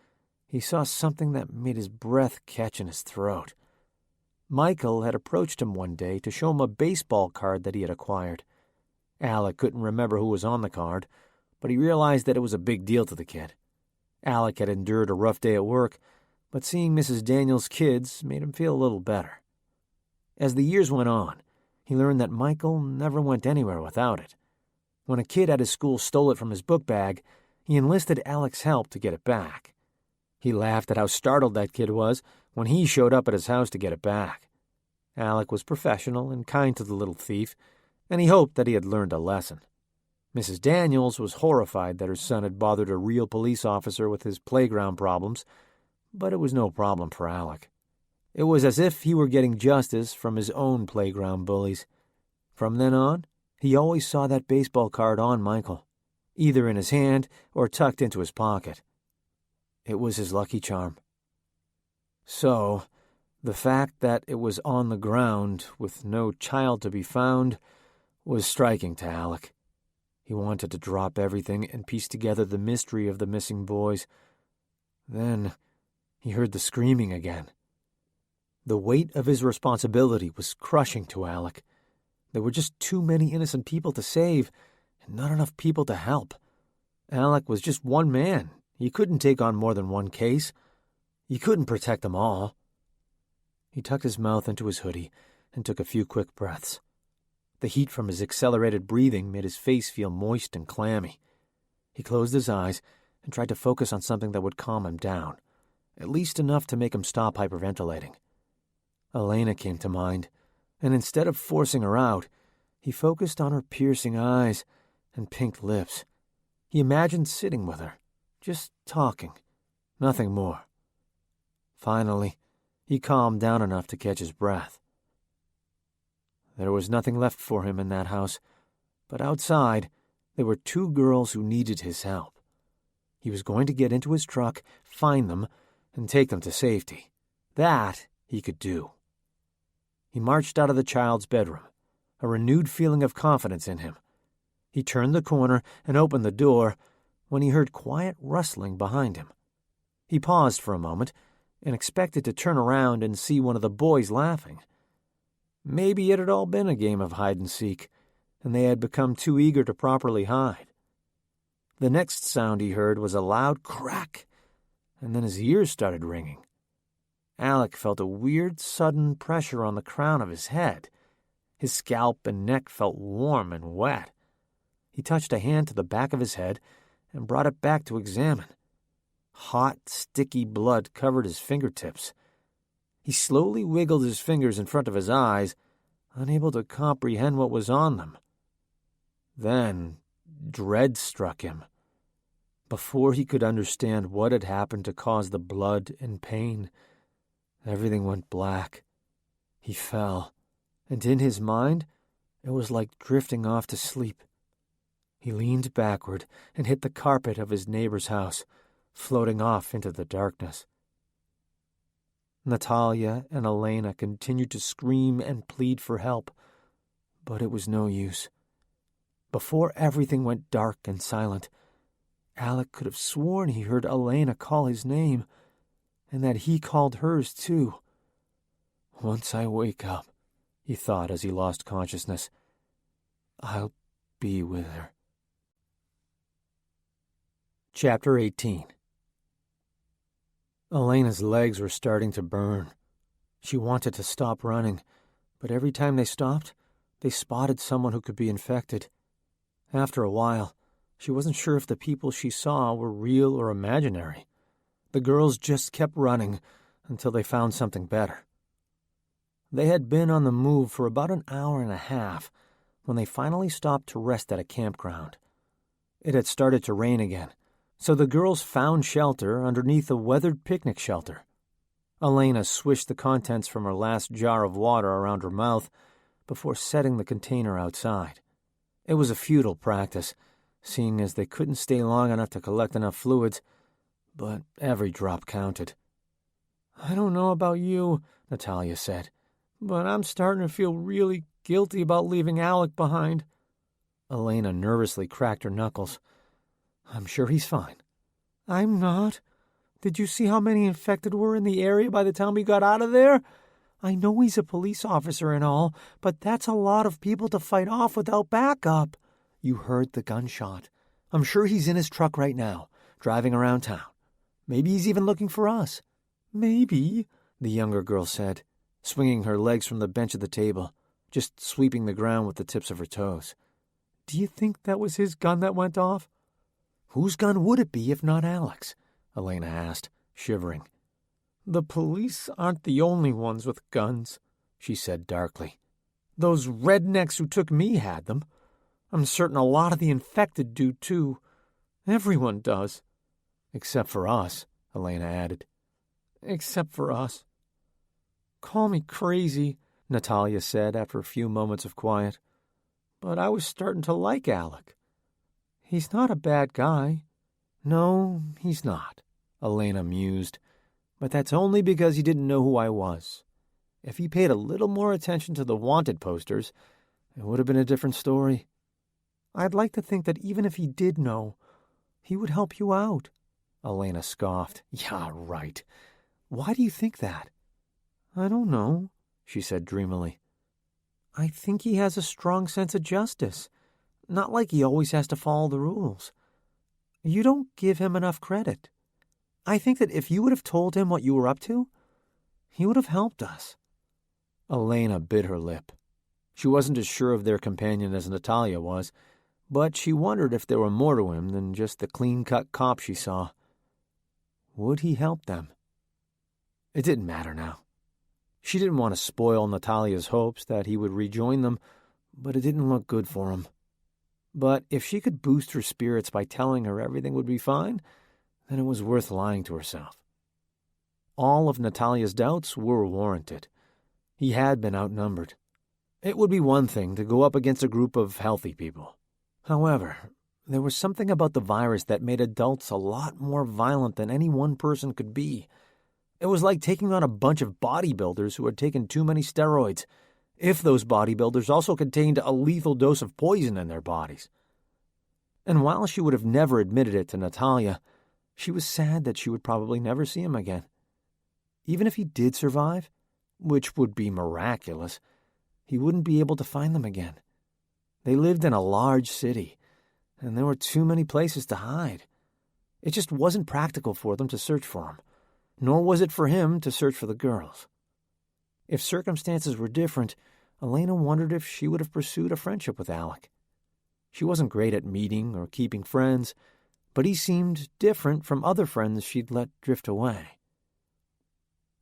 he saw something that made his breath catch in his throat. Michael had approached him one day to show him a baseball card that he had acquired. Alec couldn't remember who was on the card, but he realized that it was a big deal to the kid. Alec had endured a rough day at work, but seeing Mrs. Daniels' kids made him feel a little better. As the years went on, he learned that Michael never went anywhere without it. When a kid at his school stole it from his book bag, he enlisted Alec's help to get it back. He laughed at how startled that kid was when he showed up at his house to get it back. Alec was professional and kind to the little thief, and he hoped that he had learned a lesson. Mrs. Daniels was horrified that her son had bothered a real police officer with his playground problems, but it was no problem for Alec. It was as if he were getting justice from his own playground bullies. From then on, he always saw that baseball card on Michael, either in his hand or tucked into his pocket. It was his lucky charm. So, the fact that it was on the ground with no child to be found was striking to Alec. He wanted to drop everything and piece together the mystery of the missing boys. Then he heard the screaming again. The weight of his responsibility was crushing to Alec. There were just too many innocent people to save, and not enough people to help. Alec was just one man. He couldn't take on more than one case. He couldn't protect them all. He tucked his mouth into his hoodie and took a few quick breaths. The heat from his accelerated breathing made his face feel moist and clammy. He closed his eyes and tried to focus on something that would calm him down, at least enough to make him stop hyperventilating. Elaina came to mind, and instead of forcing her out, he focused on her piercing eyes and pink lips. He imagined sitting with her, just talking, nothing more. Finally, he calmed down enough to catch his breath. There was nothing left for him in that house, but outside there were two girls who needed his help. He was going to get into his truck, find them, and take them to safety. That he could do. He marched out of the child's bedroom, a renewed feeling of confidence in him. He turned the corner and opened the door when he heard quiet rustling behind him. He paused for a moment and expected to turn around and see one of the boys laughing. Maybe it had all been a game of hide-and-seek, and they had become too eager to properly hide. The next sound he heard was a loud crack, and then his ears started ringing. Alec felt a weird, sudden pressure on the crown of his head. His scalp and neck felt warm and wet. He touched a hand to the back of his head and brought it back to examine. Hot, sticky blood covered his fingertips. He slowly wiggled his fingers in front of his eyes, unable to comprehend what was on them. Then, dread struck him. Before he could understand what had happened to cause the blood and pain, everything went black. He fell, and in his mind, it was like drifting off to sleep. He leaned backward and hit the carpet of his neighbor's house, floating off into the darkness. Natalia and Elaina continued to scream and plead for help, but it was no use. Before everything went dark and silent, Alec could have sworn he heard Elaina call his name, and that he called hers too. Once I wake up, he thought as he lost consciousness, I'll be with her. Chapter 18. Elena's legs were starting to burn. She wanted to stop running, but every time they stopped, they spotted someone who could be infected. After a while, she wasn't sure if the people she saw were real or imaginary. The girls just kept running until they found something better. They had been on the move for about an hour and a half when they finally stopped to rest at a campground. It had started to rain again, so the girls found shelter underneath a weathered picnic shelter. Elaina swished the contents from her last jar of water around her mouth before setting the container outside. It was a futile practice, seeing as they couldn't stay long enough to collect enough fluids, but every drop counted. I don't know about you, Natalia said, but I'm starting to feel really guilty about leaving Alec behind. Elaina nervously cracked her knuckles. I'm sure he's fine. I'm not. Did you see how many infected were in the area by the time we got out of there? I know he's a police officer and all, but that's a lot of people to fight off without backup. You heard the gunshot. I'm sure he's in his truck right now, driving around town. Maybe he's even looking for us. Maybe, the younger girl said, swinging her legs from the bench at the table, just sweeping the ground with the tips of her toes. Do you think that was his gun that went off? Whose gun would it be if not Alec's? Elaina asked, shivering. The police aren't the only ones with guns, she said darkly. Those rednecks who took me had them. I'm certain a lot of the infected do, too. Everyone does. Except for us, Elaina added. Except for us. Call me crazy, Natalia said after a few moments of quiet. But I was starting to like Alec. He's not a bad guy. No, he's not, Elaina mused. But that's only because he didn't know who I was. If he paid a little more attention to the wanted posters, it would have been a different story. I'd like to think that even if he did know, he would help you out. Elaina scoffed. Yeah, right. Why do you think that? I don't know, she said dreamily. I think he has a strong sense of justice. Not like he always has to follow the rules. You don't give him enough credit. I think that if you would have told him what you were up to, he would have helped us. Elaina bit her lip. She wasn't as sure of their companion as Natalia was, but she wondered if there were more to him than just the clean-cut cop she saw. Would he help them? It didn't matter now. She didn't want to spoil Natalia's hopes that he would rejoin them, but it didn't look good for him. But if she could boost her spirits by telling her everything would be fine, then it was worth lying to herself. All of Natalia's doubts were warranted. He had been outnumbered. It would be one thing to go up against a group of healthy people. However, there was something about the virus that made adults a lot more violent than any one person could be. It was like taking on a bunch of bodybuilders who had taken too many steroids, if those bodybuilders also contained a lethal dose of poison in their bodies. And while she would have never admitted it to Natalia, she was sad that she would probably never see him again. Even if he did survive, which would be miraculous, he wouldn't be able to find them again. They lived in a large city, and there were too many places to hide. It just wasn't practical for them to search for him. nor was it for him to search for the girls. If circumstances were different, Elaina wondered if she would have pursued a friendship with Alec. She wasn't great at meeting or keeping friends, but he seemed different from other friends she'd let drift away.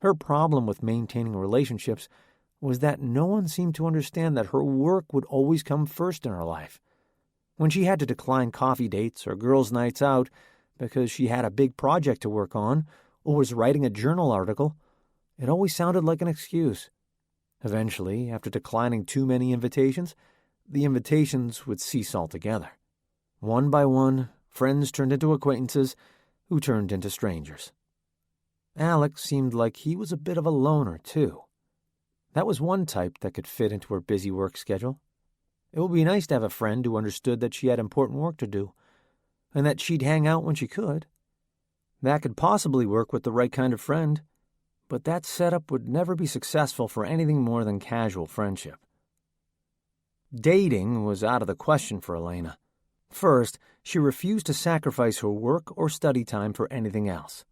Her problem with maintaining relationships was that no one seemed to understand that her work would always come first in her life. When she had to decline coffee dates or girls' nights out because she had a big project to work on or was writing a journal article, it always sounded like an excuse. Eventually, after declining too many invitations, the invitations would cease altogether. One by one, friends turned into acquaintances, who turned into strangers. Alec seemed like he was a bit of a loner, too. That was one type that could fit into her busy work schedule. It would be nice to have a friend who understood that she had important work to do, and that she'd hang out when she could. That could possibly work with the right kind of friend, but that setup would never be successful for anything more than casual friendship. Dating was out of the question for Elaina. First, she refused to sacrifice her work or study time for anything else.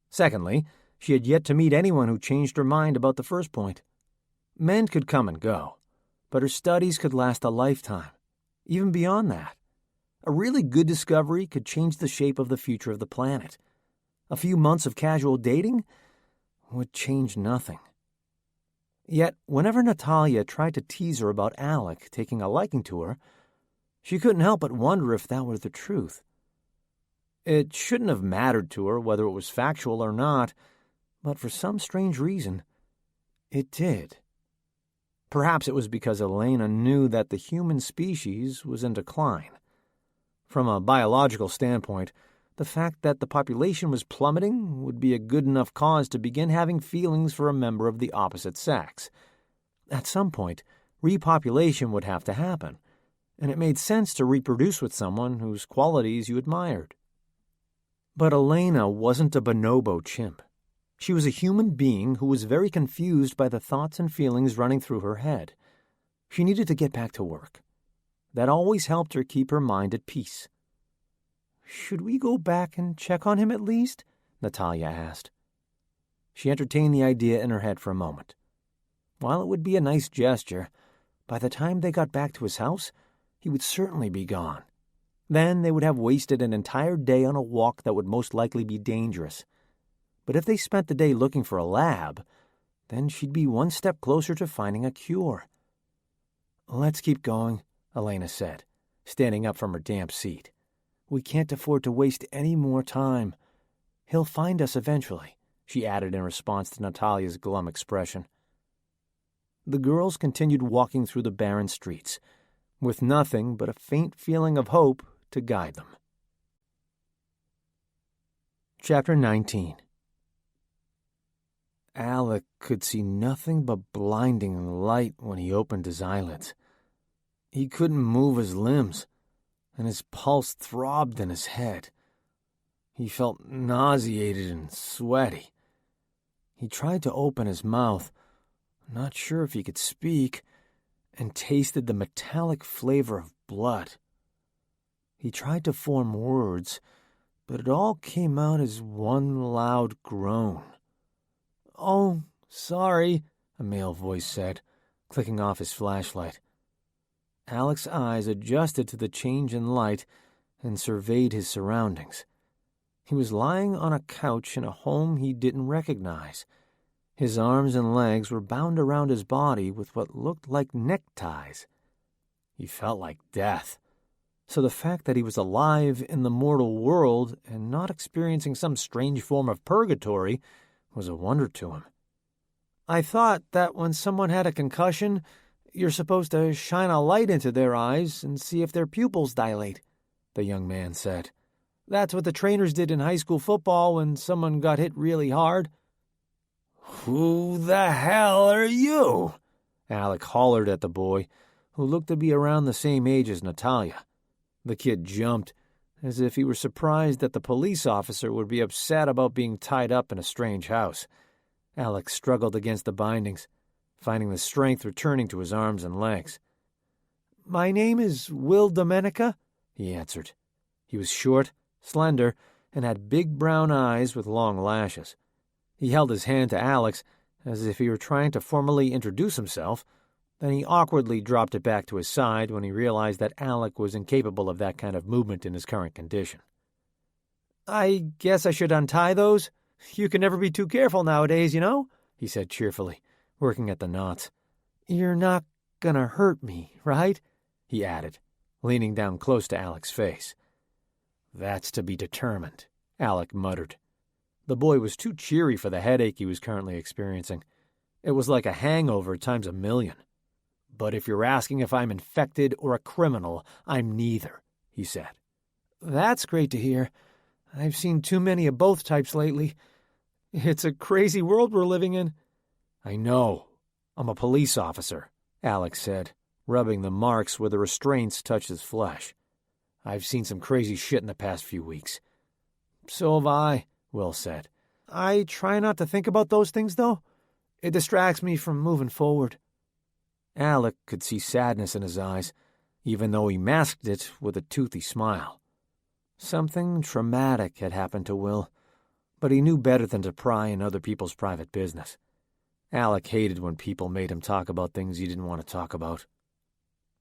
Secondly, she had yet to meet anyone who changed her mind about the first point. Men could come and go, but her studies could last a lifetime, even beyond that. A really good discovery could change the shape of the future of the planet. A few months of casual dating would change nothing. Yet, whenever Natalia tried to tease her about Alec taking a liking to her, she couldn't help but wonder if that were the truth. It shouldn't have mattered to her whether it was factual or not, but for some strange reason, it did. Perhaps it was because Elaina knew that the human species was in decline. From a biological standpoint, the fact that the population was plummeting would be a good enough cause to begin having feelings for a member of the opposite sex. At some point, repopulation would have to happen, and it made sense to reproduce with someone whose qualities you admired. But Elaina wasn't a bonobo chimp. She was a human being who was very confused by the thoughts and feelings running through her head. She needed to get back to work. That always helped her keep her mind at peace. "Should we go back and check on him at least?" Natalia asked. She entertained the idea in her head for a moment. While it would be a nice gesture, by the time they got back to his house, he would certainly be gone. Then they would have wasted an entire day on a walk that would most likely be dangerous. But if they spent the day looking for a lab, then she'd be one step closer to finding a cure. "Let's keep going," Elaina said, standing up from her damp seat. "We can't afford to waste any more time. He'll find us eventually," she added in response to Natalia's glum expression. The girls continued walking through the barren streets, with nothing but a faint feeling of hope to guide them. Chapter 19. Alec could see nothing but blinding light when he opened his eyelids. He couldn't move his limbs, and his pulse throbbed in his head. He felt nauseated and sweaty. He tried to open his mouth, not sure if he could speak, and tasted the metallic flavor of blood. He tried to form words, but it all came out as one loud groan. "Oh, sorry," a male voice said, clicking off his flashlight. Alec's eyes adjusted to the change in light and surveyed his surroundings. He was lying on a couch in a home he didn't recognize. His arms and legs were bound around his body with what looked like neckties. He felt like death. So the fact that he was alive in the mortal world and not experiencing some strange form of purgatory was a wonder to him. "I thought that when someone had a concussion, you're supposed to shine a light into their eyes and see if their pupils dilate," the young man said. "That's what the trainers did in high school football when someone got hit really hard." "Who the hell are you?" Alec hollered at the boy, who looked to be around the same age as Natalia. The kid jumped, as if he were surprised that the police officer would be upset about being tied up in a strange house. Alec struggled against the bindings, finding the strength returning to his arms and legs. "My name is Will Domenica," he answered. He was short, slender, and had big brown eyes with long lashes. He held his hand to Alec's as if he were trying to formally introduce himself. Then he awkwardly dropped it back to his side when he realized that Alec was incapable of that kind of movement in his current condition. "I guess I should untie those? You can never be too careful nowadays, you know," he said cheerfully, working at the knots. "You're not gonna hurt me, right?" he added, leaning down close to Alec's face. "That's to be determined," Alec muttered. The boy was too cheery for the headache he was currently experiencing. It was like a hangover times a million. "But if you're asking if I'm infected or a criminal, I'm neither," he said. "That's great to hear. I've seen too many of both types lately. It's a crazy world we're living in." "I know. I'm a police officer," Alec said, rubbing the marks where the restraints touched his flesh. "I've seen some crazy shit in the past few weeks." "So have I," Will said. "I try not to think about those things, though. It distracts me from moving forward." Alec could see sadness in his eyes, even though he masked it with a toothy smile. Something traumatic had happened to Will, but he knew better than to pry in other people's private business. Alec hated when people made him talk about things he didn't want to talk about.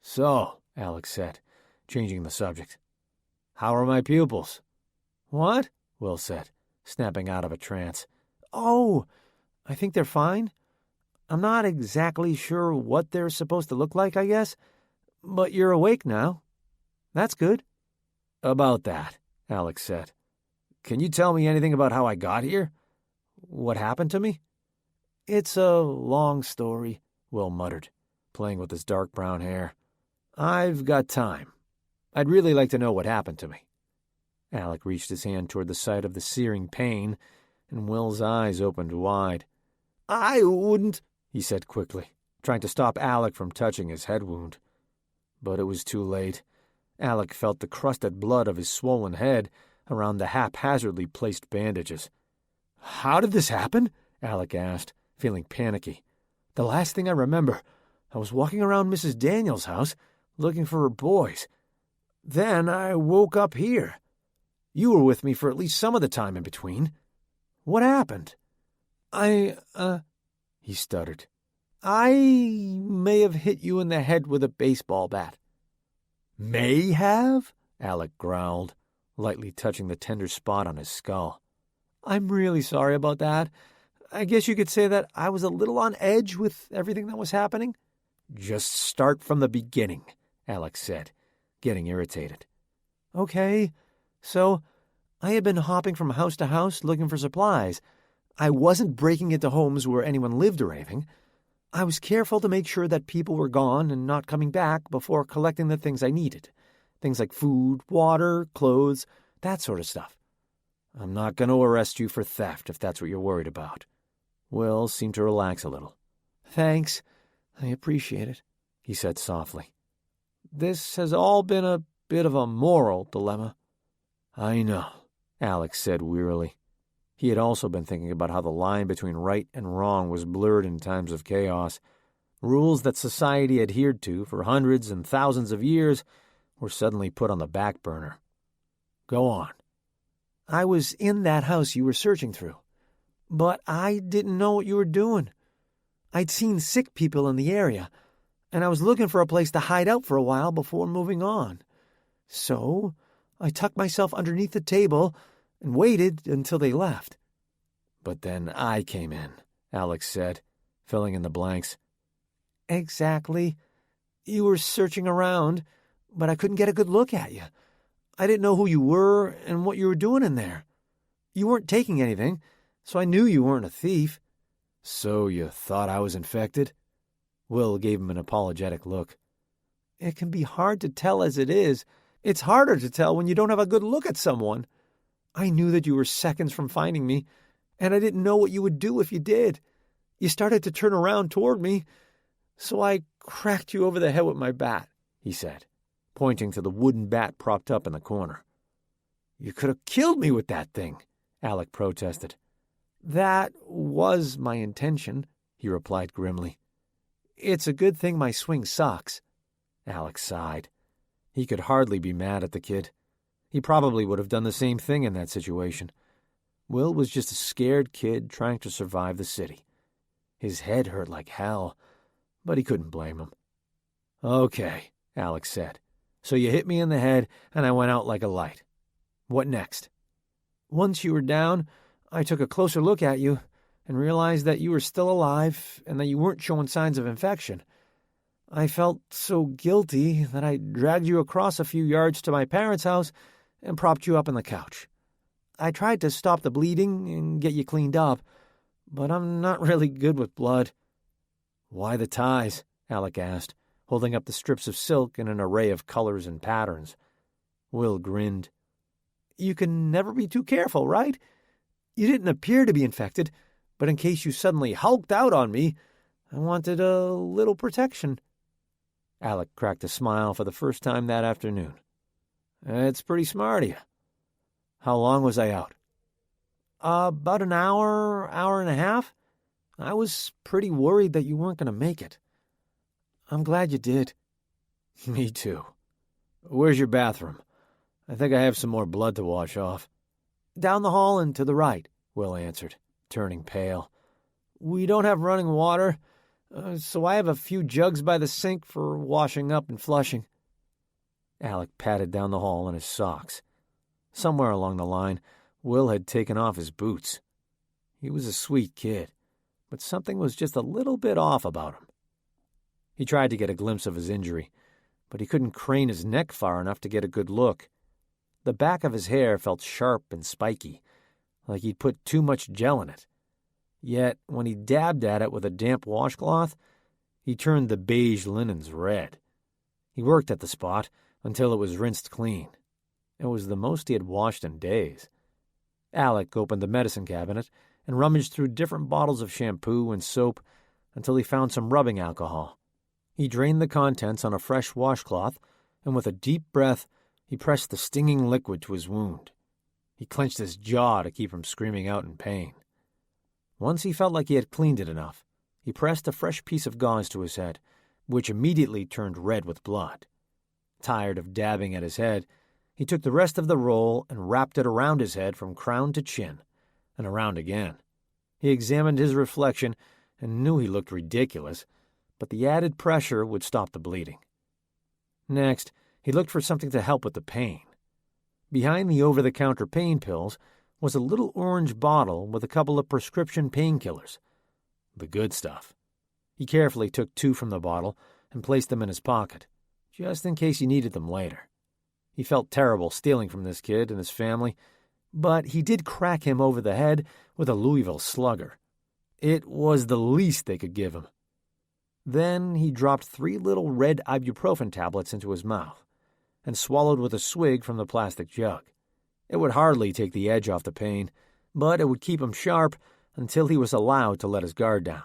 "So," Alec said, changing the subject, "how are my pupils?" "What?" Will said, snapping out of a trance. "Oh, I think they're fine. I'm not exactly sure what they're supposed to look like, I guess, but you're awake now. That's good." "About that," Alec said. "Can you tell me anything about how I got here? What happened to me?" "It's a long story," Will muttered, playing with his dark brown hair. "I've got time. I'd really like to know what happened to me." Alec reached his hand toward the site of the searing pain, and Will's eyes opened wide. "I wouldn't," he said quickly, trying to stop Alec from touching his head wound. But it was too late. Alec felt the crusted blood of his swollen head around the haphazardly placed bandages. "How did this happen?" Alec asked, feeling panicky. "The last thing I remember, I was walking around Mrs. Daniels' house looking for her boys. Then I woke up here. You were with me for at least some of the time in between. What happened?" He stuttered. "I may have hit you in the head with a baseball bat." "May have?" Alec growled, lightly touching the tender spot on his skull. "I'm really sorry about that. I guess you could say that I was a little on edge with everything that was happening." "Just start from the beginning," Alec said, getting irritated. "Okay, so I had been hopping from house to house looking for supplies. I wasn't breaking into homes where anyone lived or anything. I was careful to make sure that people were gone and not coming back before collecting the things I needed. Things like food, water, clothes, that sort of stuff." "I'm not going to arrest you for theft if that's what you're worried about." Will seemed to relax a little. "Thanks. I appreciate it," he said softly. "This has all been a bit of a moral dilemma." "I know," Alex said wearily. He had also been thinking about how the line between right and wrong was blurred in times of chaos. Rules that society adhered to for hundreds and thousands of years were suddenly put on the back burner. "Go on." "I was in that house you were searching through, but I didn't know what you were doing. I'd seen sick people in the area, and I was looking for a place to hide out for a while before moving on. So I tucked myself underneath the table and waited until they left." "But then I came in," Alex said, filling in the blanks. "Exactly. You were searching around, but I couldn't get a good look at you. I didn't know who you were and what you were doing in there. You weren't taking anything, so I knew you weren't a thief." "So you thought I was infected?" Will gave him an apologetic look. "It can be hard to tell as it is. It's harder to tell when you don't have a good look at someone. I knew that you were seconds from finding me, and I didn't know what you would do if you did. You started to turn around toward me, so I cracked you over the head with my bat," he said, pointing to the wooden bat propped up in the corner. "You could have killed me with that thing," Alec protested. "That was my intention," he replied grimly. "It's a good thing my swing sucks." Alec sighed. He could hardly be mad at the kid. He probably would have done the same thing in that situation. Will was just a scared kid trying to survive the city. His head hurt like hell, but he couldn't blame him. "Okay," Alex said. "So you hit me in the head, and I went out like a light. What next?" "Once you were down, I took a closer look at you and realized that you were still alive and that you weren't showing signs of infection. I felt so guilty that I dragged you across a few yards to my parents' house and propped you up on the couch. I tried to stop the bleeding and get you cleaned up, but I'm not really good with blood." "Why the ties?" Alec asked, holding up the strips of silk in an array of colors and patterns. Will grinned. "You can never be too careful, right? You didn't appear to be infected, but in case you suddenly hulked out on me, I wanted a little protection." Alec cracked a smile for the first time that afternoon. "It's pretty smart of you. How long was I out?" About an hour and a half. I was pretty worried that you weren't going to make it. I'm glad you did." "Me too. Where's your bathroom? I think I have some more blood to wash off." "Down the hall and to the right," Will answered, turning pale. "We don't have running water, so I have a few jugs by the sink for washing up and flushing." Alec patted down the hall in his socks. Somewhere along the line, Will had taken off his boots. He was a sweet kid, but something was just a little bit off about him. He tried to get a glimpse of his injury, but he couldn't crane his neck far enough to get a good look. The back of his hair felt sharp and spiky, like he'd put too much gel in it. Yet, when he dabbed at it with a damp washcloth, he turned the beige linens red. He worked at the spot until it was rinsed clean. It was the most he had washed in days. Alec opened the medicine cabinet and rummaged through different bottles of shampoo and soap until he found some rubbing alcohol. He drained the contents on a fresh washcloth, and with a deep breath, he pressed the stinging liquid to his wound. He clenched his jaw to keep from screaming out in pain. Once he felt like he had cleaned it enough, he pressed a fresh piece of gauze to his head, which immediately turned red with blood. Tired of dabbing at his head, he took the rest of the roll and wrapped it around his head from crown to chin, and around again. He examined his reflection and knew he looked ridiculous, but the added pressure would stop the bleeding. Next, he looked for something to help with the pain. Behind the over-the-counter pain pills was a little orange bottle with a couple of prescription painkillers. The good stuff. He carefully took 2 from the bottle and placed them in his pocket, just in case he needed them later. He felt terrible stealing from this kid and his family, but he did crack him over the head with a Louisville Slugger. It was the least they could give him. Then he dropped 3 little red ibuprofen tablets into his mouth and swallowed with a swig from the plastic jug. It would hardly take the edge off the pain, but it would keep him sharp until he was allowed to let his guard down.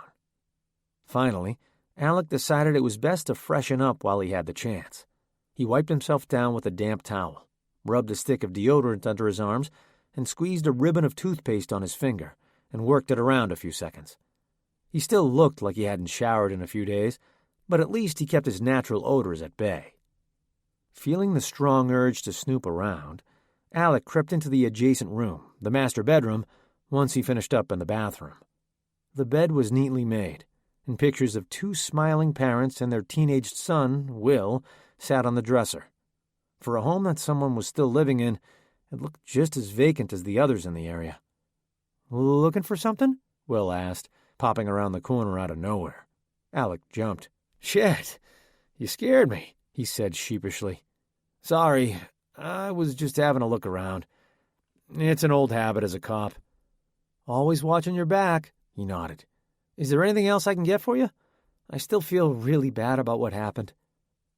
Finally, Alec decided it was best to freshen up while he had the chance. He wiped himself down with a damp towel, rubbed a stick of deodorant under his arms, and squeezed a ribbon of toothpaste on his finger and worked it around a few seconds. He still looked like he hadn't showered in a few days, but at least he kept his natural odors at bay. Feeling the strong urge to snoop around, Alec crept into the adjacent room, the master bedroom, once he finished up in the bathroom. The bed was neatly made, and pictures of 2 smiling parents and their teenaged son, Will, sat on the dresser. For a home that someone was still living in, it looked just as vacant as the others in the area. "Looking for something?" Will asked, popping around the corner out of nowhere. Alec jumped. "Shit, you scared me," he said sheepishly. "Sorry, I was just having a look around. It's an old habit as a cop." "Always watching your back," he nodded. "Is there anything else I can get for you? I still feel really bad about what happened."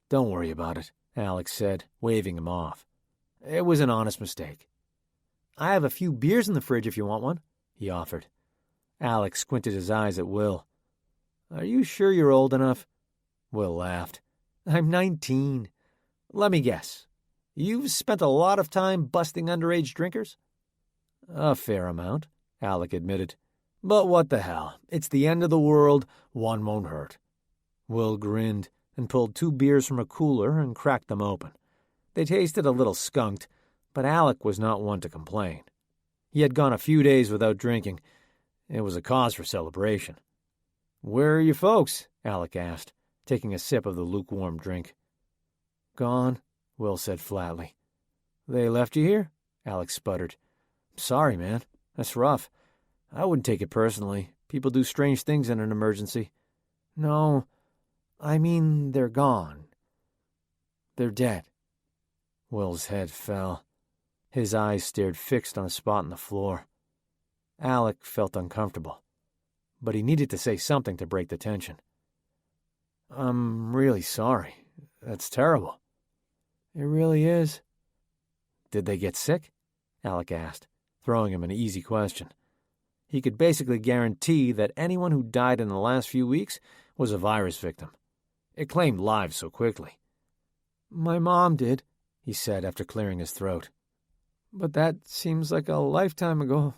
"Don't worry about it," Alex said, waving him off. "It was an honest mistake." "I have a few beers in the fridge if you want one," he offered. Alex squinted his eyes at Will. "Are you sure you're old enough?" Will laughed. "I'm 19. Let me guess. You've spent a lot of time busting underage drinkers?" "A fair amount," Alec admitted. "But what the hell? It's the end of the world. One won't hurt." Will grinned and pulled 2 beers from a cooler and cracked them open. They tasted a little skunked, but Alec was not one to complain. He had gone a few days without drinking. It was a cause for celebration. "Where are your folks?" Alec asked, taking a sip of the lukewarm drink. "Gone," Will said flatly. "They left you here?" Alec sputtered. "Sorry, man. That's rough. I wouldn't take it personally. People do strange things in an emergency." "No, I mean they're gone. They're dead." Will's head fell. His eyes stared fixed on a spot on the floor. Alec felt uncomfortable, but he needed to say something to break the tension. "I'm really sorry. That's terrible." "It really is." "Did they get sick?" Alec asked, throwing him an easy question. He could basically guarantee that anyone who died in the last few weeks was a virus victim. It claimed lives so quickly. "My mom did," he said after clearing his throat. "But that seems like a lifetime ago.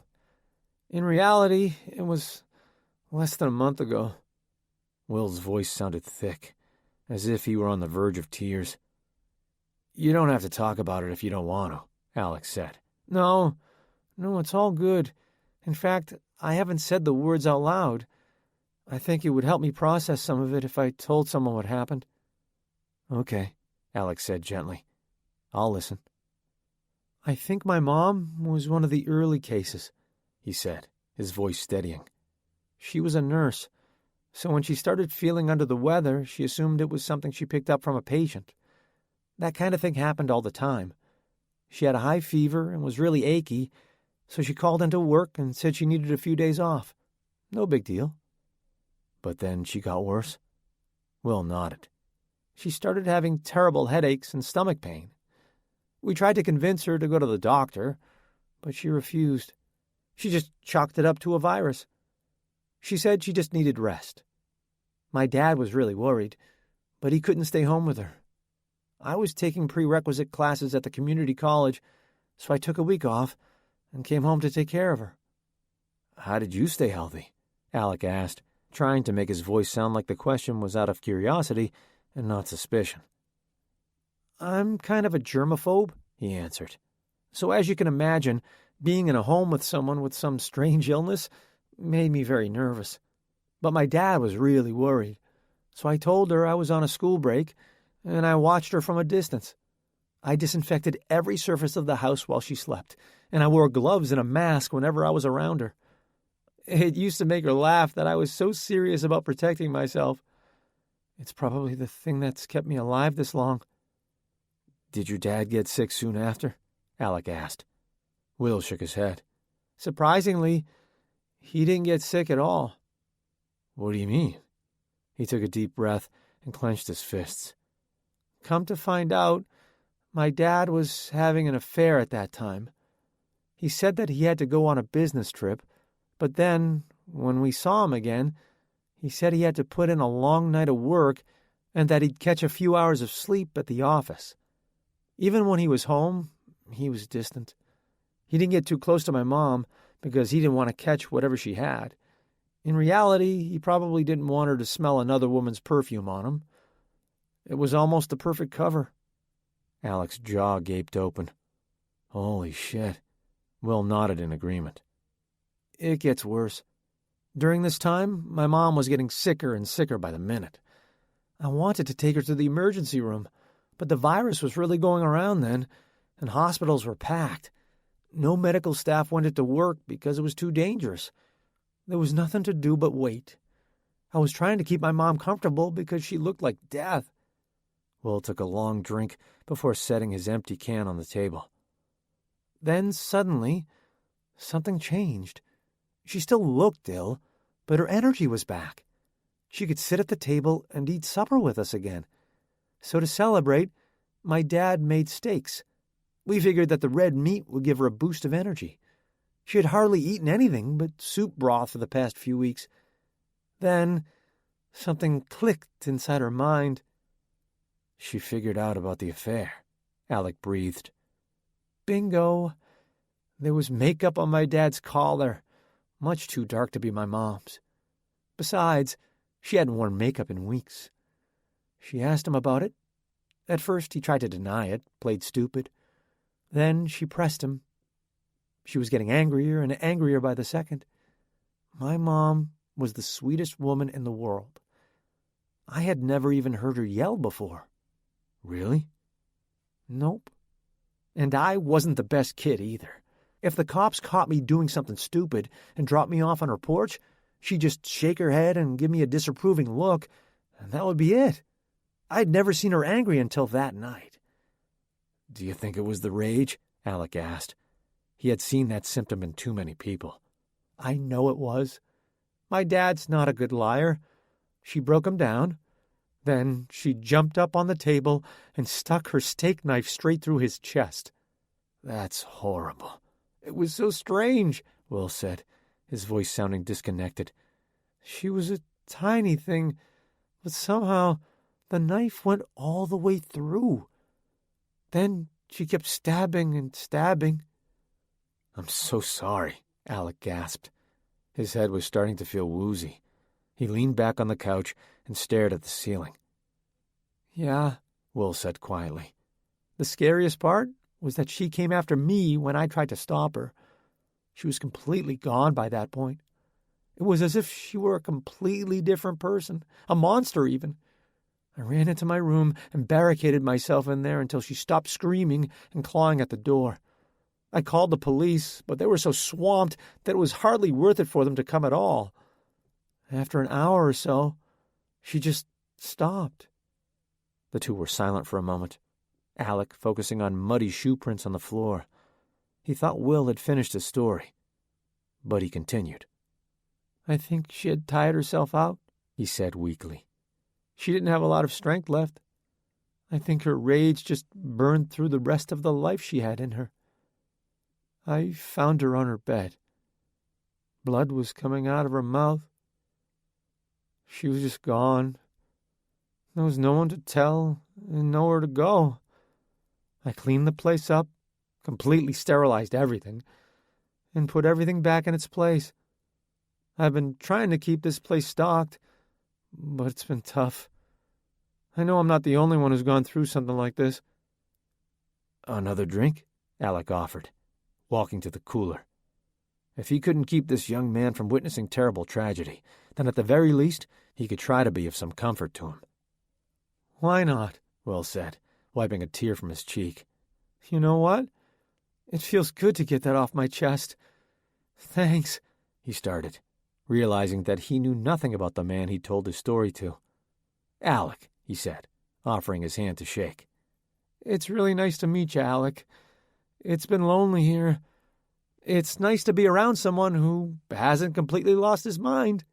In reality, it was less than a month ago." Will's voice sounded thick, as if he were on the verge of tears. "You don't have to talk about it if you don't want to," Alec said. No, it's all good. In fact, I haven't said the words out loud. I think it would help me process some of it if I told someone what happened." "Okay," Alec said gently. "I'll listen." "I think my mom was one of the early cases," he said, his voice steadying. "She was a nurse, so when she started feeling under the weather, she assumed it was something she picked up from a patient. That kind of thing happened all the time. She had a high fever and was really achy, so she called into work and said she needed a few days off. No big deal." "But then she got worse?" Will nodded. "She started having terrible headaches and stomach pain. We tried to convince her to go to the doctor, but she refused. She just chalked it up to a virus. She said she just needed rest. My dad was really worried, but he couldn't stay home with her. I was taking prerequisite classes at the community college, so I took a week off and came home to take care of her." "How did you stay healthy?" Alec asked, trying to make his voice sound like the question was out of curiosity and not suspicion. "I'm kind of a germaphobe," he answered. "So as you can imagine, being in a home with someone with some strange illness made me very nervous. But my dad was really worried, so I told her I was on a school break, and I watched her from a distance. I disinfected every surface of the house while she slept, and I wore gloves and a mask whenever I was around her. It used to make her laugh that I was so serious about protecting myself. It's probably the thing that's kept me alive this long." "Did your dad get sick soon after?" Alec asked. Will shook his head. "Surprisingly, he didn't get sick at all." "What do you mean?" He took a deep breath and clenched his fists. "Come to find out, my dad was having an affair at that time. He said that he had to go on a business trip, but then, when we saw him again, he said he had to put in a long night of work and that he'd catch a few hours of sleep at the office. Even when he was home, he was distant. He didn't get too close to my mom because he didn't want to catch whatever she had. In reality, he probably didn't want her to smell another woman's perfume on him. It was almost the perfect cover." Alec's jaw gaped open. "Holy shit." Will nodded in agreement. "It gets worse. During this time, my mom was getting sicker and sicker by the minute. I wanted to take her to the emergency room, but the virus was really going around then, and hospitals were packed. No medical staff went into work because it was too dangerous. There was nothing to do but wait. I was trying to keep my mom comfortable because she looked like death." Will took a long drink before setting his empty can on the table. Then, suddenly, something changed. She still looked ill, but her energy was back. She could sit at the table and eat supper with us again. So to celebrate, my dad made steaks. We figured that the red meat would give her a boost of energy. She had hardly eaten anything but soup broth for the past few weeks. Then, something clicked inside her mind. "She figured out about the affair," Alec breathed. "Bingo. There was makeup on my dad's collar, much too dark to be my mom's. Besides, she hadn't worn makeup in weeks. She asked him about it. At first he tried to deny it, played stupid. Then she pressed him. She was getting angrier and angrier by the second. My mom was the sweetest woman in the world. I had never even heard her yell before. Really? Nope. And I wasn't the best kid either. If the cops caught me doing something stupid and dropped me off on her porch, she'd just shake her head and give me a disapproving look, and that would be it. I'd never seen her angry until that night. Do you think it was the rage? Alec asked. He had seen that symptom in too many people. I know it was. My dad's not a good liar. She broke him down. Then she jumped up on the table and stuck her steak knife straight through his chest. That's horrible. It was so strange, Will said, his voice sounding disconnected. She was a tiny thing, but somehow the knife went all the way through. Then she kept stabbing and stabbing. I'm so sorry, Alec gasped. His head was starting to feel woozy. He leaned back on the couch and stared at the ceiling. Yeah, Will said quietly. The scariest part was that she came after me when I tried to stop her. She was completely gone by that point. It was as if she were a completely different person, a monster even. I ran into my room and barricaded myself in there until she stopped screaming and clawing at the door. I called the police, but they were so swamped that it was hardly worth it for them to come at all. After an hour or so, she just stopped. The two were silent for a moment, Alec focusing on muddy shoe prints on the floor. He thought Will had finished his story, but he continued. I think she had tired herself out, he said weakly. She didn't have a lot of strength left. I think her rage just burned through the rest of the life she had in her. I found her on her bed. Blood was coming out of her mouth. She was just gone. There was no one to tell and nowhere to go. I cleaned the place up, completely sterilized everything, and put everything back in its place. I've been trying to keep this place stocked, but it's been tough. I know I'm not the only one who's gone through something like this. Another drink? Alec offered, walking to the cooler. If he couldn't keep this young man from witnessing terrible tragedy, then at the very least he could try to be of some comfort to him. Why not? Will said, wiping a tear from his cheek. You know what? It feels good to get that off my chest. Thanks, he started, realizing that he knew nothing about the man he'd told his story to. Alec, he said, offering his hand to shake. It's really nice to meet you, Alec. It's been lonely here. It's nice to be around someone who hasn't completely lost his mind.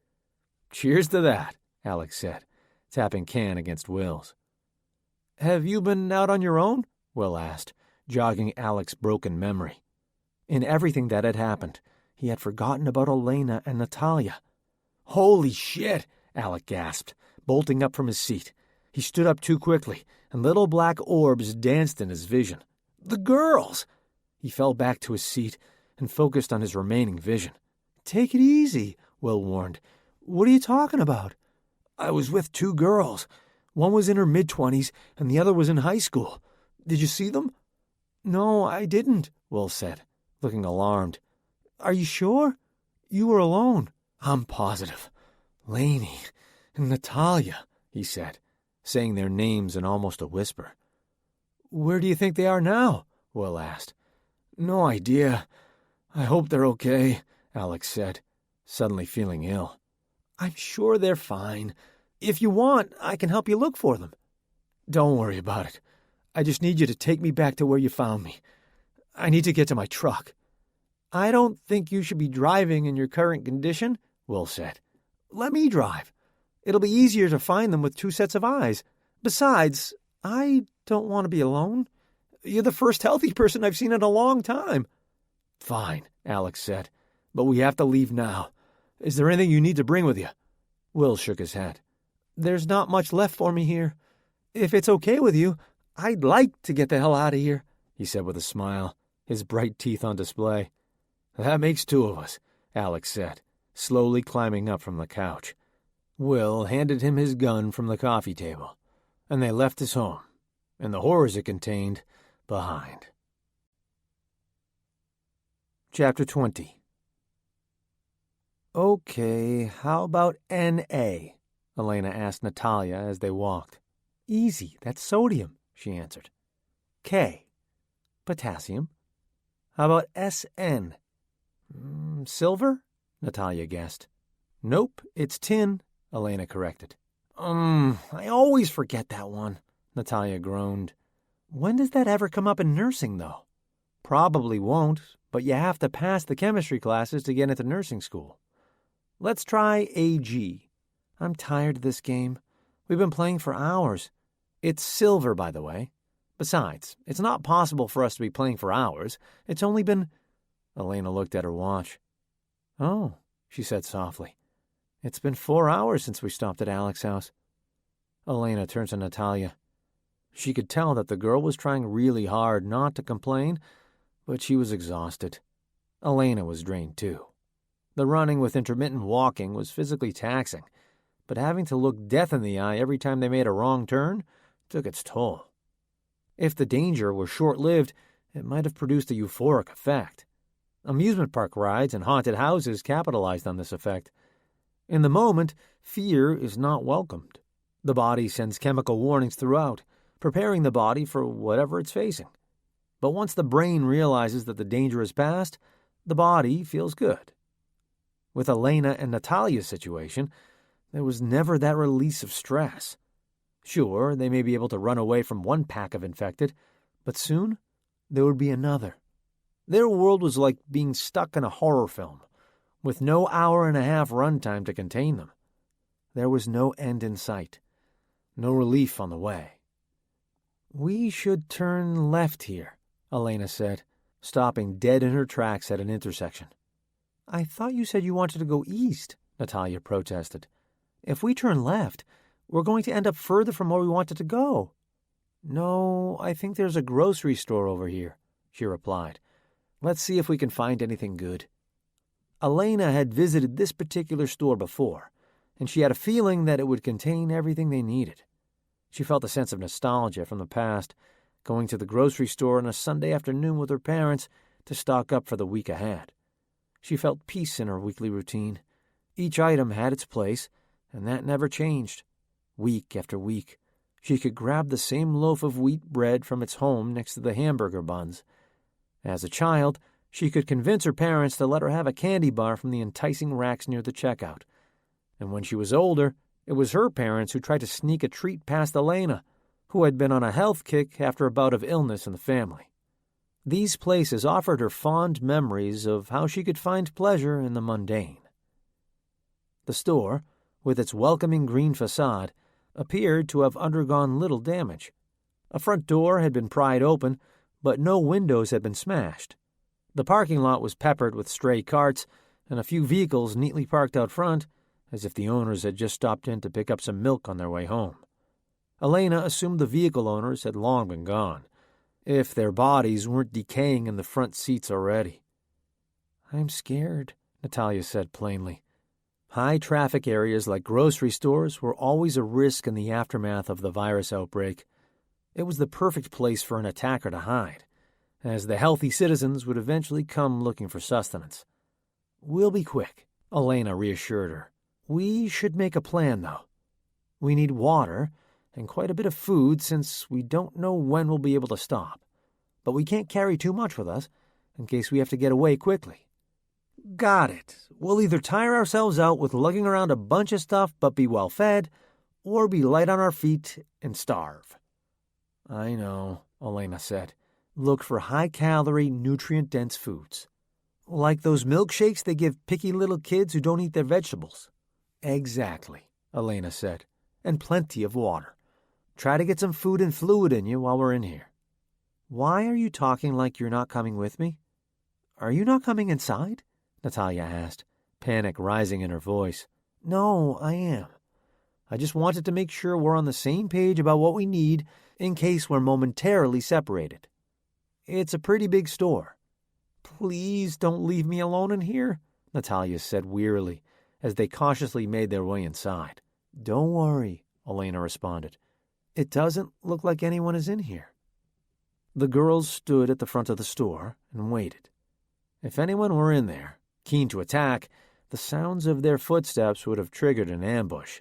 Cheers to that, Alec said, tapping can against Will's. Have you been out on your own? Will asked, jogging Alec's broken memory. In everything that had happened, he had forgotten about Elaina and Natalia. Holy shit, Alec gasped, bolting up from his seat. He stood up too quickly, and little black orbs danced in his vision. The girls! He fell back to his seat and focused on his remaining vision. Take it easy, Will warned. What are you talking about? I was with two girls. One was in her mid-20s, and the other was in high school. Did you see them? No, I didn't, Will said, looking alarmed. Are you sure? You were alone. I'm positive. Lainey and Natalia, he said, saying their names in almost a whisper. Where do you think they are now? Will asked. No idea. I hope they're okay, Alex said, suddenly feeling ill. I'm sure they're fine. If you want, I can help you look for them. Don't worry about it. I just need you to take me back to where you found me. I need to get to my truck. I don't think you should be driving in your current condition, Will said. Let me drive. It'll be easier to find them with two sets of eyes. Besides, I don't want to be alone. You're the first healthy person I've seen in a long time. Fine, Alex said, but we have to leave now. Is there anything you need to bring with you? Will shook his head. There's not much left for me here. If it's okay with you, I'd like to get the hell out of here, he said with a smile, his bright teeth on display. That makes two of us, Alex said, slowly climbing up from the couch. Will handed him his gun from the coffee table, and they left his home, and the horrors it contained, behind. Chapter 20. "Okay, how about N.A.?" Elaina asked Natalia as they walked. "Easy, that's sodium," she answered. "K. Potassium. How about S.N.?" "Silver?" Natalia guessed. "Nope, it's tin," Elaina corrected. I always forget that one," Natalia groaned. "When does that ever come up in nursing, though?" "Probably won't, but you have to pass the chemistry classes to get into nursing school. Let's try AG. I'm tired of this game. We've been playing for hours. It's silver, by the way. Besides, it's not possible for us to be playing for hours. It's only been—" Elaina looked at her watch. "Oh," she said softly. "It's been 4 hours since we stopped at Alec's house." Elaina turned to Natalia. She could tell that the girl was trying really hard not to complain, but she was exhausted. Elaina was drained too. The running with intermittent walking was physically taxing, but having to look death in the eye every time they made a wrong turn took its toll. If the danger was short-lived, it might have produced a euphoric effect. Amusement park rides and haunted houses capitalized on this effect. In the moment, fear is not welcomed. The body sends chemical warnings throughout, preparing the body for whatever it's facing. But once the brain realizes that the danger is past, the body feels good. With Elaina and Natalia's situation, there was never that release of stress. Sure, they may be able to run away from one pack of infected, but soon there would be another. Their world was like being stuck in a horror film, with no hour-and-a-half runtime to contain them. There was no end in sight, no relief on the way. "We should turn left here," Elaina said, stopping dead in her tracks at an intersection. "I thought you said you wanted to go east," Natalia protested. "If we turn left, we're going to end up further from where we wanted to go." "No, I think there's a grocery store over here," she replied. "Let's see if we can find anything good." Elaina had visited this particular store before, and she had a feeling that it would contain everything they needed. She felt a sense of nostalgia from the past, going to the grocery store on a Sunday afternoon with her parents to stock up for the week ahead. She felt peace in her weekly routine. Each item had its place, and that never changed. Week after week, she could grab the same loaf of wheat bread from its home next to the hamburger buns. As a child, she could convince her parents to let her have a candy bar from the enticing racks near the checkout. And when she was older, it was her parents who tried to sneak a treat past Elaina, who had been on a health kick after a bout of illness in the family. These places offered her fond memories of how she could find pleasure in the mundane. The store, with its welcoming green facade, appeared to have undergone little damage. A front door had been pried open, but no windows had been smashed. The parking lot was peppered with stray carts and a few vehicles neatly parked out front, as if the owners had just stopped in to pick up some milk on their way home. Elaina assumed the vehicle owners had long been gone, if their bodies weren't decaying in the front seats already. "I'm scared," Natalia said plainly. High-traffic areas like grocery stores were always a risk in the aftermath of the virus outbreak. It was the perfect place for an attacker to hide, as the healthy citizens would eventually come looking for sustenance. "We'll be quick," Elaina reassured her. "We should make a plan, though. We need water and quite a bit of food since we don't know when we'll be able to stop. But we can't carry too much with us in case we have to get away quickly." "Got it. We'll either tire ourselves out with lugging around a bunch of stuff but be well fed, or be light on our feet and starve." "I know," Elaina said. "Look for high-calorie, nutrient-dense foods. Like those milkshakes they give picky little kids who don't eat their vegetables." "Exactly," Elaina said. "And plenty of water. Try to get some food and fluid in you while we're in here." "Why are you talking like you're not coming with me? Are you not coming inside?" Natalia asked, panic rising in her voice. "No, I am. I just wanted to make sure we're on the same page about what we need in case we're momentarily separated. It's a pretty big store." "Please don't leave me alone in here," Natalia said wearily, as they cautiously made their way inside. "Don't worry," Elaina responded. "It doesn't look like anyone is in here." The girls stood at the front of the store and waited. If anyone were in there, keen to attack, the sounds of their footsteps would have triggered an ambush.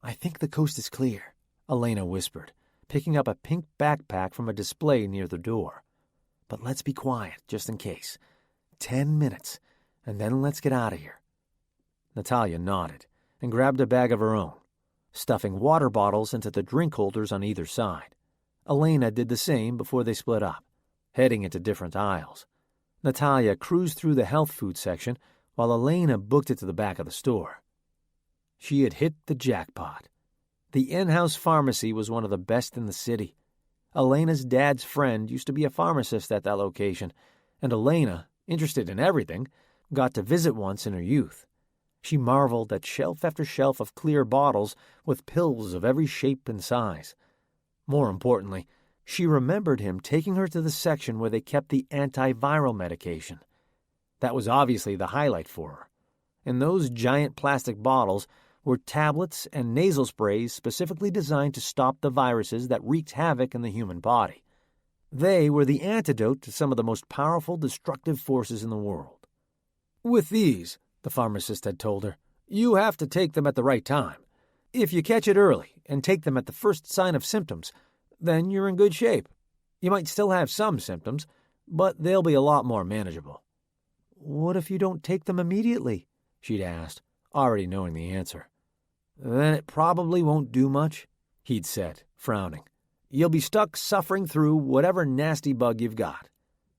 "I think the coast is clear," Elaina whispered, picking up a pink backpack from a display near the door. "But let's be quiet, just in case. 10 minutes, and then let's get out of here." Natalia nodded and grabbed a bag of her own, stuffing water bottles into the drink holders on either side. Elaina did the same before they split up, heading into different aisles. Natalia cruised through the health food section while Elaina booked it to the back of the store. She had hit the jackpot. The in-house pharmacy was one of the best in the city. Elena's dad's friend used to be a pharmacist at that location, and Elaina, interested in everything, got to visit once in her youth. She marveled at shelf after shelf of clear bottles with pills of every shape and size. More importantly, she remembered him taking her to the section where they kept the antiviral medication. That was obviously the highlight for her. In those giant plastic bottles were tablets and nasal sprays specifically designed to stop the viruses that wreaked havoc in the human body. They were the antidote to some of the most powerful destructive forces in the world. "With these," the pharmacist had told her, "you have to take them at the right time. If you catch it early and take them at the first sign of symptoms, then you're in good shape. You might still have some symptoms, but they'll be a lot more manageable." "What if you don't take them immediately?" she'd asked, already knowing the answer. "Then it probably won't do much," he'd said, frowning. "You'll be stuck suffering through whatever nasty bug you've got.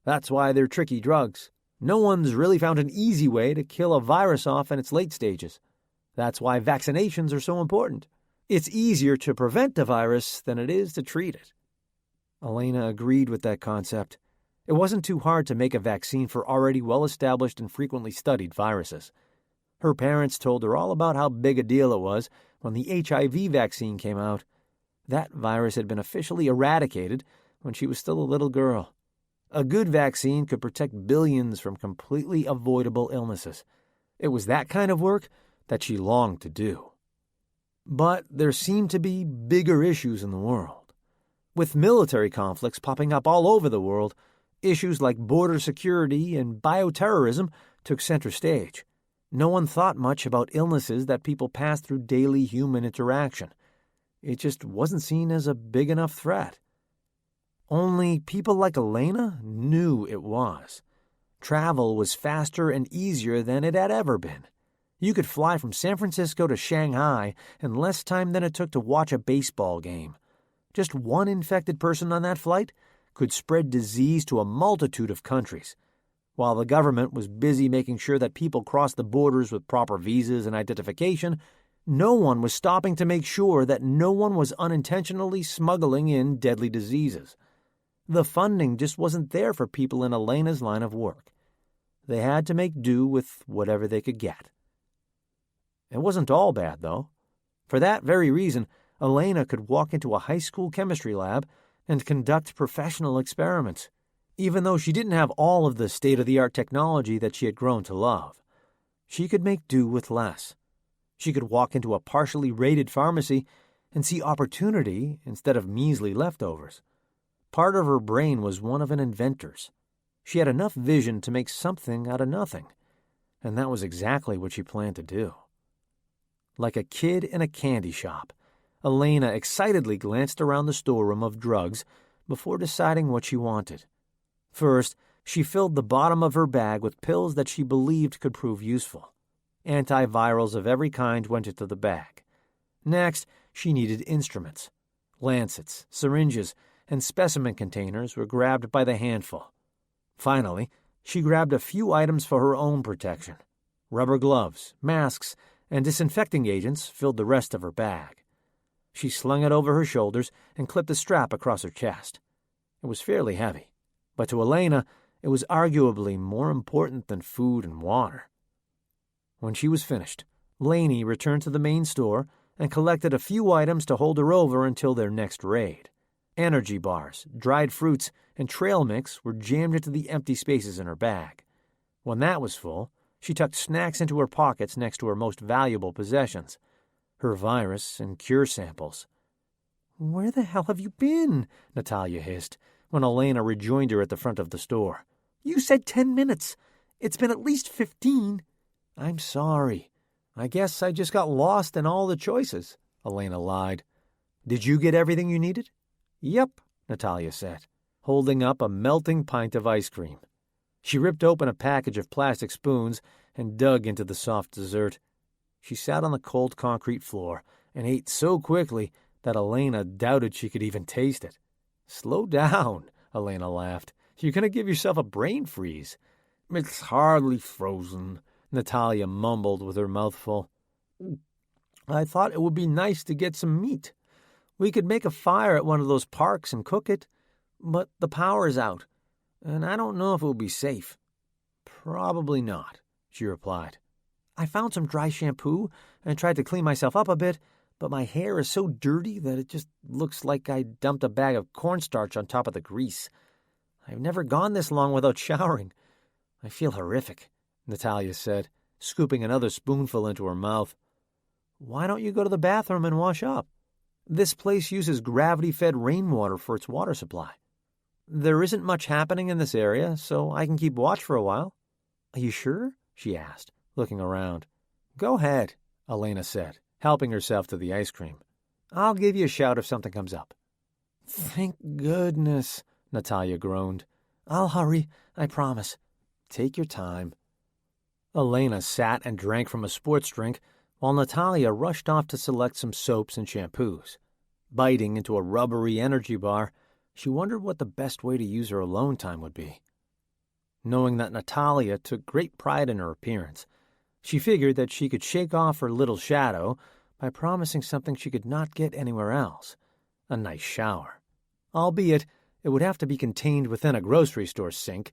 That's why they're tricky drugs. No one's really found an easy way to kill a virus off in its late stages. That's why vaccinations are so important. It's easier to prevent the virus than it is to treat it." Elaina agreed with that concept. It wasn't too hard to make a vaccine for already well-established and frequently studied viruses. Her parents told her all about how big a deal it was when the HIV vaccine came out. That virus had been officially eradicated when she was still a little girl. A good vaccine could protect billions from completely avoidable illnesses. It was that kind of work that she longed to do. But there seemed to be bigger issues in the world. With military conflicts popping up all over the world, issues like border security and bioterrorism took center stage. No one thought much about illnesses that people pass through daily human interaction. It just wasn't seen as a big enough threat. Only people like Elaina knew it was. Travel was faster and easier than it had ever been. You could fly from San Francisco to Shanghai in less time than it took to watch a baseball game. Just one infected person on that flight could spread disease to a multitude of countries. While the government was busy making sure that people crossed the borders with proper visas and identification, no one was stopping to make sure that no one was unintentionally smuggling in deadly diseases. The funding just wasn't there for people in Elena's line of work. They had to make do with whatever they could get. It wasn't all bad, though. For that very reason, Elaina could walk into a high school chemistry lab and conduct professional experiments, even though she didn't have all of the state-of-the-art technology that she had grown to love. She could make do with less. She could walk into a partially rated pharmacy and see opportunity instead of measly leftovers. Part of her brain was one of an inventor's. She had enough vision to make something out of nothing, and that was exactly what she planned to do. Like a kid in a candy shop, Elaina excitedly glanced around the storeroom of drugs before deciding what she wanted. First, she filled the bottom of her bag with pills that she believed could prove useful. Antivirals of every kind went into the bag. Next, she needed instruments. Lancets, syringes, and specimen containers were grabbed by the handful. Finally, she grabbed a few items for her own protection. Rubber gloves, masks, and disinfecting agents filled the rest of her bag. She slung it over her shoulders and clipped a strap across her chest. It was fairly heavy, but to Elaina, it was arguably more important than food and water. When she was finished, Lainey returned to the main store and collected a few items to hold her over until their next raid. Energy bars, dried fruits, and trail mix were jammed into the empty spaces in her bag. When that was full, she tucked snacks into her pockets next to her most valuable possessions, her virus and cure samples. "Where the hell have you been?" Natalia hissed when Elaina rejoined her at the front of the store. You said 10 minutes. It's been at least 15. I'm sorry. I guess I just got lost in all the choices, Elaina lied. Did you get everything you needed? Yep, Natalia said, holding up a melting pint of ice cream. She ripped open a package of plastic spoons and dug into the soft dessert. She sat on the cold concrete floor and ate so quickly that Elaina doubted she could even taste it. Slow down, Elaina laughed. You're going to give yourself a brain freeze. It's hardly frozen, Natalia mumbled with her mouth full. I thought it would be nice to get some meat. We could make a fire at one of those parks and cook it, but the power is out, and I don't know if it will be safe. Probably not, she replied. I found some dry shampoo and tried to clean myself up a bit, but my hair is so dirty that it just looks like I dumped a bag of cornstarch on top of the grease. I've never gone this long without showering. I feel horrific, Natalia said, scooping another spoonful into her mouth. Why don't you go to the bathroom and wash up? This place uses gravity-fed rainwater for its water supply. There isn't much happening in this area, so I can keep watch for a while. Are you sure? She asked, looking around. Go ahead, Elaina said, helping herself to the ice cream. I'll give you a shout if something comes up. Thank goodness, Natalia groaned. I'll hurry, I promise. Take your time. Elaina sat and drank from a sports drink, while Natalia rushed off to select some soaps and shampoos. Biting into a rubbery energy bar, she wondered what the best way to use her alone time would be. Knowing that Natalia took great pride in her appearance, she figured that she could shake off her little shadow by promising something she could not get anywhere else, a nice shower. Albeit, it would have to be contained within a grocery store sink,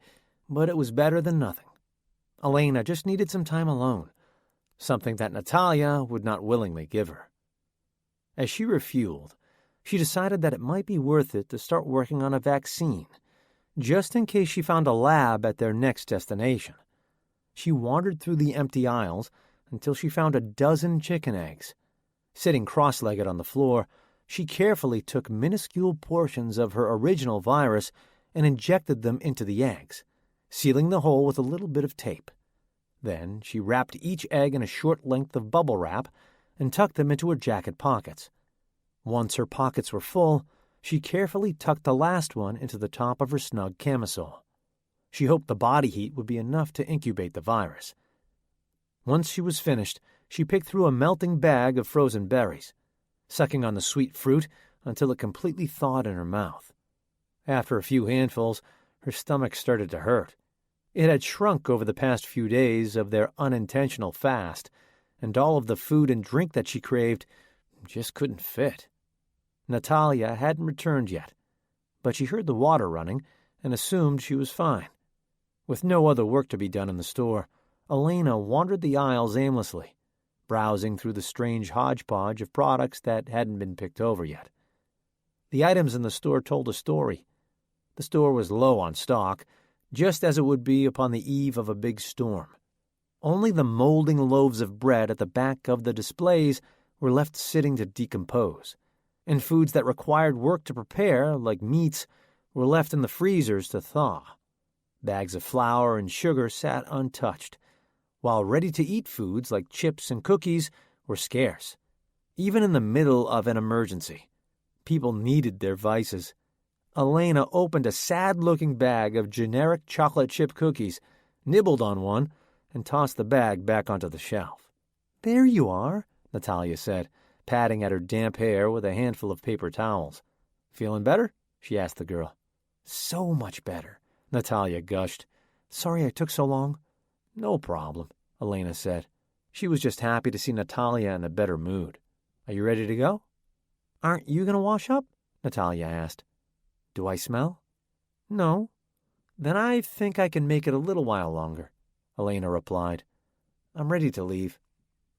but it was better than nothing. Elaina just needed some time alone, something that Natalia would not willingly give her. As she refueled, she decided that it might be worth it to start working on a vaccine, just in case she found a lab at their next destination. She wandered through the empty aisles until she found a dozen chicken eggs. Sitting cross-legged on the floor, she carefully took minuscule portions of her original virus and injected them into the eggs, sealing the hole with a little bit of tape. Then she wrapped each egg in a short length of bubble wrap and tucked them into her jacket pockets. Once her pockets were full, she carefully tucked the last one into the top of her snug camisole. She hoped the body heat would be enough to incubate the virus. Once she was finished, she picked through a melting bag of frozen berries, sucking on the sweet fruit until it completely thawed in her mouth. After a few handfuls, her stomach started to hurt. It had shrunk over the past few days of their unintentional fast, and all of the food and drink that she craved just couldn't fit. Natalia hadn't returned yet, but she heard the water running and assumed she was fine. With no other work to be done in the store, Elaina wandered the aisles aimlessly, browsing through the strange hodgepodge of products that hadn't been picked over yet. The items in the store told a story. The store was low on stock, just as it would be upon the eve of a big storm. Only the molding loaves of bread at the back of the displays were left sitting to decompose, and foods that required work to prepare, like meats, were left in the freezers to thaw. Bags of flour and sugar sat untouched, while ready-to-eat foods like chips and cookies were scarce. Even in the middle of an emergency, people needed their vices. Elaina opened a sad-looking bag of generic chocolate chip cookies, nibbled on one, and tossed the bag back onto the shelf. There you are, Natalia said, patting at her damp hair with a handful of paper towels. Feeling better? She asked the girl. So much better, Natalia gushed. Sorry I took so long. No problem, Elaina said. She was just happy to see Natalia in a better mood. Are you ready to go? Aren't you going to wash up? Natalia asked. Do I smell? No. Then I think I can make it a little while longer, Elaina replied. I'm ready to leave.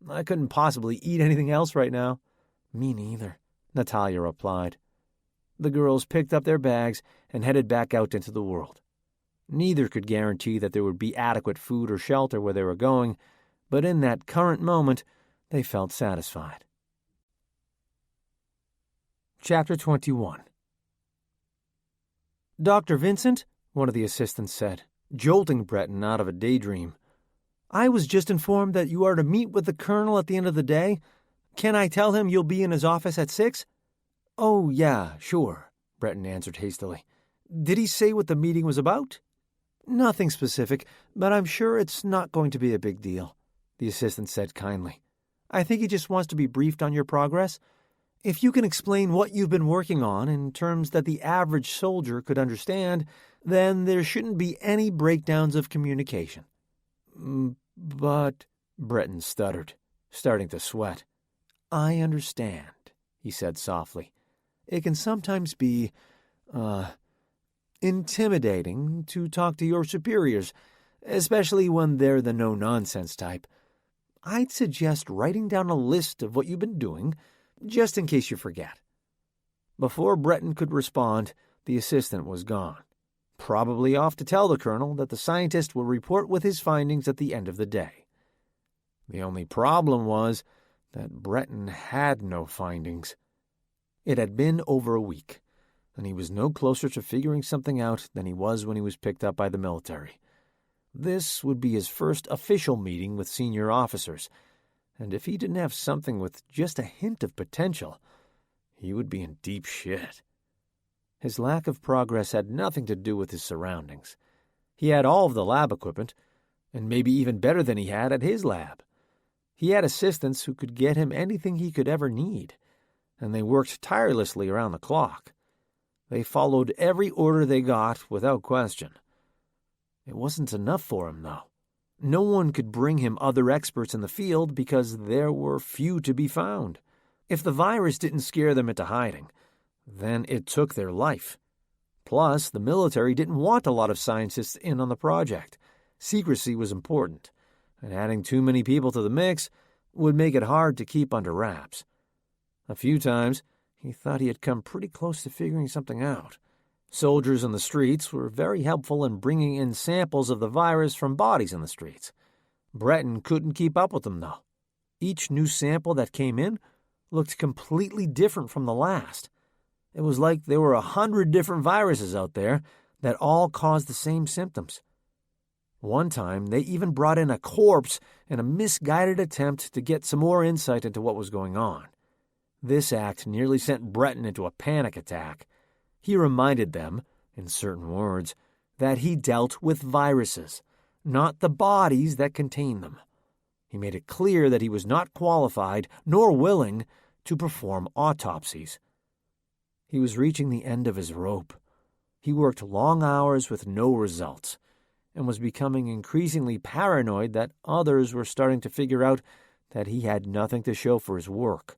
I couldn't possibly eat anything else right now. Me neither, Natalia replied. The girls picked up their bags and headed back out into the world. Neither could guarantee that there would be adequate food or shelter where they were going, but in that current moment, they felt satisfied. Chapter 21. Dr. Vincent, one of the assistants said, jolting Breton out of a daydream. "I was just informed that you are to meet with the colonel at the end of the day. Can I tell him you'll be in his office at 6? "Oh, yeah, sure," Breton answered hastily. "Did he say what the meeting was about?" "Nothing specific, but I'm sure it's not going to be a big deal," the assistant said kindly. "I think he just wants to be briefed on your progress. If you can explain what you've been working on in terms that the average soldier could understand, then there shouldn't be any breakdowns of communication." "But," Breton stuttered, starting to sweat. "I understand," he said softly. "It can sometimes be, intimidating to talk to your superiors, especially when they're the no-nonsense type. I'd suggest writing down a list of what you've been doing, just in case you forget." Before Breton could respond, the assistant was gone, probably off to tell the colonel that the scientist will report with his findings at the end of the day. The only problem was that Breton had no findings. It had been over a week, and he was no closer to figuring something out than he was when he was picked up by the military. This would be his first official meeting with senior officers, and if he didn't have something with just a hint of potential, he would be in deep shit. His lack of progress had nothing to do with his surroundings. He had all of the lab equipment, and maybe even better than he had at his lab. He had assistants who could get him anything he could ever need, and they worked tirelessly around the clock. They followed every order they got without question. It wasn't enough for him, though. No one could bring him other experts in the field because there were few to be found. If the virus didn't scare them into hiding, then it took their life. Plus, the military didn't want a lot of scientists in on the project. Secrecy was important, and adding too many people to the mix would make it hard to keep under wraps. A few times, he thought he had come pretty close to figuring something out. Soldiers on the streets were very helpful in bringing in samples of the virus from bodies in the streets. Breton couldn't keep up with them, though. Each new sample that came in looked completely different from the last. It was like there were 100 different viruses out there that all caused the same symptoms. One time, they even brought in a corpse in a misguided attempt to get some more insight into what was going on. This act nearly sent Breton into a panic attack. He reminded them, in certain words, that he dealt with viruses, not the bodies that contain them. He made it clear that he was not qualified nor willing to perform autopsies. He was reaching the end of his rope. He worked long hours with no results, and was becoming increasingly paranoid that others were starting to figure out that he had nothing to show for his work.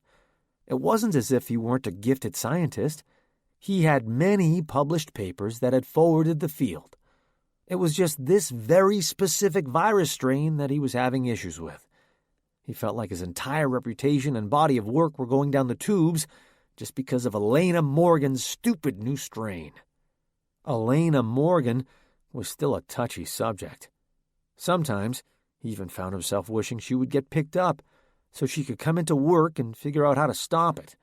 It wasn't as if he weren't a gifted scientist. He had many published papers that had forwarded the field. It was just this very specific virus strain that he was having issues with. He felt like his entire reputation and body of work were going down the tubes just because of Elaina Morgan's stupid new strain. Elaina Morgan was still a touchy subject. Sometimes he even found himself wishing she would get picked up so she could come into work and figure out how to stop it.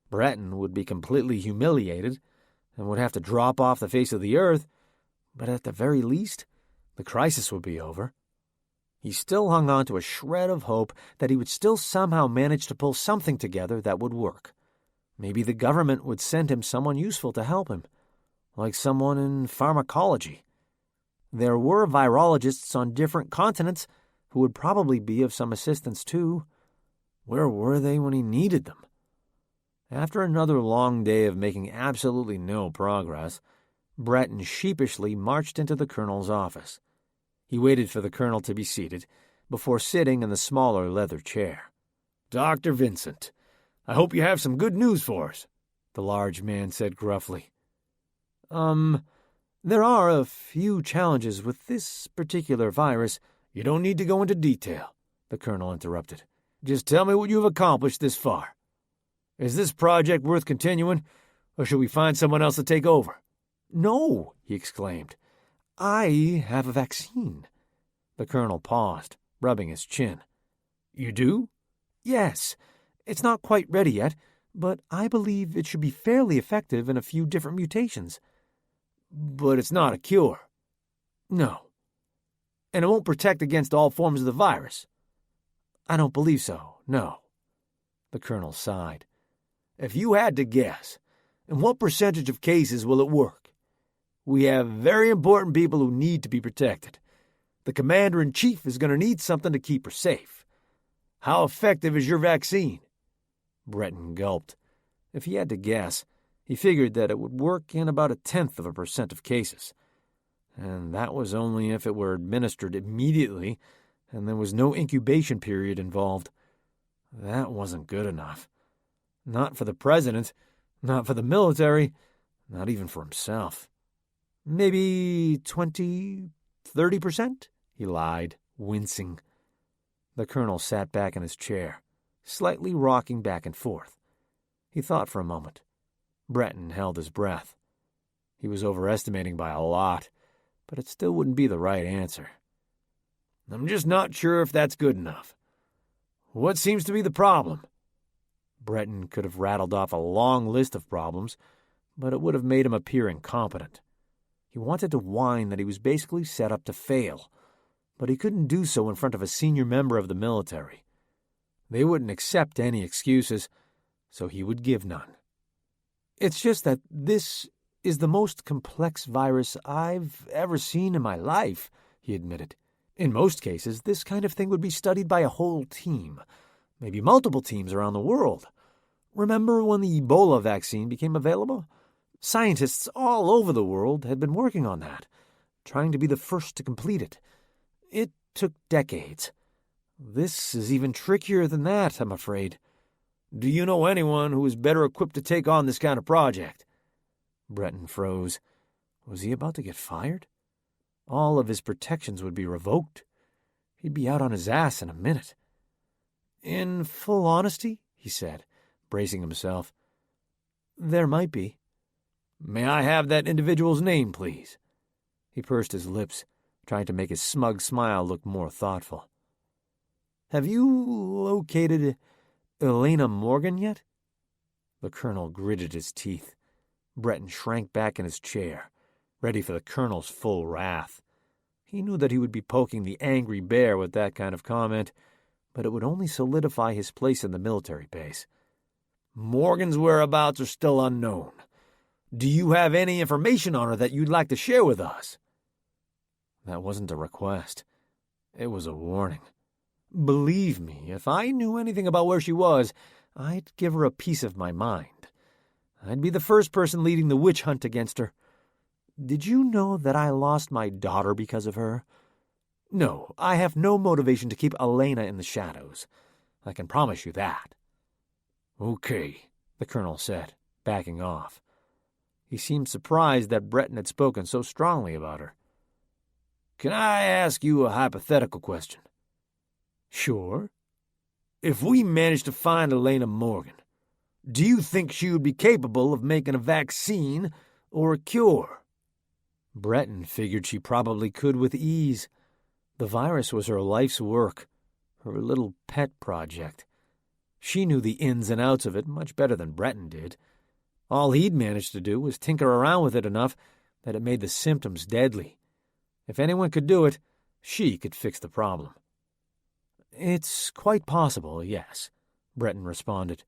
Breton would be completely humiliated and would have to drop off the face of the earth, but at the very least, the crisis would be over. He still hung on to a shred of hope that he would still somehow manage to pull something together that would work. Maybe the government would send him someone useful to help him, like someone in pharmacology. There were virologists on different continents who would probably be of some assistance too. Where were they when he needed them? After another long day of making absolutely no progress, Breton sheepishly marched into the colonel's office. He waited for the colonel to be seated before sitting in the smaller leather chair. "Dr. Vincent, I hope you have some good news for us," the large man said gruffly. There are a few challenges with this particular virus." "You don't need to go into detail," the colonel interrupted. "Just tell me what you've accomplished this far. Is this project worth continuing, or should we find someone else to take over?" "No," he exclaimed. "I have a vaccine." The colonel paused, rubbing his chin. "You do?" "Yes. It's not quite ready yet, but I believe it should be fairly effective in a few different mutations." "But it's not a cure." No. And it won't protect against all forms of the virus? I don't believe so, no. The colonel sighed. If you had to guess, in what percentage of cases will it work? We have very important people who need to be protected. The commander-in-chief is going to need something to keep her safe. How effective is your vaccine? Breton gulped. If he had to guess, he figured that it would work in about 0.1% of cases. And that was only if it were administered immediately and there was no incubation period involved. That wasn't good enough. Not for the president, not for the military, not even for himself. Maybe 20, 30%? He lied, wincing. The colonel sat back in his chair, slightly rocking back and forth. He thought for a moment. Breton held his breath. He was overestimating by a lot, but it still wouldn't be the right answer. I'm just not sure if that's good enough. What seems to be the problem? Breton could have rattled off a long list of problems, but it would have made him appear incompetent. He wanted to whine that he was basically set up to fail, but he couldn't do so in front of a senior member of the military. They wouldn't accept any excuses, so he would give none. It's just that this is the most complex virus I've ever seen in my life, he admitted. In most cases, this kind of thing would be studied by a whole team, maybe multiple teams around the world. Remember when the Ebola vaccine became available? Scientists all over the world had been working on that, trying to be the first to complete it. It took decades. This is even trickier than that, I'm afraid. Do you know anyone who is better equipped to take on this kind of project? Breton froze. Was he about to get fired? All of his protections would be revoked. He'd be out on his ass in a minute. In full honesty, he said, bracing himself, there might be. May I have that individual's name, please? He pursed his lips, trying to make his smug smile look more thoughtful. Have you located Elaina Morgan yet? The colonel gritted his teeth. Breton shrank back in his chair, ready for the colonel's full wrath. He knew that he would be poking the angry bear with that kind of comment, but it would only solidify his place in the military base. Morgan's whereabouts are still unknown. Do you have any information on her that you'd like to share with us? That wasn't a request. It was a warning. Believe me, if I knew anything about where she was, I'd give her a piece of my mind. I'd be the first person leading the witch hunt against her. Did you know that I lost my daughter because of her? No, I have no motivation to keep Elaina in the shadows. I can promise you that. Okay, the colonel said, backing off. He seemed surprised that Breton had spoken so strongly about her. Can I ask you a hypothetical question? Sure. If we managed to find Elaina Morgan, do you think she would be capable of making a vaccine or a cure? Breton figured she probably could with ease. The virus was her life's work, her little pet project. She knew the ins and outs of it much better than Breton did. All he'd managed to do was tinker around with it enough that it made the symptoms deadly. If anyone could do it, she could fix the problem. It's quite possible, yes, Breton responded.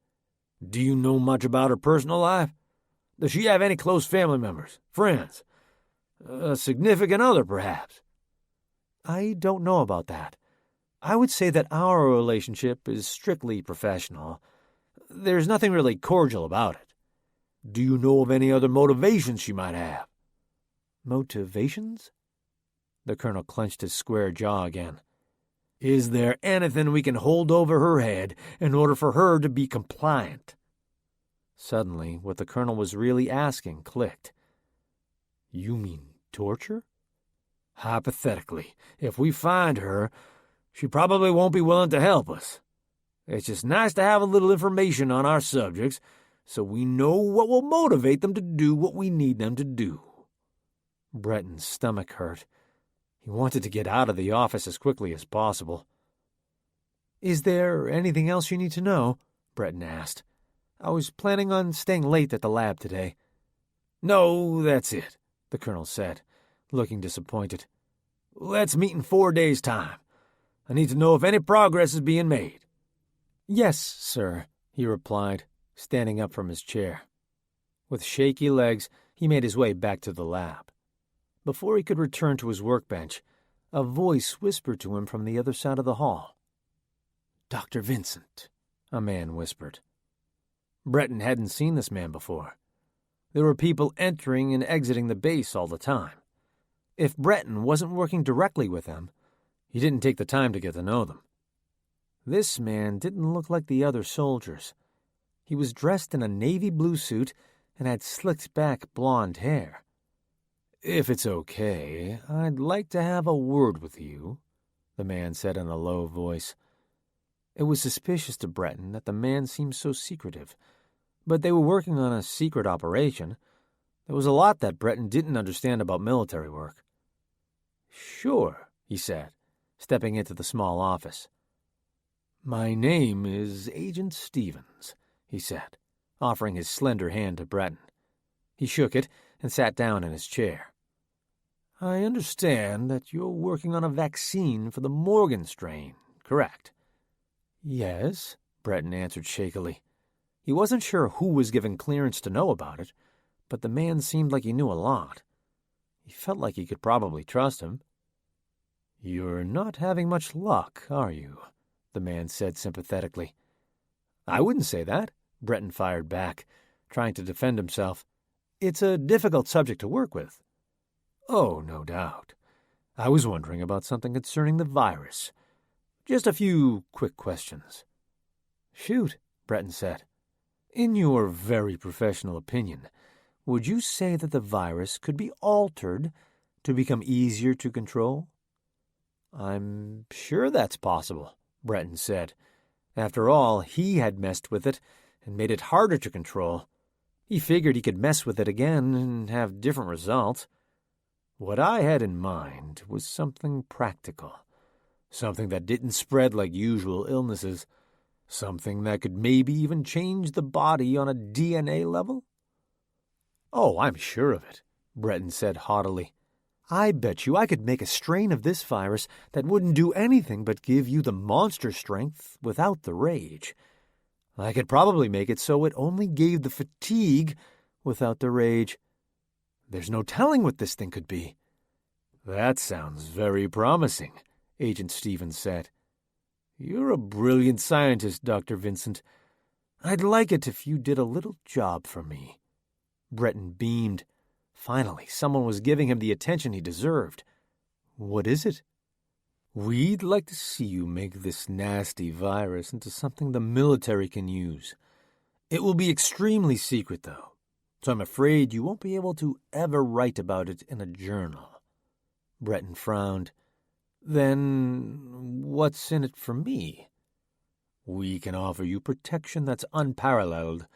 Do you know much about her personal life? Does she have any close family members, friends? A significant other, perhaps? I don't know about that. I would say that our relationship is strictly professional. There's nothing really cordial about it. Do you know of any other motivations she might have? Motivations? The colonel clenched his square jaw again. Is there anything we can hold over her head in order for her to be compliant? Suddenly, what the colonel was really asking clicked. You mean torture? Hypothetically, if we find her, she probably won't be willing to help us. It's just nice to have a little information on our subjects so we know what will motivate them to do what we need them to do. Breton's stomach hurt. He wanted to get out of the office as quickly as possible. Is there anything else you need to know? Breton asked. I was planning on staying late at the lab today. No, that's it, the colonel said, looking disappointed. Let's meet in 4 days' time. I need to know if any progress is being made." "Yes, sir," he replied, standing up from his chair. With shaky legs, he made his way back to the lab. Before he could return to his workbench, a voice whispered to him from the other side of the hall. "Dr. Vincent," a man whispered. Breton hadn't seen this man before. There were people entering and exiting the base all the time. If Breton wasn't working directly with them, he didn't take the time to get to know them. This man didn't look like the other soldiers. He was dressed in a navy blue suit and had slicked back blonde hair. "If it's okay, I'd like to have a word with you," the man said in a low voice. It was suspicious to Breton that the man seemed so secretive, but they were working on a secret operation. There was a lot that Breton didn't understand about military work. "Sure," he said, stepping into the small office. "My name is Agent Stevens," he said, offering his slender hand to Breton. He shook it and sat down in his chair. "I understand that you're working on a vaccine for the Morgan strain, correct?" "Yes," Breton answered shakily. He wasn't sure who was given clearance to know about it, but the man seemed like he knew a lot. He felt like he could probably trust him. "You're not having much luck, are you?" the man said sympathetically. "I wouldn't say that," Breton fired back, trying to defend himself. "It's a difficult subject to work with." "Oh, no doubt. I was wondering about something concerning the virus. Just a few quick questions." "Shoot," Breton said. "In your very professional opinion, would you say that the virus could be altered to become easier to control?" "I'm sure that's possible," Breton said. After all, he had messed with it and made it harder to control. He figured he could mess with it again and have different results. What I had in mind was something practical, something that didn't spread like usual illnesses, something that could maybe even change the body on a DNA level. "Oh, I'm sure of it," Breton said haughtily. "I bet you I could make a strain of this virus that wouldn't do anything but give you the monster strength without the rage. I could probably make it so it only gave the fatigue without the rage. There's no telling what this thing could be." "That sounds very promising," Agent Stevens said. "You're a brilliant scientist, Dr. Vincent. I'd like it if you did a little job for me." Breton beamed. Finally, someone was giving him the attention he deserved. "What is it?" "We'd like to see you make this nasty virus into something the military can use. It will be extremely secret, though, so I'm afraid you won't be able to ever write about it in a journal." Breton frowned. "Then what's in it for me?" "We can offer you protection that's unparalleled,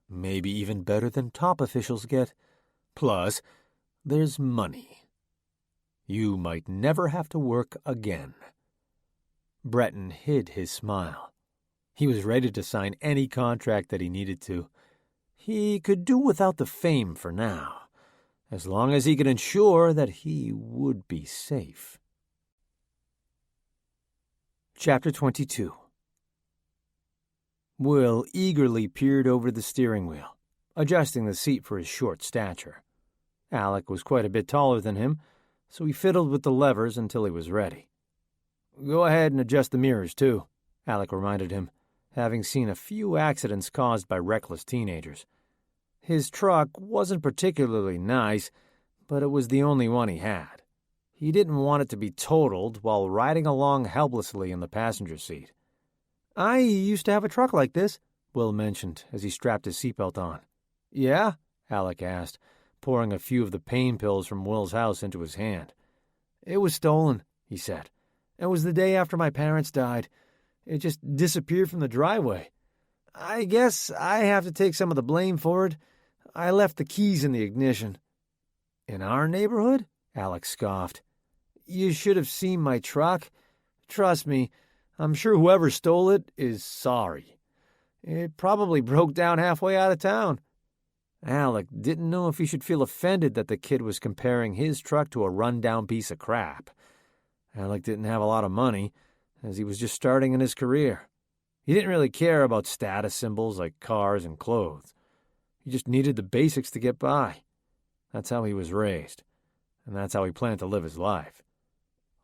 maybe even better than top officials get. Plus, there's money. You might never have to work again." Breton hid his smile. He was ready to sign any contract that he needed to. He could do without the fame for now, as long as he could ensure that he would be safe. Chapter 22. Will eagerly peered over the steering wheel, adjusting the seat for his short stature. Alec was quite a bit taller than him, so he fiddled with the levers until he was ready. "Go ahead and adjust the mirrors, too," Alec reminded him, having seen a few accidents caused by reckless teenagers. His truck wasn't particularly nice, but it was the only one he had. He didn't want it to be totaled while riding along helplessly in the passenger seat. "I used to have a truck like this," Will mentioned as he strapped his seatbelt on. "Yeah?" Alec asked, pouring a few of the pain pills from Will's house into his hand. "It was stolen," he said. "It was the day after my parents died. It just disappeared from the driveway. I guess I have to take some of the blame for it. I left the keys in the ignition." "In our neighborhood?" Alex scoffed. "You should have seen my truck. Trust me, I'm sure whoever stole it is sorry. It probably broke down halfway out of town." Alec didn't know if he should feel offended that the kid was comparing his truck to a run-down piece of crap. Alec didn't have a lot of money, as he was just starting in his career. He didn't really care about status symbols like cars and clothes. He just needed the basics to get by. That's how he was raised, and that's how he planned to live his life.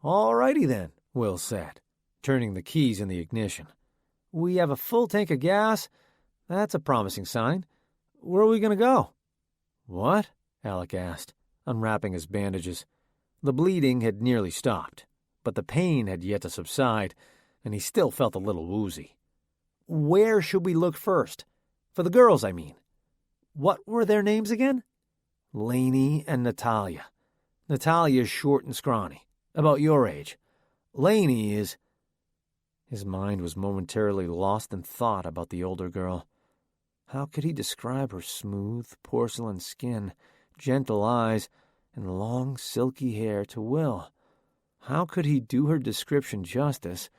"All righty then," Will said, turning the keys in the ignition. "We have a full tank of gas. That's a promising sign. Where are we going to go?" "What?" Alec asked, unwrapping his bandages. The bleeding had nearly stopped, but the pain had yet to subside, and he still felt a little woozy. "Where should we look first? For the girls, I mean. What were their names again?" "Lainey and Natalia. Natalia's short and scrawny, about your age. Lainey is—" His mind was momentarily lost in thought about the older girl. How could he describe her smooth porcelain skin, gentle eyes, and long, silky hair to Will? How could he do her description justice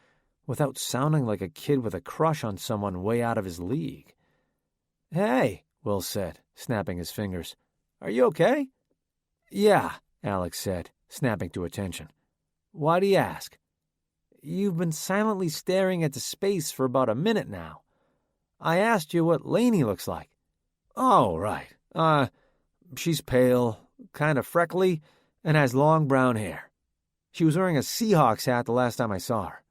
without sounding like a kid with a crush on someone way out of his league? "Hey," Will said, snapping his fingers. "Are you okay?" "Yeah," Alex said, snapping to attention. "Why do you ask?" "You've been silently staring into space for about a minute now. I asked you what Lainey looks like." "Oh, right. She's pale, kind of freckly, and has long brown hair. She was wearing a Seahawks hat the last time I saw her."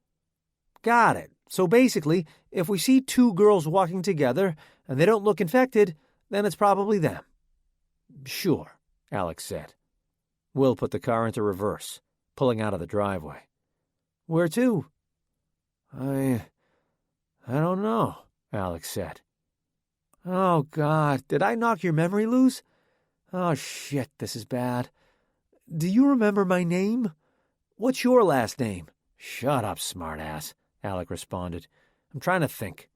"Got it. So basically, if we see two girls walking together and they don't look infected, then it's probably them." "Sure," Alex said. Will put the car into reverse, pulling out of the driveway. "Where to?" I don't know," Alex said. "Oh, God, did I knock your memory loose? Oh, shit, this is bad. Do you remember my name? What's your last name?" "Shut up, smartass," Alec responded. "I'm trying to think."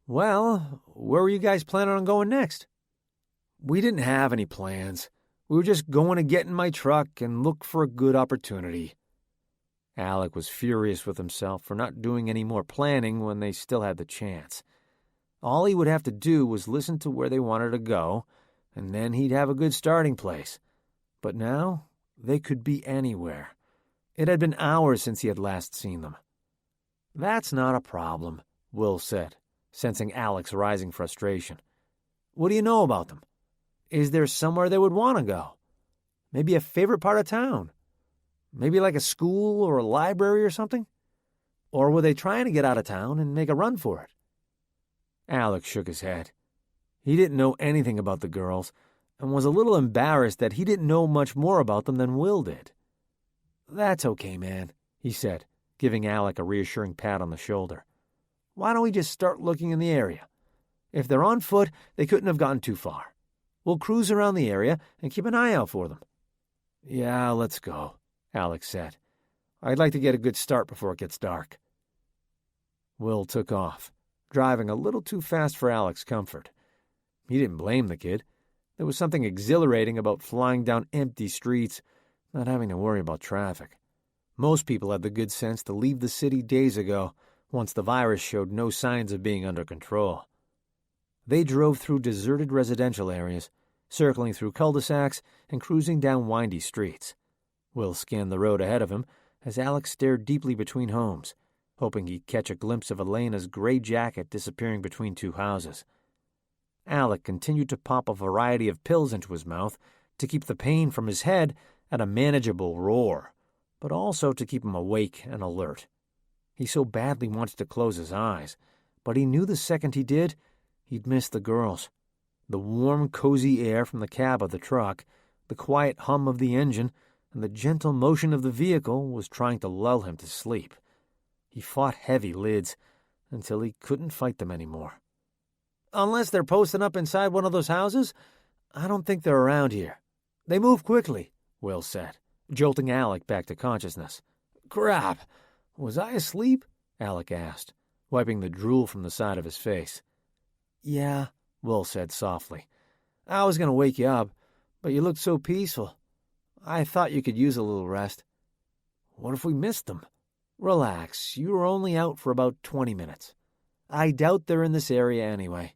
"Well, where were you guys planning on going next?" "We didn't have any plans. We were just going to get in my truck and look for a good opportunity." Alec was furious with himself for not doing any more planning when they still had the chance. All he would have to do was listen to where they wanted to go, and then he'd have a good starting place. But now, they could be anywhere. It had been hours since he had last seen them. "That's not a problem," Will said, sensing Alec's rising frustration. "What do you know about them? Is there somewhere they would want to go? Maybe a favorite part of town? Maybe like a school or a library or something? Or were they trying to get out of town and make a run for it?" Alec shook his head. He didn't know anything about the girls and was a little embarrassed that he didn't know much more about them than Will did. "That's okay, man," he said, giving Alec a reassuring pat on the shoulder. "Why don't we just start looking in the area? If they're on foot, they couldn't have gotten too far. We'll cruise around the area and keep an eye out for them." "Yeah, let's go," Alex said. "I'd like to get a good start before it gets dark." Will took off, driving a little too fast for Alec's comfort. He didn't blame the kid. There was something exhilarating about flying down empty streets, not having to worry about traffic. Most people had the good sense to leave the city days ago, once the virus showed no signs of being under control. They drove through deserted residential areas, circling through cul-de-sacs and cruising down windy streets. Will scanned the road ahead of him as Alex stared deeply between homes, hoping he'd catch a glimpse of Elena's gray jacket disappearing between two houses. Alec continued to pop a variety of pills into his mouth to keep the pain from his head at a manageable roar, but also to keep him awake and alert. He so badly wanted to close his eyes, but he knew the second he did, he'd miss the girls. The warm, cozy air from the cab of the truck, the quiet hum of the engine, and the gentle motion of the vehicle was trying to lull him to sleep. He fought heavy lids until he couldn't fight them anymore. "Unless they're posting up inside one of those houses, I don't think they're around here. They move quickly," Will said, jolting Alec back to consciousness. "Crap! Was I asleep?" Alec asked, wiping the drool from the side of his face. "Yeah," Will said softly. "I was going to wake you up, but you looked so peaceful. I thought you could use a little rest." "What if we missed them?" "Relax. You were only out for about 20 minutes. I doubt they're in this area anyway.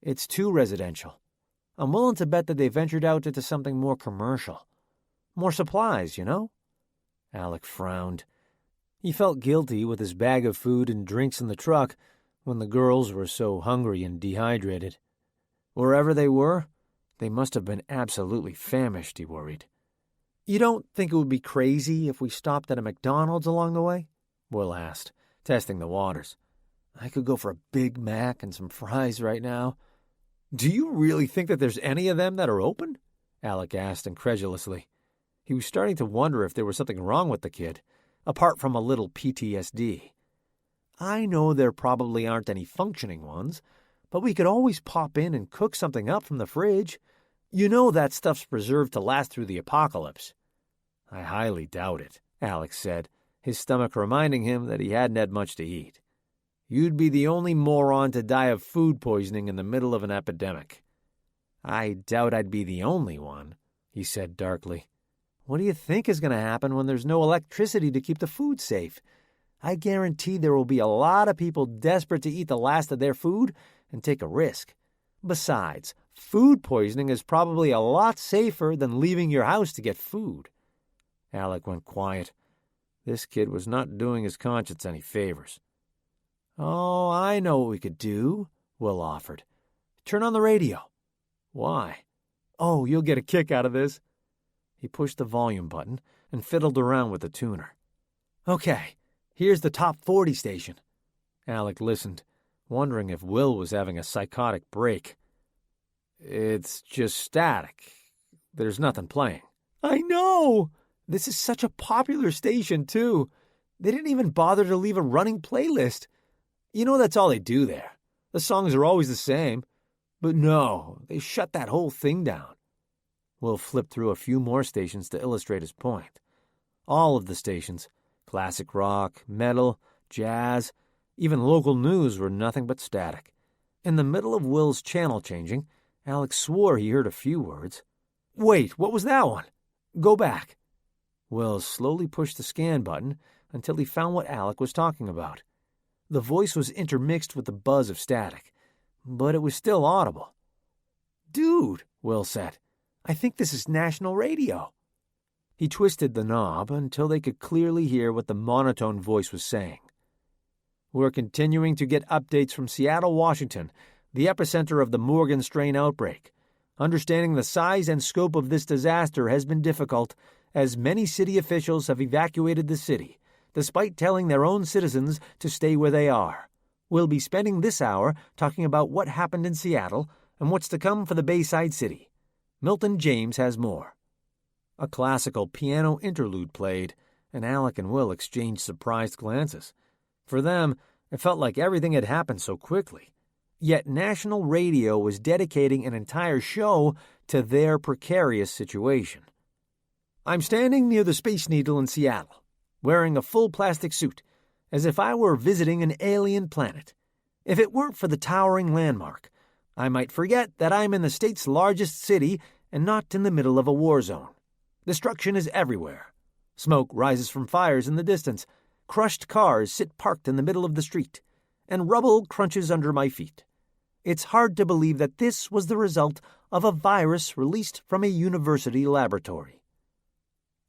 It's too residential. I'm willing to bet that they ventured out into something more commercial. More supplies, you know?" Alec frowned. He felt guilty with his bag of food and drinks in the truck when the girls were so hungry and dehydrated. Wherever they were, they must have been absolutely famished, he worried. "You don't think it would be crazy if we stopped at a McDonald's along the way?" Will asked, testing the waters. "I could go for a Big Mac and some fries right now." "Do you really think that there's any of them that are open?" Alec asked incredulously. He was starting to wonder if there was something wrong with the kid, apart from a little PTSD. "I know there probably aren't any functioning ones, but we could always pop in and cook something up from the fridge. You know that stuff's preserved to last through the apocalypse." "I highly doubt it," Alex said, his stomach reminding him that he hadn't had much to eat. "You'd be the only moron to die of food poisoning in the middle of an epidemic." "I doubt I'd be the only one," he said darkly. "What do you think is going to happen when there's no electricity to keep the food safe? I guarantee there will be a lot of people desperate to eat the last of their food and take a risk. Besides, food poisoning is probably a lot safer than leaving your house to get food." Alec went quiet. This kid was not doing his conscience any favors. "Oh, I know what we could do," Will offered. "Turn on the radio." "Why?" "Oh, you'll get a kick out of this." He pushed the volume button and fiddled around with the tuner. "Okay, here's the top 40 station." Alec listened, wondering if Will was having a psychotic break. "It's just static. There's nothing playing." "I know! This is such a popular station, too. They didn't even bother to leave a running playlist. You know that's all they do there. The songs are always the same. But no, they shut that whole thing down." Will flipped through a few more stations to illustrate his point. All of the stations, classic rock, metal, jazz, even local news, were nothing but static. In the middle of Will's channel changing, Alex swore he heard a few words. "Wait, what was that one? Go back." Will slowly pushed the scan button until he found what Alec was talking about. The voice was intermixed with the buzz of static, but it was still audible. "Dude," Will said, "I think this is national radio." He twisted the knob until they could clearly hear what the monotone voice was saying. "We're continuing to get updates from Seattle, Washington, the epicenter of the Morgan strain outbreak. Understanding the size and scope of this disaster has been difficult, as many city officials have evacuated the city, despite telling their own citizens to stay where they are. We'll be spending this hour talking about what happened in Seattle and what's to come for the Bayside City. Milton James has more." A classical piano interlude played, and Alec and Will exchanged surprised glances. For them, it felt like everything had happened so quickly. Yet national radio was dedicating an entire show to their precarious situation. "I'm standing near the Space Needle in Seattle, wearing a full plastic suit, as if I were visiting an alien planet. If it weren't for the towering landmark, I might forget that I'm in the state's largest city and not in the middle of a war zone. Destruction is everywhere. Smoke rises from fires in the distance. Crushed cars sit parked in the middle of the street, and rubble crunches under my feet. It's hard to believe that this was the result of a virus released from a university laboratory.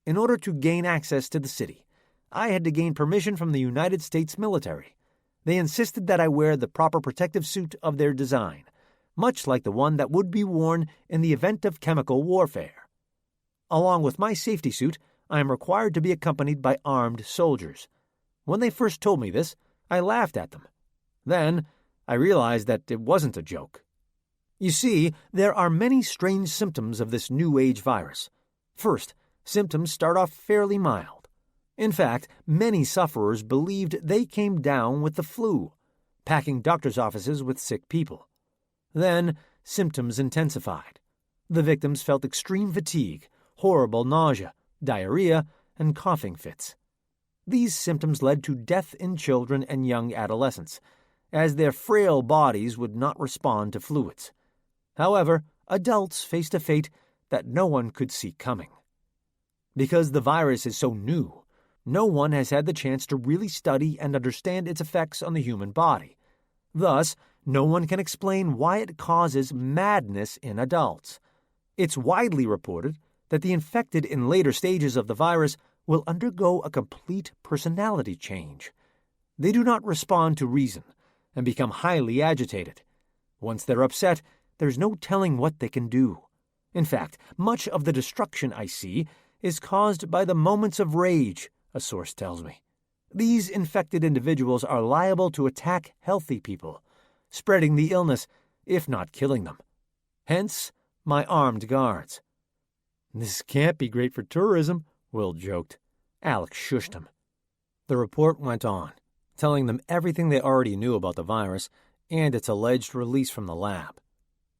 In order to gain access to the city, I had to gain permission from the United States military. They insisted that I wear the proper protective suit of their design, much like the one that would be worn in the event of chemical warfare. Along with my safety suit, I am required to be accompanied by armed soldiers. When they first told me this, I laughed at them. Then, I realized that it wasn't a joke. You see, there are many strange symptoms of this new age virus. First, symptoms start off fairly mild. In fact, many sufferers believed they came down with the flu, packing doctors' offices with sick people. Then, symptoms intensified. The victims felt extreme fatigue, horrible nausea, diarrhea, and coughing fits. These symptoms led to death in children and young adolescents, as their frail bodies would not respond to fluids. However, adults faced a fate that no one could see coming. Because the virus is so new, no one has had the chance to really study and understand its effects on the human body. Thus, no one can explain why it causes madness in adults. It's widely reported that the infected in later stages of the virus will undergo a complete personality change. They do not respond to reason and become highly agitated. Once they're upset, there's no telling what they can do. In fact, much of the destruction I see is caused by the moments of rage, a source tells me. These infected individuals are liable to attack healthy people, spreading the illness, if not killing them. Hence, my armed guards. This can't be great for tourism, Will joked. Alec shushed him. The report went on, telling them everything they already knew about the virus and its alleged release from the lab.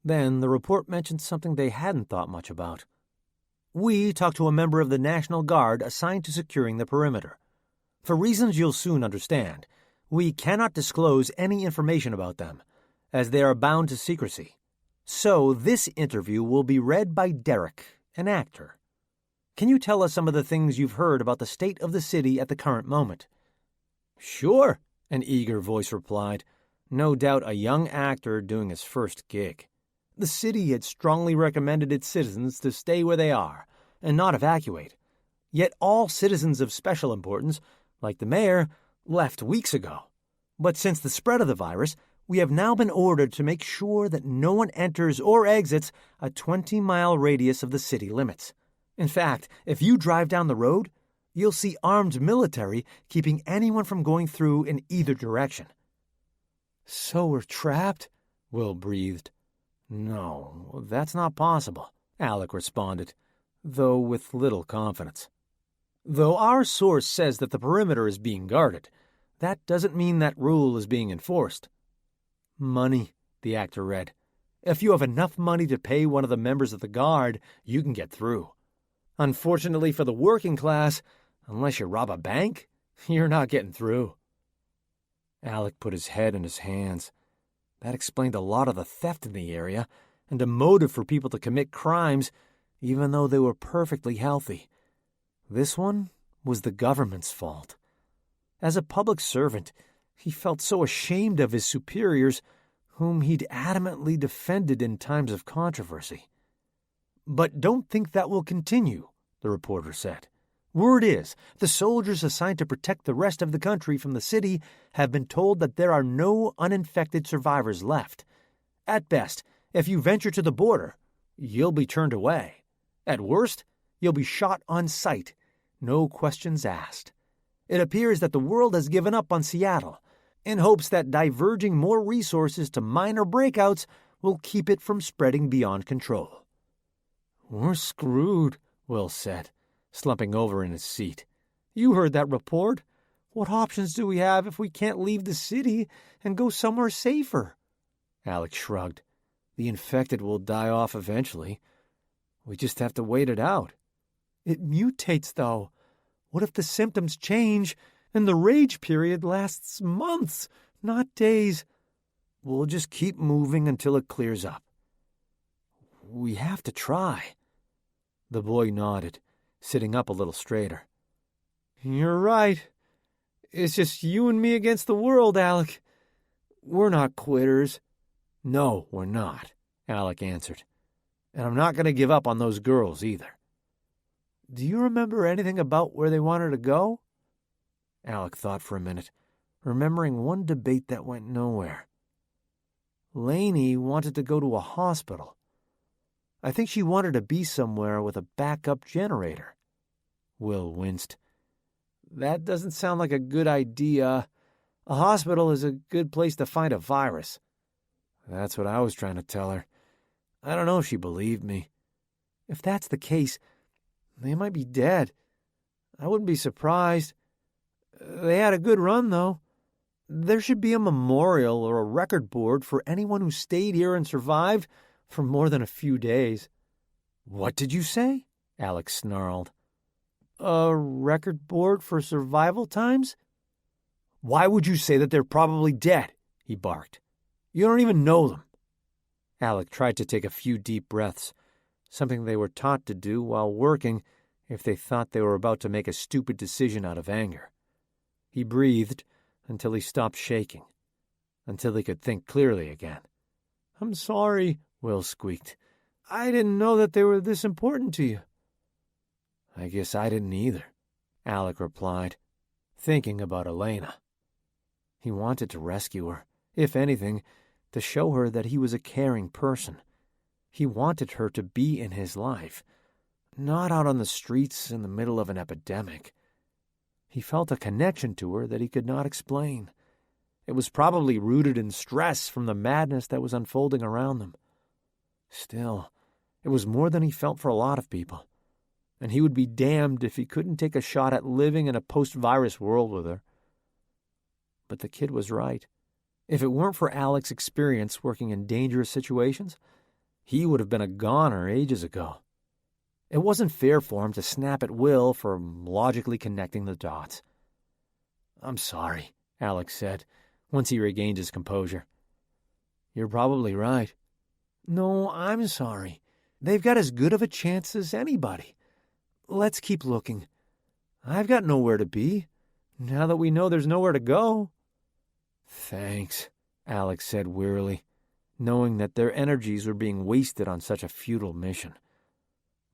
Then the report mentioned something they hadn't thought much about. We talked to a member of the National Guard assigned to securing the perimeter. For reasons you'll soon understand, we cannot disclose any information about them, as they are bound to secrecy. So this interview will be read by Derek, an actor. Can you tell us some of the things you've heard about the state of the city at the current moment? Sure, an eager voice replied, no doubt a young actor doing his first gig. The city had strongly recommended its citizens to stay where they are and not evacuate. Yet all citizens of special importance, like the mayor, left weeks ago. But since the spread of the virus, we have now been ordered to make sure that no one enters or exits a 20-mile radius of the city limits. In fact, if you drive down the road, you'll see armed military keeping anyone from going through in either direction. So we're trapped? Will breathed. No, that's not possible, Alec responded, though with little confidence. Though our source says that the perimeter is being guarded, that doesn't mean that rule is being enforced. Money, the actor read. If you have enough money to pay one of the members of the guard, you can get through. Unfortunately for the working class, unless you rob a bank, you're not getting through. Alec put his head in his hands. That explained a lot of the theft in the area and a motive for people to commit crimes, even though they were perfectly healthy. This one was the government's fault. As a public servant, he felt so ashamed of his superiors, whom he'd adamantly defended in times of controversy. But don't think that will continue, the reporter said. Word is, the soldiers assigned to protect the rest of the country from the city have been told that there are no uninfected survivors left. At best, if you venture to the border, you'll be turned away. At worst, you'll be shot on sight, no questions asked. It appears that the world has given up on Seattle, in hopes that diverging more resources to minor breakouts will keep it from spreading beyond control. We're screwed, Will said, slumping over in his seat. You heard that report. What options do we have if we can't leave the city and go somewhere safer? Alec shrugged. The infected will die off eventually. We just have to wait it out. It mutates, though. What if the symptoms change and the rage period lasts months, not days? We'll just keep moving until it clears up. We have to try. The boy nodded, sitting up a little straighter. You're right. It's just you and me against the world, Alec. We're not quitters. No, we're not, Alec answered. And I'm not going to give up on those girls either. Do you remember anything about where they wanted to go? Alec thought for a minute, remembering one debate that went nowhere. Lainey wanted to go to a hospital. I think she wanted to be somewhere with a backup generator. Will winced. That doesn't sound like a good idea. A hospital is a good place to find a virus. That's what I was trying to tell her. I don't know if she believed me. If that's the case, they might be dead. I wouldn't be surprised. They had a good run, though. There should be a memorial or a record board for anyone who stayed here and survived for more than a few days. What did you say? Alex snarled. A record board for survival times? Why would you say that they're probably dead? He barked. You don't even know them. Alec tried to take a few deep breaths, something they were taught to do while working if they thought they were about to make a stupid decision out of anger. He breathed until he stopped shaking, until he could think clearly again. I'm sorry, Will squeaked. I didn't know that they were this important to you. I guess I didn't either, Alec replied, thinking about Elaina. He wanted to rescue her, if anything, to show her that he was a caring person. He wanted her to be in his life, not out on the streets in the middle of an epidemic. He felt a connection to her that he could not explain. It was probably rooted in stress from the madness that was unfolding around them. Still, it was more than he felt for a lot of people, and he would be damned if he couldn't take a shot at living in a post-virus world with her. But the kid was right. If it weren't for Alec's experience working in dangerous situations, he would have been a goner ages ago. It wasn't fair for him to snap at will for logically connecting the dots. "I'm sorry," Alec said, once he regained his composure. "You're probably right." "No, I'm sorry. They've got as good of a chance as anybody. Let's keep looking. I've got nowhere to be, now that we know there's nowhere to go." "Thanks," Alec said wearily, knowing that their energies were being wasted on such a futile mission.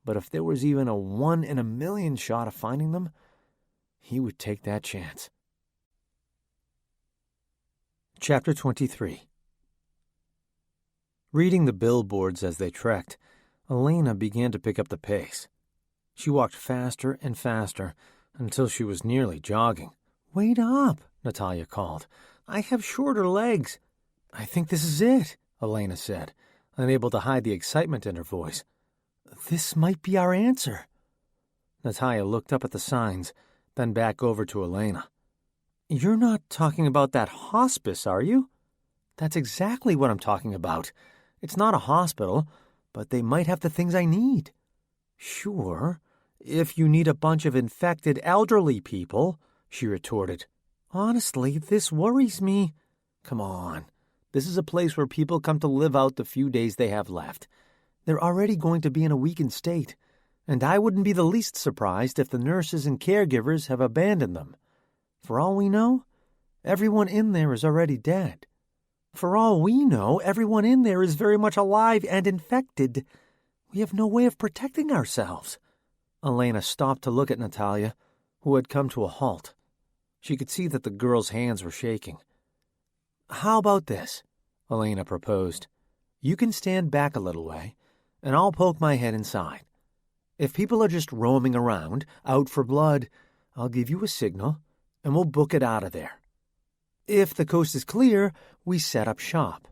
But if there was even a 1 in a million shot of finding them, he would take that chance. Chapter 23. Reading the billboards as they trekked, Elaina began to pick up the pace. She walked faster and faster until she was nearly jogging. "Wait up," Natalia called. "I have shorter legs." "I think this is it," Elaina said, unable to hide the excitement in her voice. "This might be our answer." Natalia looked up at the signs, then back over to Elaina. "You're not talking about that hospice, are you?" "That's exactly what I'm talking about. It's not a hospital, but they might have the things I need." "Sure, if you need a bunch of infected elderly people," she retorted. "Honestly, this worries me." "Come on. This is a place where people come to live out the few days they have left. They're already going to be in a weakened state, and I wouldn't be the least surprised if the nurses and caregivers have abandoned them. For all we know, everyone in there is already dead. For all we know, everyone in there is very much alive and infected. We have no way of protecting ourselves." Elaina stopped to look at Natalia, who had come to a halt. She could see that the girl's hands were shaking. "How about this?" Elaina proposed. "You can stand back a little way, and I'll poke my head inside. If people are just roaming around, out for blood, I'll give you a signal, and we'll book it out of there. If the coast is clear, we set up shop."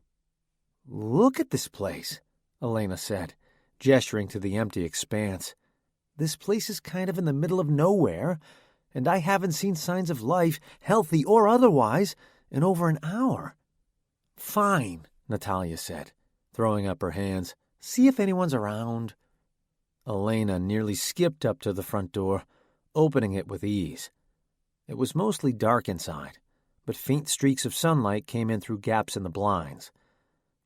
"Look at this place," Elaina said, gesturing to the empty expanse. "This place is kind of in the middle of nowhere, and I haven't seen signs of life, healthy or otherwise, in over an hour." "Fine," Natalia said, throwing up her hands. "See if anyone's around." Elaina nearly skipped up to the front door, opening it with ease. It was mostly dark inside, but faint streaks of sunlight came in through gaps in the blinds.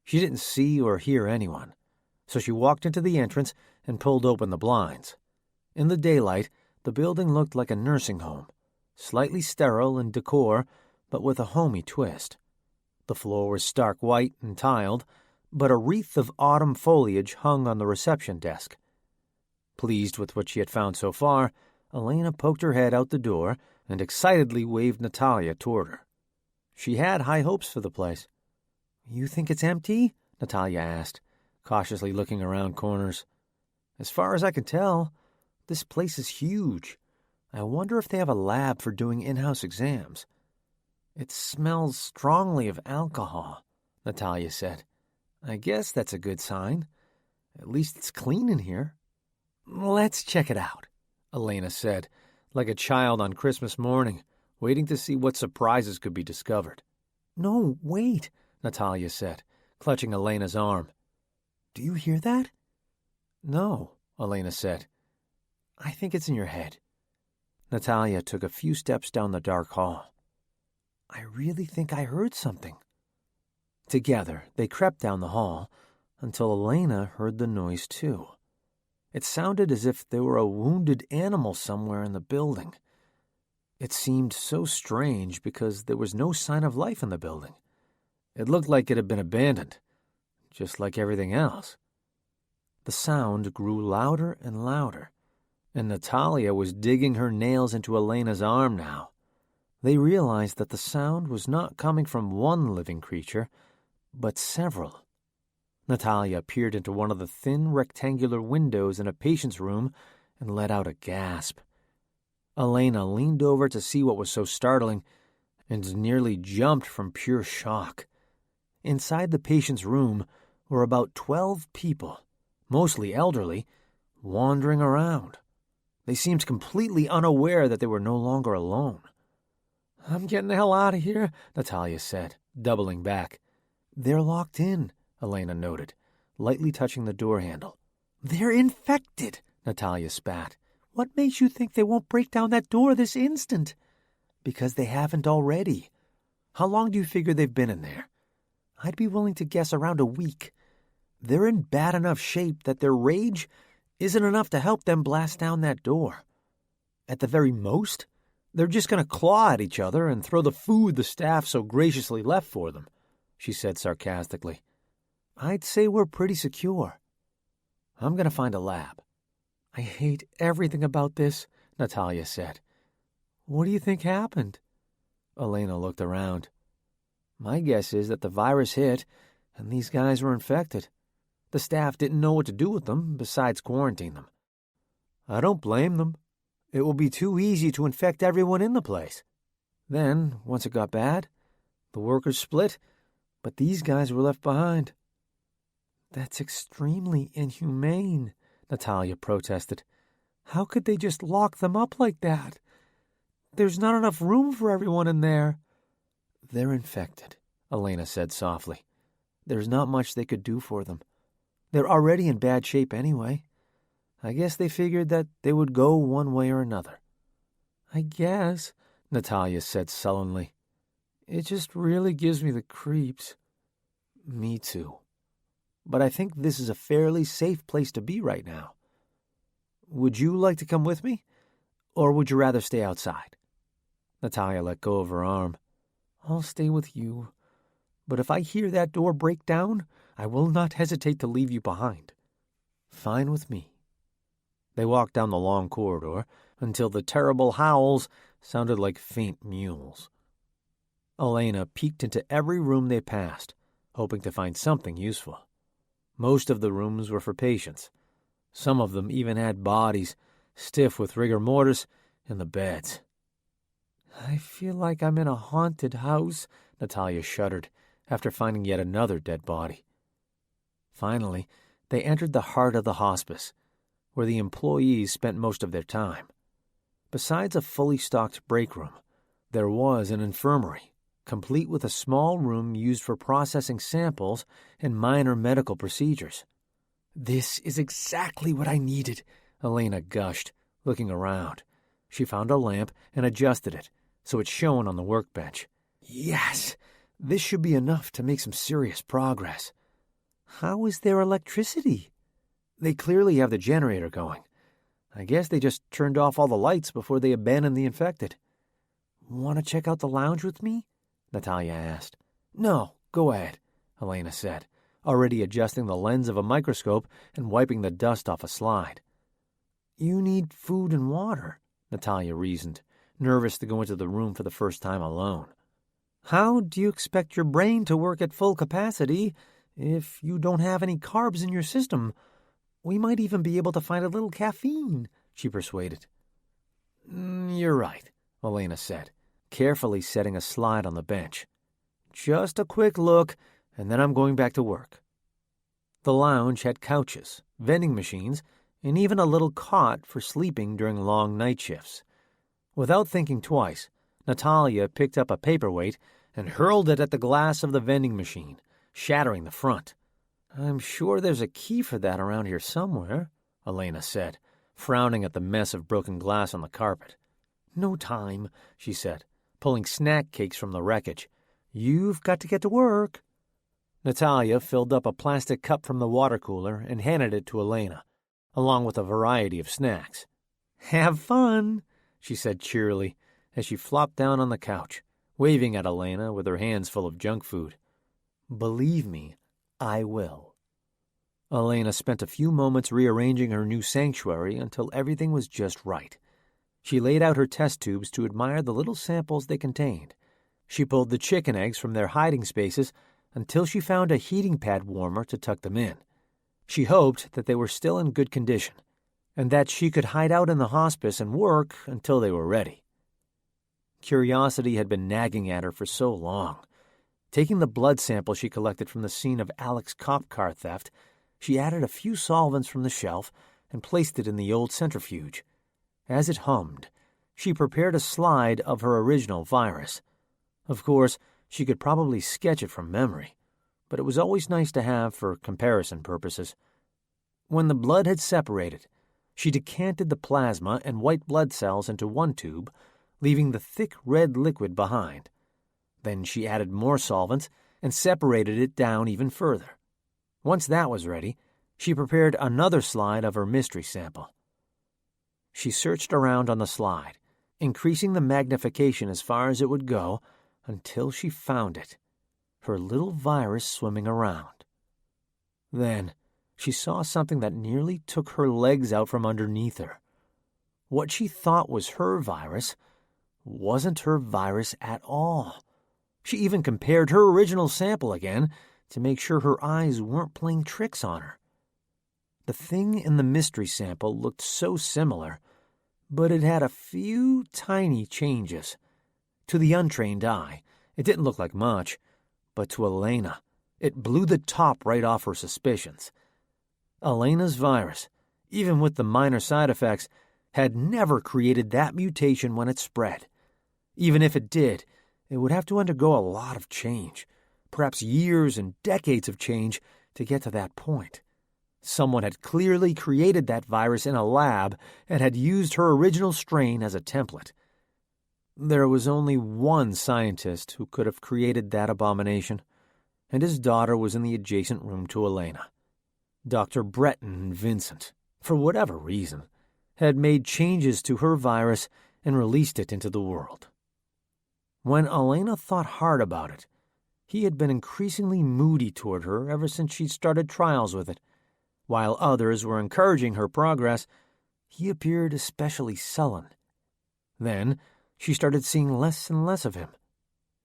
She didn't see or hear anyone, so she walked into the entrance and pulled open the blinds. In the daylight, the building looked like a nursing home, slightly sterile in decor, but with a homey twist. The floor was stark white and tiled, but a wreath of autumn foliage hung on the reception desk. Pleased with what she had found so far, Elaina poked her head out the door and excitedly waved Natalia toward her. She had high hopes for the place. "You think it's empty?" Natalia asked, cautiously looking around corners. "As far as I can tell, this place is huge. I wonder if they have a lab for doing in-house exams." "It smells strongly of alcohol," Natalia said. "I guess that's a good sign. At least it's clean in here." "Let's check it out," Elaina said, like a child on Christmas morning, waiting to see what surprises could be discovered. "No, wait," Natalia said, clutching Elena's arm. "Do you hear that?" "No," Elaina said. "I think it's in your head." Natalia took a few steps down the dark hall. "I really think I heard something." Together, they crept down the hall until Elaina heard the noise too. It sounded as if there were a wounded animal somewhere in the building. It seemed so strange because there was no sign of life in the building. It looked like it had been abandoned, just like everything else. The sound grew louder and louder, and Natalia was digging her nails into Elena's arm now. They realized that the sound was not coming from one living creature, but several. Natalia peered into one of the thin rectangular windows in a patient's room and let out a gasp. Elaina leaned over to see what was so startling and nearly jumped from pure shock. Inside the patient's room were about 12 people, mostly elderly, wandering around. They seemed completely unaware that they were no longer alone. "I'm getting the hell out of here," Natalia said, doubling back. "They're locked in," Elaina noted, lightly touching the door handle. "They're infected," Natalia spat. "What makes you think they won't break down that door this instant?" "Because they haven't already. How long do you figure they've been in there?" "I'd be willing to guess around a week. They're in bad enough shape that their rage isn't enough to help them blast down that door. At the very most, they're just going to claw at each other and throw the food the staff so graciously left for them," she said sarcastically. "I'd say we're pretty secure. I'm going to find a lab." "I hate everything about this," Natalia said. "What do you think happened?" Elaina looked around. "My guess is that the virus hit and these guys were infected. The staff didn't know what to do with them besides quarantine them. I don't blame them. It will be too easy to infect everyone in the place. Then, once it got bad, the workers split, but these guys were left behind." "That's extremely inhumane," Natalia protested. "How could they just lock them up like that? There's not enough room for everyone in there." "They're infected," Elaina said softly. "There's not much they could do for them. They're already in bad shape anyway. I guess they figured that they would go one way or another." "I guess," Natalia said sullenly. "It just really gives me the creeps." "Me too. But I think this is a fairly safe place to be right now. Would you like to come with me, or would you rather stay outside?" Natalia let go of her arm. "I'll stay with you. But if I hear that door break down, I will not hesitate to leave you behind." "Fine with me." They walked down the long corridor until the terrible howls sounded like faint mules. Elaina peeked into every room they passed, hoping to find something useful. Most of the rooms were for patients. Some of them even had bodies, stiff with rigor mortis, in the beds. "I feel like I'm in a haunted house," Natalia shuddered after finding yet another dead body. Finally, they entered the heart of the hospice, where the employees spent most of their time. Besides a fully stocked break room, there was an infirmary, complete with a small room used for processing samples and minor medical procedures. "This is exactly what I needed," Elaina gushed, looking around. She found a lamp and adjusted it, so it shone on the workbench. "Yes, this should be enough to make some serious progress." "How is there electricity?" "They clearly have the generator going. I guess they just turned off all the lights before they abandoned the infected." "Want to check out the lounge with me?" Natalia asked. "No, go ahead," Elaina said, already adjusting the lens of a microscope and wiping the dust off a slide. "You need food and water," Natalia reasoned, nervous to go into the room for the first time alone. "How do you expect your brain to work at full capacity if you don't have any carbs in your system? We might even be able to find a little caffeine," she persuaded. You're right," Elaina said, carefully setting a slide on the bench. "Just a quick look, and then I'm going back to work." The lounge had couches, vending machines, and even a little cot for sleeping during long night shifts. Without thinking twice, Natalia picked up a paperweight and hurled it at the glass of the vending machine, shattering the front. "I'm sure there's a key for that around here somewhere," Elaina said, frowning at the mess of broken glass on the carpet. "No time," she said, pulling snack cakes from the wreckage. "You've got to get to work." Natalia filled up a plastic cup from the water cooler and handed it to Elaina, along with a variety of snacks. "Have fun," she said cheerily as she flopped down on the couch, waving at Elaina with her hands full of junk food. "Believe me, I will." Elaina spent a few moments rearranging her new sanctuary until everything was just right. She laid out her test tubes to admire the little samples they contained. She pulled the chicken eggs from their hiding spaces until she found a heating pad warmer to tuck them in. She hoped that they were still in good condition, and that she could hide out in the hospice and work until they were ready. Curiosity had been nagging at her for so long. Taking the blood sample she collected from the scene of Alec's cop car theft, she added a few solvents from the shelf and placed it in the old centrifuge. As it hummed, she prepared a slide of her original virus. Of course, she could probably sketch it from memory, but it was always nice to have for comparison purposes. When the blood had separated, she decanted the plasma and white blood cells into one tube, leaving the thick red liquid behind. Then she added more solvents and separated it down even further. Once that was ready, she prepared another slide of her mystery sample. She searched around on the slide, increasing the magnification as far as it would go until she found it, her little virus swimming around. Then she saw something that nearly took her legs out from underneath her. What she thought was her virus wasn't her virus at all. She even compared her original sample again to make sure her eyes weren't playing tricks on her. The thing in the mystery sample looked so similar, but it had a few tiny changes. To the untrained eye, it didn't look like much, but to Elaina, it blew the top right off her suspicions. Elena's virus, even with the minor side effects, had never created that mutation when it spread. Even if it did, it would have to undergo a lot of change, perhaps years and decades of change to get to that point. Someone had clearly created that virus in a lab and had used her original strain as a template. There was only one scientist who could have created that abomination, and his daughter was in the adjacent room to Elaina. Dr. Breton Vincent, for whatever reason, had made changes to her virus and released it into the world. When Elaina thought hard about it, he had been increasingly moody toward her ever since she'd started trials with it. While others were encouraging her progress, he appeared especially sullen. Then she started seeing less and less of him.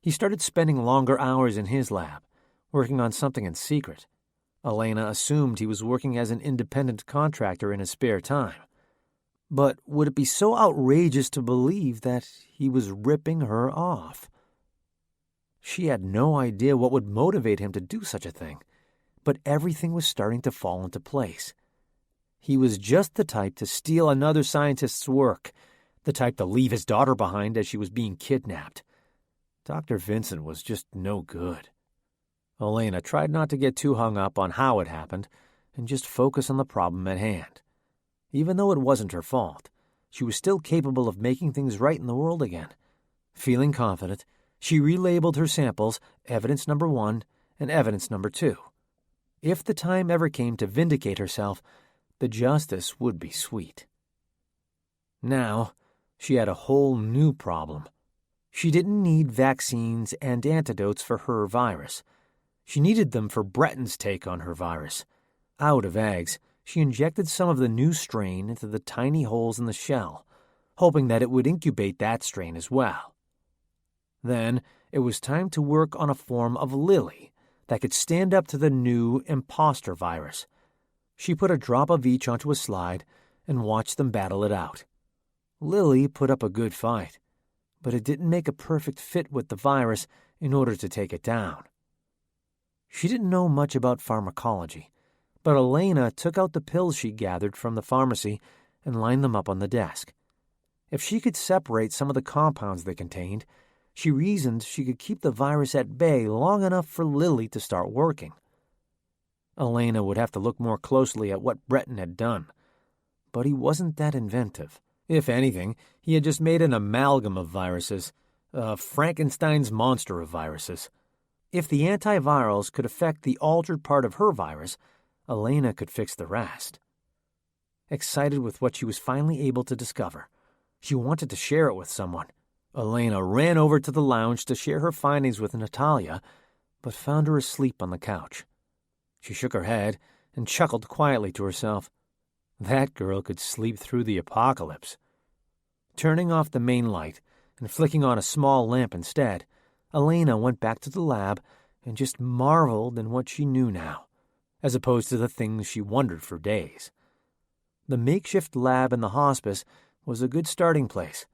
He started spending longer hours in his lab, working on something in secret. Elaina assumed he was working as an independent contractor in his spare time. But would it be so outrageous to believe that he was ripping her off? She had no idea what would motivate him to do such a thing, but everything was starting to fall into place. He was just the type to steal another scientist's work, the type to leave his daughter behind as she was being kidnapped. Dr. Vincent was just no good. Elaina tried not to get too hung up on how it happened and just focus on the problem at hand. Even though it wasn't her fault, she was still capable of making things right in the world again. Feeling confident, she relabeled her samples evidence number 1 and evidence number 2. If the time ever came to vindicate herself, the justice would be sweet. Now, she had a whole new problem. She didn't need vaccines and antidotes for her virus. She needed them for Breton's take on her virus. Out of eggs, she injected some of the new strain into the tiny holes in the shell, hoping that it would incubate that strain as well. Then it was time to work on a form of Lily that could stand up to the new imposter virus. She put a drop of each onto a slide and watched them battle it out. Lily put up a good fight, but it didn't make a perfect fit with the virus in order to take it down. She didn't know much about pharmacology, but Elaina took out the pills she gathered from the pharmacy and lined them up on the desk. If she could separate some of the compounds they contained, she reasoned she could keep the virus at bay long enough for Lily to start working. Elaina would have to look more closely at what Breton had done, but he wasn't that inventive. If anything, he had just made an amalgam of viruses, Frankenstein's monster of viruses. If the antivirals could affect the altered part of her virus, Elaina could fix the rest. Excited with what she was finally able to discover, she wanted to share it with someone. Elaina ran over to the lounge to share her findings with Natalia, but found her asleep on the couch. She shook her head and chuckled quietly to herself. That girl could sleep through the apocalypse. Turning off the main light and flicking on a small lamp instead, Elaina went back to the lab and just marveled in what she knew now, as opposed to the things she wondered for days. The makeshift lab in the hospice was a good starting place,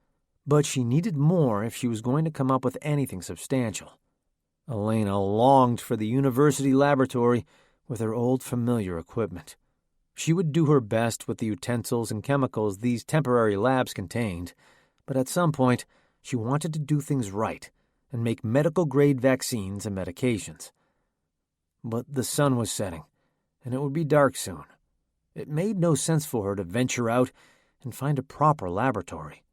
but she needed more if she was going to come up with anything substantial. Elaina longed for the university laboratory with her old familiar equipment. She would do her best with the utensils and chemicals these temporary labs contained, but at some point she wanted to do things right and make medical-grade vaccines and medications. But the sun was setting, and it would be dark soon. It made no sense for her to venture out and find a proper laboratory.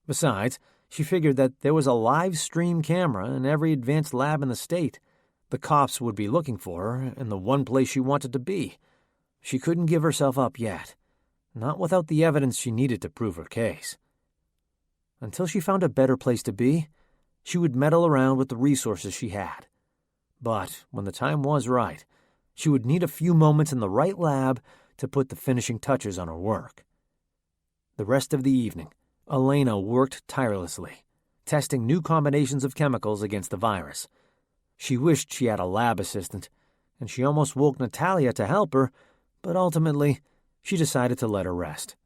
Besides, she figured that there was a live stream camera in every advanced lab in the state. The cops would be looking for her in the one place she wanted to be. She couldn't give herself up yet, not without the evidence she needed to prove her case. Until she found a better place to be, she would meddle around with the resources she had. But when the time was right, she would need a few moments in the right lab to put the finishing touches on her work. The rest of the evening, Elaina worked tirelessly, testing new combinations of chemicals against the virus. She wished she had a lab assistant, and she almost woke Natalia to help her, but ultimately she decided to let her rest.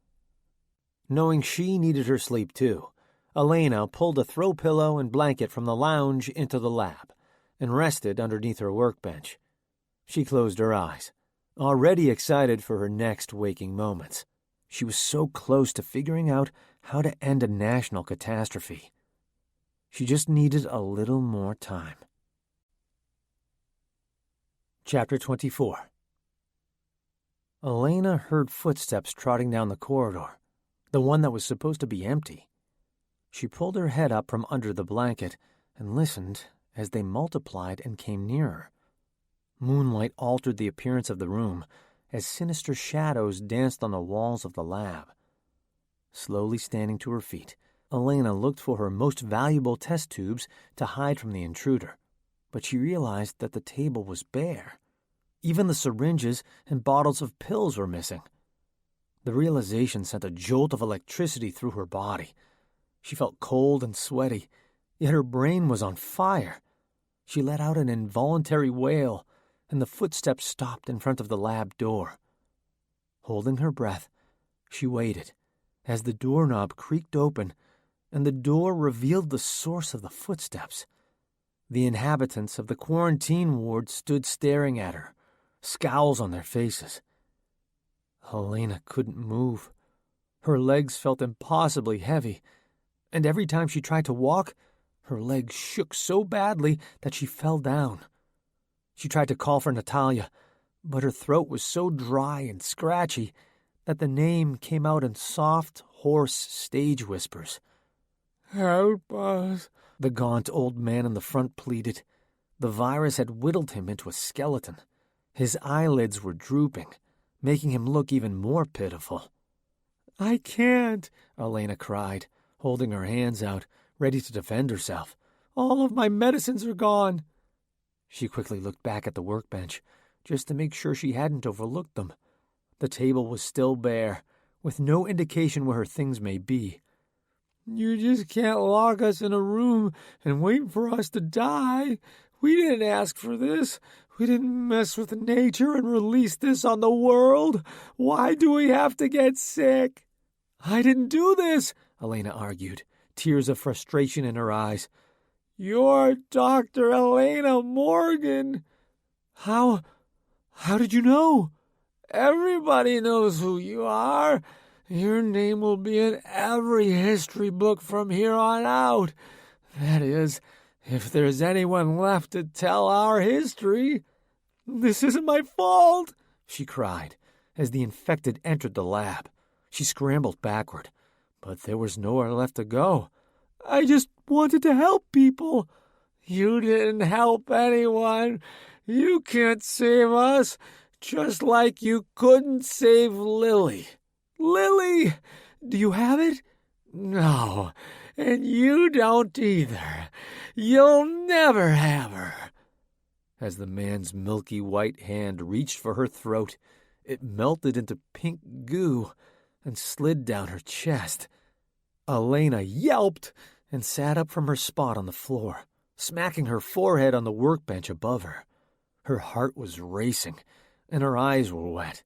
Knowing she needed her sleep too, Elaina pulled a throw pillow and blanket from the lounge into the lab and rested underneath her workbench. She closed her eyes, already excited for her next waking moments. She was so close to figuring out how to end a national catastrophe. She just needed a little more time. Chapter 24. Elaina heard footsteps trotting down the corridor, the one that was supposed to be empty. She pulled her head up from under the blanket and listened as they multiplied and came nearer. Moonlight altered the appearance of the room as sinister shadows danced on the walls of the lab. Slowly standing to her feet, Elaina looked for her most valuable test tubes to hide from the intruder, but she realized that the table was bare. Even the syringes and bottles of pills were missing. The realization sent a jolt of electricity through her body. She felt cold and sweaty, yet her brain was on fire. She let out an involuntary wail, and the footsteps stopped in front of the lab door. Holding her breath, she waited as the doorknob creaked open and the door revealed the source of the footsteps. The inhabitants of the quarantine ward stood staring at her, scowls on their faces. Elaina couldn't move. Her legs felt impossibly heavy, and every time she tried to walk, her legs shook so badly that she fell down. She tried to call for Natalia, but her throat was so dry and scratchy that the name came out in soft, hoarse stage whispers. "Help us," the gaunt old man in the front pleaded. The virus had whittled him into a skeleton. His eyelids were drooping, making him look even more pitiful. "I can't," Elaina cried, holding her hands out, ready to defend herself. "All of my medicines are gone." She quickly looked back at the workbench, just to make sure she hadn't overlooked them. The table was still bare, with no indication where her things may be. "You just can't lock us in a room and wait for us to die. We didn't ask for this. We didn't mess with nature and release this on the world. Why do we have to get sick?" "I didn't do this," Elaina argued, tears of frustration in her eyes. "You're Dr. Elaina Morgan." How did you know?" "Everybody knows who you are. Your name will be in every history book from here on out. That is, if there's anyone left to tell our history." "This isn't my fault," she cried, as the infected entered the lab. She scrambled backward, but there was nowhere left to go. "I just wanted to help people." "You didn't help anyone. You can't save us, just like you couldn't save Lily." "Lily! Do you have it?" "No, and you don't either. You'll never have her." As the man's milky white hand reached for her throat, It melted into pink goo and slid down her chest. Elaina yelped and sat up from her spot on the floor, smacking her forehead on the workbench above her. Her heart was racing, and her eyes were wet.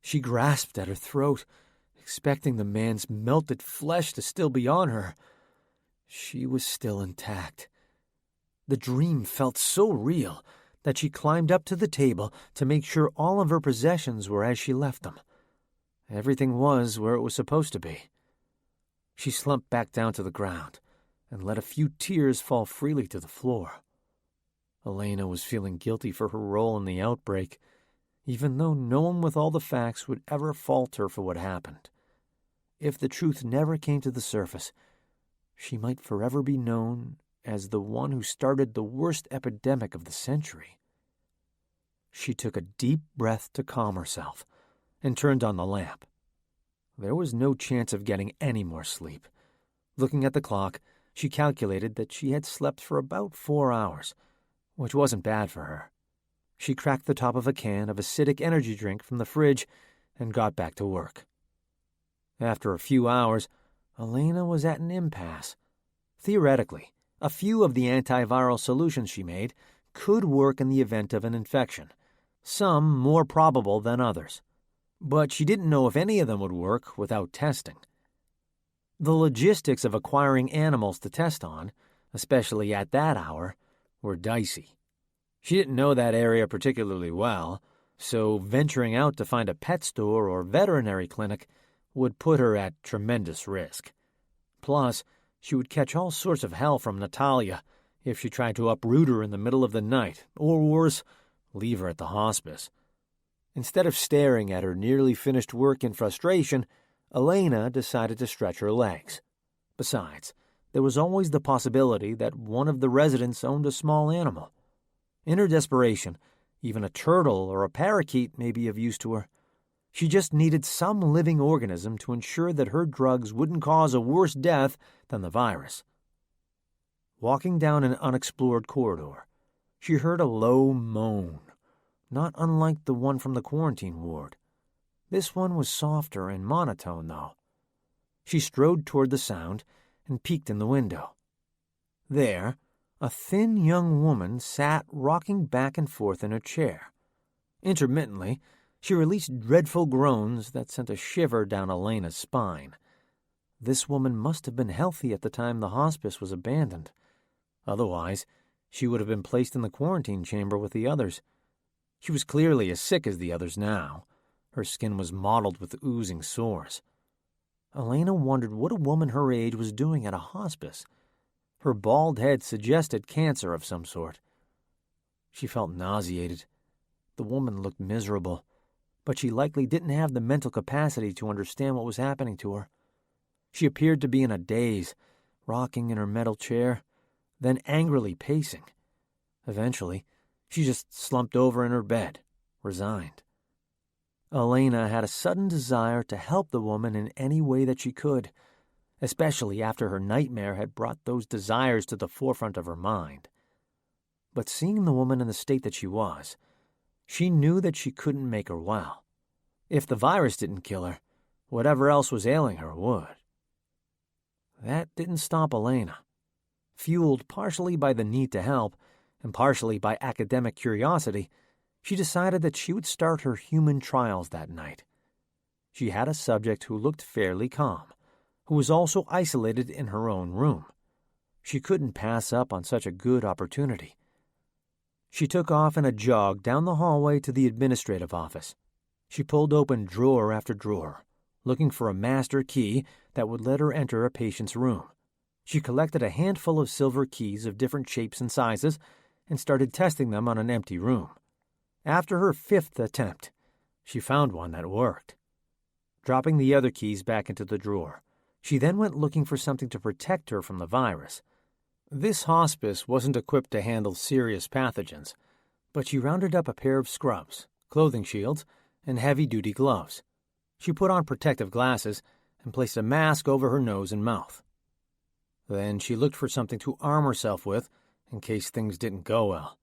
She grasped at her throat, expecting the man's melted flesh to still be on her. She was still intact. The dream felt so real that she climbed up to the table to make sure all of her possessions were as she left them. Everything was where it was supposed to be. She slumped back down to the ground and let a few tears fall freely to the floor. Elaina was feeling guilty for her role in the outbreak, even though no one with all the facts would ever fault her for what happened. If the truth never came to the surface, she might forever be known as the one who started the worst epidemic of the century. She took a deep breath to calm herself and turned on the lamp. There was no chance of getting any more sleep. Looking at the clock, she calculated that she had slept for about 4 hours, which wasn't bad for her. She cracked the top of a can of acidic energy drink from the fridge and got back to work. After a few hours, Elaina was at an impasse. Theoretically, a few of the antiviral solutions she made could work in the event of an infection, some more probable than others. But she didn't know if any of them would work without testing. The logistics of acquiring animals to test on, especially at that hour, were dicey. She didn't know that area particularly well, so venturing out to find a pet store or veterinary clinic would put her at tremendous risk. Plus, she would catch all sorts of hell from Natalia if she tried to uproot her in the middle of the night, or worse, leave her at the hospice. Instead of staring at her nearly finished work in frustration, Elaina decided to stretch her legs. Besides, there was always the possibility that one of the residents owned a small animal. In her desperation, even a turtle or a parakeet may be of use to her. She just needed some living organism to ensure that her drugs wouldn't cause a worse death than the virus. Walking down an unexplored corridor, she heard a low moan, not unlike the one from the quarantine ward. This one was softer and monotone, though. She strode toward the sound and peeked in the window. There, a thin young woman sat rocking back and forth in her chair. Intermittently, she released dreadful groans that sent a shiver down Elena's spine. This woman must have been healthy at the time the hospice was abandoned. Otherwise, she would have been placed in the quarantine chamber with the others. She was clearly as sick as the others now. Her skin was mottled with oozing sores. Elaina wondered what a woman her age was doing at a hospice. Her bald head suggested cancer of some sort. She felt nauseated. The woman looked miserable, but she likely didn't have the mental capacity to understand what was happening to her. She appeared to be in a daze, rocking in her metal chair, then angrily pacing. Eventually, she just slumped over in her bed, resigned. Elaina had a sudden desire to help the woman in any way that she could, especially after her nightmare had brought those desires to the forefront of her mind. But seeing the woman in the state that she was, she knew that she couldn't make her well. If the virus didn't kill her, whatever else was ailing her would. That didn't stop Elaina. Fueled partially by the need to help and partially by academic curiosity, she decided that she would start her human trials that night. She had a subject who looked fairly calm, who was also isolated in her own room. She couldn't pass up on such a good opportunity. She took off in a jog down the hallway to the administrative office. She pulled open drawer after drawer, looking for a master key that would let her enter a patient's room. She collected a handful of silver keys of different shapes and sizes and started testing them on an empty room. After her 5th attempt, she found one that worked. Dropping the other keys back into the drawer, she then went looking for something to protect her from the virus. This hospice wasn't equipped to handle serious pathogens, but she rounded up a pair of scrubs, clothing shields, and heavy-duty gloves. She put on protective glasses and placed a mask over her nose and mouth. Then she looked for something to arm herself with in case things didn't go well.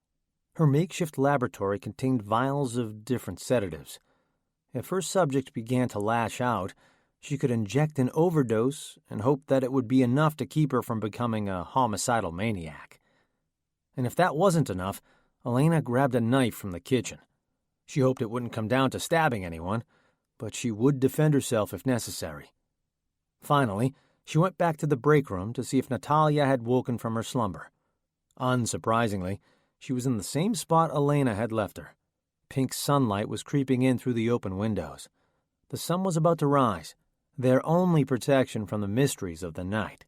Her makeshift laboratory contained vials of different sedatives. If her subject began to lash out, she could inject an overdose and hope that it would be enough to keep her from becoming a homicidal maniac. And if that wasn't enough, Elaina grabbed a knife from the kitchen. She hoped it wouldn't come down to stabbing anyone, but she would defend herself if necessary. Finally, she went back to the break room to see if Natalia had woken from her slumber. Unsurprisingly, she was in the same spot Elaina had left her. Pink sunlight was creeping in through the open windows. The sun was about to rise, their only protection from the mysteries of the night.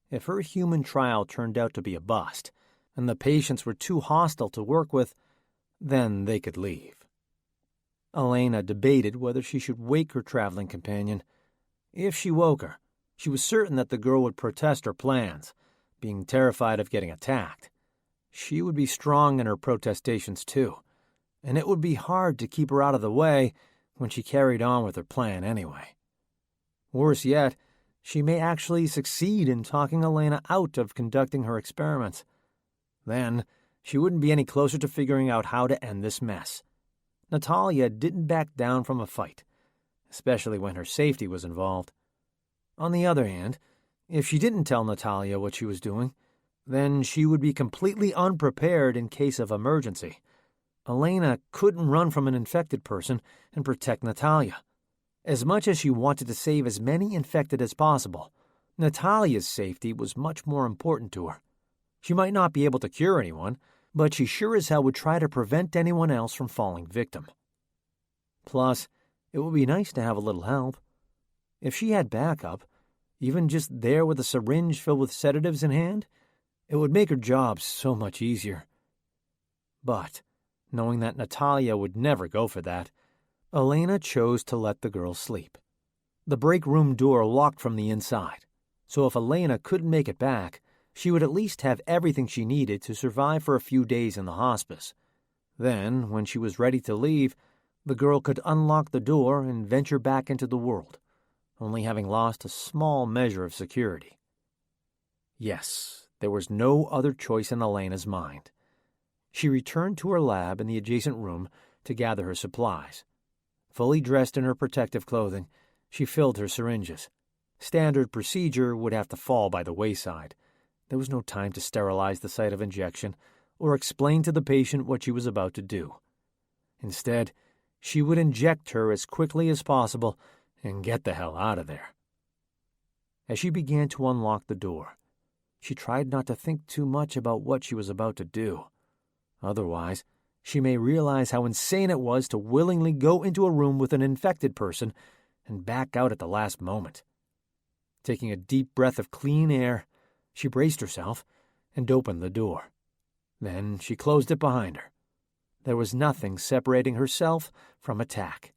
If her human trial turned out to be a bust, and the patients were too hostile to work with, then they could leave. Elaina debated whether she should wake her traveling companion. If she woke her, she was certain that the girl would protest her plans, being terrified of getting attacked. She would be strong in her protestations too, and it would be hard to keep her out of the way when she carried on with her plan anyway. Worse yet, she may actually succeed in talking Elaina out of conducting her experiments. Then, she wouldn't be any closer to figuring out how to end this mess. Natalia didn't back down from a fight, especially when her safety was involved. On the other hand, if she didn't tell Natalia what she was doing, then she would be completely unprepared in case of emergency. Elaina couldn't run from an infected person and protect Natalia. As much as she wanted to save as many infected as possible, Natalia's safety was much more important to her. She might not be able to cure anyone, but she sure as hell would try to prevent anyone else from falling victim. Plus, it would be nice to have a little help. If she had backup, even just there with a syringe filled with sedatives in hand, it would make her job so much easier. But, knowing that Natalia would never go for that, Elaina chose to let the girl sleep. The break room door locked from the inside, so if Elaina couldn't make it back, she would at least have everything she needed to survive for a few days in the hospice. Then, when she was ready to leave, the girl could unlock the door and venture back into the world, only having lost a small measure of security. Yes, there was no other choice in Elena's mind. She returned to her lab in the adjacent room to gather her supplies. Fully dressed in her protective clothing, she filled her syringes. Standard procedure would have to fall by the wayside. There was no time to sterilize the site of injection or explain to the patient what she was about to do. Instead, she would inject her as quickly as possible and get the hell out of there. As she began to unlock the door, she tried not to think too much about what she was about to do. Otherwise, she may realize how insane it was to willingly go into a room with an infected person and back out at the last moment. Taking a deep breath of clean air, she braced herself and opened the door. Then she closed it behind her. There was nothing separating herself from attack.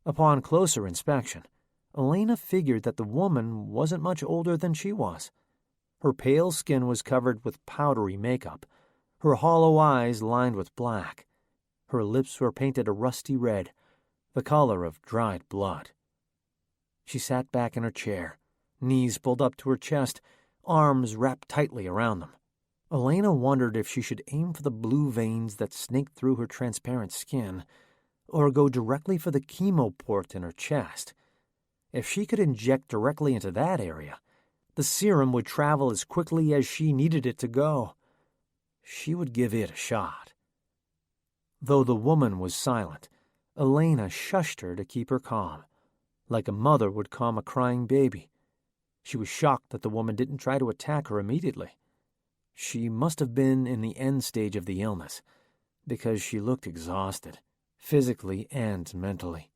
Upon closer inspection, Elaina figured that the woman wasn't much older than she was. Her pale skin was covered with powdery makeup, her hollow eyes lined with black. Her lips were painted a rusty red, the color of dried blood. She sat back in her chair, knees pulled up to her chest, arms wrapped tightly around them. Elaina wondered if she should aim for the blue veins that snaked through her transparent skin, or go directly for the chemo port in her chest. If she could inject directly into that area, the serum would travel as quickly as she needed it to go. She would give it a shot. Though the woman was silent, Elaina shushed her to keep her calm, like a mother would calm a crying baby. She was shocked that the woman didn't try to attack her immediately. She must have been in the end stage of the illness, because she looked exhausted, physically and mentally.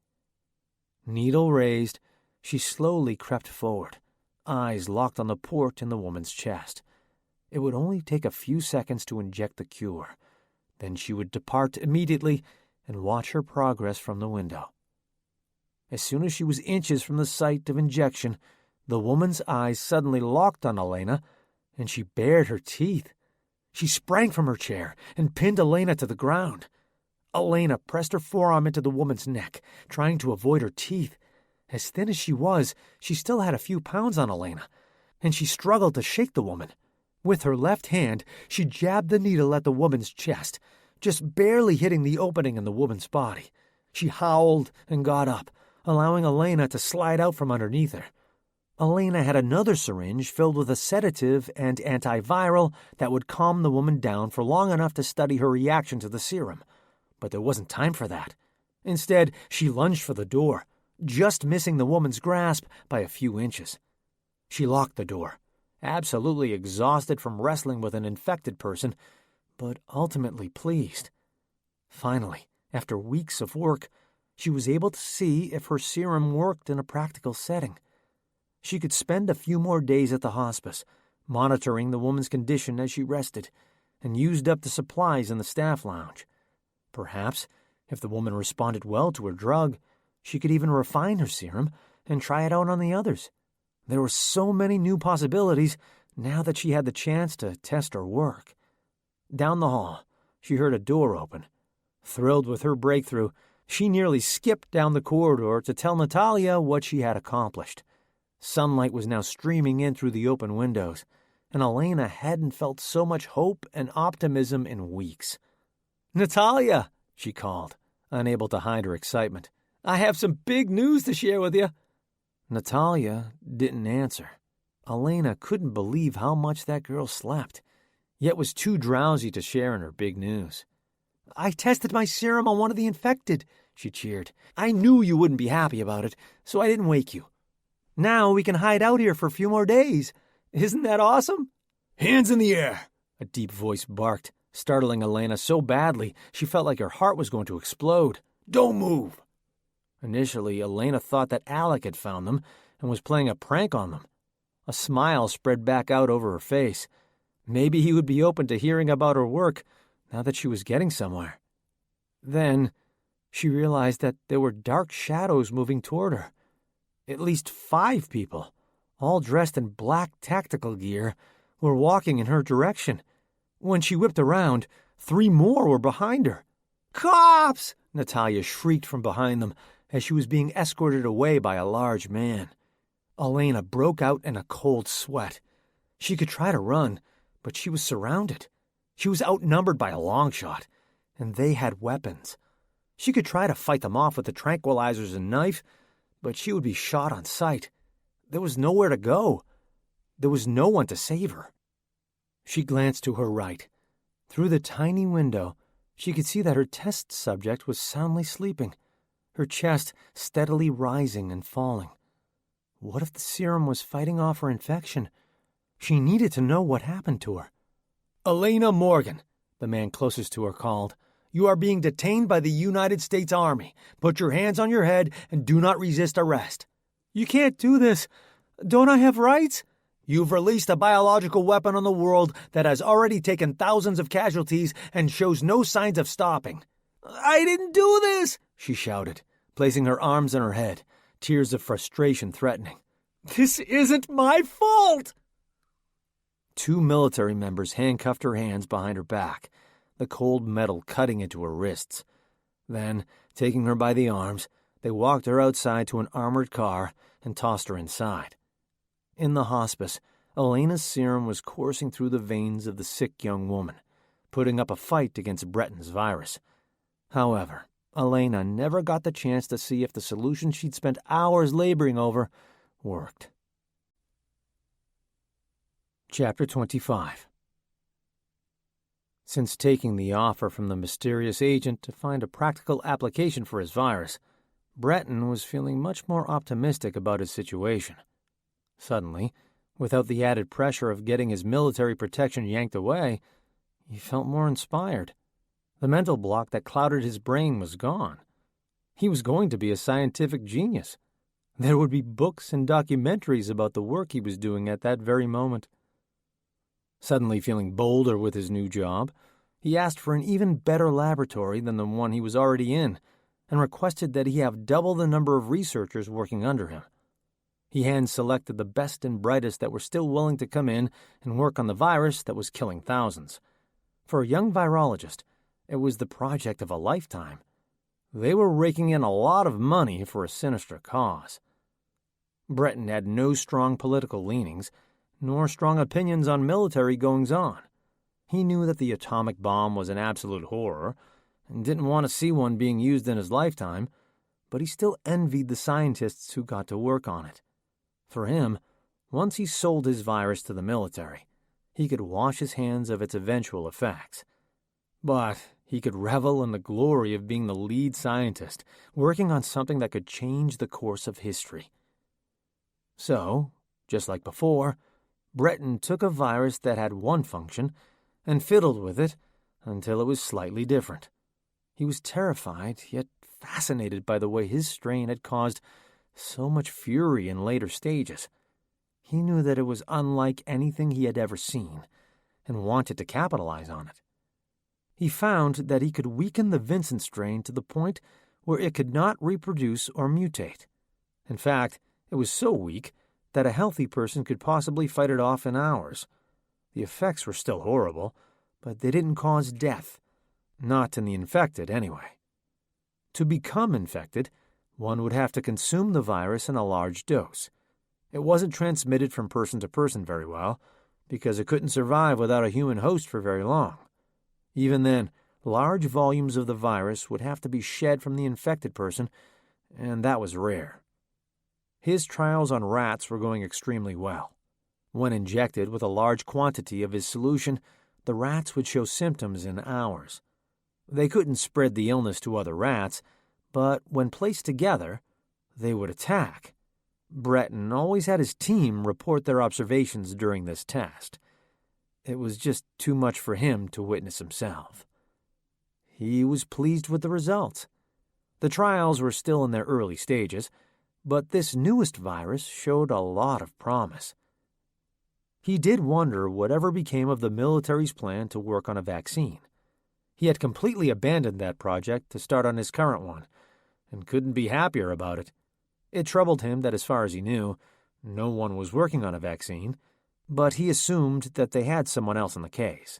Needle raised, she slowly crept forward, eyes locked on the port in the woman's chest. It would only take a few seconds to inject the cure. Then she would depart immediately and watch her progress from the window. As soon as she was inches from the site of injection, the woman's eyes suddenly locked on Elaina, and she bared her teeth. She sprang from her chair and pinned Elaina to the ground. Elaina pressed her forearm into the woman's neck, trying to avoid her teeth. As thin as she was, she still had a few pounds on Elaina, and she struggled to shake the woman. With her left hand, she jabbed the needle at the woman's chest, just barely hitting the opening in the woman's body. She howled and got up, allowing Elaina to slide out from underneath her. Elaina had another syringe filled with a sedative and antiviral that would calm the woman down for long enough to study her reaction to the serum. But there wasn't time for that. Instead, she lunged for the door, just missing the woman's grasp by a few inches. She locked the door, absolutely exhausted from wrestling with an infected person, but ultimately pleased. Finally, after weeks of work, she was able to see if her serum worked in a practical setting. She could spend a few more days at the hospice, monitoring the woman's condition as she rested, and used up the supplies in the staff lounge. Perhaps, if the woman responded well to her drug, she could even refine her serum and try it out on the others. There were so many new possibilities now that she had the chance to test her work. Down the hall, she heard a door open. Thrilled with her breakthrough, she nearly skipped down the corridor to tell Natalia what she had accomplished. Sunlight was now streaming in through the open windows, and Elaina hadn't felt so much hope and optimism in weeks. "Natalia," she called, unable to hide her excitement. "I have some big news to share with you." Natalia didn't answer. Elaina couldn't believe how much that girl slept, yet was too drowsy to share in her big news. "I tested my serum on one of the infected," she cheered. "I knew you wouldn't be happy about it, so I didn't wake you. Now we can hide out here for a few more days. Isn't that awesome?" "Hands in the air," a deep voice barked, startling Elaina so badly she felt like her heart was going to explode. "Don't move." Initially, Elaina thought that Alec had found them and was playing a prank on them. A smile spread back out over her face. Maybe he would be open to hearing about her work now that she was getting somewhere. Then she realized that there were dark shadows moving toward her. At least 5 people, all dressed in black tactical gear, were walking in her direction. When she whipped around, 3 more were behind her. "Cops!" Natalia shrieked from behind them as she was being escorted away by a large man. Elaina broke out in a cold sweat. She could try to run, but she was surrounded. She was outnumbered by a long shot, and they had weapons. She could try to fight them off with the tranquilizers and knife, but she would be shot on sight. There was nowhere to go. There was no one to save her. She glanced to her right. Through the tiny window, she could see that her test subject was soundly sleeping, her chest steadily rising and falling. What if the serum was fighting off her infection? She needed to know what happened to her. "Elaina Morgan," the man closest to her called, "you are being detained by the United States Army. Put your hands on your head and do not resist arrest." "You can't do this. Don't I have rights?" "You've released a biological weapon on the world that has already taken thousands of casualties and shows no signs of stopping." "I didn't do this," she shouted, placing her arms on her head, tears of frustration threatening. "This isn't my fault." 2 military members handcuffed her hands behind her back, the cold metal cutting into her wrists. Then, taking her by the arms, they walked her outside to an armored car and tossed her inside. In the hospice, Elena's serum was coursing through the veins of the sick young woman, putting up a fight against Breton's virus. However, Elaina never got the chance to see if the solution she'd spent hours laboring over worked. Chapter 25. Since taking the offer from the mysterious agent to find a practical application for his virus, Breton was feeling much more optimistic about his situation. Suddenly, without the added pressure of getting his military protection yanked away, he felt more inspired. The mental block that clouded his brain was gone. He was going to be a scientific genius. There would be books and documentaries about the work he was doing at that very moment. Suddenly feeling bolder with his new job, he asked for an even better laboratory than the one he was already in, and requested that he have double the number of researchers working under him. He hand-selected the best and brightest that were still willing to come in and work on the virus that was killing thousands. For a young virologist, it was the project of a lifetime. They were raking in a lot of money for a sinister cause. Breton had no strong political leanings, nor strong opinions on military goings-on. He knew that the atomic bomb was an absolute horror, and didn't want to see one being used in his lifetime, but he still envied the scientists who got to work on it. For him, once he sold his virus to the military, he could wash his hands of its eventual effects. But he could revel in the glory of being the lead scientist, working on something that could change the course of history. So, just like before, Breton took a virus that had one function and fiddled with it until it was slightly different. He was terrified, yet fascinated by the way his strain had caused so much fury in later stages. He knew that it was unlike anything he had ever seen, and wanted to capitalize on it. He found that he could weaken the Vincent strain to the point where it could not reproduce or mutate. In fact, it was so weak that a healthy person could possibly fight it off in hours. The effects were still horrible, but they didn't cause death. Not in the infected, anyway. To become infected, one would have to consume the virus in a large dose. It wasn't transmitted from person to person very well, because it couldn't survive without a human host for very long. Even then, large volumes of the virus would have to be shed from the infected person, and that was rare. His trials on rats were going extremely well. When injected with a large quantity of his solution, the rats would show symptoms in hours. They couldn't spread the illness to other rats, but when placed together, they would attack. Breton always had his team report their observations during this test. It was just too much for him to witness himself. He was pleased with the results. The trials were still in their early stages, but this newest virus showed a lot of promise. He did wonder whatever became of the military's plan to work on a vaccine. He had completely abandoned that project to start on his current one, and couldn't be happier about it. It troubled him that, as far as he knew, no one was working on a vaccine, but he assumed that they had someone else in the case.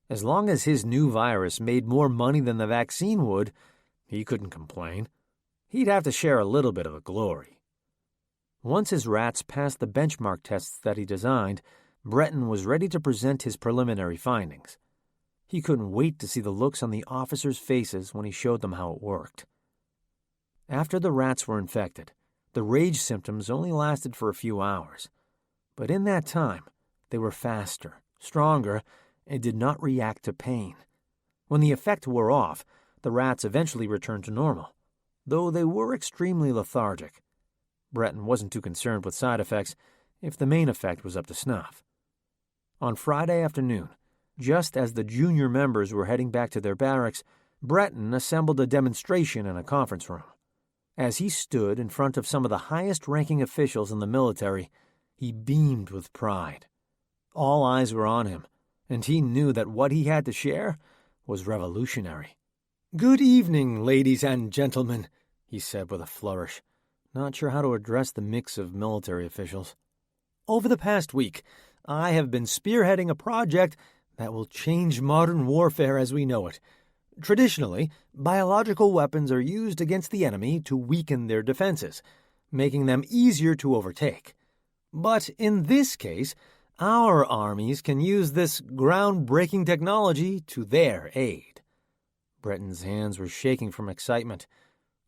As long as his new virus made more money than the vaccine would, he couldn't complain. He'd have to share a little bit of the glory. Once his rats passed the benchmark tests that he designed, Breton was ready to present his preliminary findings. He couldn't wait to see the looks on the officers' faces when he showed them how it worked. After the rats were infected, the rage symptoms only lasted for a few hours. But in that time, they were faster, stronger, and did not react to pain. When the effect wore off, the rats eventually returned to normal, though they were extremely lethargic. Breton wasn't too concerned with side effects if the main effect was up to snuff. On Friday afternoon, just as the junior members were heading back to their barracks, Breton assembled a demonstration in a conference room. As he stood in front of some of the highest-ranking officials in the military, he beamed with pride. All eyes were on him, and he knew that what he had to share was revolutionary. "Good evening, ladies and gentlemen," he said with a flourish, not sure how to address the mix of military officials. "Over the past week, I have been spearheading a project that will change modern warfare as we know it. Traditionally, biological weapons are used against the enemy to weaken their defenses, making them easier to overtake. But in this case, our armies can use this groundbreaking technology to their aid." Breton's hands were shaking from excitement.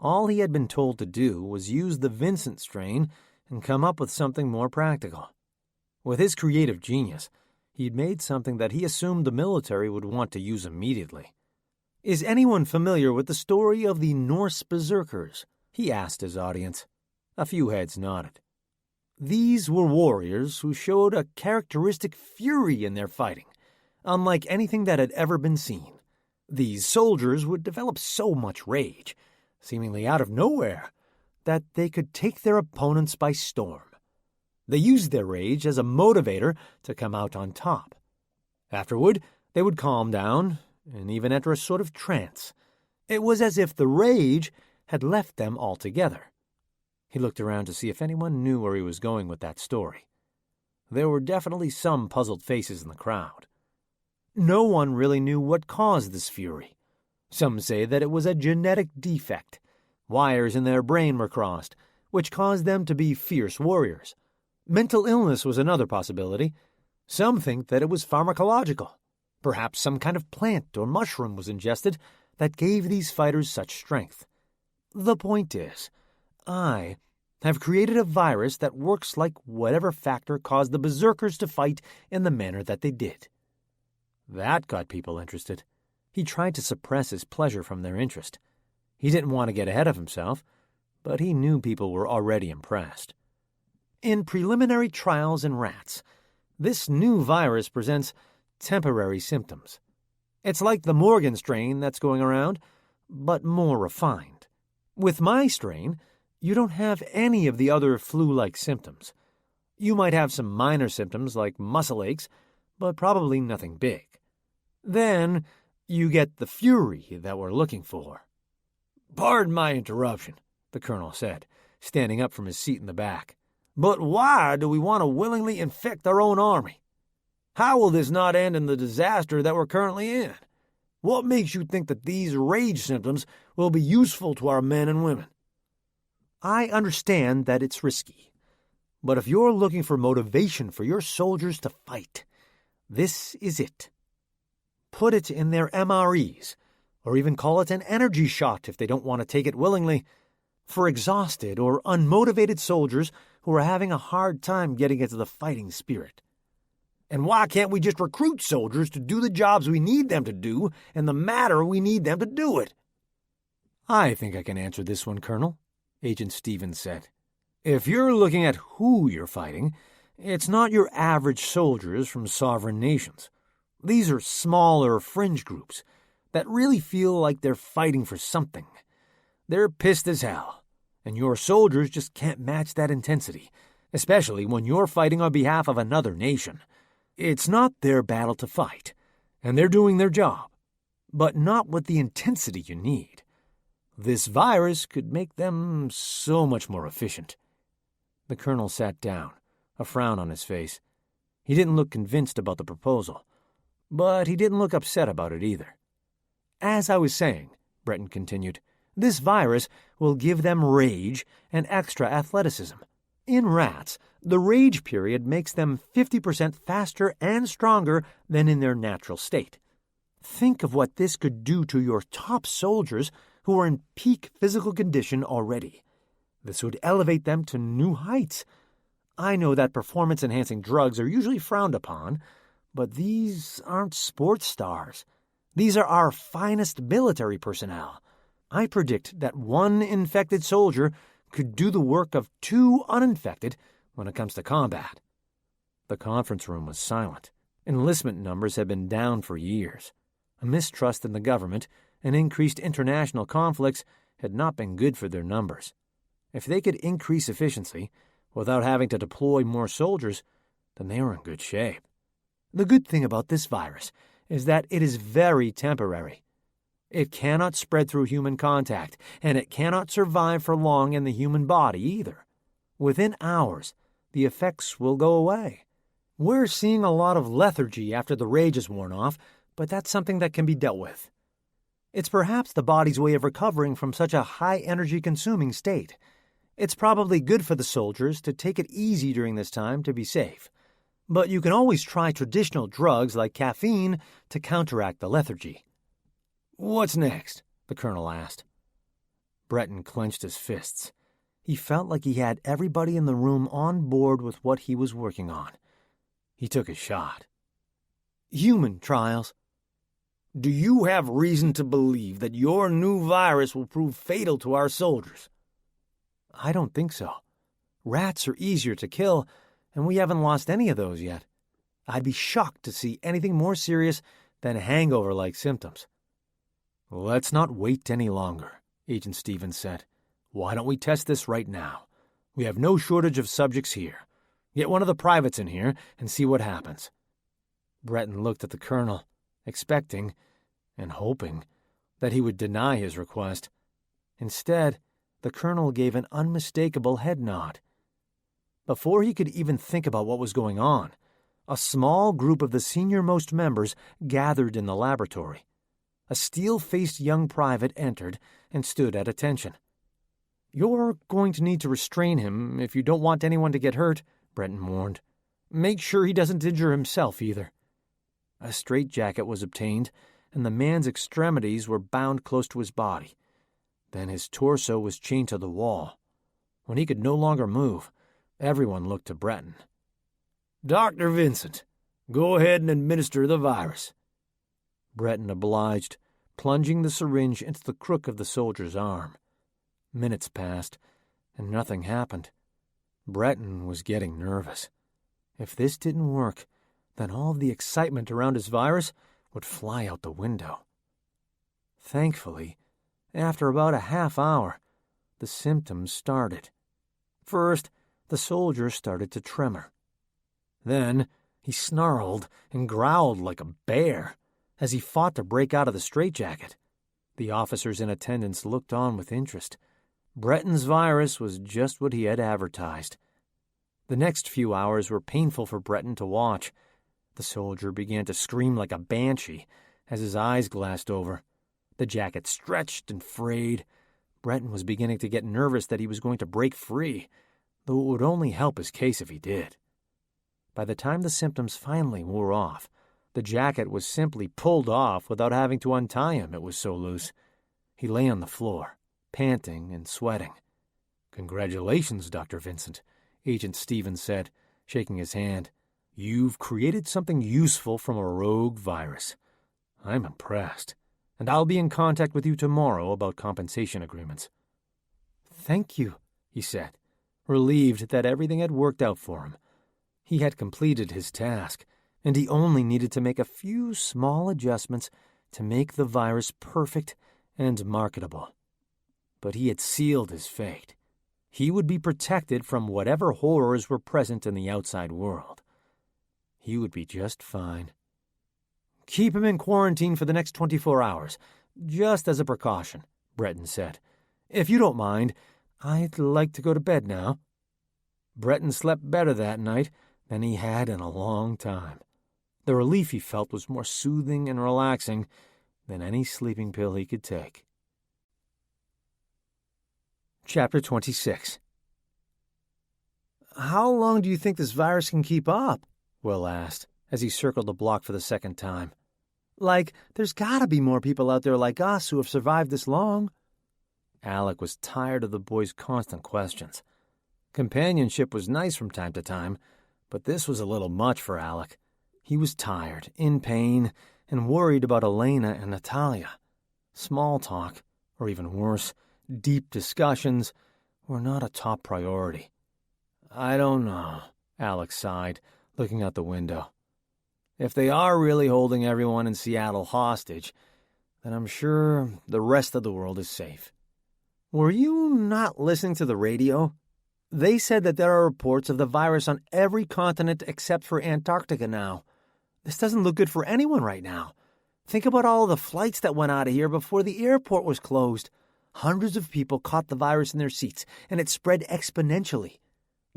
All he had been told to do was use the Vincent strain and come up with something more practical. With his creative genius, he'd made something that he assumed the military would want to use immediately. "Is anyone familiar with the story of the Norse berserkers?" he asked his audience. A few heads nodded. These were warriors who showed a characteristic fury in their fighting, unlike anything that had ever been seen. These soldiers would develop so much rage, seemingly out of nowhere, that they could take their opponents by storm. They used their rage as a motivator to come out on top. Afterward, they would calm down and even enter a sort of trance. It was as if the rage had left them altogether. He looked around to see if anyone knew where he was going with that story. There were definitely some puzzled faces in the crowd. No one really knew what caused this fury. Some say that it was a genetic defect. Wires in their brain were crossed, which caused them to be fierce warriors. Mental illness was another possibility. Some think that it was pharmacological. Perhaps some kind of plant or mushroom was ingested, that gave these fighters such strength. The point is, I have created a virus that works like whatever factor caused the berserkers to fight in the manner that they did. That got people interested. He tried to suppress his pleasure from their interest. He didn't want to get ahead of himself, but he knew people were already impressed. In preliminary trials in rats, this new virus presents temporary symptoms. It's like the Morgan strain that's going around, but more refined. With my strain, you don't have any of the other flu-like symptoms. You might have some minor symptoms like muscle aches, but probably nothing big. Then you get the fury that we're looking for. "Pardon my interruption," the colonel said, standing up from his seat in the back. "But why do we want to willingly infect our own army? How will this not end in the disaster that we're currently in? What makes you think that these rage symptoms will be useful to our men and women?" I understand that it's risky, but if you're looking for motivation for your soldiers to fight, this is it. Put it in their MREs, or even call it an energy shot if they don't want to take it willingly, for exhausted or unmotivated soldiers who are having a hard time getting into the fighting spirit. And why can't we just recruit soldiers to do the jobs we need them to do in the manner we need them to do it? I think I can answer this one, Colonel, Agent Stevens said. If you're looking at who you're fighting, it's not your average soldiers from sovereign nations. These are smaller fringe groups that really feel like they're fighting for something. They're pissed as hell, and your soldiers just can't match that intensity, especially when you're fighting on behalf of another nation. It's not their battle to fight, and they're doing their job, but not with the intensity you need. This virus could make them so much more efficient. The colonel sat down, a frown on his face. He didn't look convinced about the proposal, but he didn't look upset about it either. As I was saying, Breton continued, this virus will give them rage and extra athleticism. In rats, the rage period makes them 50% faster and stronger than in their natural state. Think of what this could do to your top soldiers who are in peak physical condition already. This would elevate them to new heights. I know that performance-enhancing drugs are usually frowned upon, but these aren't sports stars. These are our finest military personnel. I predict that one infected soldier could do the work of 2 uninfected when it comes to combat. The conference room was silent. Enlistment numbers had been down for years. A mistrust in the government and increased international conflicts had not been good for their numbers. If they could increase efficiency without having to deploy more soldiers, then they were in good shape. The good thing about this virus is that it is very temporary. It cannot spread through human contact, and it cannot survive for long in the human body either. Within hours, the effects will go away. We're seeing a lot of lethargy after the rage is worn off, but that's something that can be dealt with. It's perhaps the body's way of recovering from such a high-energy consuming state. It's probably good for the soldiers to take it easy during this time to be safe. But you can always try traditional drugs like caffeine to counteract the lethargy. "What's next?" the colonel asked. Breton clenched his fists. He felt like he had everybody in the room on board with what he was working on. He took a shot. "Human trials." "Do you have reason to believe that your new virus will prove fatal to our soldiers?" "I don't think so. Rats are easier to kill, and we haven't lost any of those yet. I'd be shocked to see anything more serious than hangover-like symptoms." "Let's not wait any longer," Agent Stevens said. "Why don't we test this right now? We have no shortage of subjects here. Get one of the privates in here and see what happens." Breton looked at the colonel, expecting and hoping that he would deny his request. Instead, the colonel gave an unmistakable head nod. Before he could even think about what was going on, a small group of the senior-most members gathered in the laboratory. A steel-faced young private entered and stood at attention. "You're going to need to restrain him if you don't want anyone to get hurt," Breton warned. "Make sure he doesn't injure himself either." A straitjacket was obtained, and the man's extremities were bound close to his body. Then his torso was chained to the wall. When he could no longer move, everyone looked to Breton. "Dr. Vincent, go ahead and administer the virus." Breton obliged, plunging the syringe into the crook of the soldier's arm. Minutes passed, and nothing happened. Breton was getting nervous. If this didn't work, then all of the excitement around his virus would fly out the window. Thankfully, after about a half hour, the symptoms started. First, the soldier started to tremor. Then, he snarled and growled like a bear as he fought to break out of the straitjacket. The officers in attendance looked on with interest. Breton's virus was just what he had advertised. The next few hours were painful for Breton to watch. The soldier began to scream like a banshee as his eyes glassed over. The jacket stretched and frayed. Breton was beginning to get nervous that he was going to break free, though it would only help his case if he did. By the time the symptoms finally wore off, the jacket was simply pulled off without having to untie him, it was so loose. He lay on the floor, panting and sweating. "Congratulations, Dr. Vincent," Agent Stevens said, shaking his hand. "You've created something useful from a rogue virus. I'm impressed, and I'll be in contact with you tomorrow about compensation agreements." "Thank you," he said, relieved that everything had worked out for him. He had completed his task, and he only needed to make a few small adjustments to make the virus perfect and marketable. But he had sealed his fate. He would be protected from whatever horrors were present in the outside world. He would be just fine. "Keep him in quarantine for the next 24 hours, just as a precaution," Breton said. "If you don't mind, I'd like to go to bed now." Breton slept better that night than he had in a long time. The relief he felt was more soothing and relaxing than any sleeping pill he could take. Chapter 26. "How long do you think this virus can keep up?" Will asked, as he circled the block for the second time. "Like, there's gotta be more people out there like us who have survived this long." Alec was tired of the boy's constant questions. Companionship was nice from time to time, but this was a little much for Alec. He was tired, in pain, and worried about Elaina and Natalia. Small talk, or even worse, deep discussions, were not a top priority. "I don't know," Alec sighed, looking out the window. "If they are really holding everyone in Seattle hostage, then I'm sure the rest of the world is safe." "Were you not listening to the radio? They said that there are reports of the virus on every continent except for Antarctica now. This doesn't look good for anyone right now. Think about all the flights that went out of here before the airport was closed. Hundreds of people caught the virus in their seats, and it spread exponentially.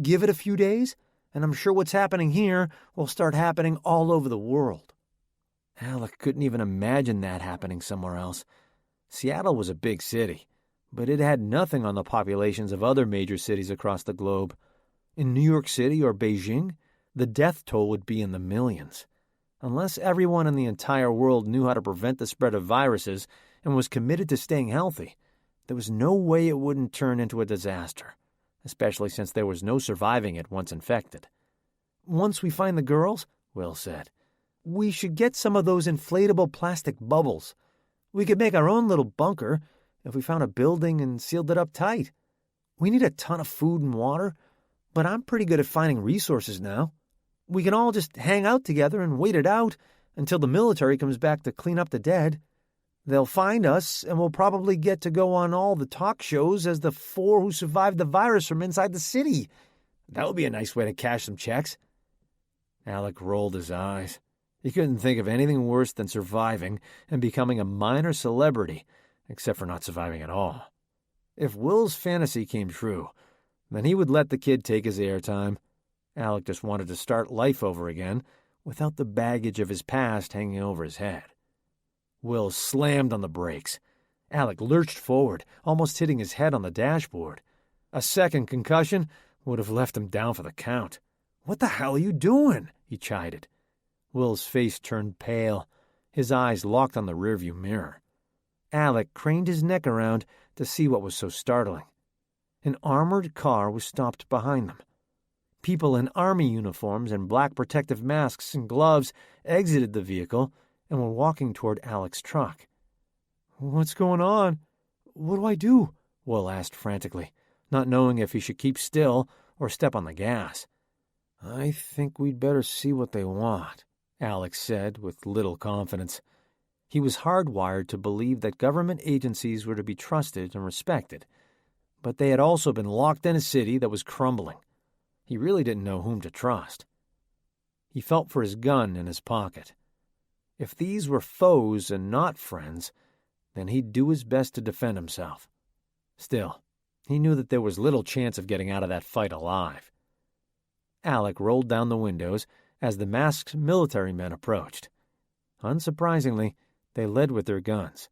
Give it a few days, and I'm sure what's happening here will start happening all over the world." Alec couldn't even imagine that happening somewhere else. Seattle was a big city, but it had nothing on the populations of other major cities across the globe. In New York City or Beijing, the death toll would be in the millions. Unless everyone in the entire world knew how to prevent the spread of viruses and was committed to staying healthy, there was no way it wouldn't turn into a disaster, especially since there was no surviving it once infected. "Once we find the girls," Will said, "we should get some of those inflatable plastic bubbles. We could make our own little bunker if we found a building and sealed it up tight. We need a ton of food and water, but I'm pretty good at finding resources now. We can all just hang out together and wait it out until the military comes back to clean up the dead. They'll find us, and we'll probably get to go on all the talk shows as the 4 who survived the virus from inside the city. That would be a nice way to cash some checks." Alec rolled his eyes. He couldn't think of anything worse than surviving and becoming a minor celebrity, except for not surviving at all. If Will's fantasy came true, then he would let the kid take his airtime. Alec just wanted to start life over again, without the baggage of his past hanging over his head. Will slammed on the brakes. Alec lurched forward, almost hitting his head on the dashboard. A second concussion would have left him down for the count. "What the hell are you doing?" he chided. Will's face turned pale. his eyes locked on the rearview mirror. Alec craned his neck around to see what was so startling. An armored car was stopped behind them. People in army uniforms and black protective masks and gloves exited the vehicle and were walking toward Alec's truck. "What's going on? What do I do?" Will asked frantically, not knowing if he should keep still or step on the gas. "I think we'd better see what they want," Alec said with little confidence. He was hardwired to believe that government agencies were to be trusted and respected, but they had also been locked in a city that was crumbling. He really didn't know whom to trust. He felt for his gun in his pocket. If these were foes and not friends, then he'd do his best to defend himself. Still, he knew that there was little chance of getting out of that fight alive. Alec rolled down the windows as the masked military men approached. Unsurprisingly, they led with their guns.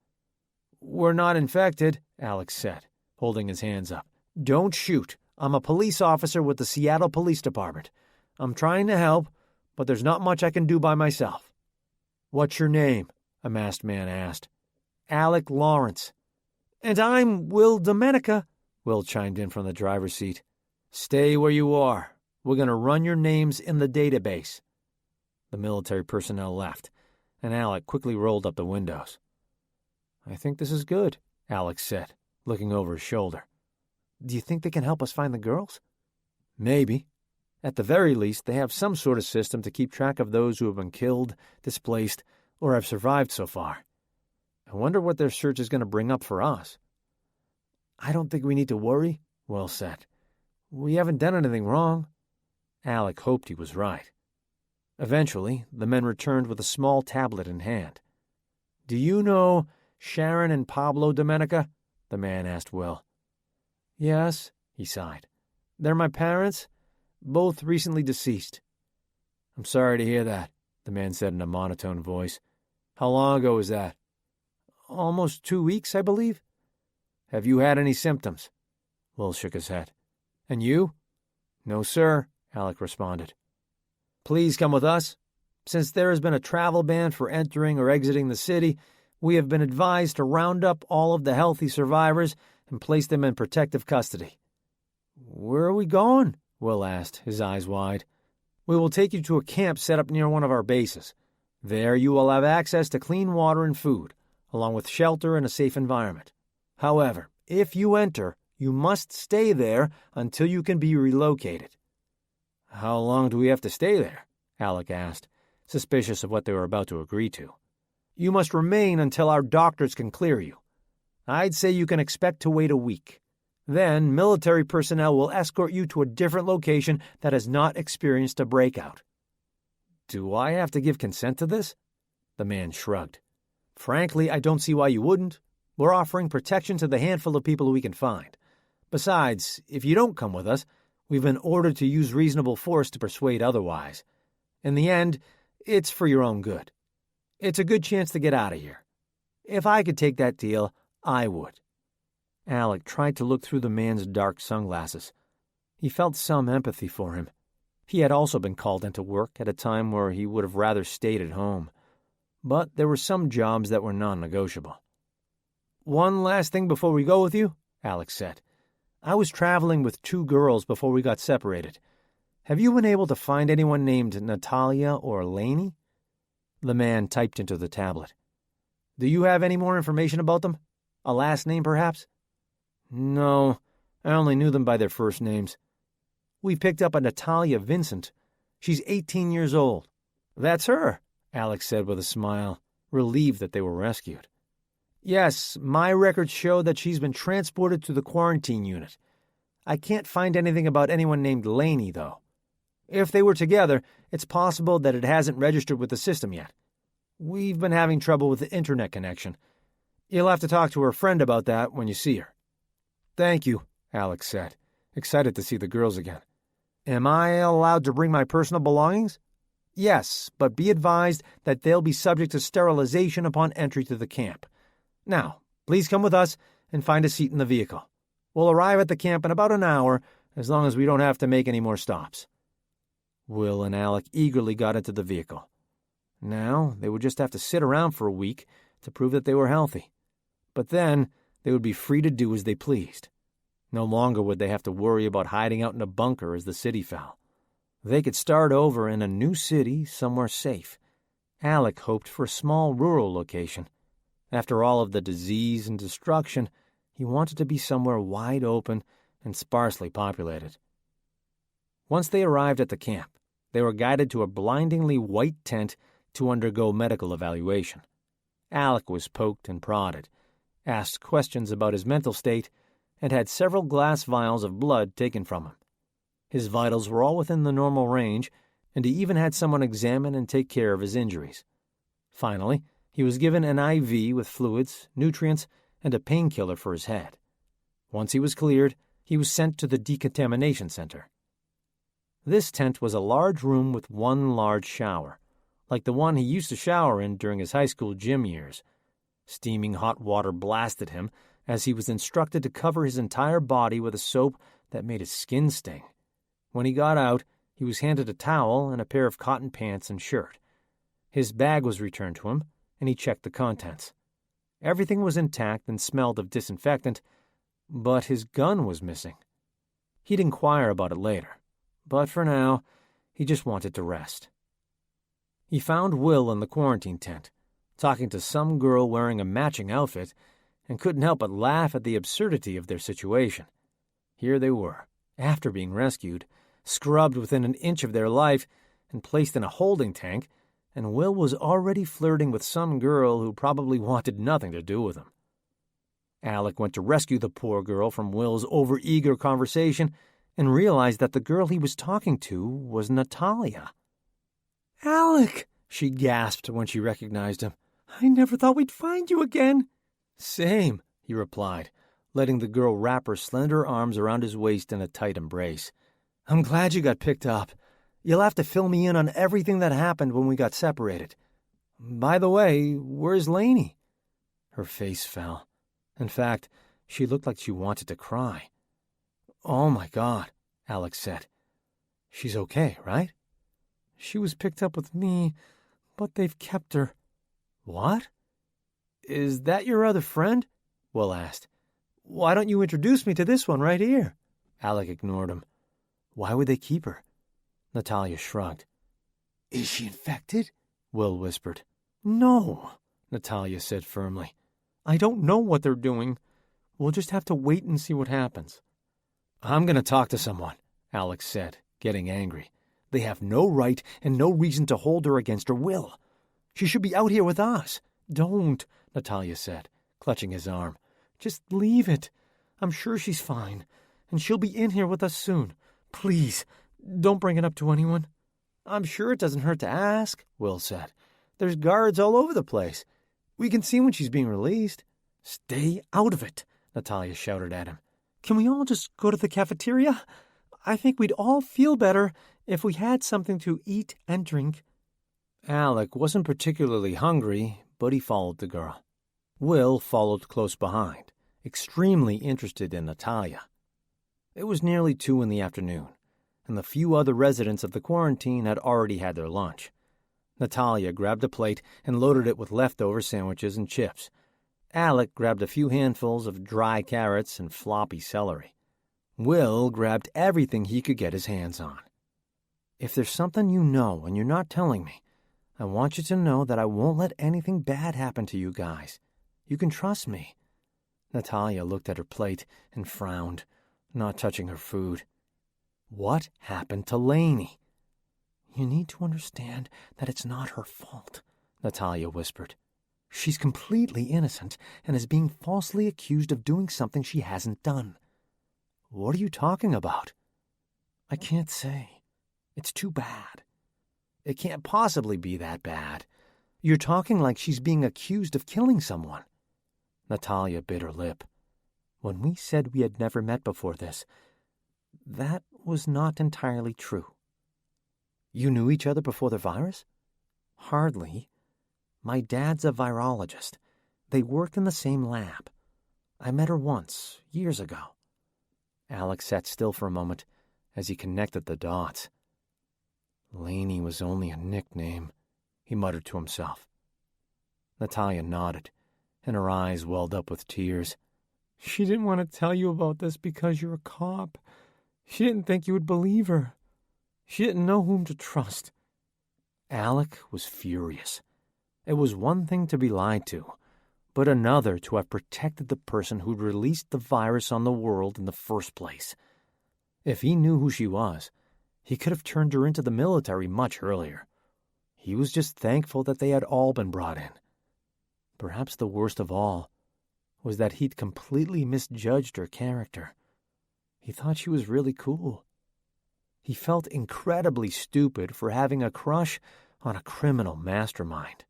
"We're not infected," Alec said, holding his hands up. "Don't shoot. I'm a police officer with the Seattle Police Department. I'm trying to help, but there's not much I can do by myself." "What's your name?" a masked man asked. "Alec Lawrence." "And I'm Will Domenica," Will chimed in from the driver's seat. "Stay where you are. We're going to run your names in the database." The military personnel left, and Alec quickly rolled up the windows. "I think this is good," Alec said, looking over his shoulder. "Do you think they can help us find the girls?" "Maybe. At the very least, they have some sort of system to keep track of those who have been killed, displaced, or have survived so far. I wonder what their search is going to bring up for us." "I don't think we need to worry," Will said. "We haven't done anything wrong." Alec hoped he was right. Eventually, the men returned with a small tablet in hand. "Do you know Sharon and Pablo Domenica?" the man asked Will. "Yes," he sighed. "They're my parents, both recently deceased." "I'm sorry to hear that," the man said in a monotone voice. "How long ago was that?" "Almost 2 weeks, I believe." "Have you had any symptoms?" Will shook his head. "And you?" "No, sir," Alec responded. "Please come with us. Since there has been a travel ban for entering or exiting the city, we have been advised to round up all of the healthy survivors and place them in protective custody." "Where are we going?" Will asked, his eyes wide. "We will take you to a camp set up near one of our bases. There you will have access to clean water and food, along with shelter and a safe environment. However, if you enter, you must stay there until you can be relocated." "How long do we have to stay there?" Alec asked, suspicious of what they were about to agree to. "You must remain until our doctors can clear you. I'd say you can expect to wait a week. Then military personnel will escort you to a different location that has not experienced a breakout." "Do I have to give consent to this?" The man shrugged. "Frankly, I don't see why you wouldn't. We're offering protection to the handful of people we can find. Besides, if you don't come with us, we've been ordered to use reasonable force to persuade otherwise. In the end, it's for your own good. It's a good chance to get out of here. If I could take that deal, I would." Alec tried to look through the man's dark sunglasses. He felt some empathy for him. He had also been called into work at a time where he would have rather stayed at home. But there were some jobs that were non-negotiable. "One last thing before we go with you," Alec said. "I was traveling with 2 girls before we got separated. Have you been able to find anyone named Natalia or Elaina?" The man typed into the tablet. "Do you have any more information about them? A last name, perhaps?" "No, I only knew them by their first names. We picked up a Natalia Vincent. She's 18 years old." "That's her," Alex said with a smile, relieved that they were rescued. "Yes, my records show that she's been transported to the quarantine unit. I can't find anything about anyone named Elaina, though. If they were together, it's possible that it hasn't registered with the system yet. We've been having trouble with the internet connection. You'll have to talk to her friend about that when you see her." "Thank you," Alex said, excited to see the girls again. "Am I allowed to bring my personal belongings?" "Yes, but be advised that they'll be subject to sterilization upon entry to the camp. Now, please come with us and find a seat in the vehicle. We'll arrive at the camp in about an hour, as long as we don't have to make any more stops." Will and Alec eagerly got into the vehicle. Now they would just have to sit around for a week to prove that they were healthy. But then they would be free to do as they pleased. No longer would they have to worry about hiding out in a bunker as the city fell. They could start over in a new city somewhere safe. Alec hoped for a small rural location. After all of the disease and destruction, he wanted to be somewhere wide open and sparsely populated. Once they arrived at the camp, they were guided to a blindingly white tent to undergo medical evaluation. Alec was poked and prodded, asked questions about his mental state, and had several glass vials of blood taken from him. His vitals were all within the normal range, and he even had someone examine and take care of his injuries. Finally, he was given an IV with fluids, nutrients, and a painkiller for his head. Once he was cleared, he was sent to the decontamination center. This tent was a large room with one large shower, like the one he used to shower in during his high school gym years. Steaming hot water blasted him as he was instructed to cover his entire body with a soap that made his skin sting. When he got out, he was handed a towel and a pair of cotton pants and shirt. His bag was returned to him, and he checked the contents. Everything was intact and smelled of disinfectant, but his gun was missing. He'd inquire about it later, but for now, he just wanted to rest. He found Will in the quarantine tent, talking to some girl wearing a matching outfit, and couldn't help but laugh at the absurdity of their situation. Here they were, after being rescued, scrubbed within an inch of their life, and placed in a holding tank, and Will was already flirting with some girl who probably wanted nothing to do with him. Alec went to rescue the poor girl from Will's overeager conversation and realized that the girl he was talking to was Natalia. "Alec!" she gasped when she recognized him. "I never thought we'd find you again." "Same," he replied, letting the girl wrap her slender arms around his waist in a tight embrace. "I'm glad you got picked up. You'll have to fill me in on everything that happened when we got separated. By the way, where's Lainey?" Her face fell. In fact, she looked like she wanted to cry. "Oh, my God," Alex said. "She's okay, right?" "She was picked up with me, but they've kept her." "What? Is that your other friend?" Will asked. "Why don't you introduce me to this one right here?" Alec ignored him. "Why would they keep her?" Natalia shrugged. "Is she infected?" Will whispered. "No," Natalia said firmly. "I don't know what they're doing. We'll just have to wait and see what happens." "I'm going to talk to someone," Alex said, getting angry. "They have no right and no reason to hold her against her will. She should be out here with us." "Don't," Natalia said, clutching his arm. "Just leave it. I'm sure she's fine, and she'll be in here with us soon. Please, don't bring it up to anyone." "I'm sure it doesn't hurt to ask," Will said. "There's guards all over the place. We can see when she's being released." "Stay out of it," Natalia shouted at him. "Can we all just go to the cafeteria? I think we'd all feel better if we had something to eat and drink." Alec wasn't particularly hungry, but he followed the girl. Will followed close behind, extremely interested in Natalia. It was nearly 2 in the afternoon, and the few other residents of the quarantine had already had their lunch. Natalia grabbed a plate and loaded it with leftover sandwiches and chips. Alec grabbed a few handfuls of dry carrots and floppy celery. Will grabbed everything he could get his hands on. "If there's something you know and you're not telling me, I want you to know that I won't let anything bad happen to you guys. You can trust me." Natalia looked at her plate and frowned, not touching her food. "What happened to Lainey?" "You need to understand that it's not her fault," Natalia whispered. "She's completely innocent and is being falsely accused of doing something she hasn't done." "What are you talking about?" "I can't say. It's too bad." "It can't possibly be that bad. You're talking like she's being accused of killing someone." Natalia bit her lip. "When we said we had never met before this, that was not entirely true." "You knew each other before the virus?" "Hardly. My dad's a virologist. They worked in the same lab. I met her once, years ago." Alex sat still for a moment as he connected the dots. Lainey was only a nickname, he muttered to himself. Natalia nodded, and her eyes welled up with tears. She didn't want to tell you about this because you're a cop. She didn't think you would believe her. She didn't know whom to trust. Alec was furious. It was one thing to be lied to, but another to have protected the person who'd released the virus on the world in the first place. If he knew who she was, he could have turned her into the military much earlier. He was just thankful that they had all been brought in. Perhaps the worst of all was that he'd completely misjudged her character. He thought she was really cool. He felt incredibly stupid for having a crush on a criminal mastermind.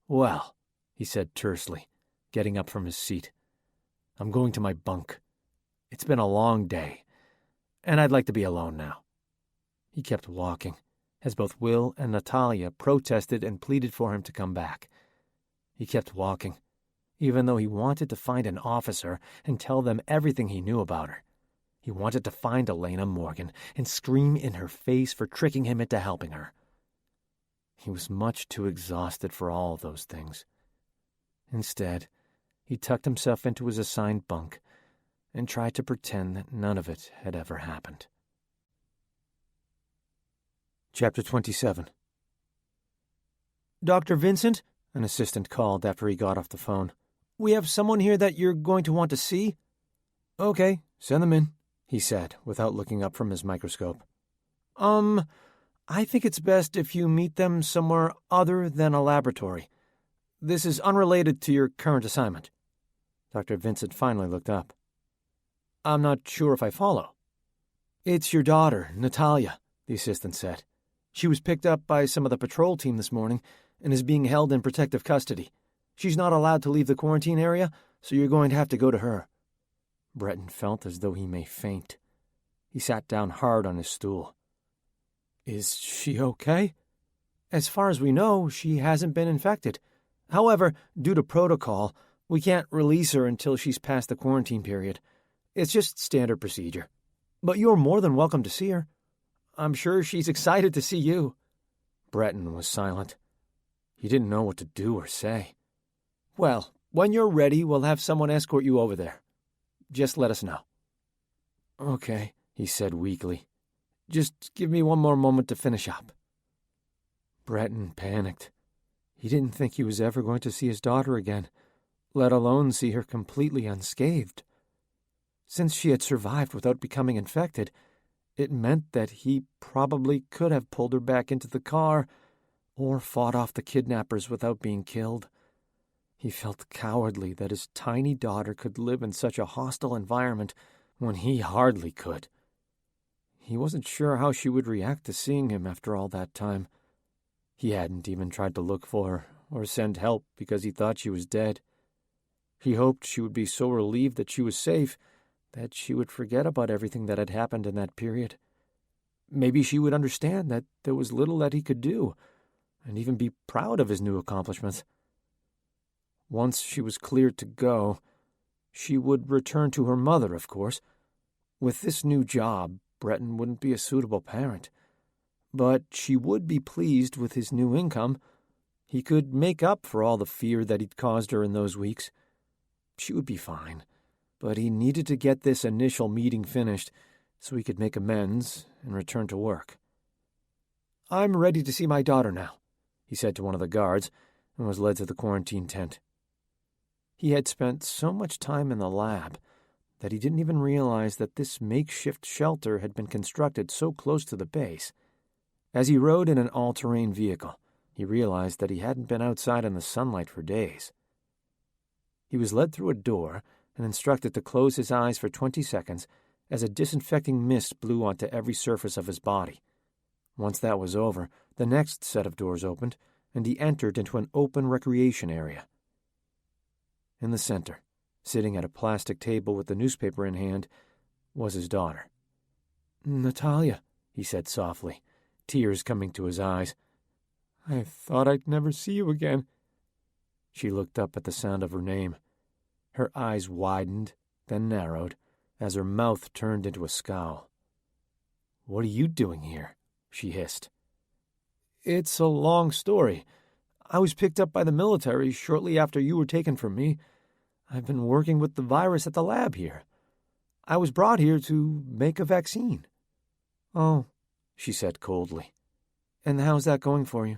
Well, he said tersely, getting up from his seat, I'm going to my bunk. It's been a long day, and I'd like to be alone now. He kept walking, as both Will and Natalia protested and pleaded for him to come back. He kept walking, even though he wanted to find an officer and tell them everything he knew about her. He wanted to find Elaina Morgan and scream in her face for tricking him into helping her. He was much too exhausted for all of those things. Instead, he tucked himself into his assigned bunk and tried to pretend that none of it had ever happened. Chapter 27. Dr. Vincent? An assistant called after he got off the phone. We have someone here that you're going to want to see? Okay, send them in, he said, without looking up from his microscope. I think it's best if you meet them somewhere other than a laboratory. This is unrelated to your current assignment. Dr. Vincent finally looked up. I'm not sure if I follow. It's your daughter, Natalia, the assistant said. She was picked up by some of the patrol team this morning and is being held in protective custody. She's not allowed to leave the quarantine area, so you're going to have to go to her. Breton felt as though he may faint. He sat down hard on his stool. Is she okay? As far as we know, she hasn't been infected. However, due to protocol, we can't release her until she's past the quarantine period. It's just standard procedure. But you're more than welcome to see her. I'm sure she's excited to see you. Breton was silent. He didn't know what to do or say. Well, when you're ready, we'll have someone escort you over there. Just let us know. Okay, he said weakly. Just give me one more moment to finish up. Breton panicked. He didn't think he was ever going to see his daughter again, let alone see her completely unscathed. Since she had survived without becoming infected, it meant that he probably could have pulled her back into the car or fought off the kidnappers without being killed. He felt cowardly that his tiny daughter could live in such a hostile environment when he hardly could. He wasn't sure how she would react to seeing him after all that time. He hadn't even tried to look for her or send help because he thought she was dead. He hoped she would be so relieved that she was safe that she would forget about everything that had happened in that period. Maybe she would understand that there was little that he could do, and even be proud of his new accomplishments. Once she was cleared to go, she would return to her mother, of course. With this new job, Breton wouldn't be a suitable parent. But she would be pleased with his new income. He could make up for all the fear that he'd caused her in those weeks. She would be fine, but he needed to get this initial meeting finished so he could make amends and return to work. "I'm ready to see my daughter now," he said to one of the guards, and was led to the quarantine tent. He had spent so much time in the lab that he didn't even realize that this makeshift shelter had been constructed so close to the base. As he rode in an all-terrain vehicle, he realized that he hadn't been outside in the sunlight for days. He was led through a door and instructed to close his eyes for 20 seconds as a disinfecting mist blew onto every surface of his body. Once that was over, the next set of doors opened, and he entered into an open recreation area. In the center, sitting at a plastic table with the newspaper in hand, was his daughter. "Natalia," he said softly, tears coming to his eyes. "I thought I'd never see you again." She looked up at the sound of her name. Her eyes widened, then narrowed, as her mouth turned into a scowl. "What are you doing here?" she hissed. It's a long story. I was picked up by the military shortly after you were taken from me. I've been working with the virus at the lab here. I was brought here to make a vaccine." "Oh," she said coldly. "And how's that going for you?"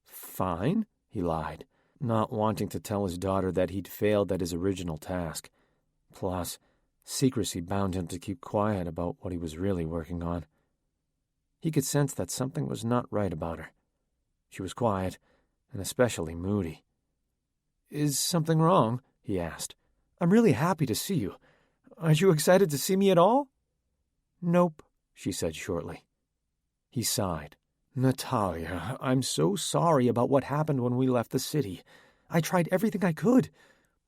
"Fine," he lied, not wanting to tell his daughter that he'd failed at his original task. Plus, secrecy bound him to keep quiet about what he was really working on. He could sense that something was not right about her. She was quiet, and especially moody. "Is something wrong?" he asked. "I'm really happy to see you. Aren't you excited to see me at all?" "Nope," she said shortly. He sighed. "Natalia, I'm so sorry about what happened when we left the city. I tried everything I could,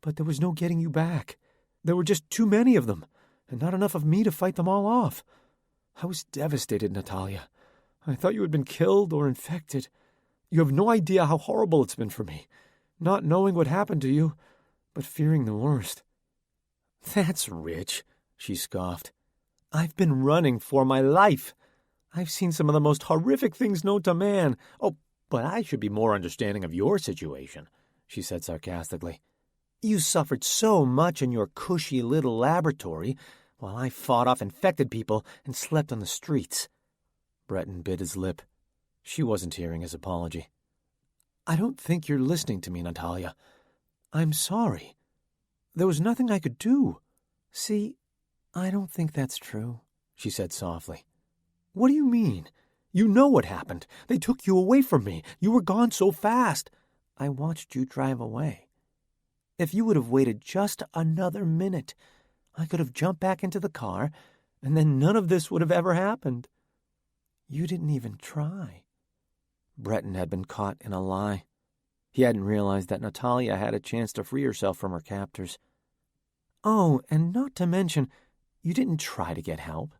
but there was no getting you back. There were just too many of them, and not enough of me to fight them all off. I was devastated, Natalia. I thought you had been killed or infected. You have no idea how horrible it's been for me, not knowing what happened to you, but fearing the worst." "That's rich," she scoffed. "I've been running for my life. I've seen some of the most horrific things known to man. Oh, but I should be more understanding of your situation," she said sarcastically. "You suffered so much in your cushy little laboratory, while I fought off infected people and slept on the streets." Breton bit his lip. She wasn't hearing his apology. "I don't think you're listening to me, Natalia. I'm sorry. There was nothing I could do." "See, I don't think that's true," she said softly. "What do you mean? You know what happened. They took you away from me. You were gone so fast. I watched you drive away. If you would have waited just another minute, I could have jumped back into the car, and then none of this would have ever happened. You didn't even try." Breton had been caught in a lie. He hadn't realized that Natalia had a chance to free herself from her captors. "Oh, and not to mention, you didn't try to get help.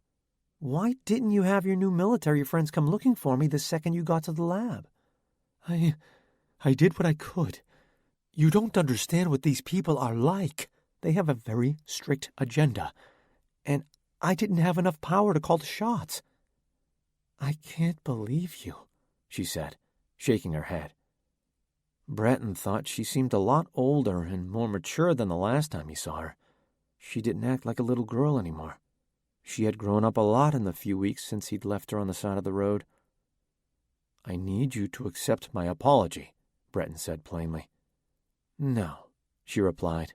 Why didn't you have your new military friends come looking for me the second you got to the lab?" I did what I could. You don't understand what these people are like. They have a very strict agenda, and I didn't have enough power to call the shots." "I can't believe you," she said, shaking her head. Breton thought she seemed a lot older and more mature than the last time he saw her. She didn't act like a little girl anymore. She had grown up a lot in the few weeks since he'd left her on the side of the road. "I need you to accept my apology," Breton said plainly. "No," she replied.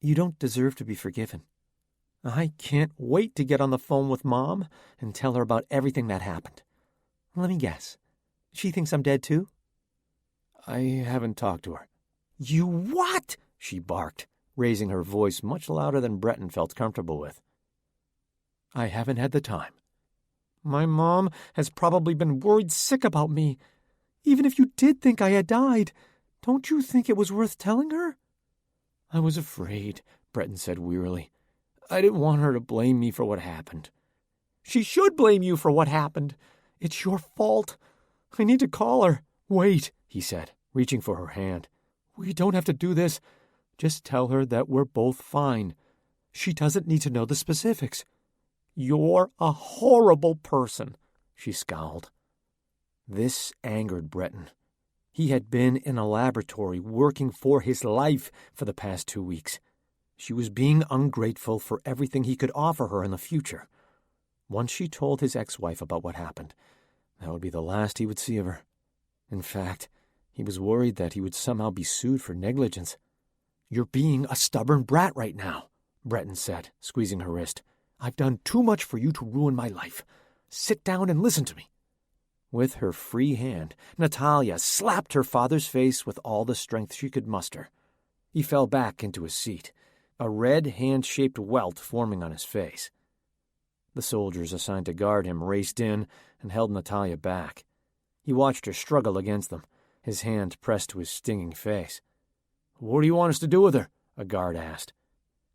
"You don't deserve to be forgiven. I can't wait to get on the phone with Mom and tell her about everything that happened. Let me guess. She thinks I'm dead too?" "I haven't talked to her." "You what?" she barked, raising her voice much louder than Breton felt comfortable with. "I haven't had the time." "My mom has probably been worried sick about me. Even if you did think I had died, don't you think it was worth telling her?" "I was afraid," Breton said wearily. "I didn't want her to blame me for what happened." "She should blame you for what happened. It's your fault. I need to call her." "Wait," he said, reaching for her hand. "We don't have to do this. Just tell her that we're both fine. She doesn't need to know the specifics." "You're a horrible person," she scowled. This angered Breton. He had been in a laboratory working for his life for the past 2 weeks. She was being ungrateful for everything he could offer her in the future. Once she told his ex-wife about what happened, that would be the last he would see of her. In fact, he was worried that he would somehow be sued for negligence. "You're being a stubborn brat right now," Breton said, squeezing her wrist. "I've done too much for you to ruin my life. Sit down and listen to me." With her free hand, Natalia slapped her father's face with all the strength she could muster. He fell back into his seat, a red hand-shaped welt forming on his face. The soldiers assigned to guard him raced in and held Natalia back. He watched her struggle against them, his hand pressed to his stinging face. "What do you want us to do with her?" a guard asked.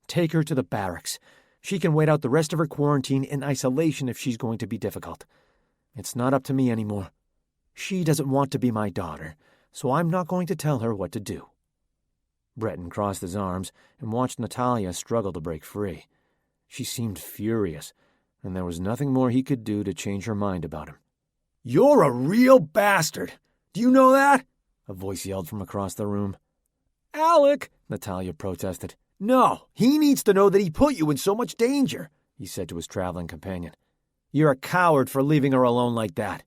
"Take her to the barracks. She can wait out the rest of her quarantine in isolation if she's going to be difficult. It's not up to me anymore. She doesn't want to be my daughter, so I'm not going to tell her what to do." Breton crossed his arms and watched Natalia struggle to break free. She seemed furious, and there was nothing more he could do to change her mind about him. "You're a real bastard. Do you know that?" a voice yelled from across the room. "Alec," Natalia protested. "No, he needs to know that he put you in so much danger," he said to his traveling companion. "You're a coward for leaving her alone like that.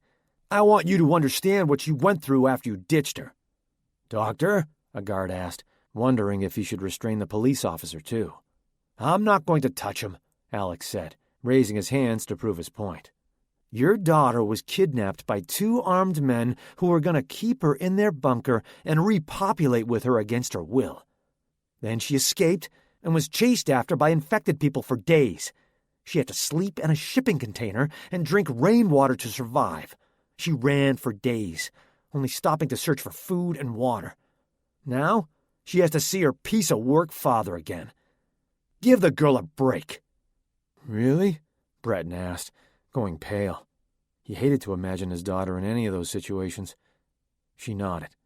I want you to understand what she went through after you ditched her." "Doctor?" a guard asked, wondering if he should restrain the police officer too. "I'm not going to touch him," Alex said, raising his hands to prove his point. "Your daughter was kidnapped by 2 armed men who were going to keep her in their bunker and repopulate with her against her will. Then she escaped and was chased after by infected people for days. She had to sleep in a shipping container and drink rainwater to survive. She ran for days, only stopping to search for food and water. Now, she has to see her piece of work father again. Give the girl a break." "Really?" Breton asked, going pale. He hated to imagine his daughter in any of those situations. She nodded.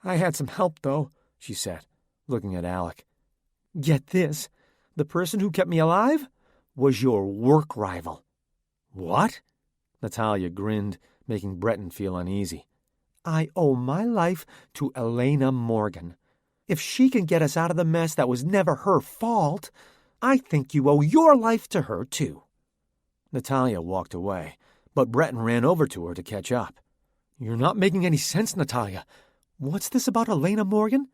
"I had some help, though," she said, looking at Alec. "Get this. The person who kept me alive was your work rival." "What?" Natalia grinned, making Breton feel uneasy. "I owe my life to Elaina Morgan. If she can get us out of the mess that was never her fault, I think you owe your life to her, too." Natalia walked away, but Breton ran over to her to catch up. "You're not making any sense, Natalia. What's this about Elaina Morgan?"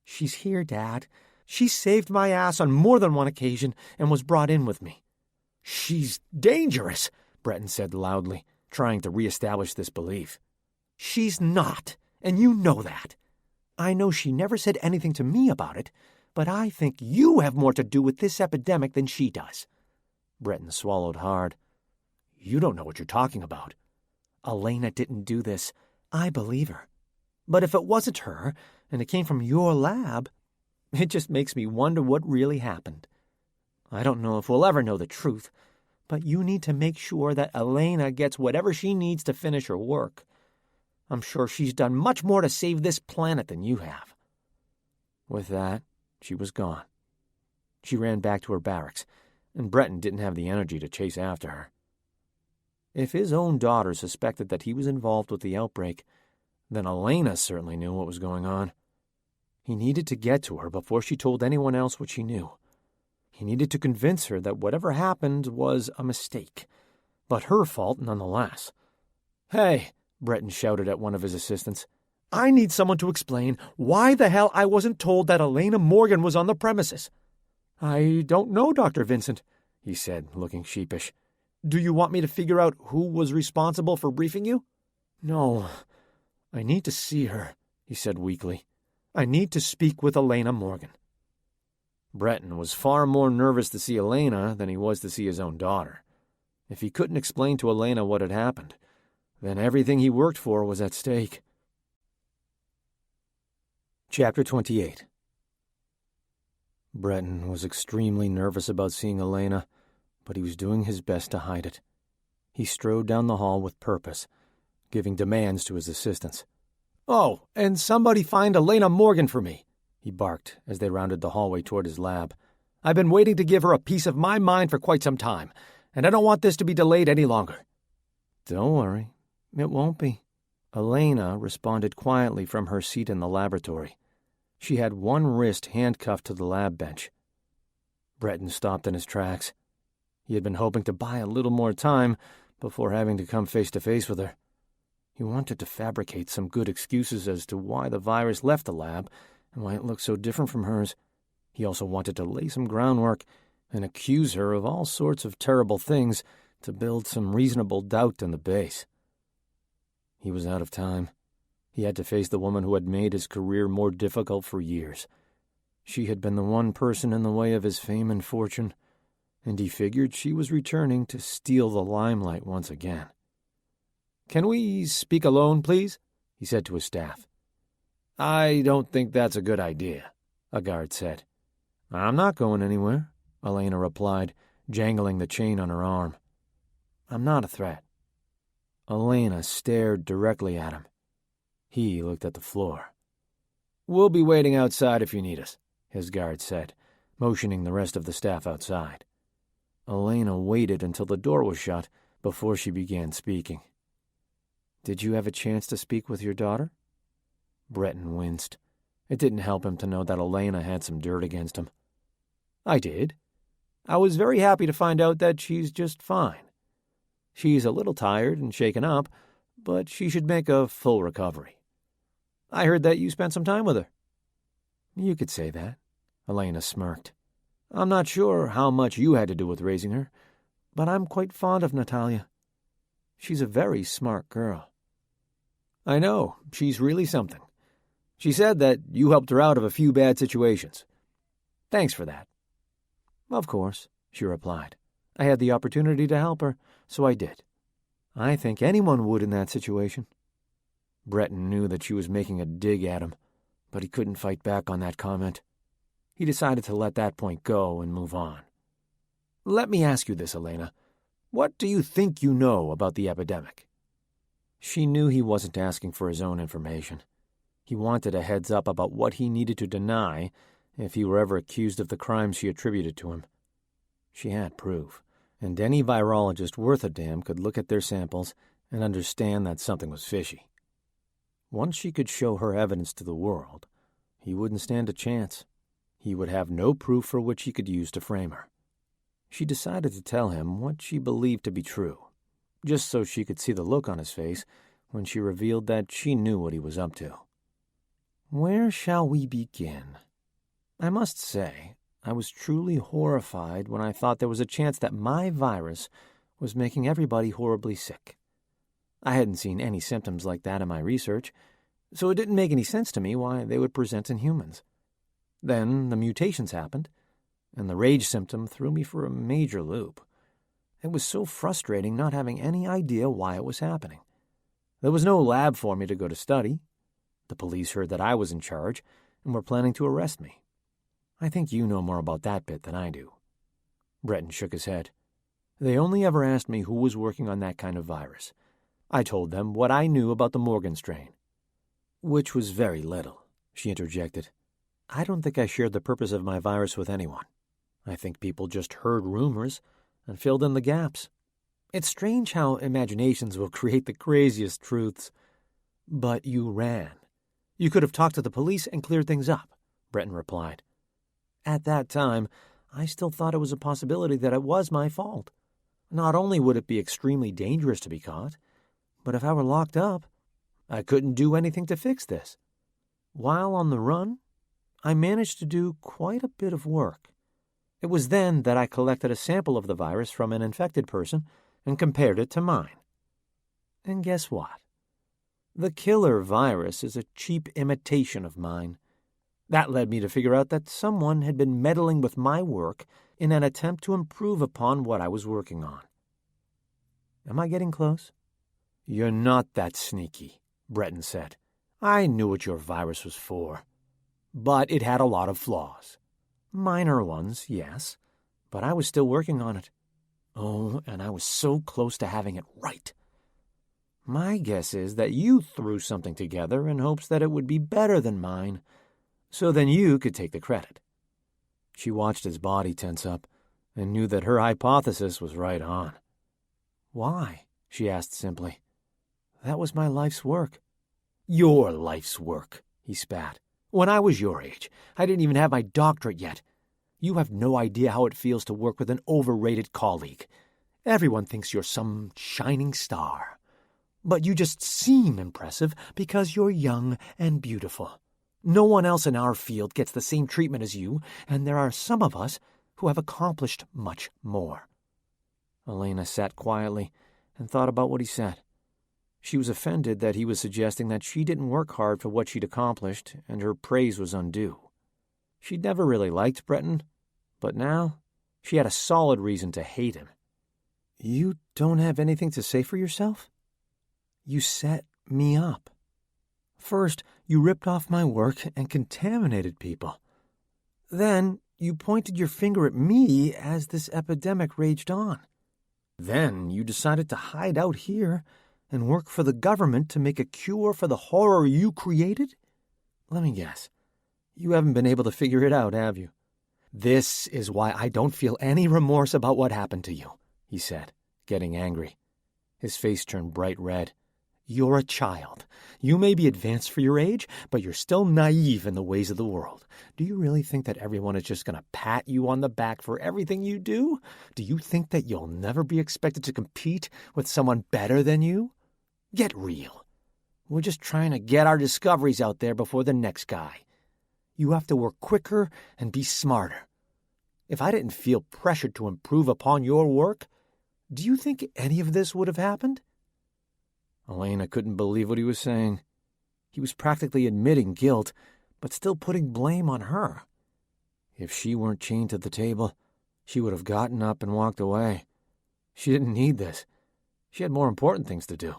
"She's here, Dad. She saved my ass on more than one occasion and was brought in with me." "She's dangerous," Breton said loudly, trying to reestablish this belief. "She's not, and you know that. I know she never said anything to me about it, but I think you have more to do with this epidemic than she does." Breton swallowed hard. "You don't know what you're talking about." "Elaina didn't do this. I believe her. But if it wasn't her, and it came from your lab, it just makes me wonder what really happened. I don't know if we'll ever know the truth, but you need to make sure that Elaina gets whatever she needs to finish her work. I'm sure she's done much more to save this planet than you have." With that, she was gone. She ran back to her barracks, and Breton didn't have the energy to chase after her. If his own daughter suspected that he was involved with the outbreak, then Elaina certainly knew what was going on. He needed to get to her before she told anyone else what she knew. He needed to convince her that whatever happened was a mistake, but her fault nonetheless. "Hey," Breton shouted at one of his assistants, "I need someone to explain why the hell I wasn't told that Elaina Morgan was on the premises." "I don't know, Dr. Vincent," he said, looking sheepish. "Do you want me to figure out who was responsible for briefing you?" "No, I need to see her," he said weakly. "I need to speak with Elaina Morgan." Breton was far more nervous to see Elaina than he was to see his own daughter. If he couldn't explain to Elaina what had happened, then everything he worked for was at stake. Chapter 28. Breton was extremely nervous about seeing Elaina, but he was doing his best to hide it. He strode down the hall with purpose, giving demands to his assistants. "Oh, and somebody find Elaina Morgan for me," he barked as they rounded the hallway toward his lab. "I've been waiting to give her a piece of my mind for quite some time, and I don't want this to be delayed any longer." "Don't worry, it won't be." Elaina responded quietly from her seat in the laboratory. She had one wrist handcuffed to the lab bench. Breton stopped in his tracks. He had been hoping to buy a little more time before having to come face to face with her. He wanted to fabricate some good excuses as to why the virus left the lab and why it looked so different from hers. He also wanted to lay some groundwork and accuse her of all sorts of terrible things to build some reasonable doubt in the base. He was out of time. He had to face the woman who had made his career more difficult for years. She had been the one person in the way of his fame and fortune, and he figured she was returning to steal the limelight once again. "Can we speak alone, please?" he said to his staff. "I don't think that's a good idea," a guard said. "I'm not going anywhere," Elaina replied, jangling the chain on her arm. "I'm not a threat." Elaina stared directly at him. He looked at the floor. "We'll be waiting outside if you need us," his guard said, motioning the rest of the staff outside. Elaina waited until the door was shut before she began speaking. Did you have a chance to speak with your daughter? Breton winced. It didn't help him to know that Elaina had some dirt against him. I did. I was very happy to find out that she's just fine. She's a little tired and shaken up, but she should make a full recovery. I heard that you spent some time with her. You could say that, Elaina smirked. I'm not sure how much you had to do with raising her, but I'm quite fond of Natalia. She's a very smart girl. I know, she's really something. She said that you helped her out of a few bad situations. Thanks for that. Of course, she replied. I had the opportunity to help her, so I did. I think anyone would in that situation. Breton knew that she was making a dig at him, but he couldn't fight back on that comment. He decided to let that point go and move on. Let me ask you this, Elaina. What do you think you know about the epidemic? She knew he wasn't asking for his own information. He wanted a heads up about what he needed to deny if he were ever accused of the crimes she attributed to him. She had proof, and any virologist worth a damn could look at their samples and understand that something was fishy. Once she could show her evidence to the world, he wouldn't stand a chance. He would have no proof for which he could use to frame her. She decided to tell him what she believed to be true, just so she could see the look on his face when she revealed that she knew what he was up to. Where shall we begin? I must say, I was truly horrified when I thought there was a chance that my virus was making everybody horribly sick. I hadn't seen any symptoms like that in my research, so it didn't make any sense to me why they would present in humans. Then the mutations happened, and the rage symptom threw me for a major loop. It was so frustrating not having any idea why it was happening. There was no lab for me to go to study. The police heard that I was in charge and were planning to arrest me. I think you know more about that bit than I do. Breton shook his head. They only ever asked me who was working on that kind of virus. I told them what I knew about the Morgan strain. Which was very little, she interjected. I don't think I shared the purpose of my virus with anyone. I think people just heard rumors and filled in the gaps. It's strange how imaginations will create the craziest truths. But you ran. You could have talked to the police and cleared things up, Breton replied. At that time, I still thought it was a possibility that it was my fault. Not only would it be extremely dangerous to be caught, but if I were locked up, I couldn't do anything to fix this. While on the run, I managed to do quite a bit of work. It was then that I collected a sample of the virus from an infected person and compared it to mine. And guess what? The killer virus is a cheap imitation of mine. That led me to figure out that someone had been meddling with my work in an attempt to improve upon what I was working on. Am I getting close? You're not that sneaky, Breton said. I knew what your virus was for. But it had a lot of flaws. Minor ones, yes, but I was still working on it. Oh, and I was so close to having it right. My guess is that you threw something together in hopes that it would be better than mine, so then you could take the credit. She watched his body tense up and knew that her hypothesis was right on. Why? She asked simply. That was my life's work. Your life's work, he spat. When I was your age, I didn't even have my doctorate yet. You have no idea how it feels to work with an overrated colleague. Everyone thinks you're some shining star. But you just seem impressive because you're young and beautiful. No one else in our field gets the same treatment as you, and there are some of us who have accomplished much more. Elaina sat quietly and thought about what he said. She was offended that he was suggesting that she didn't work hard for what she'd accomplished, and her praise was undue. She'd never really liked Breton, but now she had a solid reason to hate him. You don't have anything to say for yourself? You set me up. First, you ripped off my work and contaminated people. Then, you pointed your finger at me as this epidemic raged on. Then, you decided to hide out here and work for the government to make a cure for the horror you created? Let me guess. You haven't been able to figure it out, have you? This is why I don't feel any remorse about what happened to you, he said, getting angry. His face turned bright red. You're a child. You may be advanced for your age, but you're still naive in the ways of the world. Do you really think that everyone is just going to pat you on the back for everything you do? Do you think that you'll never be expected to compete with someone better than you? Get real. We're just trying to get our discoveries out there before the next guy. You have to work quicker and be smarter. If I didn't feel pressured to improve upon your work, do you think any of this would have happened? Elaina couldn't believe what he was saying. He was practically admitting guilt, but still putting blame on her. If she weren't chained to the table, she would have gotten up and walked away. She didn't need this. She had more important things to do.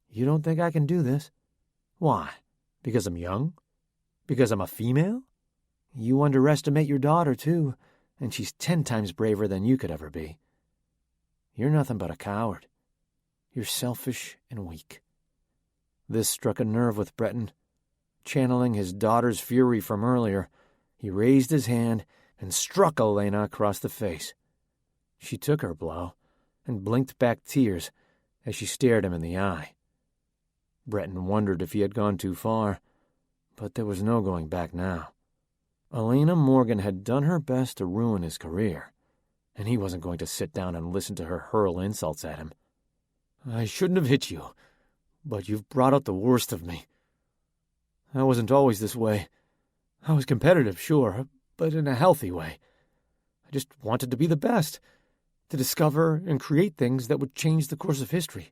You don't think I can do this? Why? Because I'm young? Because I'm a female? You underestimate your daughter, too, and she's 10 times braver than you could ever be. You're nothing but a coward. You're selfish and weak. This struck a nerve with Breton. Channeling his daughter's fury from earlier, he raised his hand and struck Elaina across the face. She took her blow and blinked back tears as she stared him in the eye. Breton wondered if he had gone too far, but there was no going back now. Elaina Morgan had done her best to ruin his career, and he wasn't going to sit down and listen to her hurl insults at him. I shouldn't have hit you, but you've brought out the worst of me. I wasn't always this way. I was competitive, sure, but in a healthy way. I just wanted to be the best, to discover and create things that would change the course of history.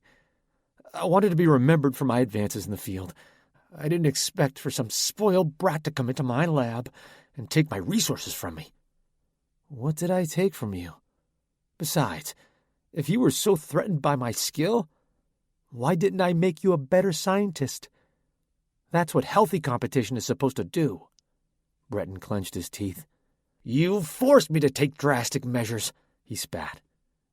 I wanted to be remembered for my advances in the field. I didn't expect for some spoiled brat to come into my lab and take my resources from me. What did I take from you? Besides, if you were so threatened by my skill, why didn't I make you a better scientist? That's what healthy competition is supposed to do. Breton clenched his teeth. You forced me to take drastic measures, he spat.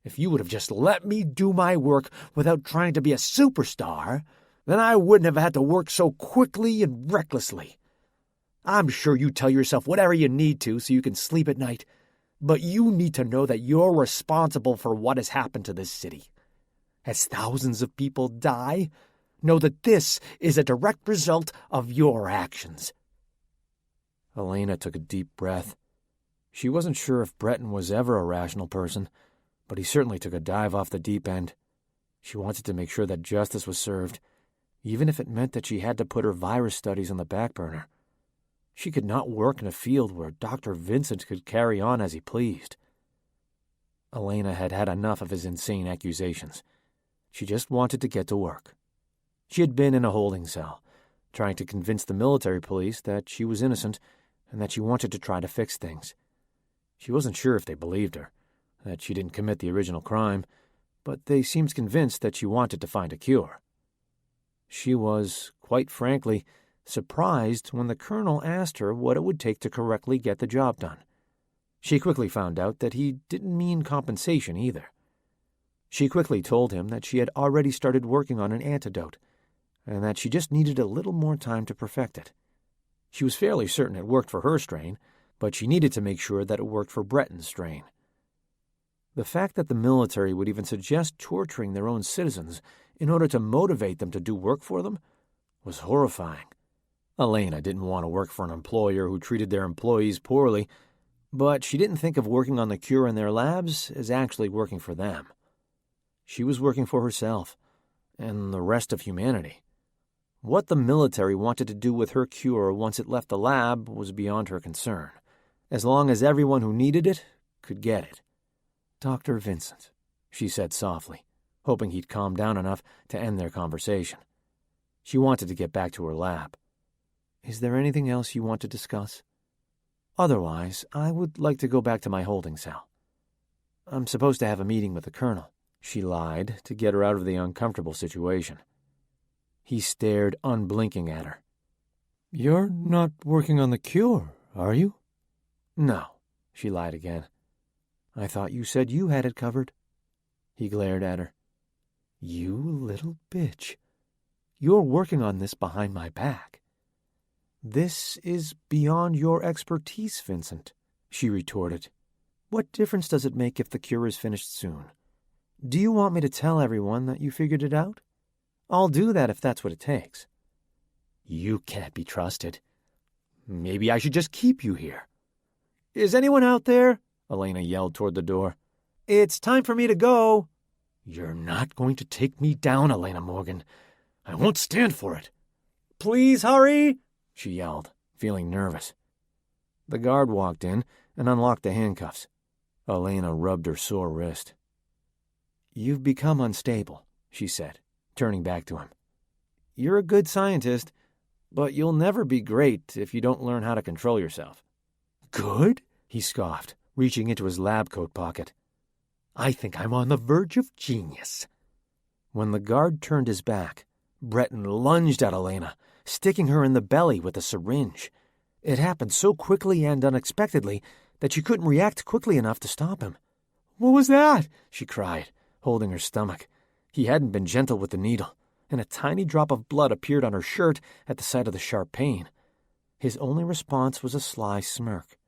If you would have just let me do my work without trying to be a superstar, then I wouldn't have had to work so quickly and recklessly. I'm sure you tell yourself whatever you need to so you can sleep at night, but you need to know that you're responsible for what has happened to this city. As thousands of people die, know that this is a direct result of your actions. Elaina took a deep breath. She wasn't sure if Breton was ever a rational person, but he certainly took a dive off the deep end. She wanted to make sure that justice was served, even if it meant that she had to put her virus studies on the back burner. She could not work in a field where Dr. Vincent could carry on as he pleased. Elaina had had enough of his insane accusations. She just wanted to get to work. She had been in a holding cell, trying to convince the military police that she was innocent and that she wanted to try to fix things. She wasn't sure if they believed her, that she didn't commit the original crime, but they seemed convinced that she wanted to find a cure. She was, quite frankly, surprised when the colonel asked her what it would take to correctly get the job done. She quickly found out that he didn't mean compensation either. She quickly told him that she had already started working on an antidote, and that she just needed a little more time to perfect it. She was fairly certain it worked for her strain, but she needed to make sure that it worked for Breton's strain. The fact that the military would even suggest torturing their own citizens in order to motivate them to do work for them was horrifying. Elaina didn't want to work for an employer who treated their employees poorly, but she didn't think of working on the cure in their labs as actually working for them. She was working for herself and the rest of humanity. What the military wanted to do with her cure once it left the lab was beyond her concern, as long as everyone who needed it could get it. Dr. Vincent, she said softly, hoping he'd calm down enough to end their conversation. She wanted to get back to her lab. Is there anything else you want to discuss? Otherwise, I would like to go back to my holding cell. I'm supposed to have a meeting with the colonel. She lied to get her out of the uncomfortable situation. He stared unblinking at her. You're not working on the cure, are you? No, she lied again. I thought you said you had it covered. He glared at her. You little bitch. You're working on this behind my back. This is beyond your expertise, Vincent, she retorted. What difference does it make if the cure is finished soon? Do you want me to tell everyone that you figured it out? I'll do that if that's what it takes. You can't be trusted. Maybe I should just keep you here. Is anyone out there? Elaina yelled toward the door. It's time for me to go. You're not going to take me down, Elaina Morgan. I won't stand for it. Please hurry, she yelled, feeling nervous. The guard walked in and unlocked the handcuffs. Elaina rubbed her sore wrist. You've become unstable, she said, turning back to him. You're a good scientist, but you'll never be great if you don't learn how to control yourself. Good? He scoffed, reaching into his lab coat pocket. I think I'm on the verge of genius. When the guard turned his back, Breton lunged at Elaina, sticking her in the belly with a syringe. It happened so quickly and unexpectedly that she couldn't react quickly enough to stop him. What was that? She cried, holding her stomach. He hadn't been gentle with the needle, and a tiny drop of blood appeared on her shirt at the sight of the sharp pain. His only response was a sly smirk.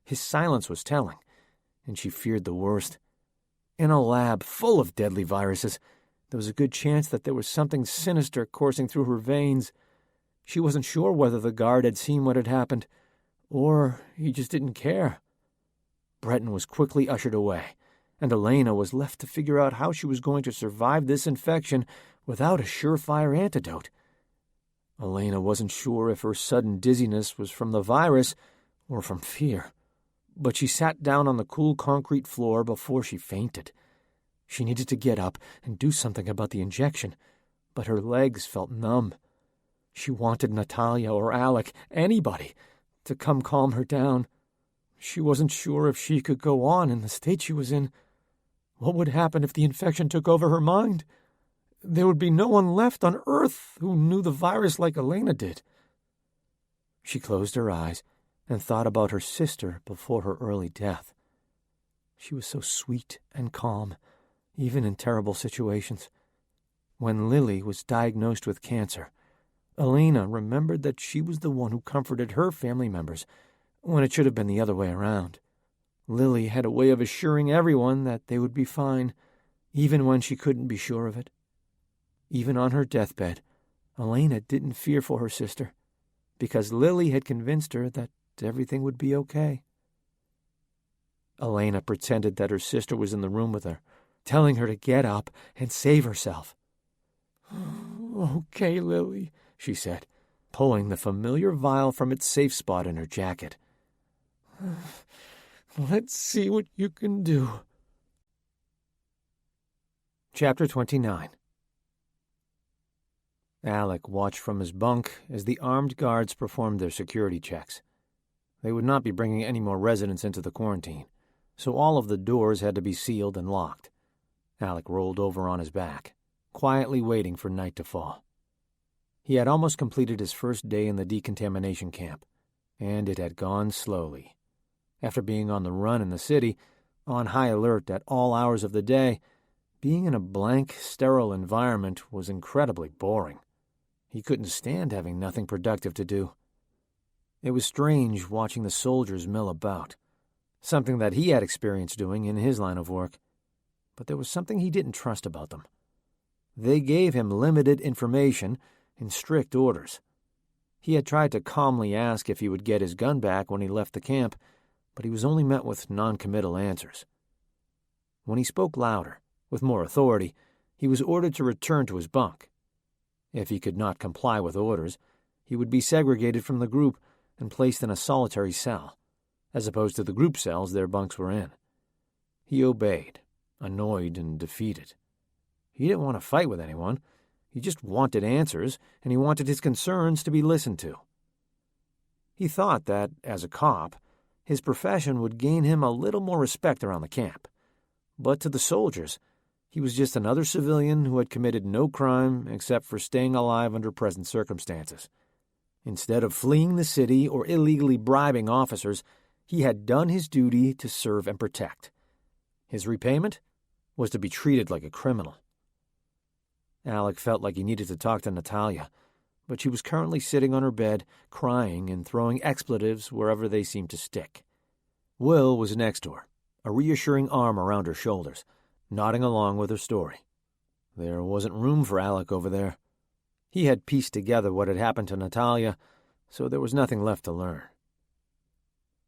His silence was telling, and she feared the worst. In a lab full of deadly viruses, there was a good chance that there was something sinister coursing through her veins. She wasn't sure whether the guard had seen what had happened, or he just didn't care. Breton was quickly ushered away, and Elaina was left to figure out how she was going to survive this infection without a surefire antidote. Elaina wasn't sure if her sudden dizziness was from the virus or from fear, but she sat down on the cool concrete floor before she fainted. She needed to get up and do something about the injection, but her legs felt numb. She wanted Natalia or Alec, anybody, to come calm her down. She wasn't sure if she could go on in the state she was in. What would happen if the infection took over her mind? There would be no one left on Earth who knew the virus like Elaina did. She closed her eyes and thought about her sister before her early death. She was so sweet and calm, even in terrible situations. When Lily was diagnosed with cancer, Elaina remembered that she was the one who comforted her family members when it should have been the other way around. Lily had a way of assuring everyone that they would be fine, even when she couldn't be sure of it. Even on her deathbed, Elaina didn't fear for her sister, because Lily had convinced her that everything would be okay. Elaina pretended that her sister was in the room with her, telling her to get up and save herself. Okay, Lily, she said, pulling the familiar vial from its safe spot in her jacket. Let's see what you can do. Chapter 29. Alec watched from his bunk as the armed guards performed their security checks. They would not be bringing any more residents into the quarantine, so all of the doors had to be sealed and locked. Alec rolled over on his back, quietly waiting for night to fall. He had almost completed his first day in the decontamination camp, and it had gone slowly. After being on the run in the city, on high alert at all hours of the day, being in a blank, sterile environment was incredibly boring. He couldn't stand having nothing productive to do. It was strange watching the soldiers mill about, something that he had experience doing in his line of work. But there was something he didn't trust about them. They gave him limited information and strict orders. He had tried to calmly ask if he would get his gun back when he left the camp, but he was only met with non-committal answers. When he spoke louder, with more authority, he was ordered to return to his bunk. If he could not comply with orders, he would be segregated from the group and placed in a solitary cell, as opposed to the group cells their bunks were in. He obeyed, annoyed and defeated. He didn't want to fight with anyone. He just wanted answers, and he wanted his concerns to be listened to. He thought that, as a cop, his profession would gain him a little more respect around the camp. But to the soldiers, he was just another civilian who had committed no crime except for staying alive under present circumstances. Instead of fleeing the city or illegally bribing officers, he had done his duty to serve and protect. His repayment was to be treated like a criminal. Alec felt like he needed to talk to Natalia, but she was currently sitting on her bed, crying and throwing expletives wherever they seemed to stick. Will was next to her, a reassuring arm around her shoulders, nodding along with her story. There wasn't room for Alec over there. He had pieced together what had happened to Natalia, so there was nothing left to learn.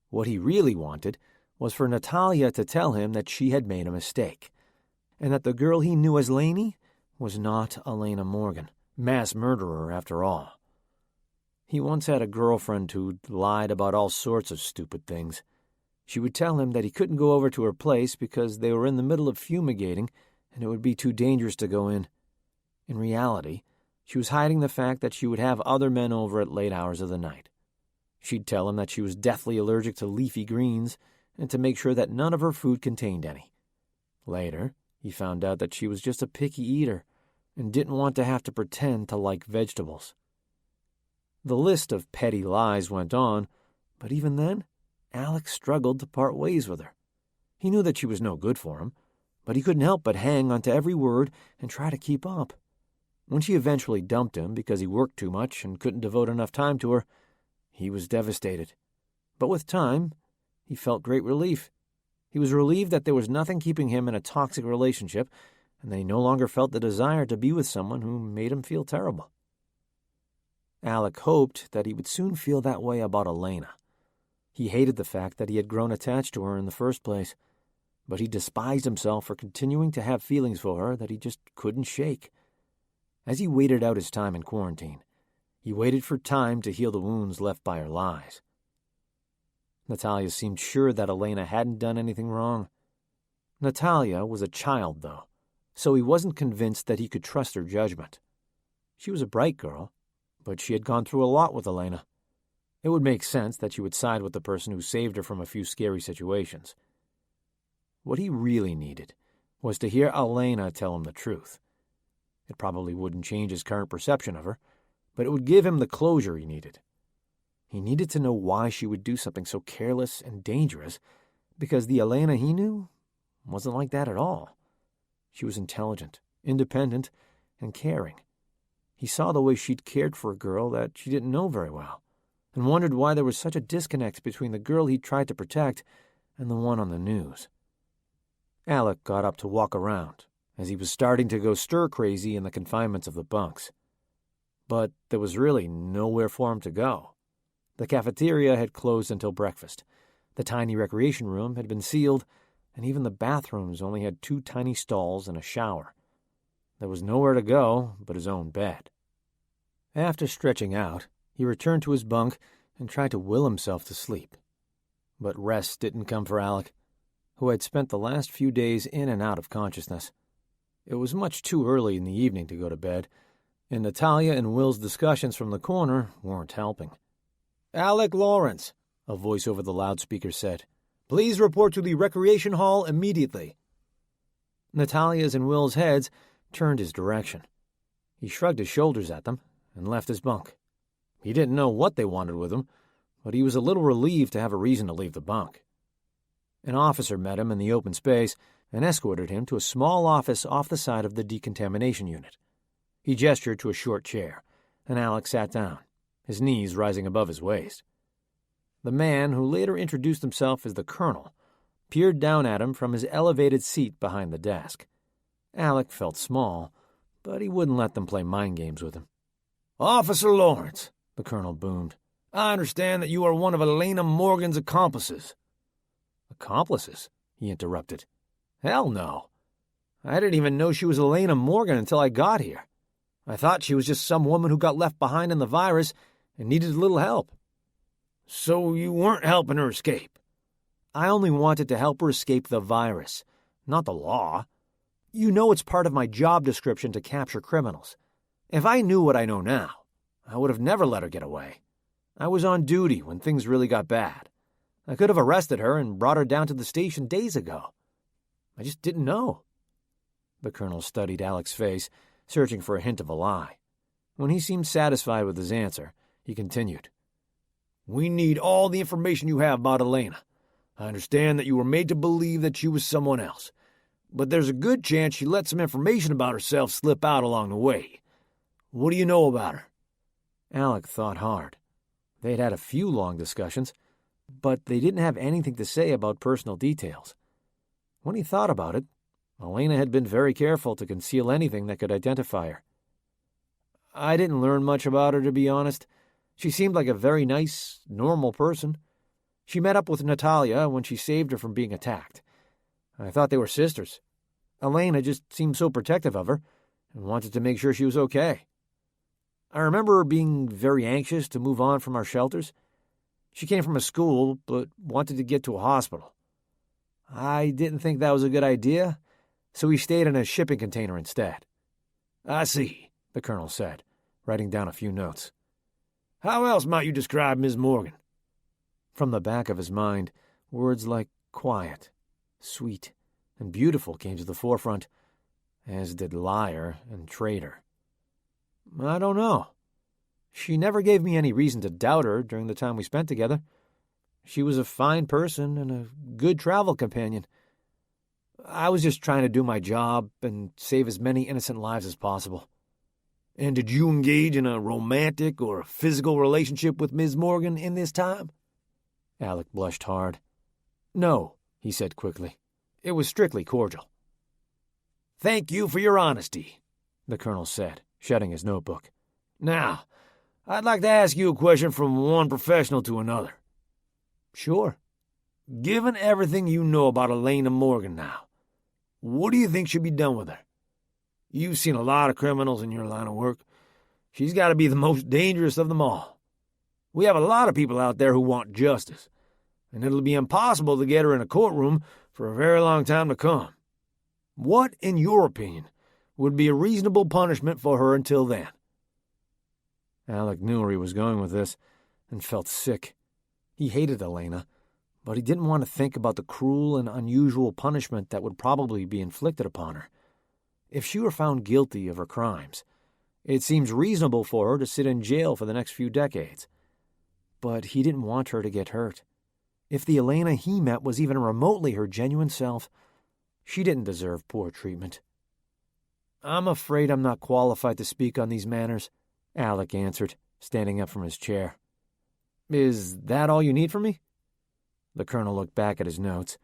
What he really wanted was for Natalia to tell him that she had made a mistake, and that the girl he knew as Lainey was not Elaina Morgan, mass murderer after all. He once had a girlfriend who lied about all sorts of stupid things. She would tell him that he couldn't go over to her place because they were in the middle of fumigating and it would be too dangerous to go in. In reality, she was hiding the fact that she would have other men over at late hours of the night. She'd tell him that she was deathly allergic to leafy greens and to make sure that none of her food contained any. Later, he found out that she was just a picky eater and didn't want to have to pretend to like vegetables. The list of petty lies went on, but even then, Alec struggled to part ways with her. He knew that she was no good for him, but he couldn't help but hang onto every word and try to keep up. When she eventually dumped him because he worked too much and couldn't devote enough time to her, he was devastated. But with time, he felt great relief. He was relieved that there was nothing keeping him in a toxic relationship and that he no longer felt the desire to be with someone who made him feel terrible. Alec hoped that he would soon feel that way about Elaina. He hated the fact that he had grown attached to her in the first place, but he despised himself for continuing to have feelings for her that he just couldn't shake. As he waited out his time in quarantine, he waited for time to heal the wounds left by her lies. Natalia seemed sure that Elaina hadn't done anything wrong. Natalia was a child, though, so he wasn't convinced that he could trust her judgment. She was a bright girl, but she had gone through a lot with Elaina. It would make sense that she would side with the person who saved her from a few scary situations. What he really needed was to hear Elaina tell him the truth. It probably wouldn't change his current perception of her, but it would give him the closure he needed. He needed to know why she would do something so careless and dangerous, because the Elaina he knew wasn't like that at all. She was intelligent, independent, and caring. He saw the way she'd cared for a girl that she didn't know very well, and wondered why there was such a disconnect between the girl he'd tried to protect and the one on the news. Alec got up to walk around, as he was starting to go stir-crazy in the confinements of the bunks. But there was really nowhere for him to go. The cafeteria had closed until breakfast. The tiny recreation room had been sealed, and even the bathrooms only had 2 tiny stalls and a shower. There was nowhere to go but his own bed. After stretching out, he returned to his bunk and tried to will himself to sleep. But rest didn't come for Alec, who had spent the last few days in and out of consciousness. It was much too early in the evening to go to bed, and Natalia and Will's discussions from the corner weren't helping. "Alec Lawrence," a voice over the loudspeaker said, "please report to the recreation hall immediately." Natalia's and Will's heads turned his direction. He shrugged his shoulders at them and left his bunk. He didn't know what they wanted with him, but he was a little relieved to have a reason to leave the bunk. An officer met him in the open space and escorted him to a small office off the side of the decontamination unit. He gestured to a short chair, and Alec sat down, his knees rising above his waist. The man, who later introduced himself as the Colonel, peered down at him from his elevated seat behind the desk. Alec felt small, but he wouldn't let them play mind games with him. "Officer Lawrence," the Colonel boomed, "I understand that you are one of Elaina Morgan's accomplices." "Accomplices?" he interrupted. "Hell no. I didn't even know she was Elaina Morgan until I got here. I thought she was just some woman who got left behind in the virus and needed a little help." "So you weren't helping her escape?" "I only wanted to help her escape the virus, not the law. You know it's part of my job description to capture criminals. If I knew what I know now, I would have never let her get away. I was on duty when things really got bad. I could have arrested her and brought her down to the station days ago. I just didn't know." The Colonel studied Alec's face, searching for a hint of a lie. When he seemed satisfied with his answer, he continued. "We need all the information you have about Elaina. I understand that you were made to believe that she was someone else, but there's a good chance she let some information about herself slip out along the way. What do you know about her?" Alec thought hard. They'd had a few long discussions, but they didn't have anything to say about personal details. When he thought about it, Elaina had been very careful to conceal anything that could identify her. I didn't learn much about her, to be honest. She seemed like a very nice, normal person. She met up with Natalia when she saved her from being attacked. I thought they were sisters. Elaina just seemed so protective of her and wanted to make sure she was okay. I remember her being very anxious to move on from our shelters. She came from a school, but wanted to get to a hospital. I didn't think that was a good idea, so we stayed in a shipping container instead. I see, the colonel said, writing down a few notes. How else might you describe Miss Morgan? From the back of his mind, words like quiet, sweet, and beautiful came to the forefront, as did liar and traitor. I don't know. She never gave me any reason to doubt her during the time we spent together. She was a fine person and a good travel companion. I was just trying to do my job and save as many innocent lives as possible. And did you engage in a romantic or a physical relationship with Miss Morgan in this time? Alec blushed hard. No, he said quickly. It was strictly cordial. Thank you for your honesty, the colonel said, shutting his notebook. Now, I'd like to ask you a question from one professional to another. Sure. Given everything you know about Elaina Morgan now, what do you think should be done with her? You've seen a lot of criminals in your line of work. She's got to be the most dangerous of them all. We have a lot of people out there who want justice, and it'll be impossible to get her in a courtroom for a very long time to come. What, in your opinion, would be a reasonable punishment for her until then? Alec knew where he was going with this and felt sick. He hated Elaina, but he didn't want to think about the cruel and unusual punishment that would probably be inflicted upon her. If she were found guilty of her crimes, it seems reasonable for her to sit in jail for the next few decades. But he didn't want her to get hurt. If the Elaina he met was even remotely her genuine self, she didn't deserve poor treatment. "I'm afraid I'm not qualified to speak on these matters," Alec answered, standing up from his chair. "Is that all you need from me?" The colonel looked back at his notes,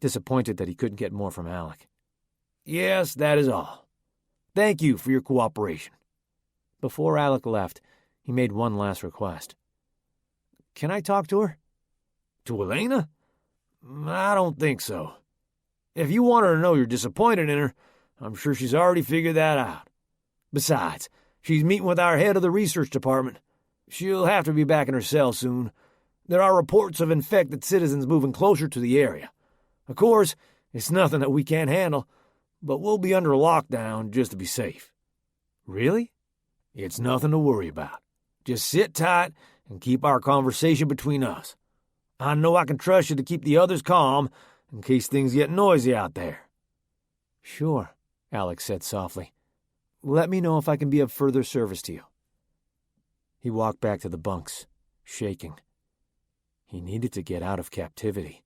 disappointed that he couldn't get more from Alec. "Yes, that is all. Thank you for your cooperation." Before Alec left, he made one last request. "Can I talk to her?" "To Elaina? I don't think so. If you want her to know you're disappointed in her, I'm sure she's already figured that out. Besides, she's meeting with our head of the research department. She'll have to be back in her cell soon. There are reports of infected citizens moving closer to the area. Of course, it's nothing that we can't handle, but we'll be under lockdown just to be safe." "Really?" "It's nothing to worry about. Just sit tight and keep our conversation between us. I know I can trust you to keep the others calm in case things get noisy out there." "Sure," Alec said softly. "Let me know if I can be of further service to you." He walked back to the bunks, shaking. He needed to get out of captivity.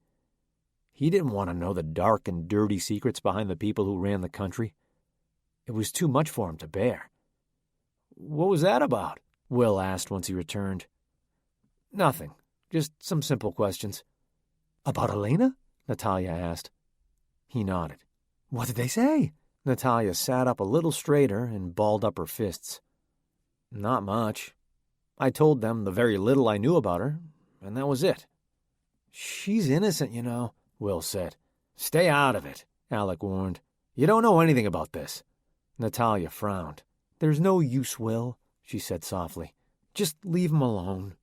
He didn't want to know the dark and dirty secrets behind the people who ran the country. It was too much for him to bear. "What was that about?" Will asked once he returned. "Nothing. Just some simple questions." "About Elaina?" Natalia asked. He nodded. "What did they say?" Natalia sat up a little straighter and balled up her fists. "Not much. I told them the very little I knew about her, and that was it." "She's innocent, you know," Will said. "Stay out of it," Alec warned. "You don't know anything about this." Natalia frowned. "There's no use, Will," she said softly. "Just leave him alone.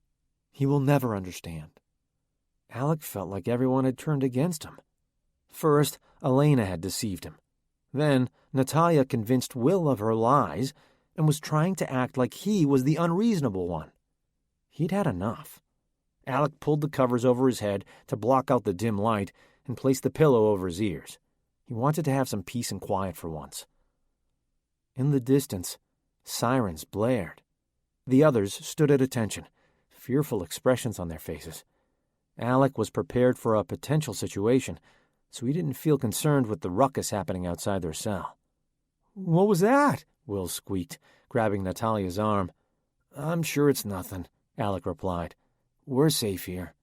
He will never understand." Alec felt like everyone had turned against him. First, Elaina had deceived him. Then, Natalia convinced Will of her lies and was trying to act like he was the unreasonable one. He'd had enough. Alec pulled the covers over his head to block out the dim light and placed the pillow over his ears. He wanted to have some peace and quiet for once. In the distance, sirens blared. The others stood at attention, fearful expressions on their faces. Alec was prepared for a potential situation, so he didn't feel concerned with the ruckus happening outside their cell. "What was that?" Will squeaked, grabbing Natalia's arm. "I'm sure it's nothing," Alec replied. "We're safe here."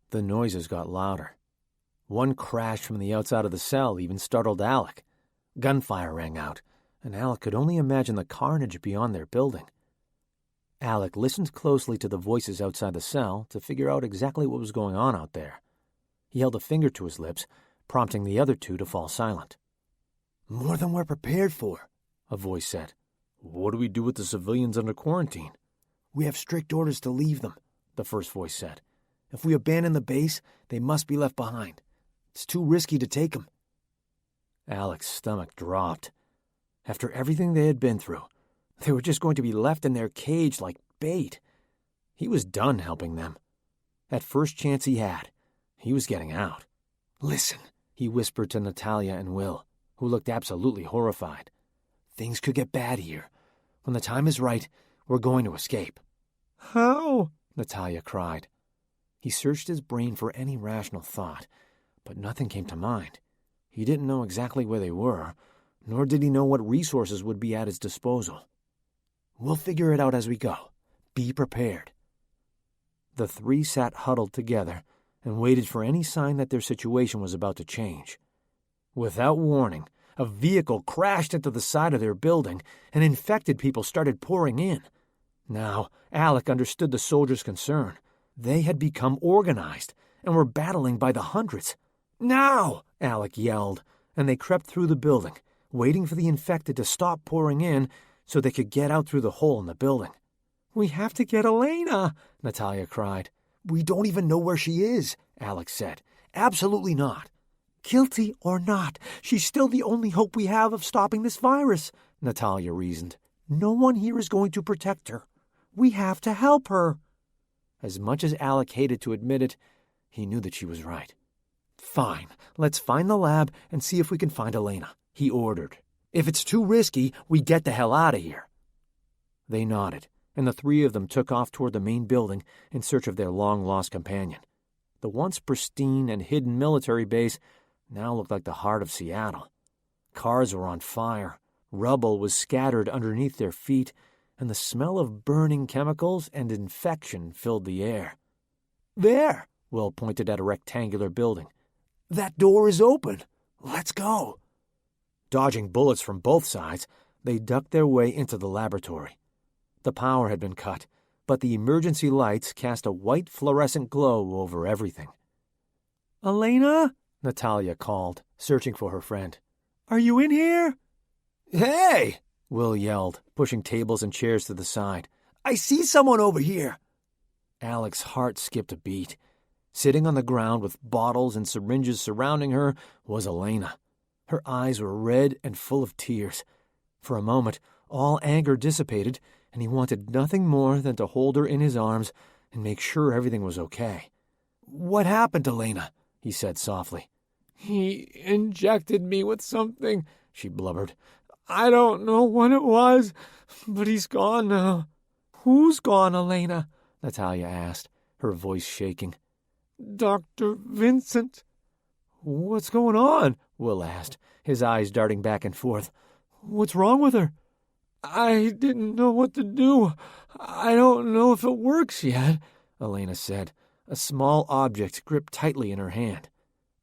The noises got louder. One crash from the outside of the cell even startled Alec. Gunfire rang out, and Alec could only imagine the carnage beyond their building. Alec listened closely to the voices outside the cell to figure out exactly what was going on out there. He held a finger to his lips, prompting the other two to fall silent. "More than we're prepared for," a voice said. "What do we do with the civilians under quarantine?" "We have strict orders to leave them," the first voice said. "If we abandon the base, they must be left behind. It's too risky to take them." Alec's stomach dropped. After everything they had been through, they were just going to be left in their cage like bait. He was done helping them. At first chance he had, he was getting out. "Listen," he whispered to Natalia and Will, who looked absolutely horrified. "Things could get bad here. When the time is right, we're going to escape." "How?" Natalia cried. He searched his brain for any rational thought, but nothing came to mind. He didn't know exactly where they were, nor did he know what resources would be at his disposal. "We'll figure it out as we go. Be prepared." The three sat huddled together and waited for any sign that their situation was about to change. Without warning, a vehicle crashed into the side of their building, and infected people started pouring in. Now, Alec understood the soldiers' concern. They had become organized and were battling by the hundreds. "Now!" Alec yelled, and they crept through the building, waiting for the infected to stop pouring in so they could get out through the hole in the building. "We have to get Elaina," Natalia cried. "We don't even know where she is," Alec said. "Absolutely not." "Guilty or not, she's still the only hope we have of stopping this virus," Natalia reasoned. "No one here is going to protect her. We have to help her." As much as Alec hated to admit it, he knew that she was right. "Fine, let's find the lab and see if we can find Elaina," he ordered. "If it's too risky, we get the hell out of here." They nodded, and the three of them took off toward the main building in search of their long-lost companion. The once pristine and hidden military base now looked like the heart of Seattle. Cars were on fire, rubble was scattered underneath their feet, and the smell of burning chemicals and infection filled the air. "There," Will pointed at a rectangular building. "That door is open. Let's go." Dodging bullets from both sides, they ducked their way into the laboratory. The power had been cut, but the emergency lights cast a white fluorescent glow over everything. "Elaina?" Natalia called, searching for her friend. "Are you in here?" "Hey!" Will yelled, pushing tables and chairs to the side. "I see someone over here." Alec's heart skipped a beat. Sitting on the ground with bottles and syringes surrounding her was Elaina. Her eyes were red and full of tears. For a moment, all anger dissipated, and he wanted nothing more than to hold her in his arms and make sure everything was okay. "What happened, Elaina?" he said softly. "He injected me with something," she blubbered. "I don't know what it was, but he's gone now." "Who's gone, Elaina?" Natalia asked, her voice shaking. "Dr. Vincent." "What's going on?" Will asked, his eyes darting back and forth. "What's wrong with her?" "I didn't know what to do. I don't know if it works yet," Elaina said, a small object gripped tightly in her hand.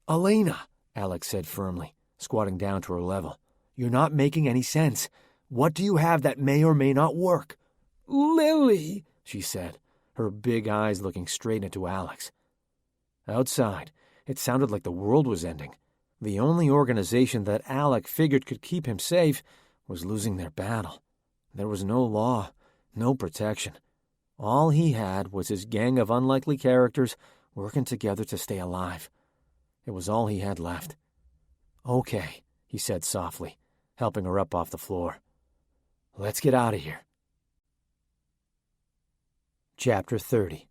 "Elaina," Alec said firmly, squatting down to her level. "You're not making any sense. What do you have that may or may not work?" "Lily," she said, her big eyes looking straight into Alec's. Outside, it sounded like the world was ending. The only organization that Alec figured could keep him safe was losing their battle. There was no law, no protection. All he had was his gang of unlikely characters working together to stay alive. It was all he had left. "Okay," he said softly, helping her up off the floor. "Let's get out of here." Chapter 30.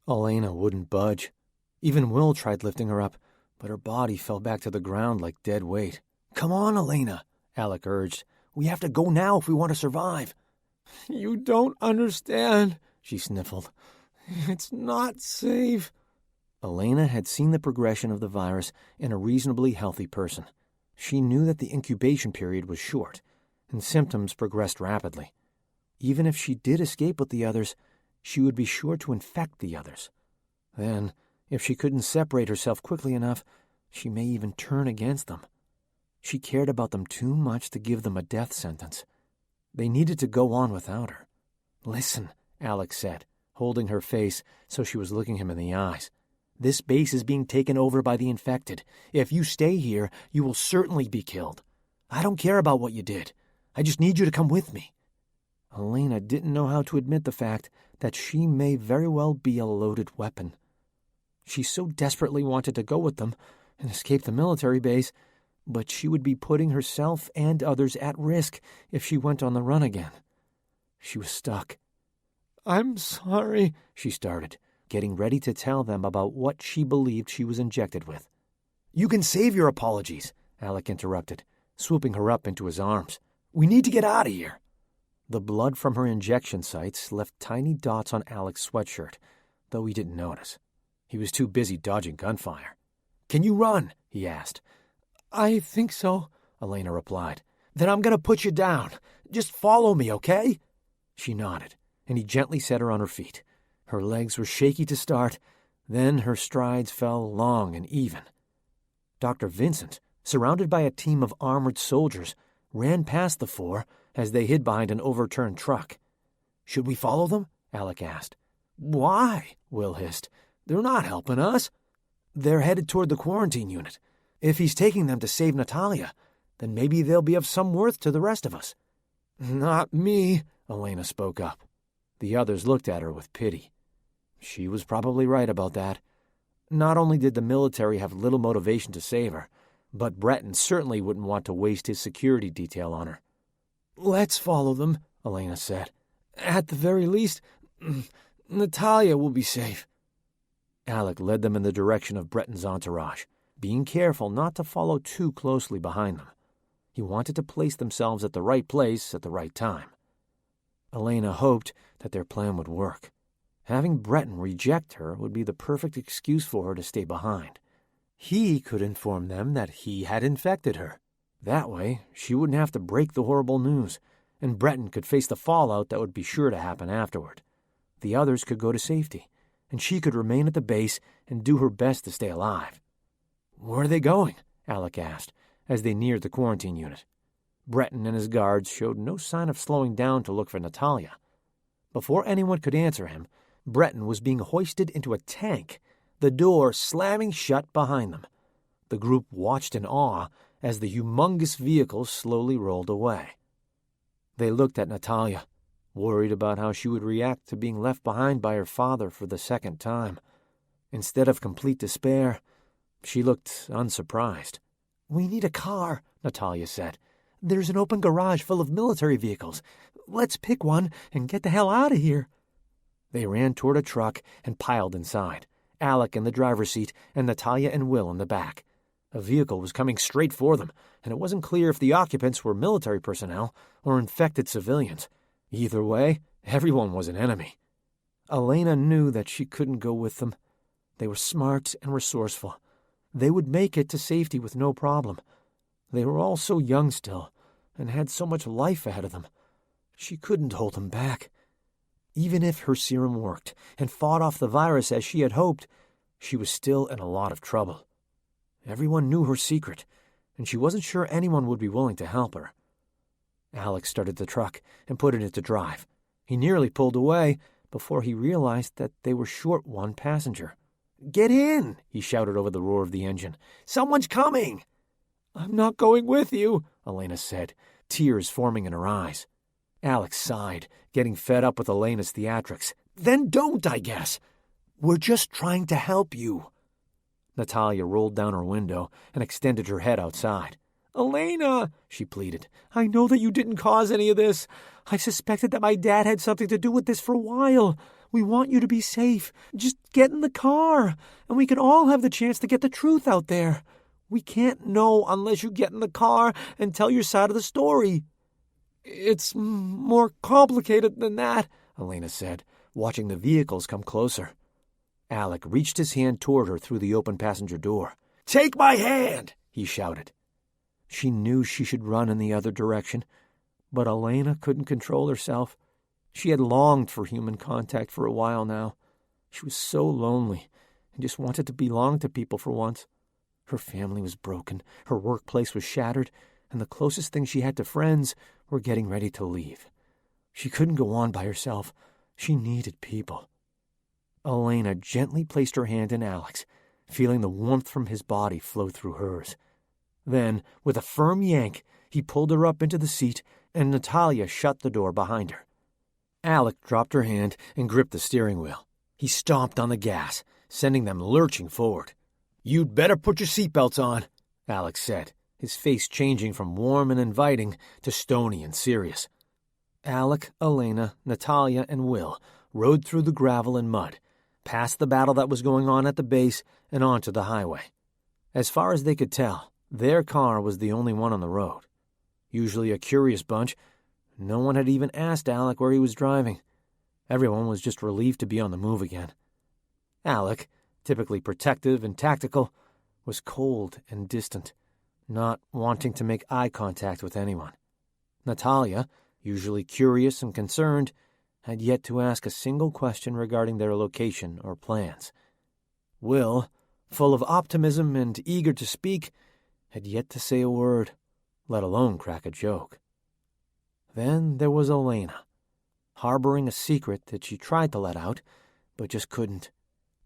Elaina wouldn't budge. Even Will tried lifting her up, but her body fell back to the ground like dead weight. "Come on, Elaina," Alec urged. "We have to go now if we want to survive." "You don't understand," she sniffled. "It's not safe." Elaina had seen the progression of the virus in a reasonably healthy person. She knew that the incubation period was short, and symptoms progressed rapidly. Even if she did escape with the others, she would be sure to infect the others. Then, if she couldn't separate herself quickly enough, she may even turn against them. She cared about them too much to give them a death sentence. They needed to go on without her. "Listen," Alec said, holding her face so she was looking him in the eyes. "This base is being taken over by the infected. If you stay here, you will certainly be killed. I don't care about what you did. I just need you to come with me." Elaina didn't know how to admit the fact that she may very well be a loaded weapon. She so desperately wanted to go with them and escape the military base, but she would be putting herself and others at risk if she went on the run again. She was stuck. "I'm sorry," she started, getting ready to tell them about what she believed she was injected with. "You can save your apologies," Alec interrupted, swooping her up into his arms. "We need to get out of here." The blood from her injection sites left tiny dots on Alec's sweatshirt, though he didn't notice. He was too busy dodging gunfire. "Can you run?" he asked. "I think so," Elaina replied. "Then I'm going to put you down. Just follow me, okay?" She nodded, and he gently set her on her feet. Her legs were shaky to start, then her strides fell long and even. Dr. Vincent, surrounded by a team of armored soldiers, ran past the four as they hid behind an overturned truck. "Should we follow them?" Alec asked. "Why?" Will hissed. "They're not helping us." "They're headed toward the quarantine unit. If he's taking them to save Natalia, then maybe they'll be of some worth to the rest of us." "Not me," Elaina spoke up. The others looked at her with pity. She was probably right about that. Not only did the military have little motivation to save her, but Breton certainly wouldn't want to waste his security detail on her. "Let's follow them," Elaina said. "At the very least, Natalia will be safe." Alec led them in the direction of Breton's entourage, being careful not to follow too closely behind them. He wanted to place themselves at the right place at the right time. Elaina hoped that their plan would work. Having Breton reject her would be the perfect excuse for her to stay behind. He could inform them that he had infected her. That way, she wouldn't have to break the horrible news, and Breton could face the fallout that would be sure to happen afterward. The others could go to safety, and she could remain at the base and do her best to stay alive. "Where are they going?" Alec asked, as they neared the quarantine unit. Breton and his guards showed no sign of slowing down to look for Natalia. Before anyone could answer him, Breton was being hoisted into a tank, the door slamming shut behind them. The group watched in awe as the humongous vehicle slowly rolled away. They looked at Natalia, worried about how she would react to being left behind by her father for the second time. Instead of complete despair, she looked unsurprised. "We need a car," Natalia said. "There's an open garage full of military vehicles. Let's pick one and get the hell out of here." They ran toward a truck and piled inside, Alec in the driver's seat and Natalia and Will in the back. A vehicle was coming straight for them, and it wasn't clear if the occupants were military personnel or infected civilians. Either way, everyone was an enemy. Elaina knew that she couldn't go with them. They were smart and resourceful. They would make it to safety with no problem. They were all so young still, and had so much life ahead of them. She couldn't hold them back. Even if her serum worked and fought off the virus as she had hoped, she was still in a lot of trouble. Everyone knew her secret, and she wasn't sure anyone would be willing to help her. Alec started the truck and put it into drive. He nearly pulled away before he realized that they were short one passenger. "Get in!" he shouted over the roar of the engine. "Someone's coming!" "I'm not going with you," Elaina said, tears forming in her eyes. Alec sighed, getting fed up with Elena's theatrics. "Then don't, I guess. We're just trying to help you." Natalia rolled down her window and extended her head outside. "Elaina," she pleaded, "I know that you didn't cause any of this. I suspected that my dad had something to do with this for a while. We want you to be safe. Just get in the car, and we can all have the chance to get the truth out there. We can't know unless you get in the car and tell your side of the story." "It's more complicated than that," Elaina said, watching the vehicles come closer. Alec reached his hand toward her through the open passenger door. "Take my hand!" he shouted. She knew she should run in the other direction, but Elaina couldn't control herself. She had longed for human contact for a while now. She was so lonely and just wanted to belong to people for once. Her family was broken, her workplace was shattered, and the closest thing she had to friends were getting ready to leave. She couldn't go on by herself. She needed people. Elaina gently placed her hand in Alec's, feeling the warmth from his body flow through hers. Then, with a firm yank, he pulled her up into the seat, and Natalia shut the door behind her. Alec dropped her hand and gripped the steering wheel. He stomped on the gas, sending them lurching forward. "You'd better put your seatbelts on," Alec said, his face changing from warm and inviting to stony and serious. Alec, Elaina, Natalia, and Will rode through the gravel and mud, past the battle that was going on at the base and onto the highway. As far as they could tell, their car was the only one on the road. Usually a curious bunch, no one had even asked Alec where he was driving. Everyone was just relieved to be on the move again. Alec, typically protective and tactical, was cold and distant, not wanting to make eye contact with anyone. Natalia, usually curious and concerned, had yet to ask a single question regarding their location or plans. Will, full of optimism and eager to speak, had yet to say a word, let alone crack a joke. Then there was Elaina, harboring a secret that she tried to let out, but just couldn't.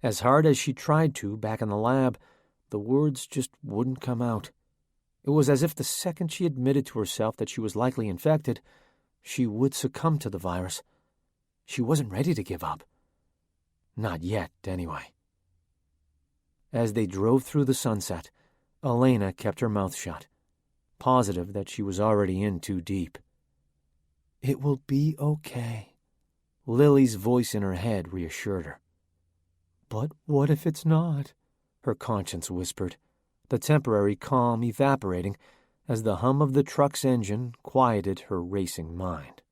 As hard as she tried to back in the lab, the words just wouldn't come out. It was as if the second she admitted to herself that she was likely infected, she would succumb to the virus. She wasn't ready to give up. Not yet, anyway. As they drove through the sunset, Elaina kept her mouth shut, positive that she was already in too deep. "It will be okay," Lily's voice in her head reassured her. "But what if it's not?" her conscience whispered, the temporary calm evaporating as the hum of the truck's engine quieted her racing mind.